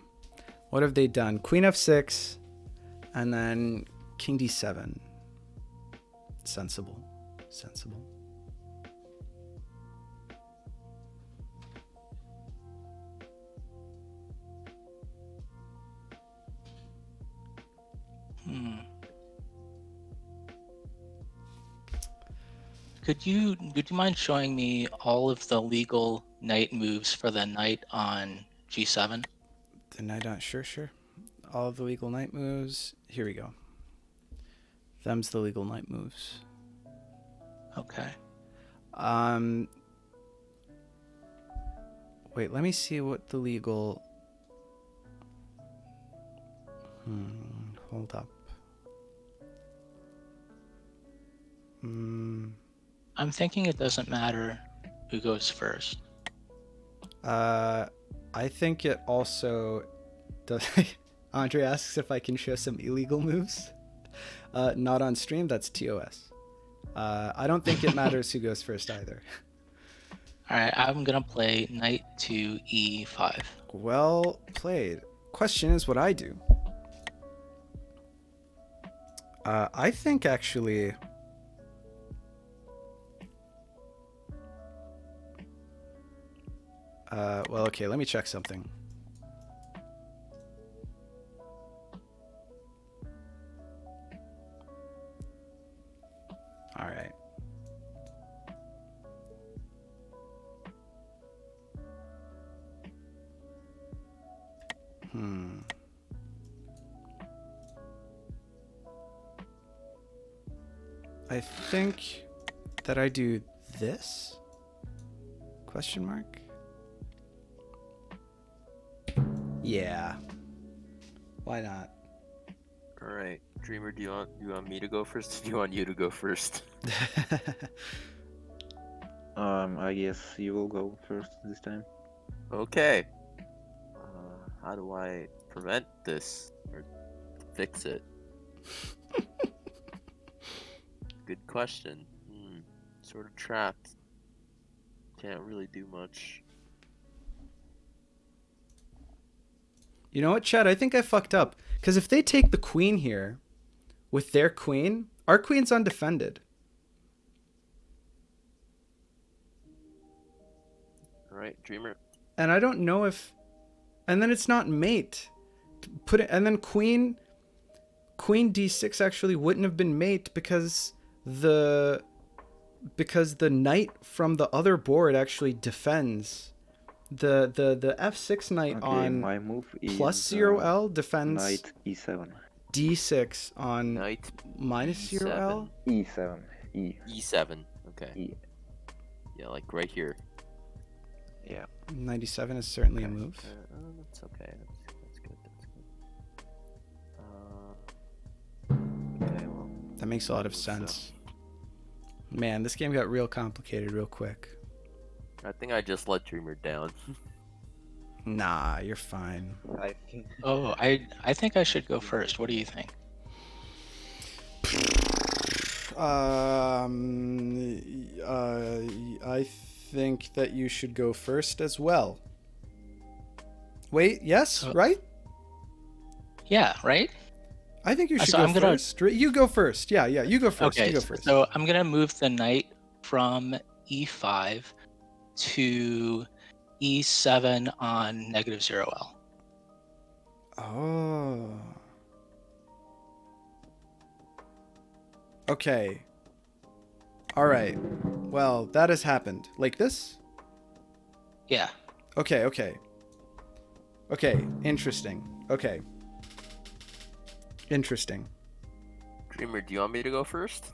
What have they done? Queen f6 and then king d7. Sensible. Would you mind showing me all of the legal knight moves for the knight on g7? The knight on... Sure. All of the legal knight moves. Here we go. Them's the legal knight moves. Okay. Wait, let me see what the legal... Hold up. I'm thinking it doesn't matter who goes first. I think it also does. Andre asks if I can show some illegal moves. Not on stream. That's TOS. I don't think it matters who goes first either. All right, I'm gonna play knight to e5. Well played. Question is what I do. I think actually... well, okay, let me check something. All right. I think that I do this? Question mark? Yeah. Why not? All right, Dreamer. Do you want me to go first? Or do you want you to go first? I guess you will go first this time. Okay. How do I prevent this or fix it? Good question. Sort of trapped. Can't really do much. You know what, Chad? I think I fucked up. Because if they take the queen here with their queen, our queen's undefended. Alright, Dreamer. And I don't know if... And then it's not mate. Put it, and then queen d6 actually wouldn't have been mate because the knight from the other board actually defends. The f6 knight on my move is plus 0L defends knight e7. d6 on Knight minus E7. 0L. E7. E. E7. Okay. E. Yeah, like right here. Yeah. 97 is certainly a move. That's okay. That's good. Okay, well. That makes a lot of sense. Man, this game got real complicated real quick. I think I just let Dreamer down. Nah, you're fine. I think. Oh, I think I should go first. What do you think? I think that you should go first as well. Wait, yes, right? Yeah, right? I think you should So go I'm gonna- first. You go first. Yeah, you go first. Okay, You go first. so I'm gonna move the knight from e5 to e7 on negative 0L. Oh. Okay. All right. Well, that has happened. Like this? Yeah. Okay, okay. Okay, interesting. Okay. Interesting. Dreamer, do you want me to go first?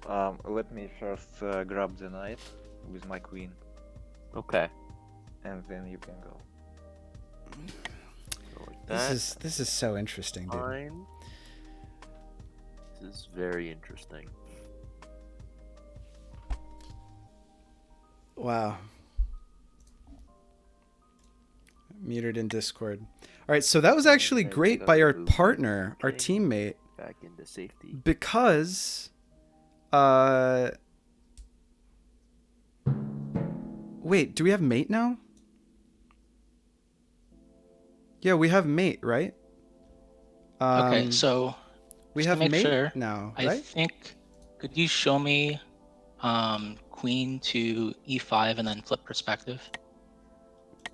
Let me first grab the knight with my queen, Okay. and then you can go. Go like that. This is so interesting, dude. Fine. This is very interesting. Wow. Muted in Discord. All right, so that was actually then great you by gotta our move partner, our king. teammate, Back into safety. because wait, do we have mate now? Yeah, we have mate, right? Okay, so we just to have make mate sure, now, I right? think, could you show me queen to e5 and then flip perspective?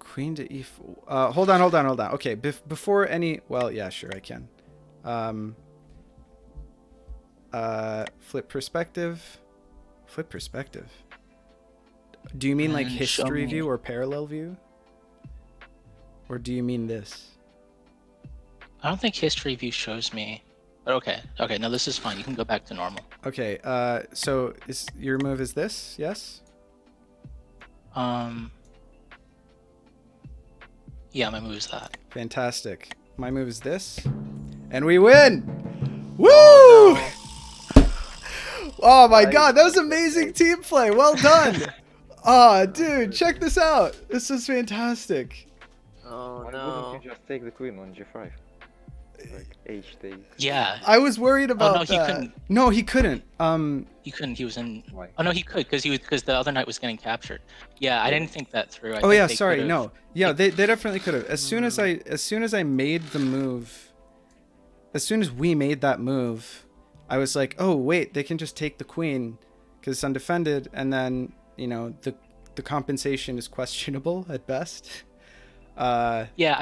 Queen to e4. Hold on. Okay, before any... Well, yeah, sure, I can. Flip perspective. Flip perspective. Do you mean like And show history me- view or parallel view? Or do you mean this? I don't think history view shows me. But okay, no, this is fine. You can go back to normal. Okay, so your move is this, yes? Yeah, my move is that. Fantastic. My move is this. And we win! Woo! Oh my god, that was amazing team play. Well done. Oh, dude, check this out. This is fantastic. Oh Why no. wouldn't you just take the queen on g5? Like h takes. Yeah, I was worried about no, he that. couldn't. No, he couldn't. he couldn't. He was in. Why? Oh no, he could because the other knight was getting captured. Yeah, I didn't think that through. I Oh think yeah, they sorry. could've- No. Yeah, they definitely could have. As soon as I made the move, as soon as we made that move, I was like, "Oh, wait, they can just take the queen cuz it's undefended and then, you know, the compensation is questionable at best." Yeah,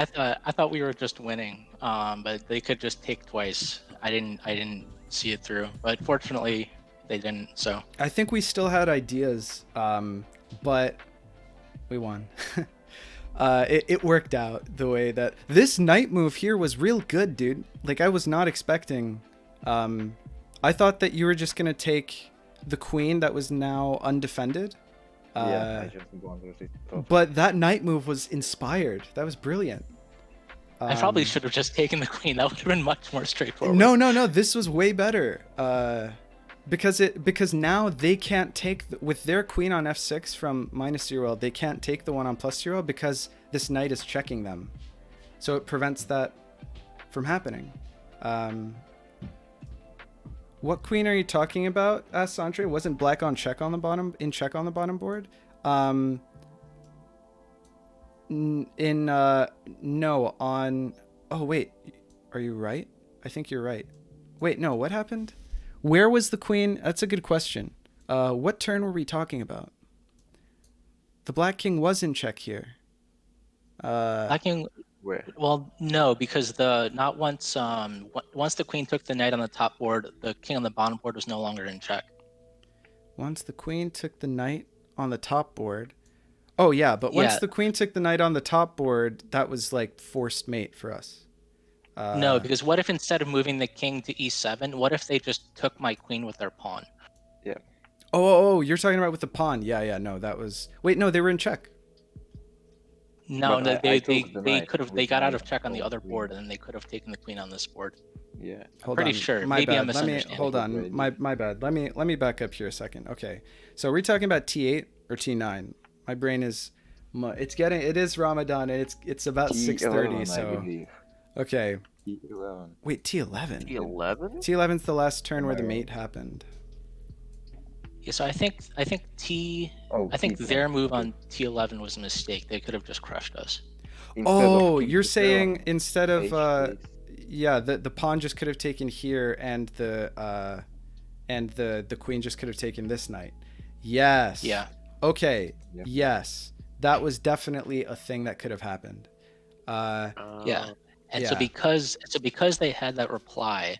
I thought we were just winning. But they could just take twice. I didn't see it through. But fortunately, they didn't. So I think we still had ideas, but we won. It worked out the way that this knight move here was real good, dude. Like I was not expecting. I thought that you were just gonna take the queen that was now undefended. Yeah, I just wanted it. But that knight move was inspired. That was brilliant. I probably should have just taken the queen. That would have been much more straightforward. No. This was way better. Because now they can't take with their queen on f6 from -0L. They can't take the one on +0L because this knight is checking them. So it prevents that from happening. What queen are you talking about? Asked Andre. Wasn't black on check on the bottom on the bottom board? No, on. Oh wait, are you right? I think you're right. Wait, no. What happened? Where was the queen? That's a good question. What turn were we talking about? The black king was in check here. Black king. Where? Well, no, because once the queen took the knight on the top board, the king on the bottom board was no longer in check. Once the queen took the knight on the top board. Oh yeah, but once the queen took the knight on the top board, that was like forced mate for us. No, because what if instead of moving the king to e7, what if they just took my queen with their pawn? Yeah. Oh, you're talking about with the pawn. Yeah, no, that was... Wait, no, they were in check. No, But they knight could have. They with got out knight of check on the or other queen. board, and then they could have taken the queen on this board. Yeah. Pretty sure. My Maybe bad. I'm misunderstanding. Hold on. My bad. Let me back up here a second. Okay. So are we talking about T8 or T9? My brain is... It is Ramadan, and it's about 6:30, so... Okay. T11. Wait, T11? T11? T11's the last turn where the Right. mate happened. Yeah, so I think T10. their move on T11 was a mistake. They could have just crushed us. You're saying instead of the pawn just could have taken here, and the queen just could have taken this knight. Yes. Yeah. Okay. Yep. Yes, that was definitely a thing that could have happened. Yeah. And Yeah. so because they had that reply,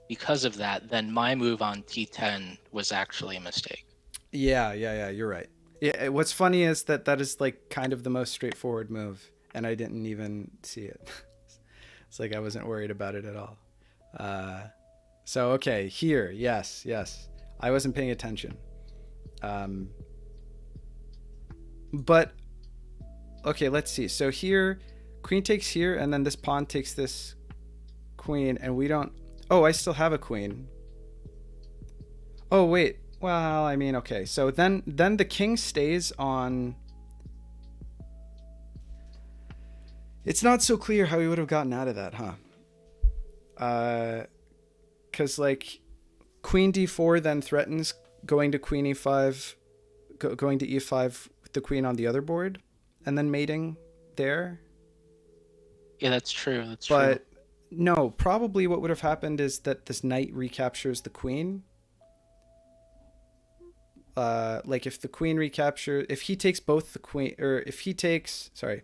because of that, then my move on T10 was actually a mistake. Yeah. You're right. Yeah. What's funny is that is like kind of the most straightforward move, and I didn't even see it. It's like I wasn't worried about it at all. So okay, here, yes, I wasn't paying attention. But okay, let's see. So here, queen takes here, and then this pawn takes this queen, and we don't... Oh, I still have a queen. Oh, wait. Well, I mean, okay. So then the king stays on... It's not so clear how he would have gotten out of that, huh? Because, like, queen d4 then threatens going to queen e5, going to e5 with the queen on the other board, and then mating there. Yeah, that's true. But no, probably what would have happened is that this knight recaptures the queen. Like if the queen if he takes both the queen, or if he takes the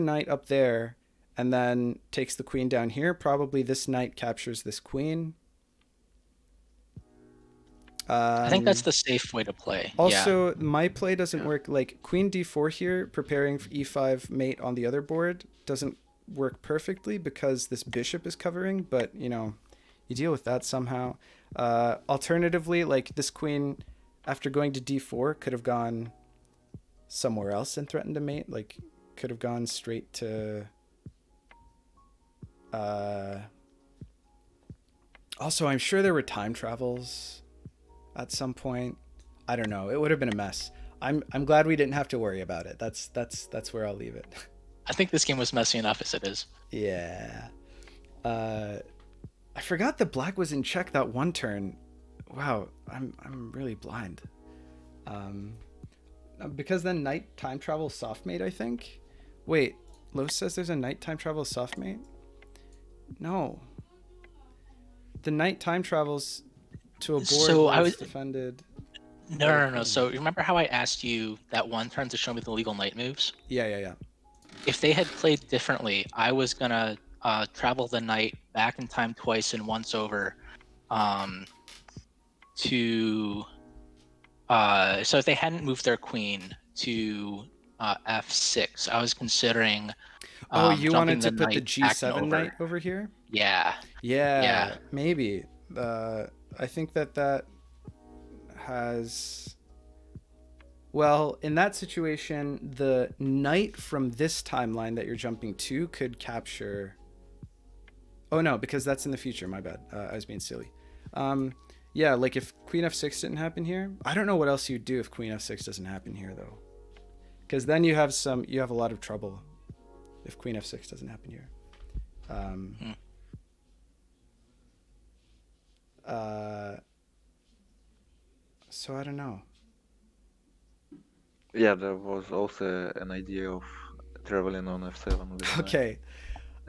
knight up there and then takes the queen down here, probably this knight captures this queen. I think that's the safe way to play. Also, my play doesn't work. Like queen d4 here, preparing for e5 mate on the other board, doesn't work perfectly because this bishop is covering, but you know, you deal with that somehow. Alternatively, like this queen, after going to d4, could have gone somewhere else and threatened to mate. Like, could have gone straight to... Also, I'm sure there were time travels at some point. I don't know. It would have been a mess. I'm glad we didn't have to worry about it. That's where I'll leave it. I think this game was messy enough as it is. Yeah. I forgot that black was in check that one turn. Wow, I'm really blind. Because then knight time travel soft mate, I think. Wait, Los says there's a knight time travel soft mate? No. The knight time travels to a board So where it's defended. No. So remember how I asked you that one turn to show me the legal knight moves? Yeah. If they had played differently, I was gonna travel the knight back in time twice and once over to so if they hadn't moved their queen to f6, I was considering you wanted to the put the knight back g7 over. knight over here? Yeah. Maybe. I think that has... Well, in that situation, the knight from this timeline that you're jumping to could capture... Oh no, because that's in the future. My bad. I was being silly. Yeah, like if queen f6 didn't happen here, I don't know what else you'd do if queen f6 doesn't happen here though, because then you have a lot of trouble if queen f6 doesn't happen here. Um, so I don't know. Yeah, there was also an idea of traveling on F7 with Nine Okay.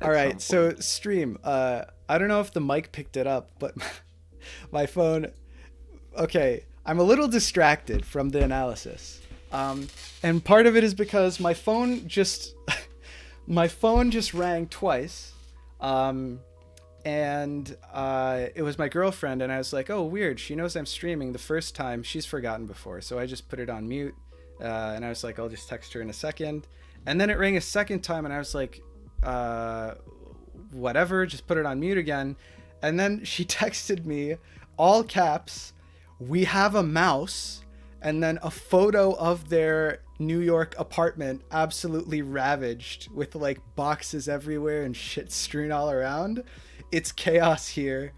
All at some right. So point. stream. I don't know if the mic picked it up, but my phone. Okay, I'm a little distracted from the analysis, and part of it is because my phone just rang twice, and it was my girlfriend, and I was like, oh, weird. She knows I'm streaming. The first time she's forgotten before, so I just put it on mute, and I was like, I'll just text her in a second, and then it rang a second time, and I was like, whatever, just put it on mute again, and then she texted me, all caps, we have a mouse, and then a photo of their New York apartment absolutely ravaged with like boxes everywhere and shit strewn all around. It's chaos here.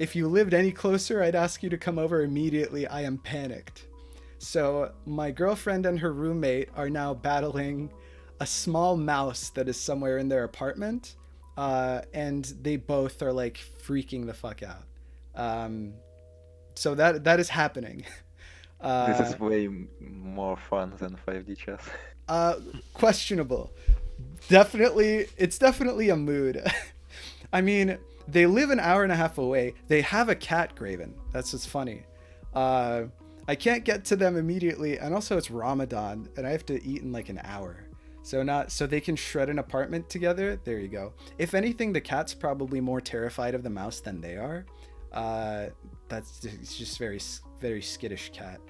If you lived any closer, I'd ask you to come over immediately. I am panicked. So my girlfriend and her roommate are now battling a small mouse that is somewhere in their apartment, and they both are like freaking the fuck out. So that is happening. This is way more fun than 5D chess. Questionable. Definitely, it's definitely a mood. I mean, they live an hour and a half away. They have a cat, Graven. That's what's funny. I can't get to them immediately, and also it's Ramadan, and I have to eat in like an hour. So they can shred an apartment together. There you go. If anything, the cat's probably more terrified of the mouse than they are. It's just very, very skittish cat.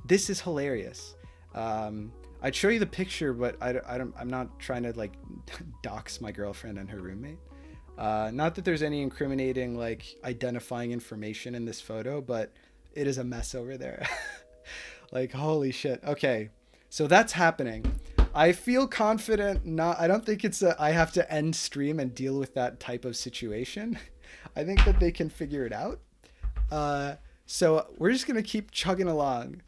This is hilarious. I'd show you the picture, but I'm not trying to like dox my girlfriend and her roommate. Not that there's any incriminating like identifying information in this photo, but it is a mess over there. Like, holy shit. Okay, so that's happening. I feel confident. I don't think I have to end stream and deal with that type of situation. I think that they can figure it out. So we're just gonna keep chugging along.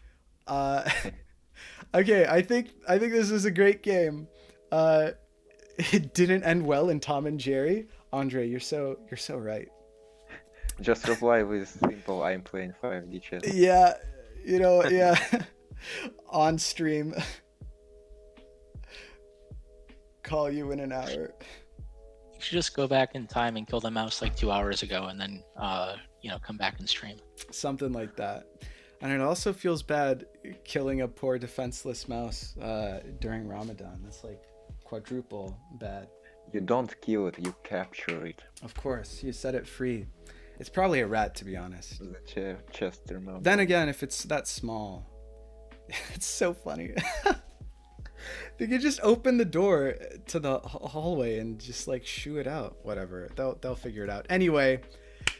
Okay, I think this is a great game. It didn't end well in Tom and Jerry. Andre, you're so right. Just reply with simple I'm playing 5D chess. Yeah, yeah. On stream. Call you in an hour. You should just go back in time and kill the mouse like 2 hours ago, and then come back and stream. Something like that. And it also feels bad killing a poor defenseless mouse during Ramadan. That's like quadruple bad. You don't kill it, you capture it. Of course, you set it free. It's probably a rat, to be honest. The Chester mode. Then again, if it's that small, it's so funny. They could just open the door to the hallway and just like shoo it out. Whatever, they'll figure it out. Anyway,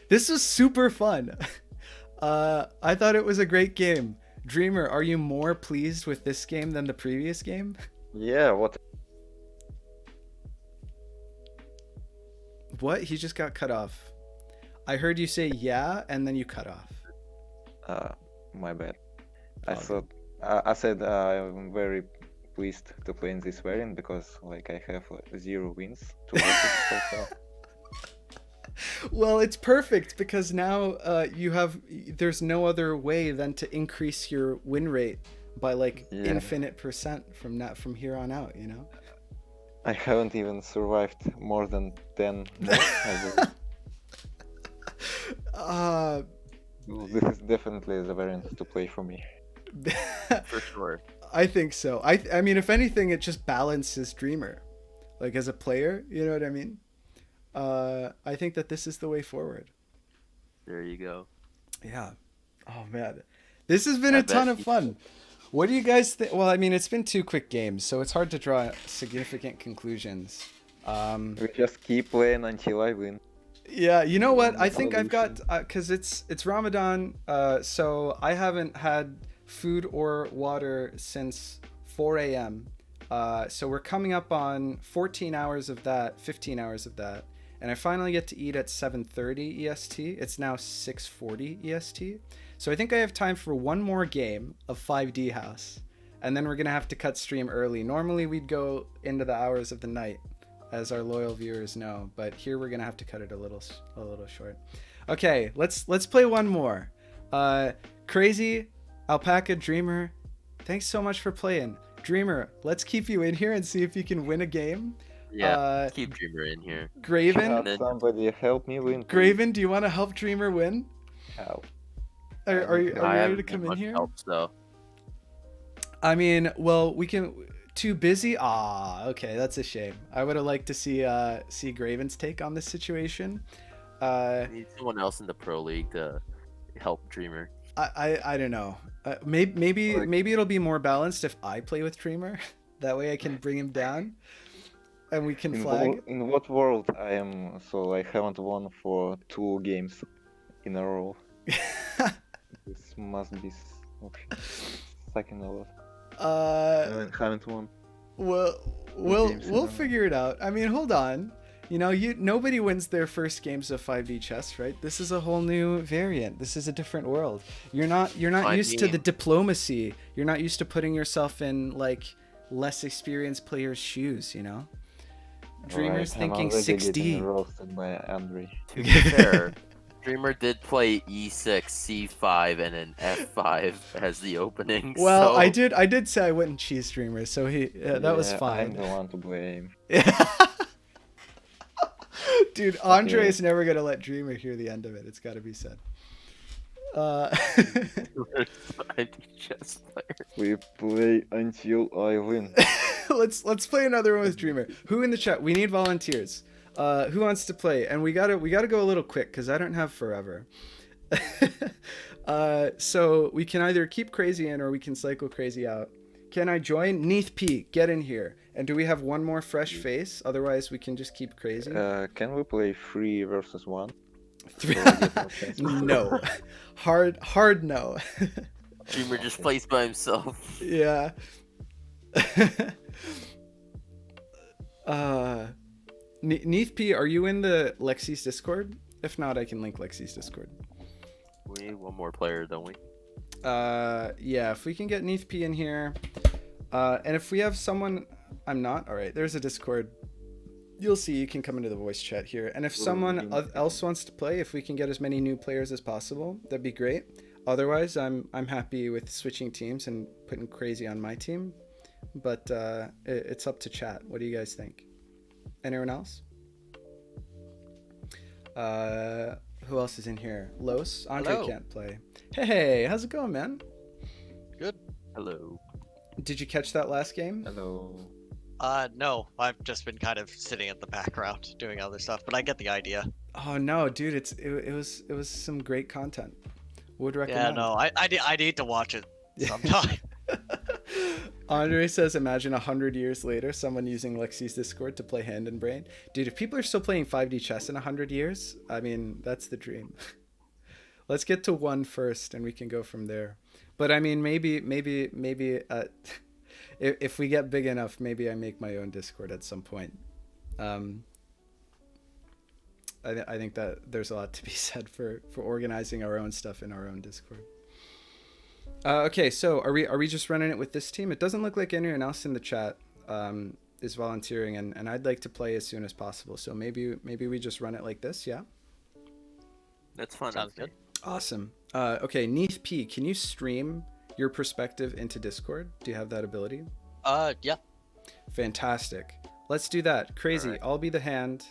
this was super fun. I thought it was a great game. Dreamer, are you more pleased with this game than the previous game? Yeah, what? What? He just got cut off. I heard you say yeah, and then you cut off. My bad. Oh, I said I'm very pleased to play in this variant because like I have 0 wins to work with so far. Well, it's perfect because now there's no other way than to increase your win rate by like infinite percent from here on out, you know? I haven't even survived more than 10 more, I believe. This is definitely the variant to play for me. For sure. I think so. I mean, if anything, it just balances Dreamer. Like as a player, you know what I mean? I think that this is the way forward. There you go. Yeah. Oh man, this has been a ton of fun. What do you guys think? Well, I mean, it's been 2 quick games, so it's hard to draw significant conclusions. We just keep playing until I win. Yeah, you know what? I think I've got because it's Ramadan, so I haven't had food or water since 4 a.m. So we're coming up on 14 hours of that, 15 hours of that. And I finally get to eat at 7:30 EST. It's now 6:40 EST. So I think I have time for one more game of 5D House. And then we're going to have to cut stream early. Normally we'd go into the hours of the night. as our loyal viewers know. But here we're gonna have to cut it a little short. Okay, let's play one more. Crazy Alpaca Dreamer, thanks so much for playing. Dreamer, let's keep you in here and see if you can win a game. Yeah, keep Dreamer in here. Graven, somebody help me win. Please. Graven, do you want to help Dreamer win? Help. Are you ready to come in here? Help, so. I mean, well, we can. Too busy? Okay, that's a shame. I would have liked to see Graven's take on this situation. Need someone else in the pro league to help Dreamer. I don't know. Maybe it'll be more balanced if I play with Dreamer. That way I can bring him down, and we can flag. In what world I am? So I haven't won for 2 games in a row. This must be second a lot. I haven't won. Well, we'll figure it out. I mean, hold on. You know, nobody wins their first games of 5D chess, right? This is a whole new variant. This is a different world. You're not used to the diplomacy. You're not used to putting yourself in like less experienced players' shoes, you know? Dreamer's thinking 6D. Roasted by Andre. To be fair, Dreamer did play E6, C5, and an F5 as the opening. Well, so... I did say I wouldn't cheese Dreamer, so that was fine. I'm the one to blame. Dude, Andre is never gonna let Dreamer hear the end of it. It's got to be said. We play until I win. Let's play another one with Dreamer. Who in the chat? We need volunteers. Who wants to play? And we gotta go a little quick because I don't have forever. So we can either keep Crazy in or we can cycle Crazy out. Can I join? Neath P, get in here. And do we have one more fresh face? Otherwise, we can just keep Crazy. Can we play 3 versus 1? No. Hard no. Dreamer just plays by himself. Yeah. Neath P, are you in the Lexi's Discord? If not, I can link Lexi's Discord. We need one more player, don't we? Yeah, if we can get Neath P in here. And if we have someone... I'm not? Alright, there's a Discord. You'll see, you can come into the voice chat here. And if someone else wants to play, if we can get as many new players as possible, that'd be great. Otherwise, I'm happy with switching teams and putting Crazy on my team. But it's up to chat. What do you guys think? Anyone else? Who else is in here? Los? Andre Hello. Can't play. Hey, how's it going, man? Good. Hello. Did you catch that last game? Hello. No, I've just been kind of sitting in the background doing other stuff, but I get the idea. Oh no, dude, it was some great content. Would recommend. Yeah, no, I need to watch it sometime. Andre says, imagine 100 years later, someone using Lexi's Discord to play Hand and Brain. Dude, if people are still playing 5D chess in 100 years, I mean, that's the dream. Let's get to 1 first, and we can go from there. But I mean, maybe, if we get big enough, maybe I make my own Discord at some point. I think that there's a lot to be said for organizing our own stuff in our own Discord. Okay, so are we just running it with this team? It doesn't look like anyone else in the chat is volunteering, and I'd like to play as soon as possible. So maybe we just run it like this, yeah? That's fun. Sounds good. Awesome. Okay, Neath P, can you stream your perspective into Discord? Do you have that ability? Yeah. Fantastic. Let's do that. Crazy. Alright. I'll be the hand.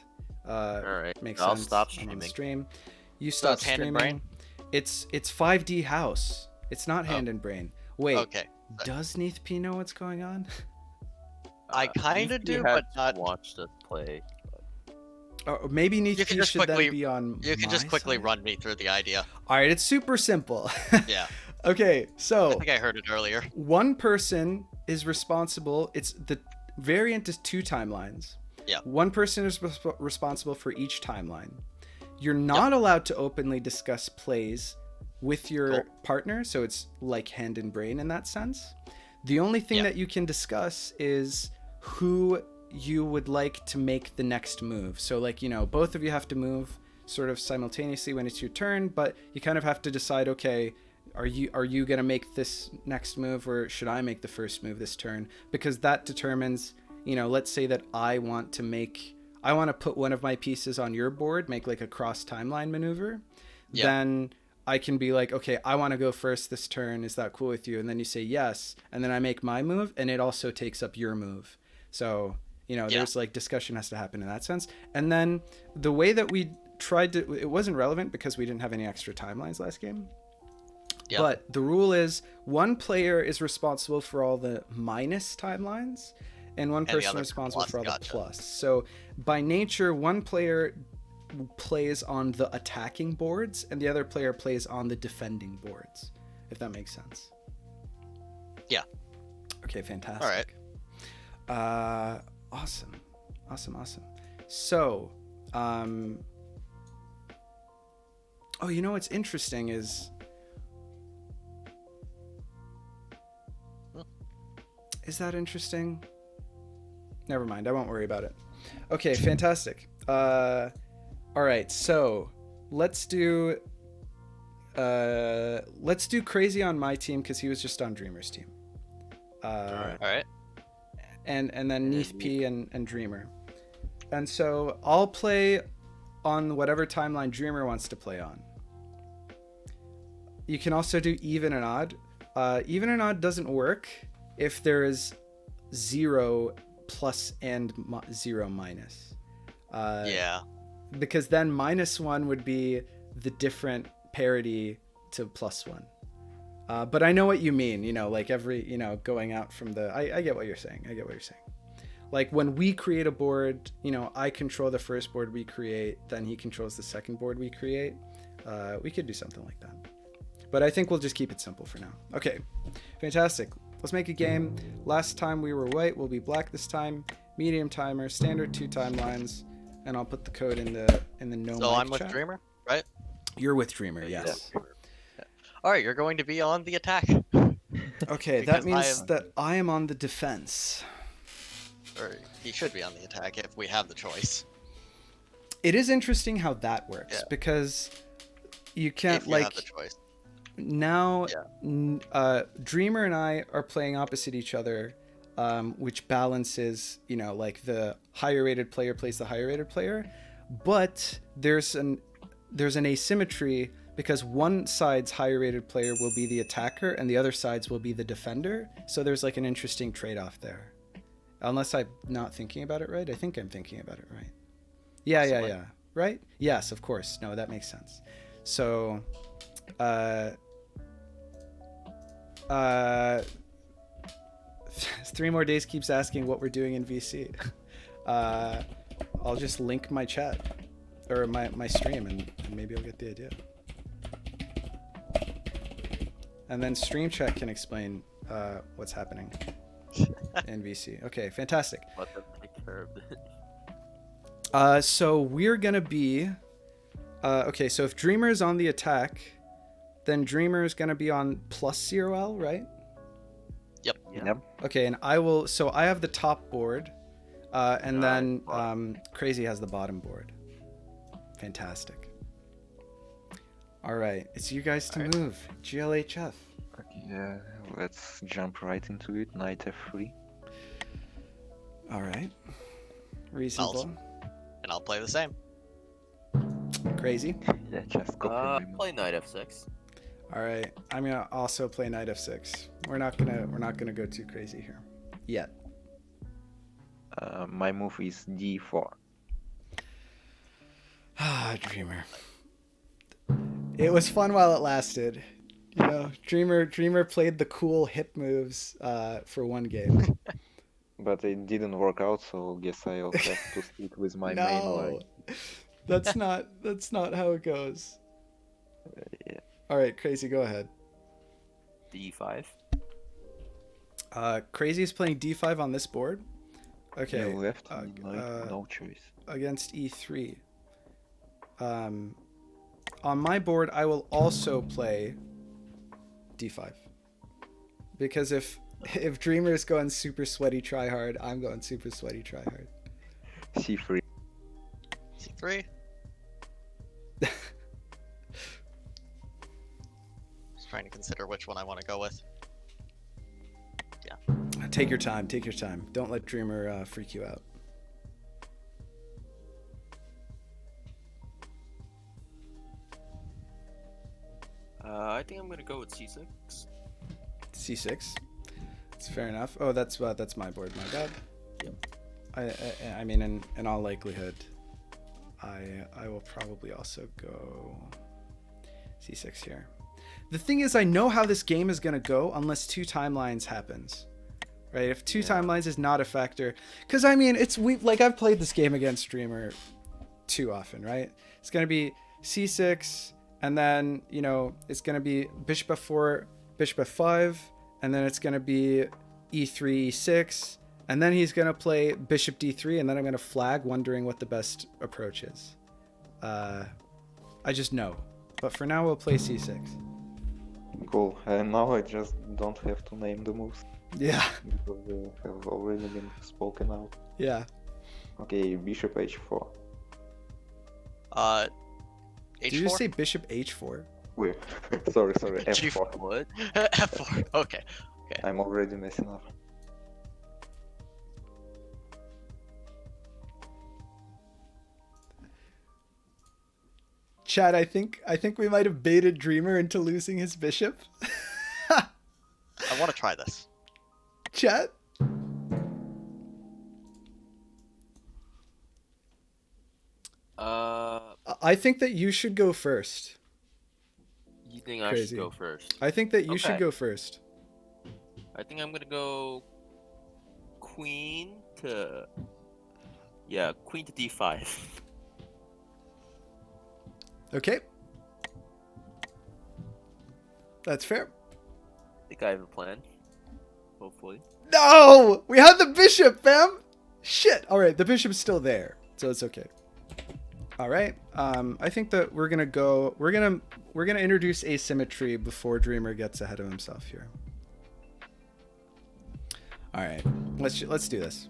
Alright. Makes I'll sense. stop I'm on streaming. stream. You So stop it's Hand and streaming. Brain? It's 5D house. It's not Hand and Brain. Wait. Okay. Does Neath P know what's going on? I kind of You do, had but not. watched us play. Or maybe Neath You P can just should then quickly- be on. You can just my quickly side. run me through the idea. All right, it's super simple. Yeah. Okay, I so think I heard it earlier. one person is responsible. It's the variant is 2 timelines. Yeah. One person is responsible for each timeline. You're not allowed to openly discuss plays with your Cool. partner, so it's like Hand and Brain in that sense. The only thing Yeah. that you can discuss is who you would like to make the next move. So like, you know, both of you have to move sort of simultaneously when it's your turn, but you kind of have to decide, okay, are you going to make this next move, or should I make the first move this turn? Because that determines, let's say that I want to put one of my pieces on your board, make like a cross timeline maneuver, then I can be like, okay, I want to go first this turn. Is that cool with you? And then you say yes. And then I make my move, and it also takes up your move. So, there's like discussion has to happen in that sense. And then the way that we tried to, it wasn't relevant because we didn't have any extra timelines last game. Yep. But the rule is one player is responsible for all the minus timelines, and one person responsible for all the plus. So by nature, one player plays on the attacking boards and the other player plays on the defending boards, if that makes sense. Yeah. Okay, fantastic. All right. Awesome. So, what's interesting is, is that interesting? Never mind, I won't worry about it. Okay, fantastic. All right, so let's do Crazy on my team because he was just on Dreamer's team. All right. And then Neath P and Dreamer. And so I'll play on whatever timeline Dreamer wants to play on. You can also do even and odd. Even and odd doesn't work if there is 0 plus and 0 minus. Because then -1 would be the different parity to +1. But I know what you mean, like every, going out from the, I get what you're saying. Like when we create a board, I control the first board we create, then he controls the second board we create. We could do something like that. But I think we'll just keep it simple for now. Okay, fantastic. Let's make a game. Last time we were white, we'll be black this time. Medium timer, standard 2 timelines. And I'll put the code in the no. So I'm with chat. Dreamer, right? You're with Dreamer, yes. Yeah. All right, you're going to be on the attack. Okay, that means that I am on the defense. Or he should be on the attack if we have the choice. It is interesting how that works because you can't if you have the choice. Now, Dreamer and I are playing opposite each other. Which balances, like the higher rated player plays the higher rated player, but there's an asymmetry because one side's higher rated player will be the attacker and the other side's will be the defender. So there's like an interesting trade-off there. Unless I'm not thinking about it right. I think I'm thinking about it right. Yeah. Right? Yes, of course. No, that makes sense. So, 3 more days keeps asking what we're doing in VC. I'll just link my chat or my stream and maybe I'll get the idea. And then stream chat can explain what's happening in VC. Okay, fantastic. So we're gonna be okay. So if Dreamer is on the attack, then Dreamer is gonna be on +0L, right? Yep. Okay, and I have the top board, and then Crazy has the bottom board. Fantastic. All right, it's you guys to move. GLHF. Yeah, let's jump right into it. Knight F3. All right. Reasonable. And I'll play the same. Crazy. Yeah, just copy. Play Knight F6. All right, I'm gonna also play Knight F6. We're not gonna go too crazy here, yet. My move is D4. Dreamer. It was fun while it lasted. Dreamer played the cool hip moves for one game. But it didn't work out, so guess I'll have to stick with my main line. That's not how it goes. Yeah. All right, Crazy, go ahead. D5. Crazy is playing D5 on this board. Okay. Yeah, left, no choice. Against E3. On my board, I will also play D5. Because if Dreamer is going super sweaty try hard, I'm going super sweaty try hard. C3. C3. Just trying to consider which one I want to go with. Yeah. Take your time. Take your time. Don't let Dreamer freak you out. I think I'm gonna go with C6. C6. It's fair enough. Oh, that's my board. My bad. Yep. I mean, in all likelihood, I will probably also go C6 here. The thing is, I know how this game is gonna go unless 2 timelines happens, right? If 2 timelines is not a factor, because I mean, I've played this game against Dreamer too often, right? It's gonna be C6, and then it's gonna be Bishop F4, Bishop F5, and then it's gonna be E3, E6, and then he's gonna play Bishop D3, and then I'm gonna flag, wondering what the best approach is. I just know, but for now we'll play C6. Cool. And now I just don't have to name the moves. Yeah. Because they have already been spoken out. Yeah. Okay, Bishop H4. H4? Did you just say Bishop H4? Wait, sorry, G4. F4. What? F4. Okay. I'm already messing up. Chad, I think we might have baited Dreamer into losing his bishop. I want to try this. Chad? I think that you should go first. You think I should go first? I think that you should go first. I think I'm gonna go queen to D5. Okay. That's fair. I think I have a plan. Hopefully. No! We had the bishop, fam! Shit! Alright, the bishop's still there, so it's okay. Alright, I think that we're gonna introduce asymmetry before Dreamer gets ahead of himself here. Alright, let's do this.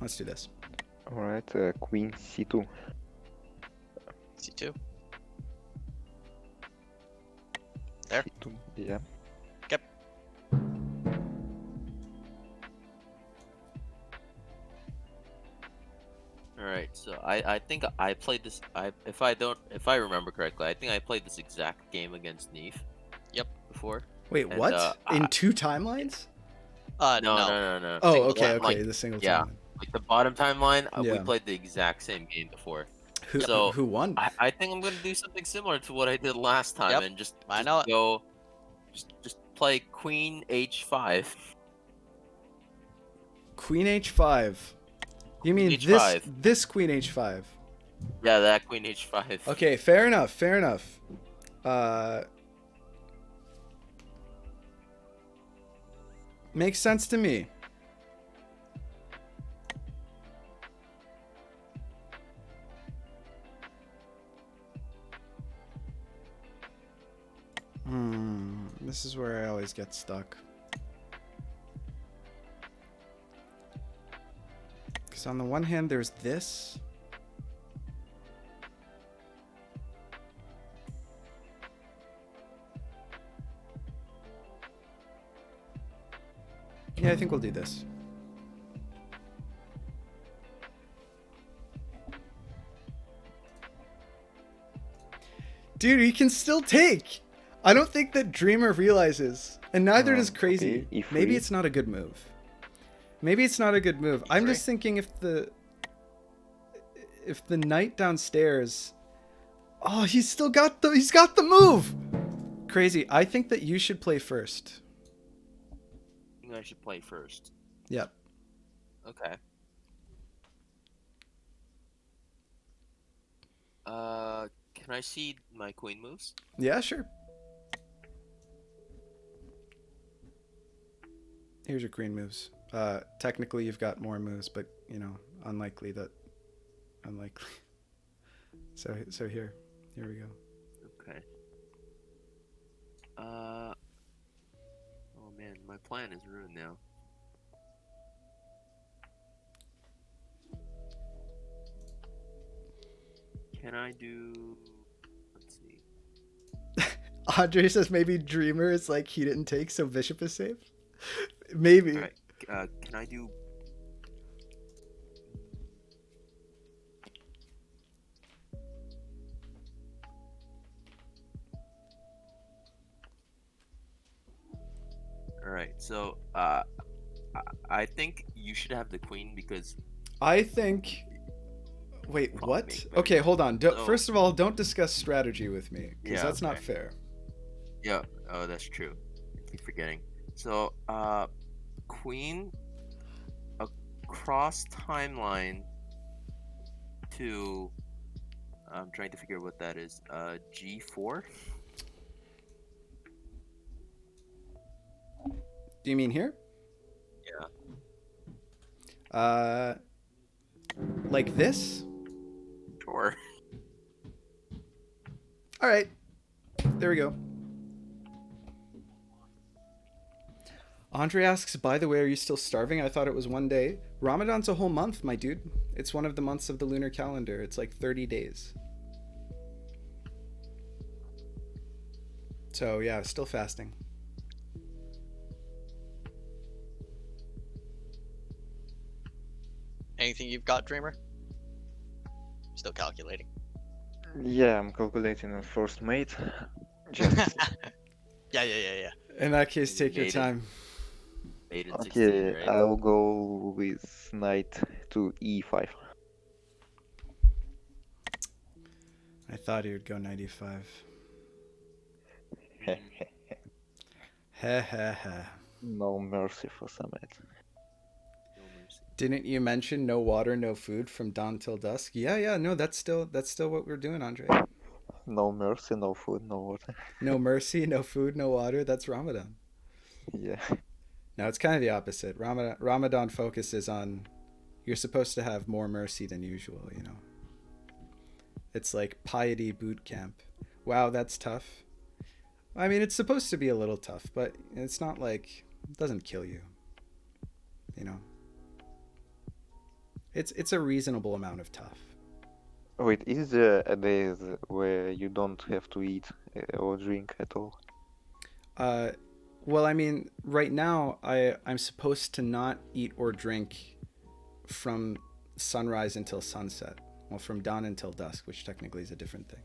Let's do this. Alright, Queen C2. C2. There. C2, yeah. Yep. Alright, so I think I played this. If I remember correctly, I think I played this exact game against Neve. Yep. Before. Wait, And, what? In 2 timelines? No. Oh, Single okay, time, like, the single yeah. timeline. Like the bottom timeline, we Yeah. played the exact same game before. Who won? I think I'm gonna do something similar to what I did last time, and just play Queen H5. Queen H5. You mean H5. this Queen H5? Yeah, that Queen H5. Okay, fair enough. Fair enough. Makes sense to me. This is where I always get stuck. Because on the one hand, there's this. Yeah, I think we'll do this. Dude, he can still take. I don't think that Dreamer realizes, and neither does Crazy. Okay, Maybe it's not a good move. Maybe it's not a good move. I'm E3. just thinking if the knight downstairs. Oh, he's got the move. Crazy. I think that you should play first. I think I should play first. Yep. Okay. Can I see my queen moves? Yeah, sure. Here's your queen moves. Technically, you've got more moves, but unlikely. So here we go. Okay. Oh man, my plan is ruined now. Can I do? Let's see. Andre says maybe Dreamer is like he didn't take, so Bishop is safe. Maybe. All right. Can I do? All right. So, I think you should have the queen because I think. Wait, probably what? make better Okay, hold on. So- First of all, don't discuss strategy with me because Yeah, that's not okay. fair. Yeah. Oh, that's true. I keep forgetting. So, queen across timeline to. I'm trying to figure out what that is. G4. Do you mean here? Yeah. Like this? Sure. All right. There we go. Andre asks, by the way, are you still starving? I thought it was one day. Ramadan's a whole month, my dude. It's one of the months of the lunar calendar. It's like 30 days. So yeah, still fasting. Anything you've got, Dreamer? Still calculating. Yeah, I'm calculating a first mate. Just Yeah. In that case, take your Made it. time. Made in 16, okay. right? I'll go with knight to e5. I thought he would go 95. Heh heh heh. No mercy for Samet. No mercy. Didn't you mention no water, no food from dawn till dusk? Yeah, no, that's still what we're doing, Andre. No mercy, no food, no water. No mercy, no food, no water. That's Ramadan. Yeah. No, it's kind of the opposite. Ramadan focuses on you're supposed to have more mercy than usual, you know. It's like piety boot camp. Wow, that's tough. I mean, it's supposed to be a little tough, but it's not like it doesn't kill you. You know. It's a reasonable amount of tough. Wait, is there a day where you don't have to eat or drink at all? Well, I mean, right now I'm supposed to not eat or drink from sunrise until sunset. Well, from dawn until dusk, which technically is a different thing.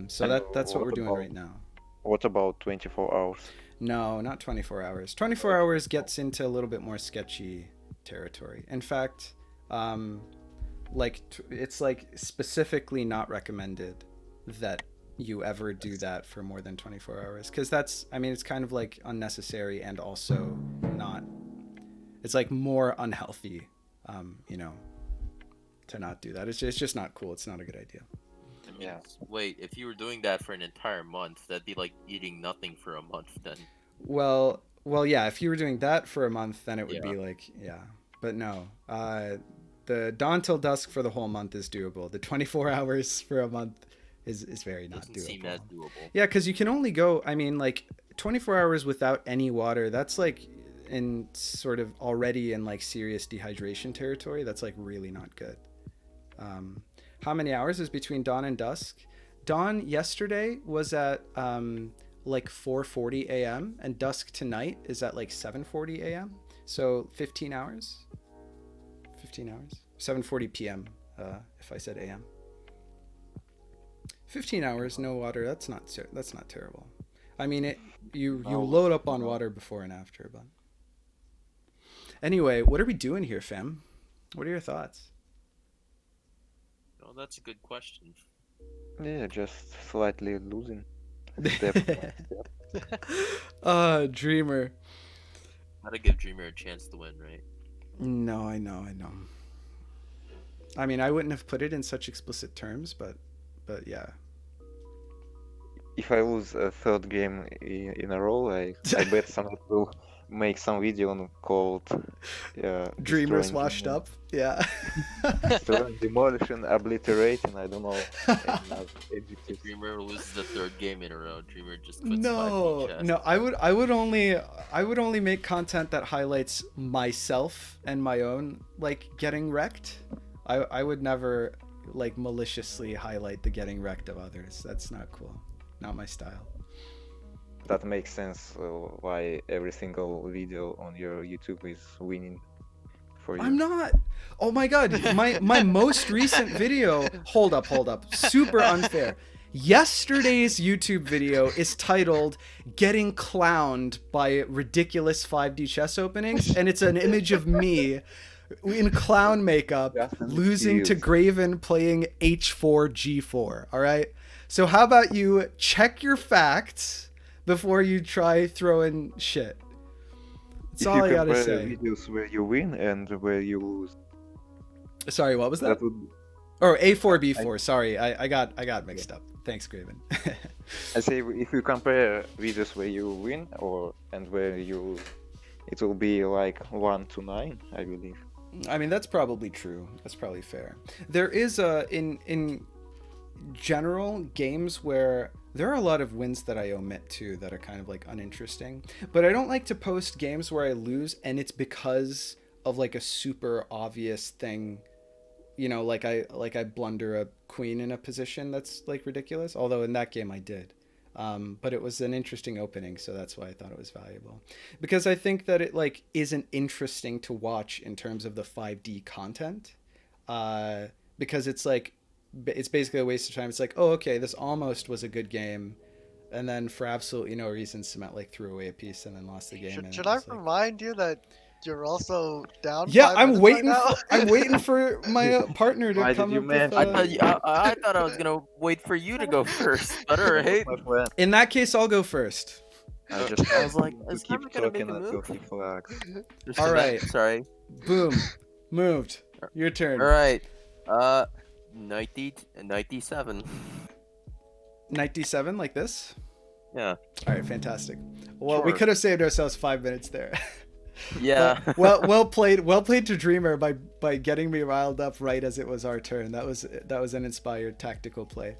So that's what we're doing right now. What about 24 hours? No, not 24 hours. 24 hours gets into a little bit more sketchy territory. In fact, it's like specifically not recommended that you ever do that for more than 24 hours because it's kind of like unnecessary and also not, it's like more unhealthy, to not do that. It's just not cool. It's not a good idea. Yeah. Wait, if you were doing that for an entire month, that'd be like eating nothing for a month then. Well, yeah, if you were doing that for a month, then it would be like, yeah. But no, the dawn till dusk for the whole month is doable. The 24 hours for a month is very not Doesn't doable. seem as doable. Yeah, because you can only go, 24 hours without any water, that's like in sort of already in like serious dehydration territory. That's like really not good. How many hours is between dawn and dusk? Dawn yesterday was at like 4:40 a.m. and dusk tonight is at like 7:40 a.m. So 15 hours. 15 hours. 7:40 p.m. If I said a.m. 15 hours, no water. That's not terrible. I mean, you load up on water before and after, but anyway, what are we doing here, fam? What are your thoughts? Oh, that's a good question. Yeah, just slightly losing. Dreamer. Gotta give Dreamer a chance to win, right? No, I know. I mean, I wouldn't have put it in such explicit terms, but yeah. If I lose a third game in a row, I bet someone will make some video called Dreamers washed up. Yeah. Destroying, demolishing, obliterating, I don't know. Dreamer loses the third game in a row. Dreamer just quits No, I would only make content that highlights myself and my own like getting wrecked. I would never like maliciously highlight the getting wrecked of others. That's not cool. Not my style. that makes sense why every single video on your YouTube is winning for you. I'm not. Oh my god, my most recent video. Hold up. Super unfair. Yesterday's YouTube video is titled "Getting Clowned by Ridiculous 5D Chess Openings," and it's an image of me in clown makeup losing to Graven playing H4 G4. All right. So how about you check your facts before you try throwing shit? That's all I gotta say. Videos where you win and where you lose. Sorry, what was that? Or A4 B4. Sorry, I got mixed up. Thanks, Graven. I say if you compare videos where you win and where you lose, it will be like 1 to 9, I believe. I mean, that's probably true. That's probably fair. There is in general games where there are a lot of wins that I omit too that are kind of like uninteresting. But I don't like to post games where I lose and it's because of like a super obvious thing. You know, like I blunder a queen in a position that's like ridiculous. Although in that game I did. But it was an interesting opening, so that's why I thought it was valuable. Because I think that it like isn't interesting to watch in terms of the 5D content. Because it's like it's basically a waste of time. It's like, oh, okay, this almost was a good game, and then for absolutely no reason, Cement like threw away a piece and then lost the game. Should I remind you that you're also down? Yeah, I'm waiting. I'm waiting for my partner to come up with. I thought I was gonna wait for you to go first. But alright. In that case, I'll go first. I was like, is never gonna make a move. All right. Sorry. Boom. Moved. Your turn. All right. 97. 97, like this? Yeah. All right, fantastic. Well, we could have saved ourselves 5 minutes there. Yeah. well played to Dreamer by getting me riled up right as it was our turn. That was an inspired tactical play.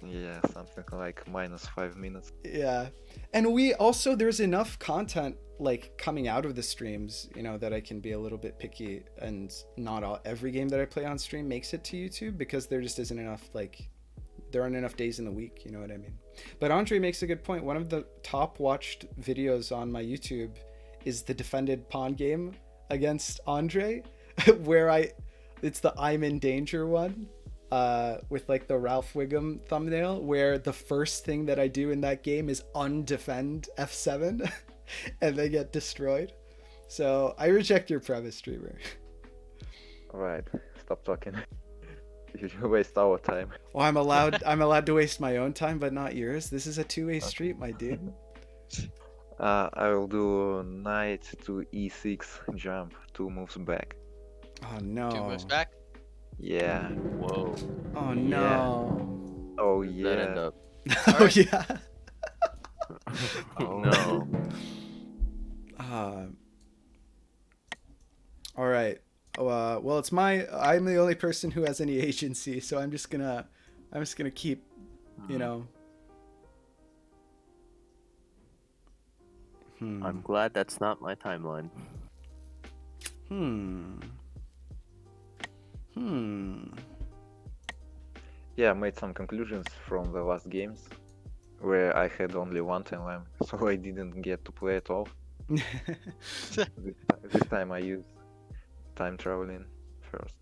Yeah, something like -5 minutes. Yeah. And we also, there's enough content like coming out of the streams, you know, that I can be a little bit picky, and not every game that I play on stream makes it to YouTube because there just isn't enough, like, there aren't enough days in the week, you know what I mean? But Andre makes a good point. One of the top watched videos on my YouTube is the defended pawn game against Andre, where it's the I'm in danger one, with like the Ralph Wiggum thumbnail, where the first thing that I do in that game is undefend F7 and they get destroyed. So I reject your premise, streamer. Alright, stop talking. You waste our time. Well, I'm allowed to waste my own time, but not yours. This is a two-way street, my dude. I will do knight to e6 jump, 2 moves back. Oh no. 2 moves back? Yeah. Whoa. Oh no. Yeah. Oh yeah. Oh yeah. Oh no. All right. Well, I'm the only person who has any agency, so I'm just gonna keep, you know. I'm glad that's not my timeline. Yeah, I made some conclusions from the last games, where I had only one timeline, so I didn't get to play at all. This time I used time traveling first.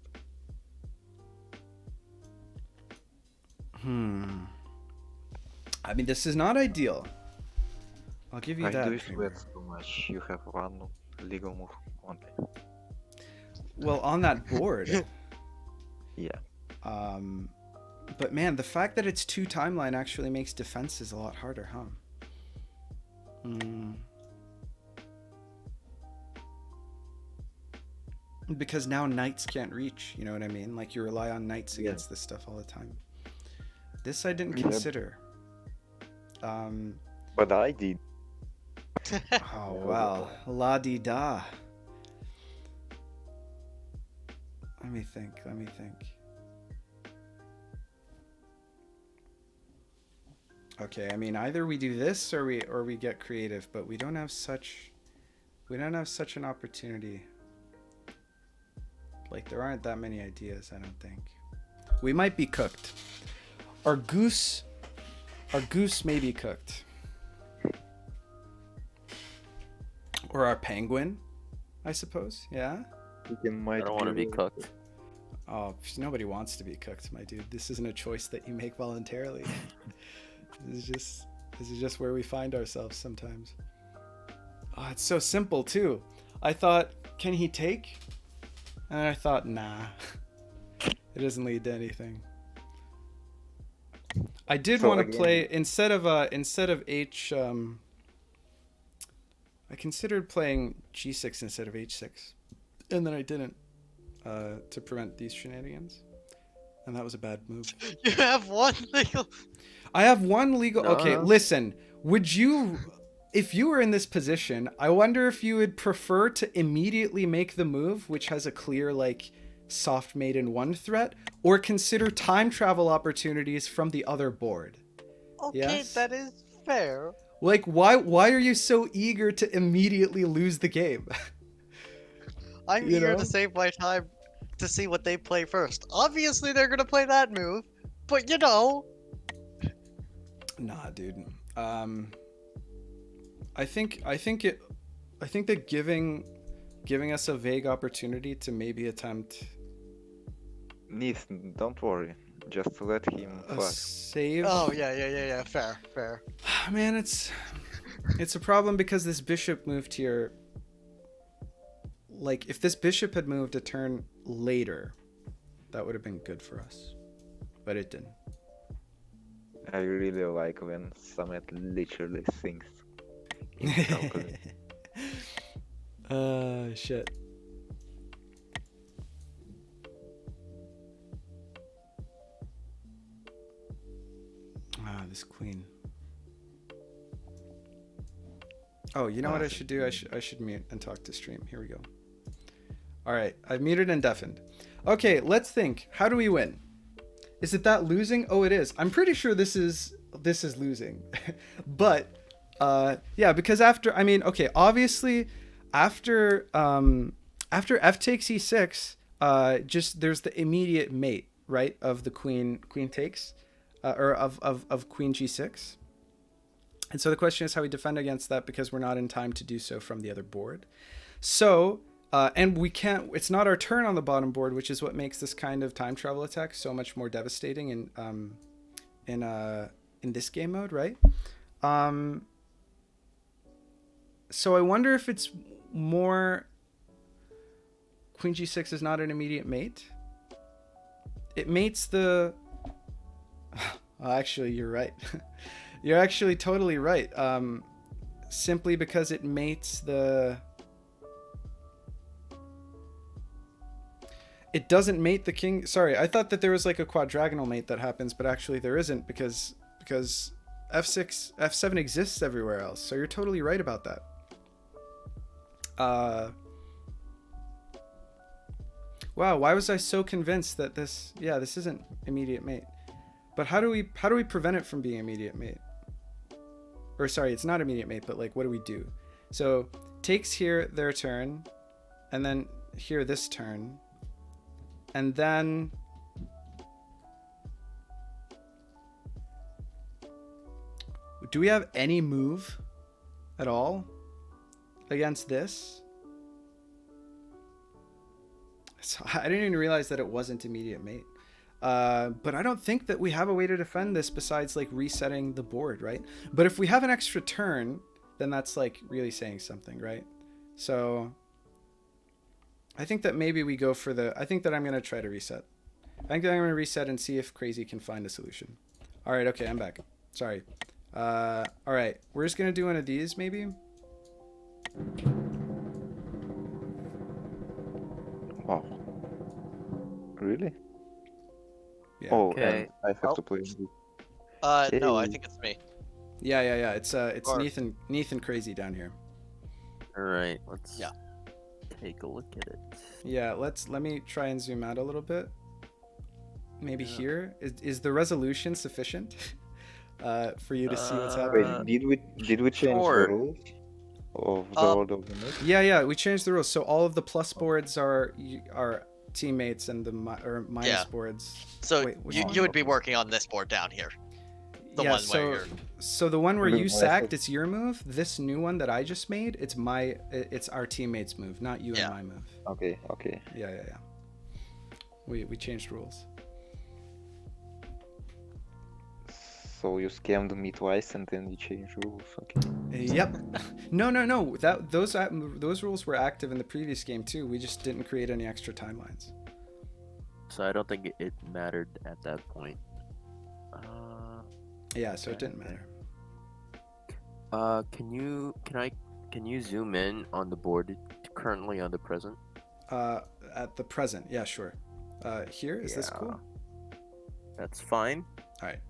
I mean, this is not ideal. I'll give you that. I do sweat too much. You have one legal move only. Well, on that board. Yeah. But man, the fact that it's 2 timeline actually makes defenses a lot harder, huh? Because now knights can't reach, you know what I mean? Like, you rely on knights against this stuff all the time. This I didn't consider. But I did. Oh, wow. La-di-da. Let me think. Okay, I mean, either we do this or we get creative, but we don't have such an opportunity. Like, there aren't that many ideas, I don't think. We might be cooked. Our goose may be cooked. Or our penguin, I suppose. Yeah. I don't want to be cooked. Oh, nobody wants to be cooked, my dude. This isn't a choice that you make voluntarily. This is just where we find ourselves sometimes. Oh, it's so simple too. I thought, can he take? And I thought, nah. It doesn't lead to anything. I did want to play instead of H. I considered playing G6 instead of H6, and then I didn't to prevent these shenanigans, and that was a bad move. You have one legal. I have one legal. No. Okay, listen. Would you, if you were in this position, I wonder if you would prefer to immediately make the move, which has a clear like soft mate in one threat, or consider time travel opportunities from the other board. Okay, Yes? that is fair. Like, why are you so eager to immediately lose the game? I'm You eager know? to save my time to see what they play first. Obviously, they're gonna play that move, but you know. Nah, dude. I think that giving us a vague opportunity to maybe attempt Nathan, don't worry. Just let him a fuck. save. Oh yeah. Fair. Man, it's a problem because this bishop moved here. Like, if this bishop had moved a turn later, that would have been good for us, but it didn't. I really like when Samet literally thinks in calculus. Shit. This queen. Oh, you know what I should do? I should mute and talk to stream. Here we go. All right, I've muted and deafened. Okay, let's think. How do we win? Is it that losing? Oh, it is. I'm pretty sure this is losing. But yeah, because obviously after f takes e6, just there's the immediate mate, right, of the queen takes, or of queen g6. And so the question is how we defend against that, because we're not in time to do so from the other board. So and we can't, it's not our turn on the bottom board, which is what makes this kind of time travel attack so much more devastating in this game mode, right? So I wonder if it's more queen g6 is not an immediate mate. It mates the actually, you're right. You're actually totally right. Simply because it mates the... It doesn't mate the king. Sorry, I thought that there was like a quadrigonal mate that happens, but actually there isn't, because f7 exists everywhere else. So you're totally right about that. Wow, why was I so convinced that this isn't immediate mate? But how do we prevent it from being immediate mate? Or sorry, it's not immediate mate, but like, what do we do? So takes here their turn, and then here this turn, and then do we have any move at all against this? So I didn't even realize that it wasn't immediate mate. But I don't think that we have a way to defend this besides like resetting the board, right? But if we have an extra turn, then that's like really saying something, right? So I think that maybe we go for I think that I'm going to try to reset. I think that I'm going to reset and see if Crazy can find a solution. All right, okay, I'm back. Sorry. All right, we're just going to do one of these maybe. Wow. Really? Yeah. Oh, Okay. and I have to play. No, I think it's me. Yeah. It's Or- Nathan Crazy down here. All right, let's Yeah. take a look at it. Yeah, let me try and zoom out a little bit. Maybe here is the resolution sufficient for you to see what's happening? Wait, did we change sure. the rules of the World of the Myth? Yeah, we changed the rules. So all of the plus boards are teammates, and the minus Yeah. boards. So Wait, which you one? would be working on this board down here. The yeah, one so where you're... so the one where The you one I sacked, said- it's your move. This new one that I just made, it's our teammate's move, not you Yeah. and my move. Okay, okay. Yeah. We changed rules. So you scammed me twice and then you changed rules. Okay. Yep. No. Those rules were active in the previous game too. We just didn't create any extra timelines. So I don't think it mattered at that point. Yeah, so it Okay, didn't matter. Can you zoom in on the board currently on the present? At the present, yeah, sure. Here, is this cool? That's fine. All right.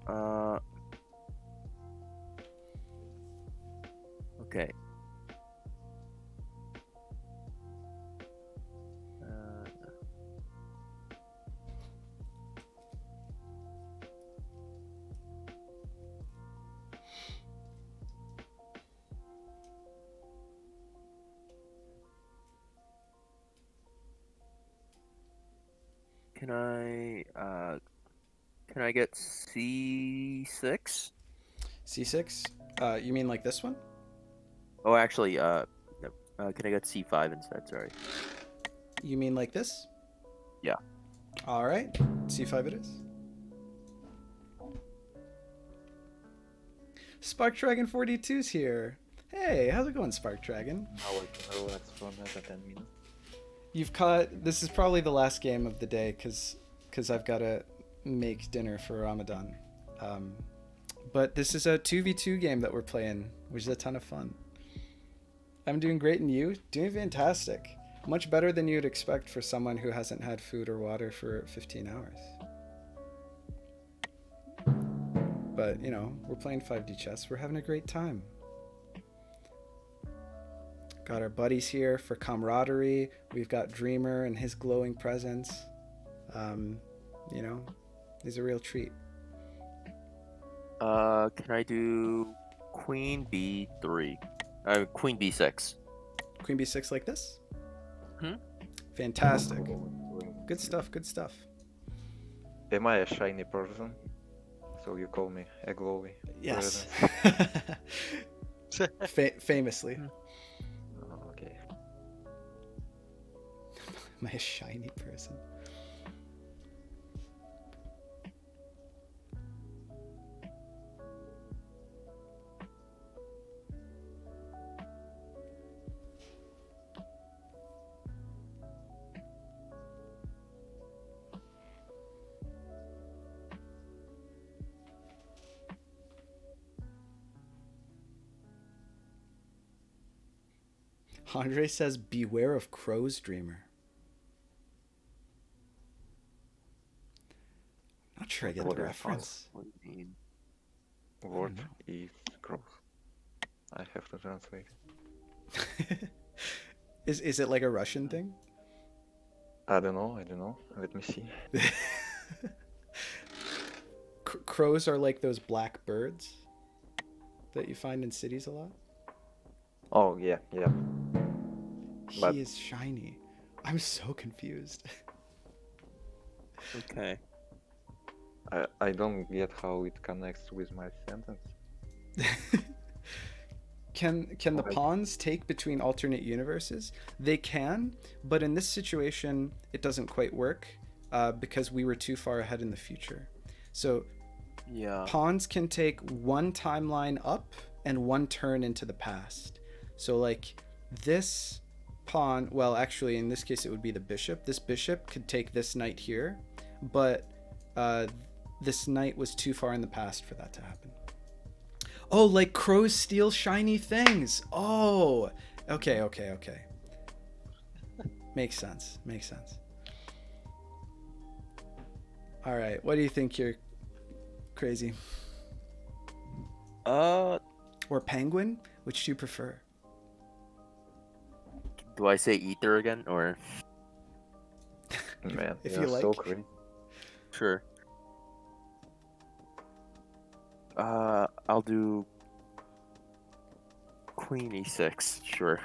Okay. Can I get C6? C6? You mean like this one? Oh, actually, no. Can I get C5 instead? Sorry. You mean like this? Yeah. All right. C5 it is. Spark Dragon 42's here. Hey, how's it going, Spark Dragon? I will relax for another 10 minutes. You've caught. This is probably the last game of the day because I've got to make dinner for Ramadan. But this is a 2v2 game that we're playing, which is a ton of fun. I'm doing great, and you? Doing fantastic. Much better than you'd expect for someone who hasn't had food or water for 15 hours. But, you know, we're playing 5D chess. We're having a great time. Got our buddies here for camaraderie. We've got Dreamer and his glowing presence. You know, he's a real treat. Can I do Queen B3? Queen B6. Queen B6 like this? Hmm? Fantastic. Good stuff, good stuff. Am I a shiny person? So you call me a glowy? Yes. Famously. Oh, okay. Am I a shiny person? Andre says, beware of crows, Dreamer. Not sure I get the reference. What do you mean? What is growth? I have to translate it. Is it like a Russian thing? I don't know. Let me see. Crows are like those black birds that you find in cities a lot. Oh, yeah. But He is shiny. I'm so confused. Okay. I don't get how it connects with my sentence. Can the pawns take between alternate universes? They can, but in this situation, it doesn't quite work because we were too far ahead in the future. So Yeah. pawns can take one timeline up and one turn into the past. So like this pawn, well, actually in this case it would be the bishop. This bishop could take this knight here, but this knight was too far in the past for that to happen. Oh, like crows steal shiny things. Oh, okay. Makes sense. All right, what do you think here, Crazy? Or penguin? Which do you prefer? Do I say ether again or? Man, If you're you so like. crazy. Sure. I'll do Queen E6. Sure.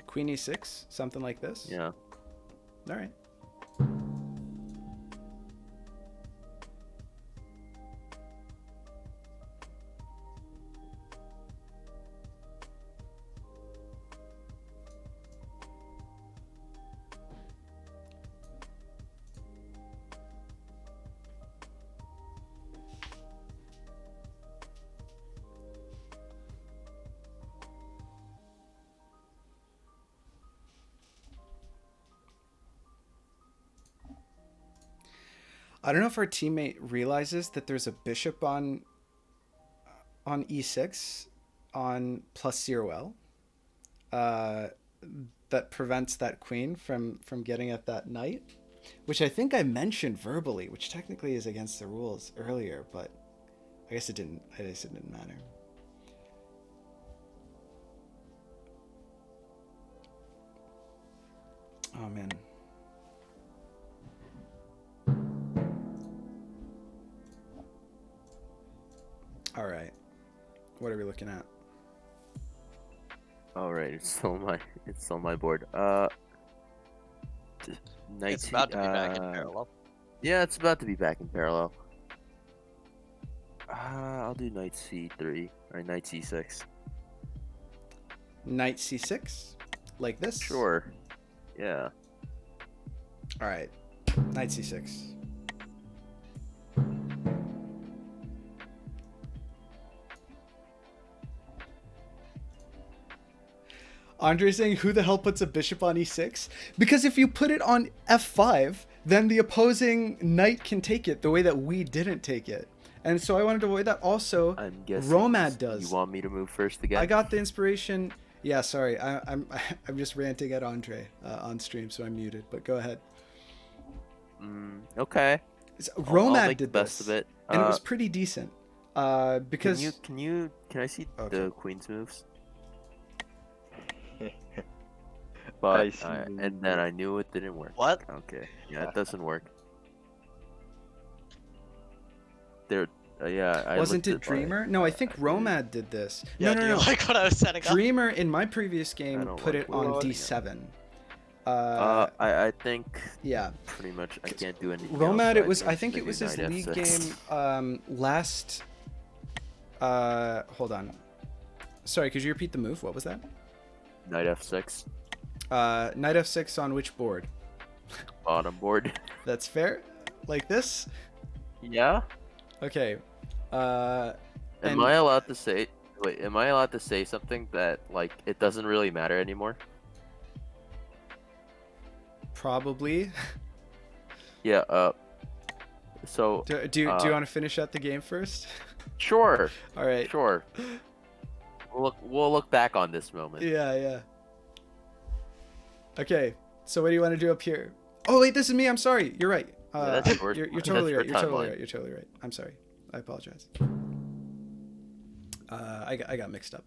Queen E6, something like this? Yeah. All right. I don't know if our teammate realizes that there's a bishop on e6 on plus 0L that prevents that queen from getting at that knight, which I think I mentioned verbally, which technically is against the rules earlier, but I guess it didn't matter. Oh man. All right. What are we looking at? All right, it's on my board. Knight It's about to be back in parallel. Yeah, it's about to be back in parallel. I'll do knight c3 or knight c6. Knight c6, like this. Sure. Yeah. All right. Knight c6. Andre saying, who the hell puts a bishop on e6? Because if you put it on f5, then the opposing knight can take it the way that we didn't take it. And so I wanted to avoid that. Also, I'm guessing Romad does. You want me to move first again? I got the inspiration. Yeah, sorry. I'm just ranting at Andre on stream, so I'm muted. But go ahead. Okay. Romad did the best this, of it. and it was pretty decent. Because can I see the queen's moves? But and then I knew it didn't work. What? Okay. Yeah, it doesn't work. There. Yeah. Wasn't it Dreamer? No, I think Romad did this. Yeah, no. do you like what I was setting up? Dreamer in my previous game put it on d7. I think. Yeah. Pretty much, I can't do anything. Romad, else, I think it was his league game last. Hold on. Sorry, could you repeat the move? What was that? Knight f6. Knight f6 on which board? Bottom board. That's fair. Like this? Yeah. Okay. Am I allowed to say? Wait, am I allowed to say something that like it doesn't really matter anymore? Probably. Yeah. So. Do you want to finish out the game first? Sure. All right. Sure. We'll look back on this moment. Yeah. Okay. So what do you want to do up here? Oh wait, this is me. I'm sorry. You're right. You're totally right. You're totally right. I'm sorry. I apologize. I got mixed up.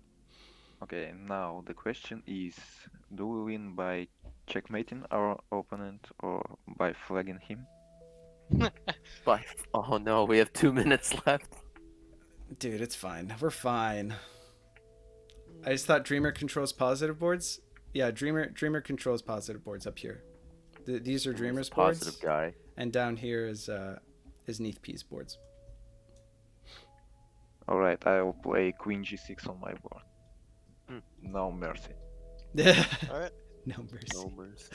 Okay, now the question is, do we win by checkmating our opponent or by flagging him? Oh no, we have 2 minutes left. Dude, it's fine. We're fine. I just thought Dreamer controls positive boards. Yeah, Dreamer controls positive boards up here. These are Dreamer's boards. Positive guy. And down here is Neath P's boards. Alright, I will play Queen G6 on my board. No mercy. Alright. No mercy. No mercy.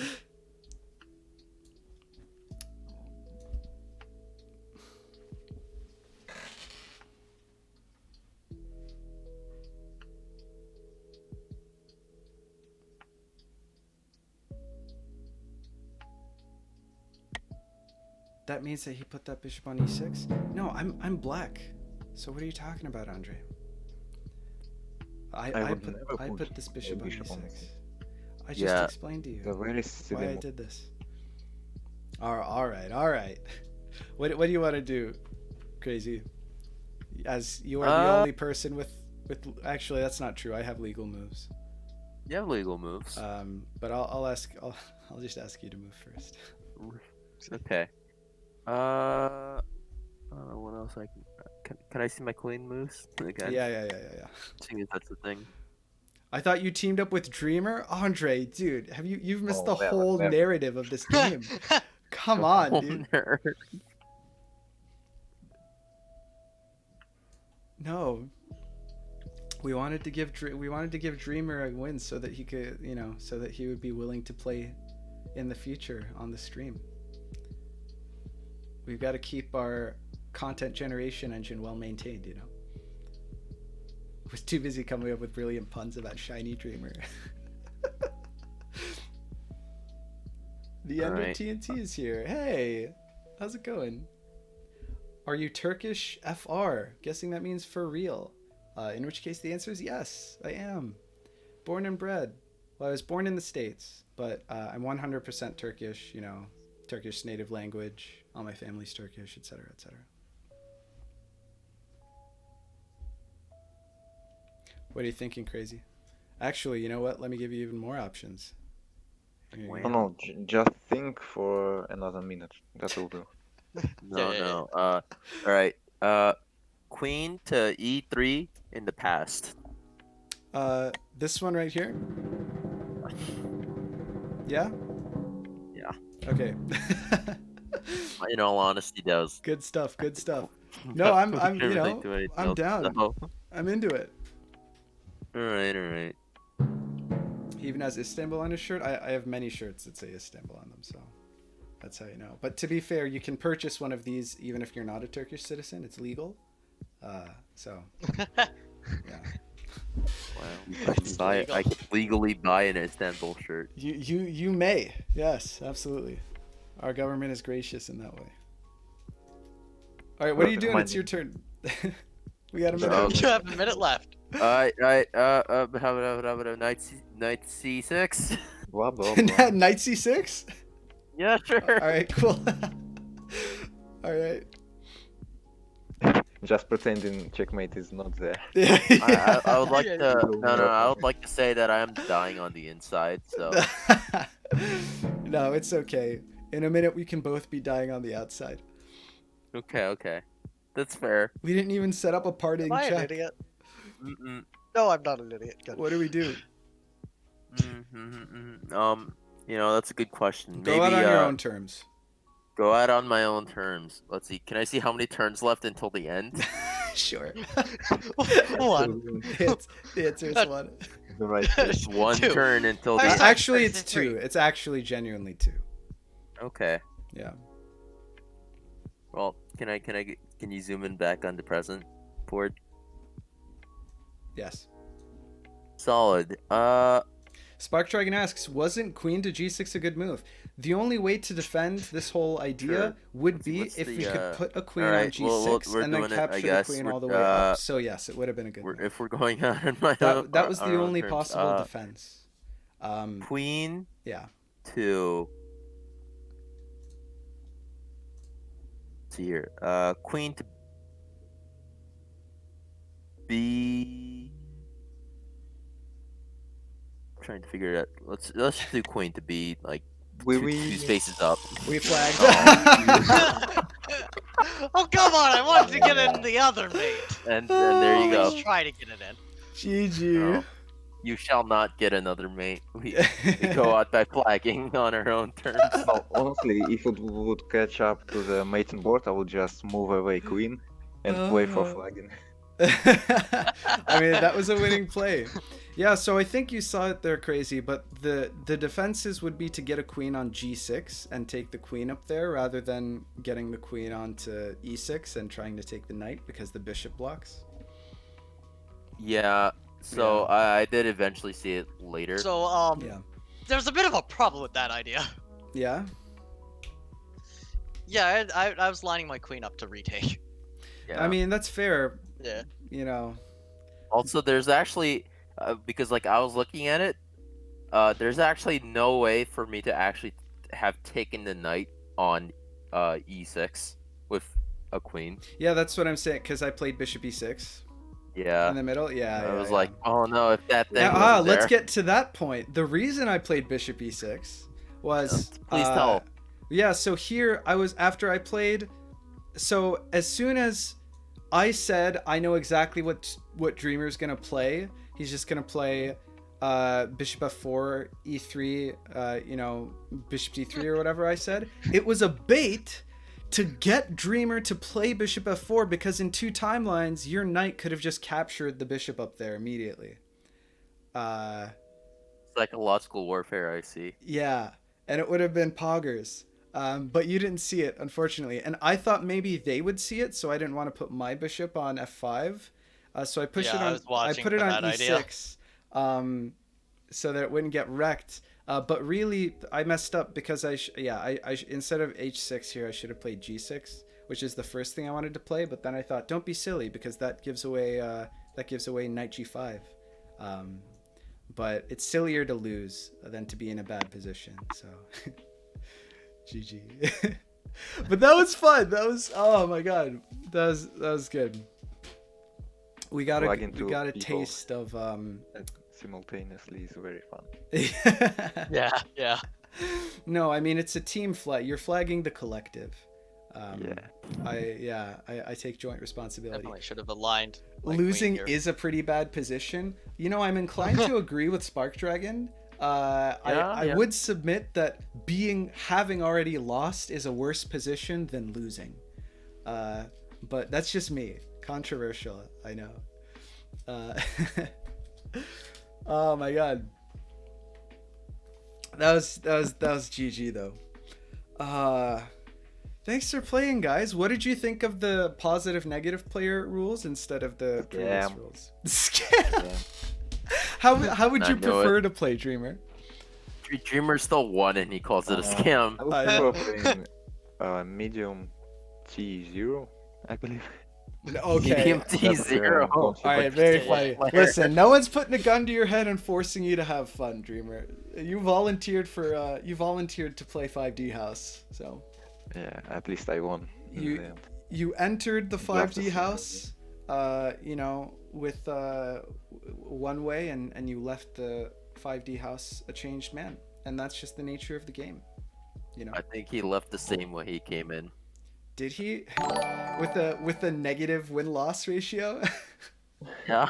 That means that he put that bishop on e6? No, I'm black. So what are you talking about, Andre? I put this bishop on e6. I just explained to you why I did this. All right. What do you want to do, Crazy? As you are the only person with actually that's not true. I have legal moves. You have legal moves. But I'll just ask you to move first. Okay. What else can I see my queen moves again? Yeah. Seeing as that's the thing. I thought you teamed up with Dreamer, Andre. Dude, you've missed the whole narrative of this game? Come on, dude. Nerd. No. We wanted to give Dreamer a win so that he could, so that he would be willing to play in the future on the stream. We've got to keep our content generation engine well maintained, I was too busy coming up with brilliant puns about shiny Dreamer. The end of TNT is here. Hey, how's it going? Are you Turkish? FR. Guessing that means for real. In which case the answer is yes, I am. Born and bred. Well, I was born in the States, but I'm 100% Turkish, you know, Turkish native language. All my family's Turkish, etc., etc. What are you thinking, Crazy? Actually, you know what? Let me give you even more options. No, just think for another minute. That will do. No. All right. Queen to E3 in the past. This one right here. Yeah. Yeah. Okay. In all honesty, does. Good stuff. Good stuff. No, I'm you know, I'm down. So. I'm into it. All right. He even has Istanbul on his shirt. I have many shirts that say Istanbul on them, so that's how you know. But to be fair, you can purchase one of these even if you're not a Turkish citizen. It's legal. So yeah. Wow. I can legally buy an Istanbul shirt. You may. Yes, absolutely. Our government is gracious in that way. All right, what are you doing? It's your turn. We got a minute. You have a minute left. All right. How about knight C6? Blah, blah, blah. Knight C6? Yeah, sure. All right, cool. All right. Just pretending checkmate is not there. I would like to. No. I would like to say that I am dying on the inside. So. No, it's okay. In a minute, we can both be dying on the outside. Okay. That's fair. We didn't even set up a partying Am I check. an idiot? Mm-mm. No, I'm not an idiot. Good. What do we do? You know, that's a good question. Go out on your own terms. Go out on my own terms. Let's see. Can I see how many turns left until the end? Sure. One. The answer is one. Right. It's one Two. turn until the end. Actually, it's two. It's actually genuinely two. Okay. Yeah. Well, can you zoom in back on the present board? Yes. Solid. Spark Dragon asks, wasn't Queen to G6 a good move? The only way to defend this whole idea would be if we could put a queen on G6 and then capture the queen all the way up. So yes, it would have been a good move. If we're going out on my own, that was the only possible defense. Queen. Yeah. To. Let's see here. Queen to B. I'm trying to figure it out. Let's do queen to B, like two spaces up. We flagged. Oh come on! I wanted to get in the other mate. And there you go. Let's try to get it in. GG. No, you shall not get another mate. We go out by flagging on our own terms. No, honestly, if it would catch up to the mating board, I would just move away queen and play for flagging. I mean, that was a winning play. Yeah, so I think you saw it there, Crazy, but the defenses would be to get a queen on G6 and take the queen up there rather than getting the queen onto E6 and trying to take the knight because the bishop blocks. Yeah, so Yeah. I did eventually see it later. So Yeah. there's a bit of a problem with that idea. Yeah? Yeah, I was lining my queen up to retake. Yeah. I mean, that's fair. Yeah. You know. Also, there's actually, because like I was looking at it, there's actually no way for me to actually have taken the knight on E6 with a queen. Yeah, that's what I'm saying, because I played bishop E6 Yeah. in the middle. Yeah. I yeah, was yeah. like, oh no, if that thing Now, was let's there. get to that point. The reason I played bishop E6 was... Please tell. Yeah, so here I was, after I played, so as soon as I said I know exactly what Dreamer's gonna play, he's just gonna play bishop f4, e3, you know, bishop d3 or whatever I said. It was a bait to get Dreamer to play bishop f4 because in two timelines your knight could have just captured the bishop up there immediately. Psychological warfare, I see. Yeah, and it would have been poggers. But you didn't see it, unfortunately. And I thought maybe they would see it, so I didn't want to put my bishop on f5. So I pushed it on. I put it on e6, so that it wouldn't get wrecked. But really, I messed up because I instead of h6 here, I should have played g6, which is the first thing I wanted to play. But then I thought, don't be silly, because that gives away knight g5. But it's sillier to lose than to be in a bad position. So, GG. But that was fun. Oh my god, that was good. We got a taste of simultaneously is very fun. Yeah. No, I mean, it's a team flag. You're flagging the collective. I take joint responsibility. Definitely should have aligned. Losing is a pretty bad position. You know, I'm inclined to agree with Spark Dragon. I would submit that having already lost is a worse position than losing. But that's just me. Controversial, I know. Oh my god. That was GG though. Thanks for playing, guys. What did you think of the positive negative player rules instead of the previous rules? Scam. How would you prefer to play, Dreamer? Dreamer still won and he calls it a scam. I would prefer playing medium T0, I believe. Okay. Medium T0. All right, very funny. Listen, no one's putting a gun to your head and forcing you to have fun, Dreamer. You volunteered to play 5D House, so. Yeah, at least I won. You entered the 5D House, with one way, and you left the 5D House a changed man, and that's just the nature of the game. I think he left the same way he came in. Did he? With a negative win-loss ratio? Yeah.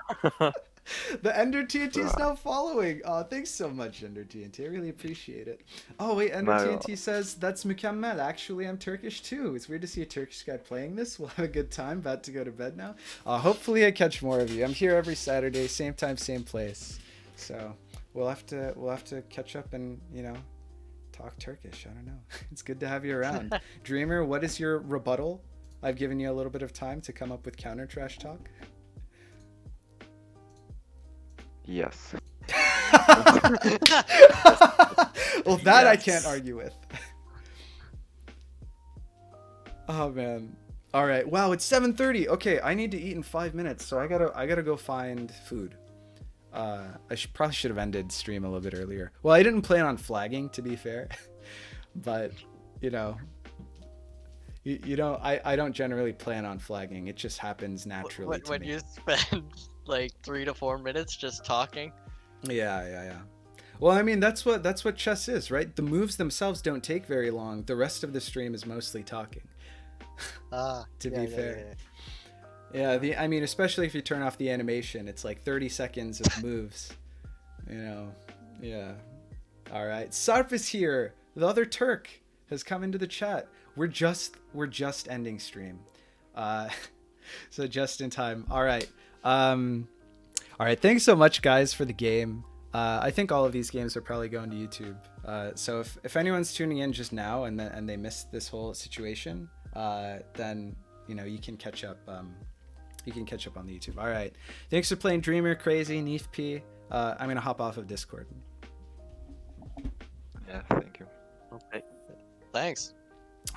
The Ender TNT is now following. Oh, thanks so much, Ender TNT. I really appreciate it. Oh wait, Ender TNT says that's mükemmel. Actually, I'm Turkish too. It's weird to see a Turkish guy playing this. We'll have a good time. About to go to bed now. Hopefully, I catch more of you. I'm here every Saturday, same time, same place. So we'll have to catch up and talk Turkish. I don't know. It's good to have you around. Dreamer, what is your rebuttal? I've given you a little bit of time to come up with counter trash talk. Yes. Well, that I can't argue with. Oh man. All right. Wow, it's 7:30. Okay, I need to eat in 5 minutes, so I gotta go find food. I probably should have ended stream a little bit earlier. Well, I didn't plan on flagging, to be fair, but you I don't generally plan on flagging. It just happens naturally. When you spend like 3 to 4 minutes just talking. Yeah. Well, I mean, that's what chess is, right? The moves themselves don't take very long. The rest of the stream is mostly talking. To be fair. Yeah, I mean, especially if you turn off the animation, it's like 30 seconds of moves. Yeah. All right. Sarp is here. The other Turk has come into the chat. We're just ending stream. So just in time. All right. All right. Thanks so much, guys, for the game. I think all of these games are probably going to YouTube. So if anyone's tuning in just now and they missed this whole situation, then you can catch up. You can catch up on the YouTube. All right. Thanks for playing, Dreamer, Crazy, Neef P. I'm gonna hop off of Discord. Yeah, thank you. Okay. Thanks.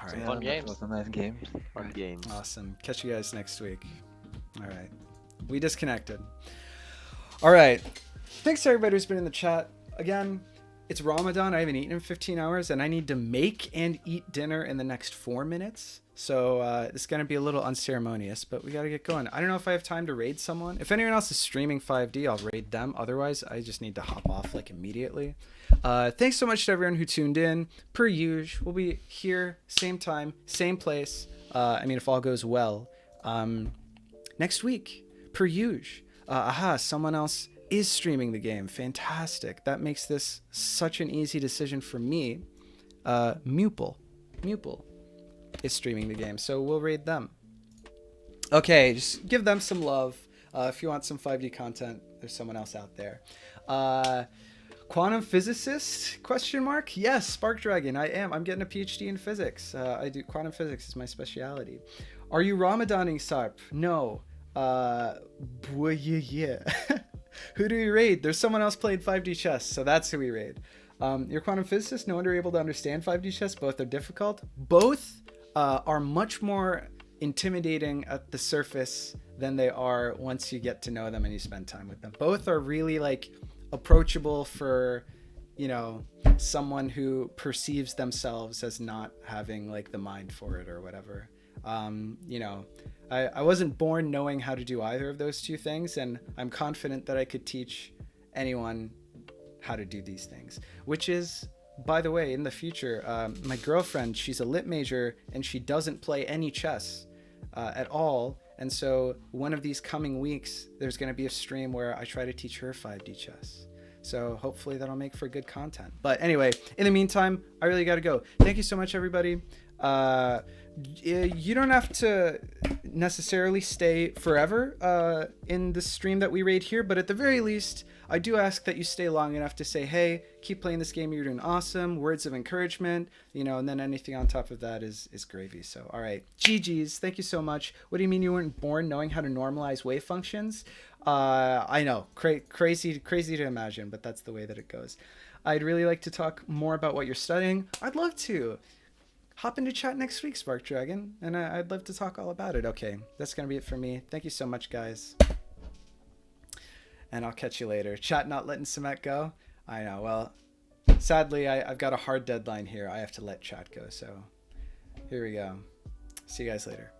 All right. Fun games. It was a nice game. Fun games. Awesome. Catch you guys next week. All right. We disconnected. All right. Thanks to everybody who's been in the chat. Again, it's Ramadan. I haven't eaten in 15 hours, and I need to make and eat dinner in the next 4 minutes. So it's going to be a little unceremonious, but we got to get going. I don't know if I have time to raid someone. If anyone else is streaming 5D, I'll raid them. Otherwise, I just need to hop off immediately. Thanks so much to everyone who tuned in. Per usual, we'll be here, same time, same place. If all goes well. Next week, per usual. Someone else is streaming the game. Fantastic. That makes this such an easy decision for me. Mupel is streaming the game, so we'll raid them. Okay, just give them some love. If you want some 5D content, there's someone else out there. Quantum physicist? ? Yes, Spark Dragon. I am. I'm getting a PhD in physics. I do quantum physics is my specialty. Are you Ramadaning, Sarp? No. Yeah. Who do we raid? There's someone else playing 5D chess, so that's who we raid. You're quantum physicist. No wonder you're able to understand 5D chess. Both are difficult. Both are much more intimidating at the surface than they are once you get to know them and you spend time with them. Both are really like approachable for, you know, someone who perceives themselves as not having like the mind for it or whatever. You know, I wasn't born knowing how to do either of those two things, and I'm confident that I could teach anyone how to do these things, which is, by the way, in the future, my girlfriend, she's a lit major and she doesn't play any chess at all. And so one of these coming weeks, there's going to be a stream where I try to teach her 5D chess. So hopefully that'll make for good content. But anyway, in the meantime, I really got to go. Thank you so much, everybody. You don't have to necessarily stay forever in the stream that we raid here, but at the very least, I do ask that you stay long enough to say, hey, keep playing this game, you're doing awesome, words of encouragement, you know, and then anything on top of that is gravy. So, all right, GG's, thank you so much. What do you mean you weren't born knowing how to normalize wave functions? I know, crazy to imagine, but that's the way that it goes. I'd really like to talk more about what you're studying. I'd love to. Hop into chat next week, Spark Dragon, and I'd love to talk all about it. Okay, that's going to be it for me. Thank you so much, guys. And I'll catch you later. Chat not letting Samet go? I know, well, sadly, I've got a hard deadline here. I have to let chat go, so here we go. See you guys later.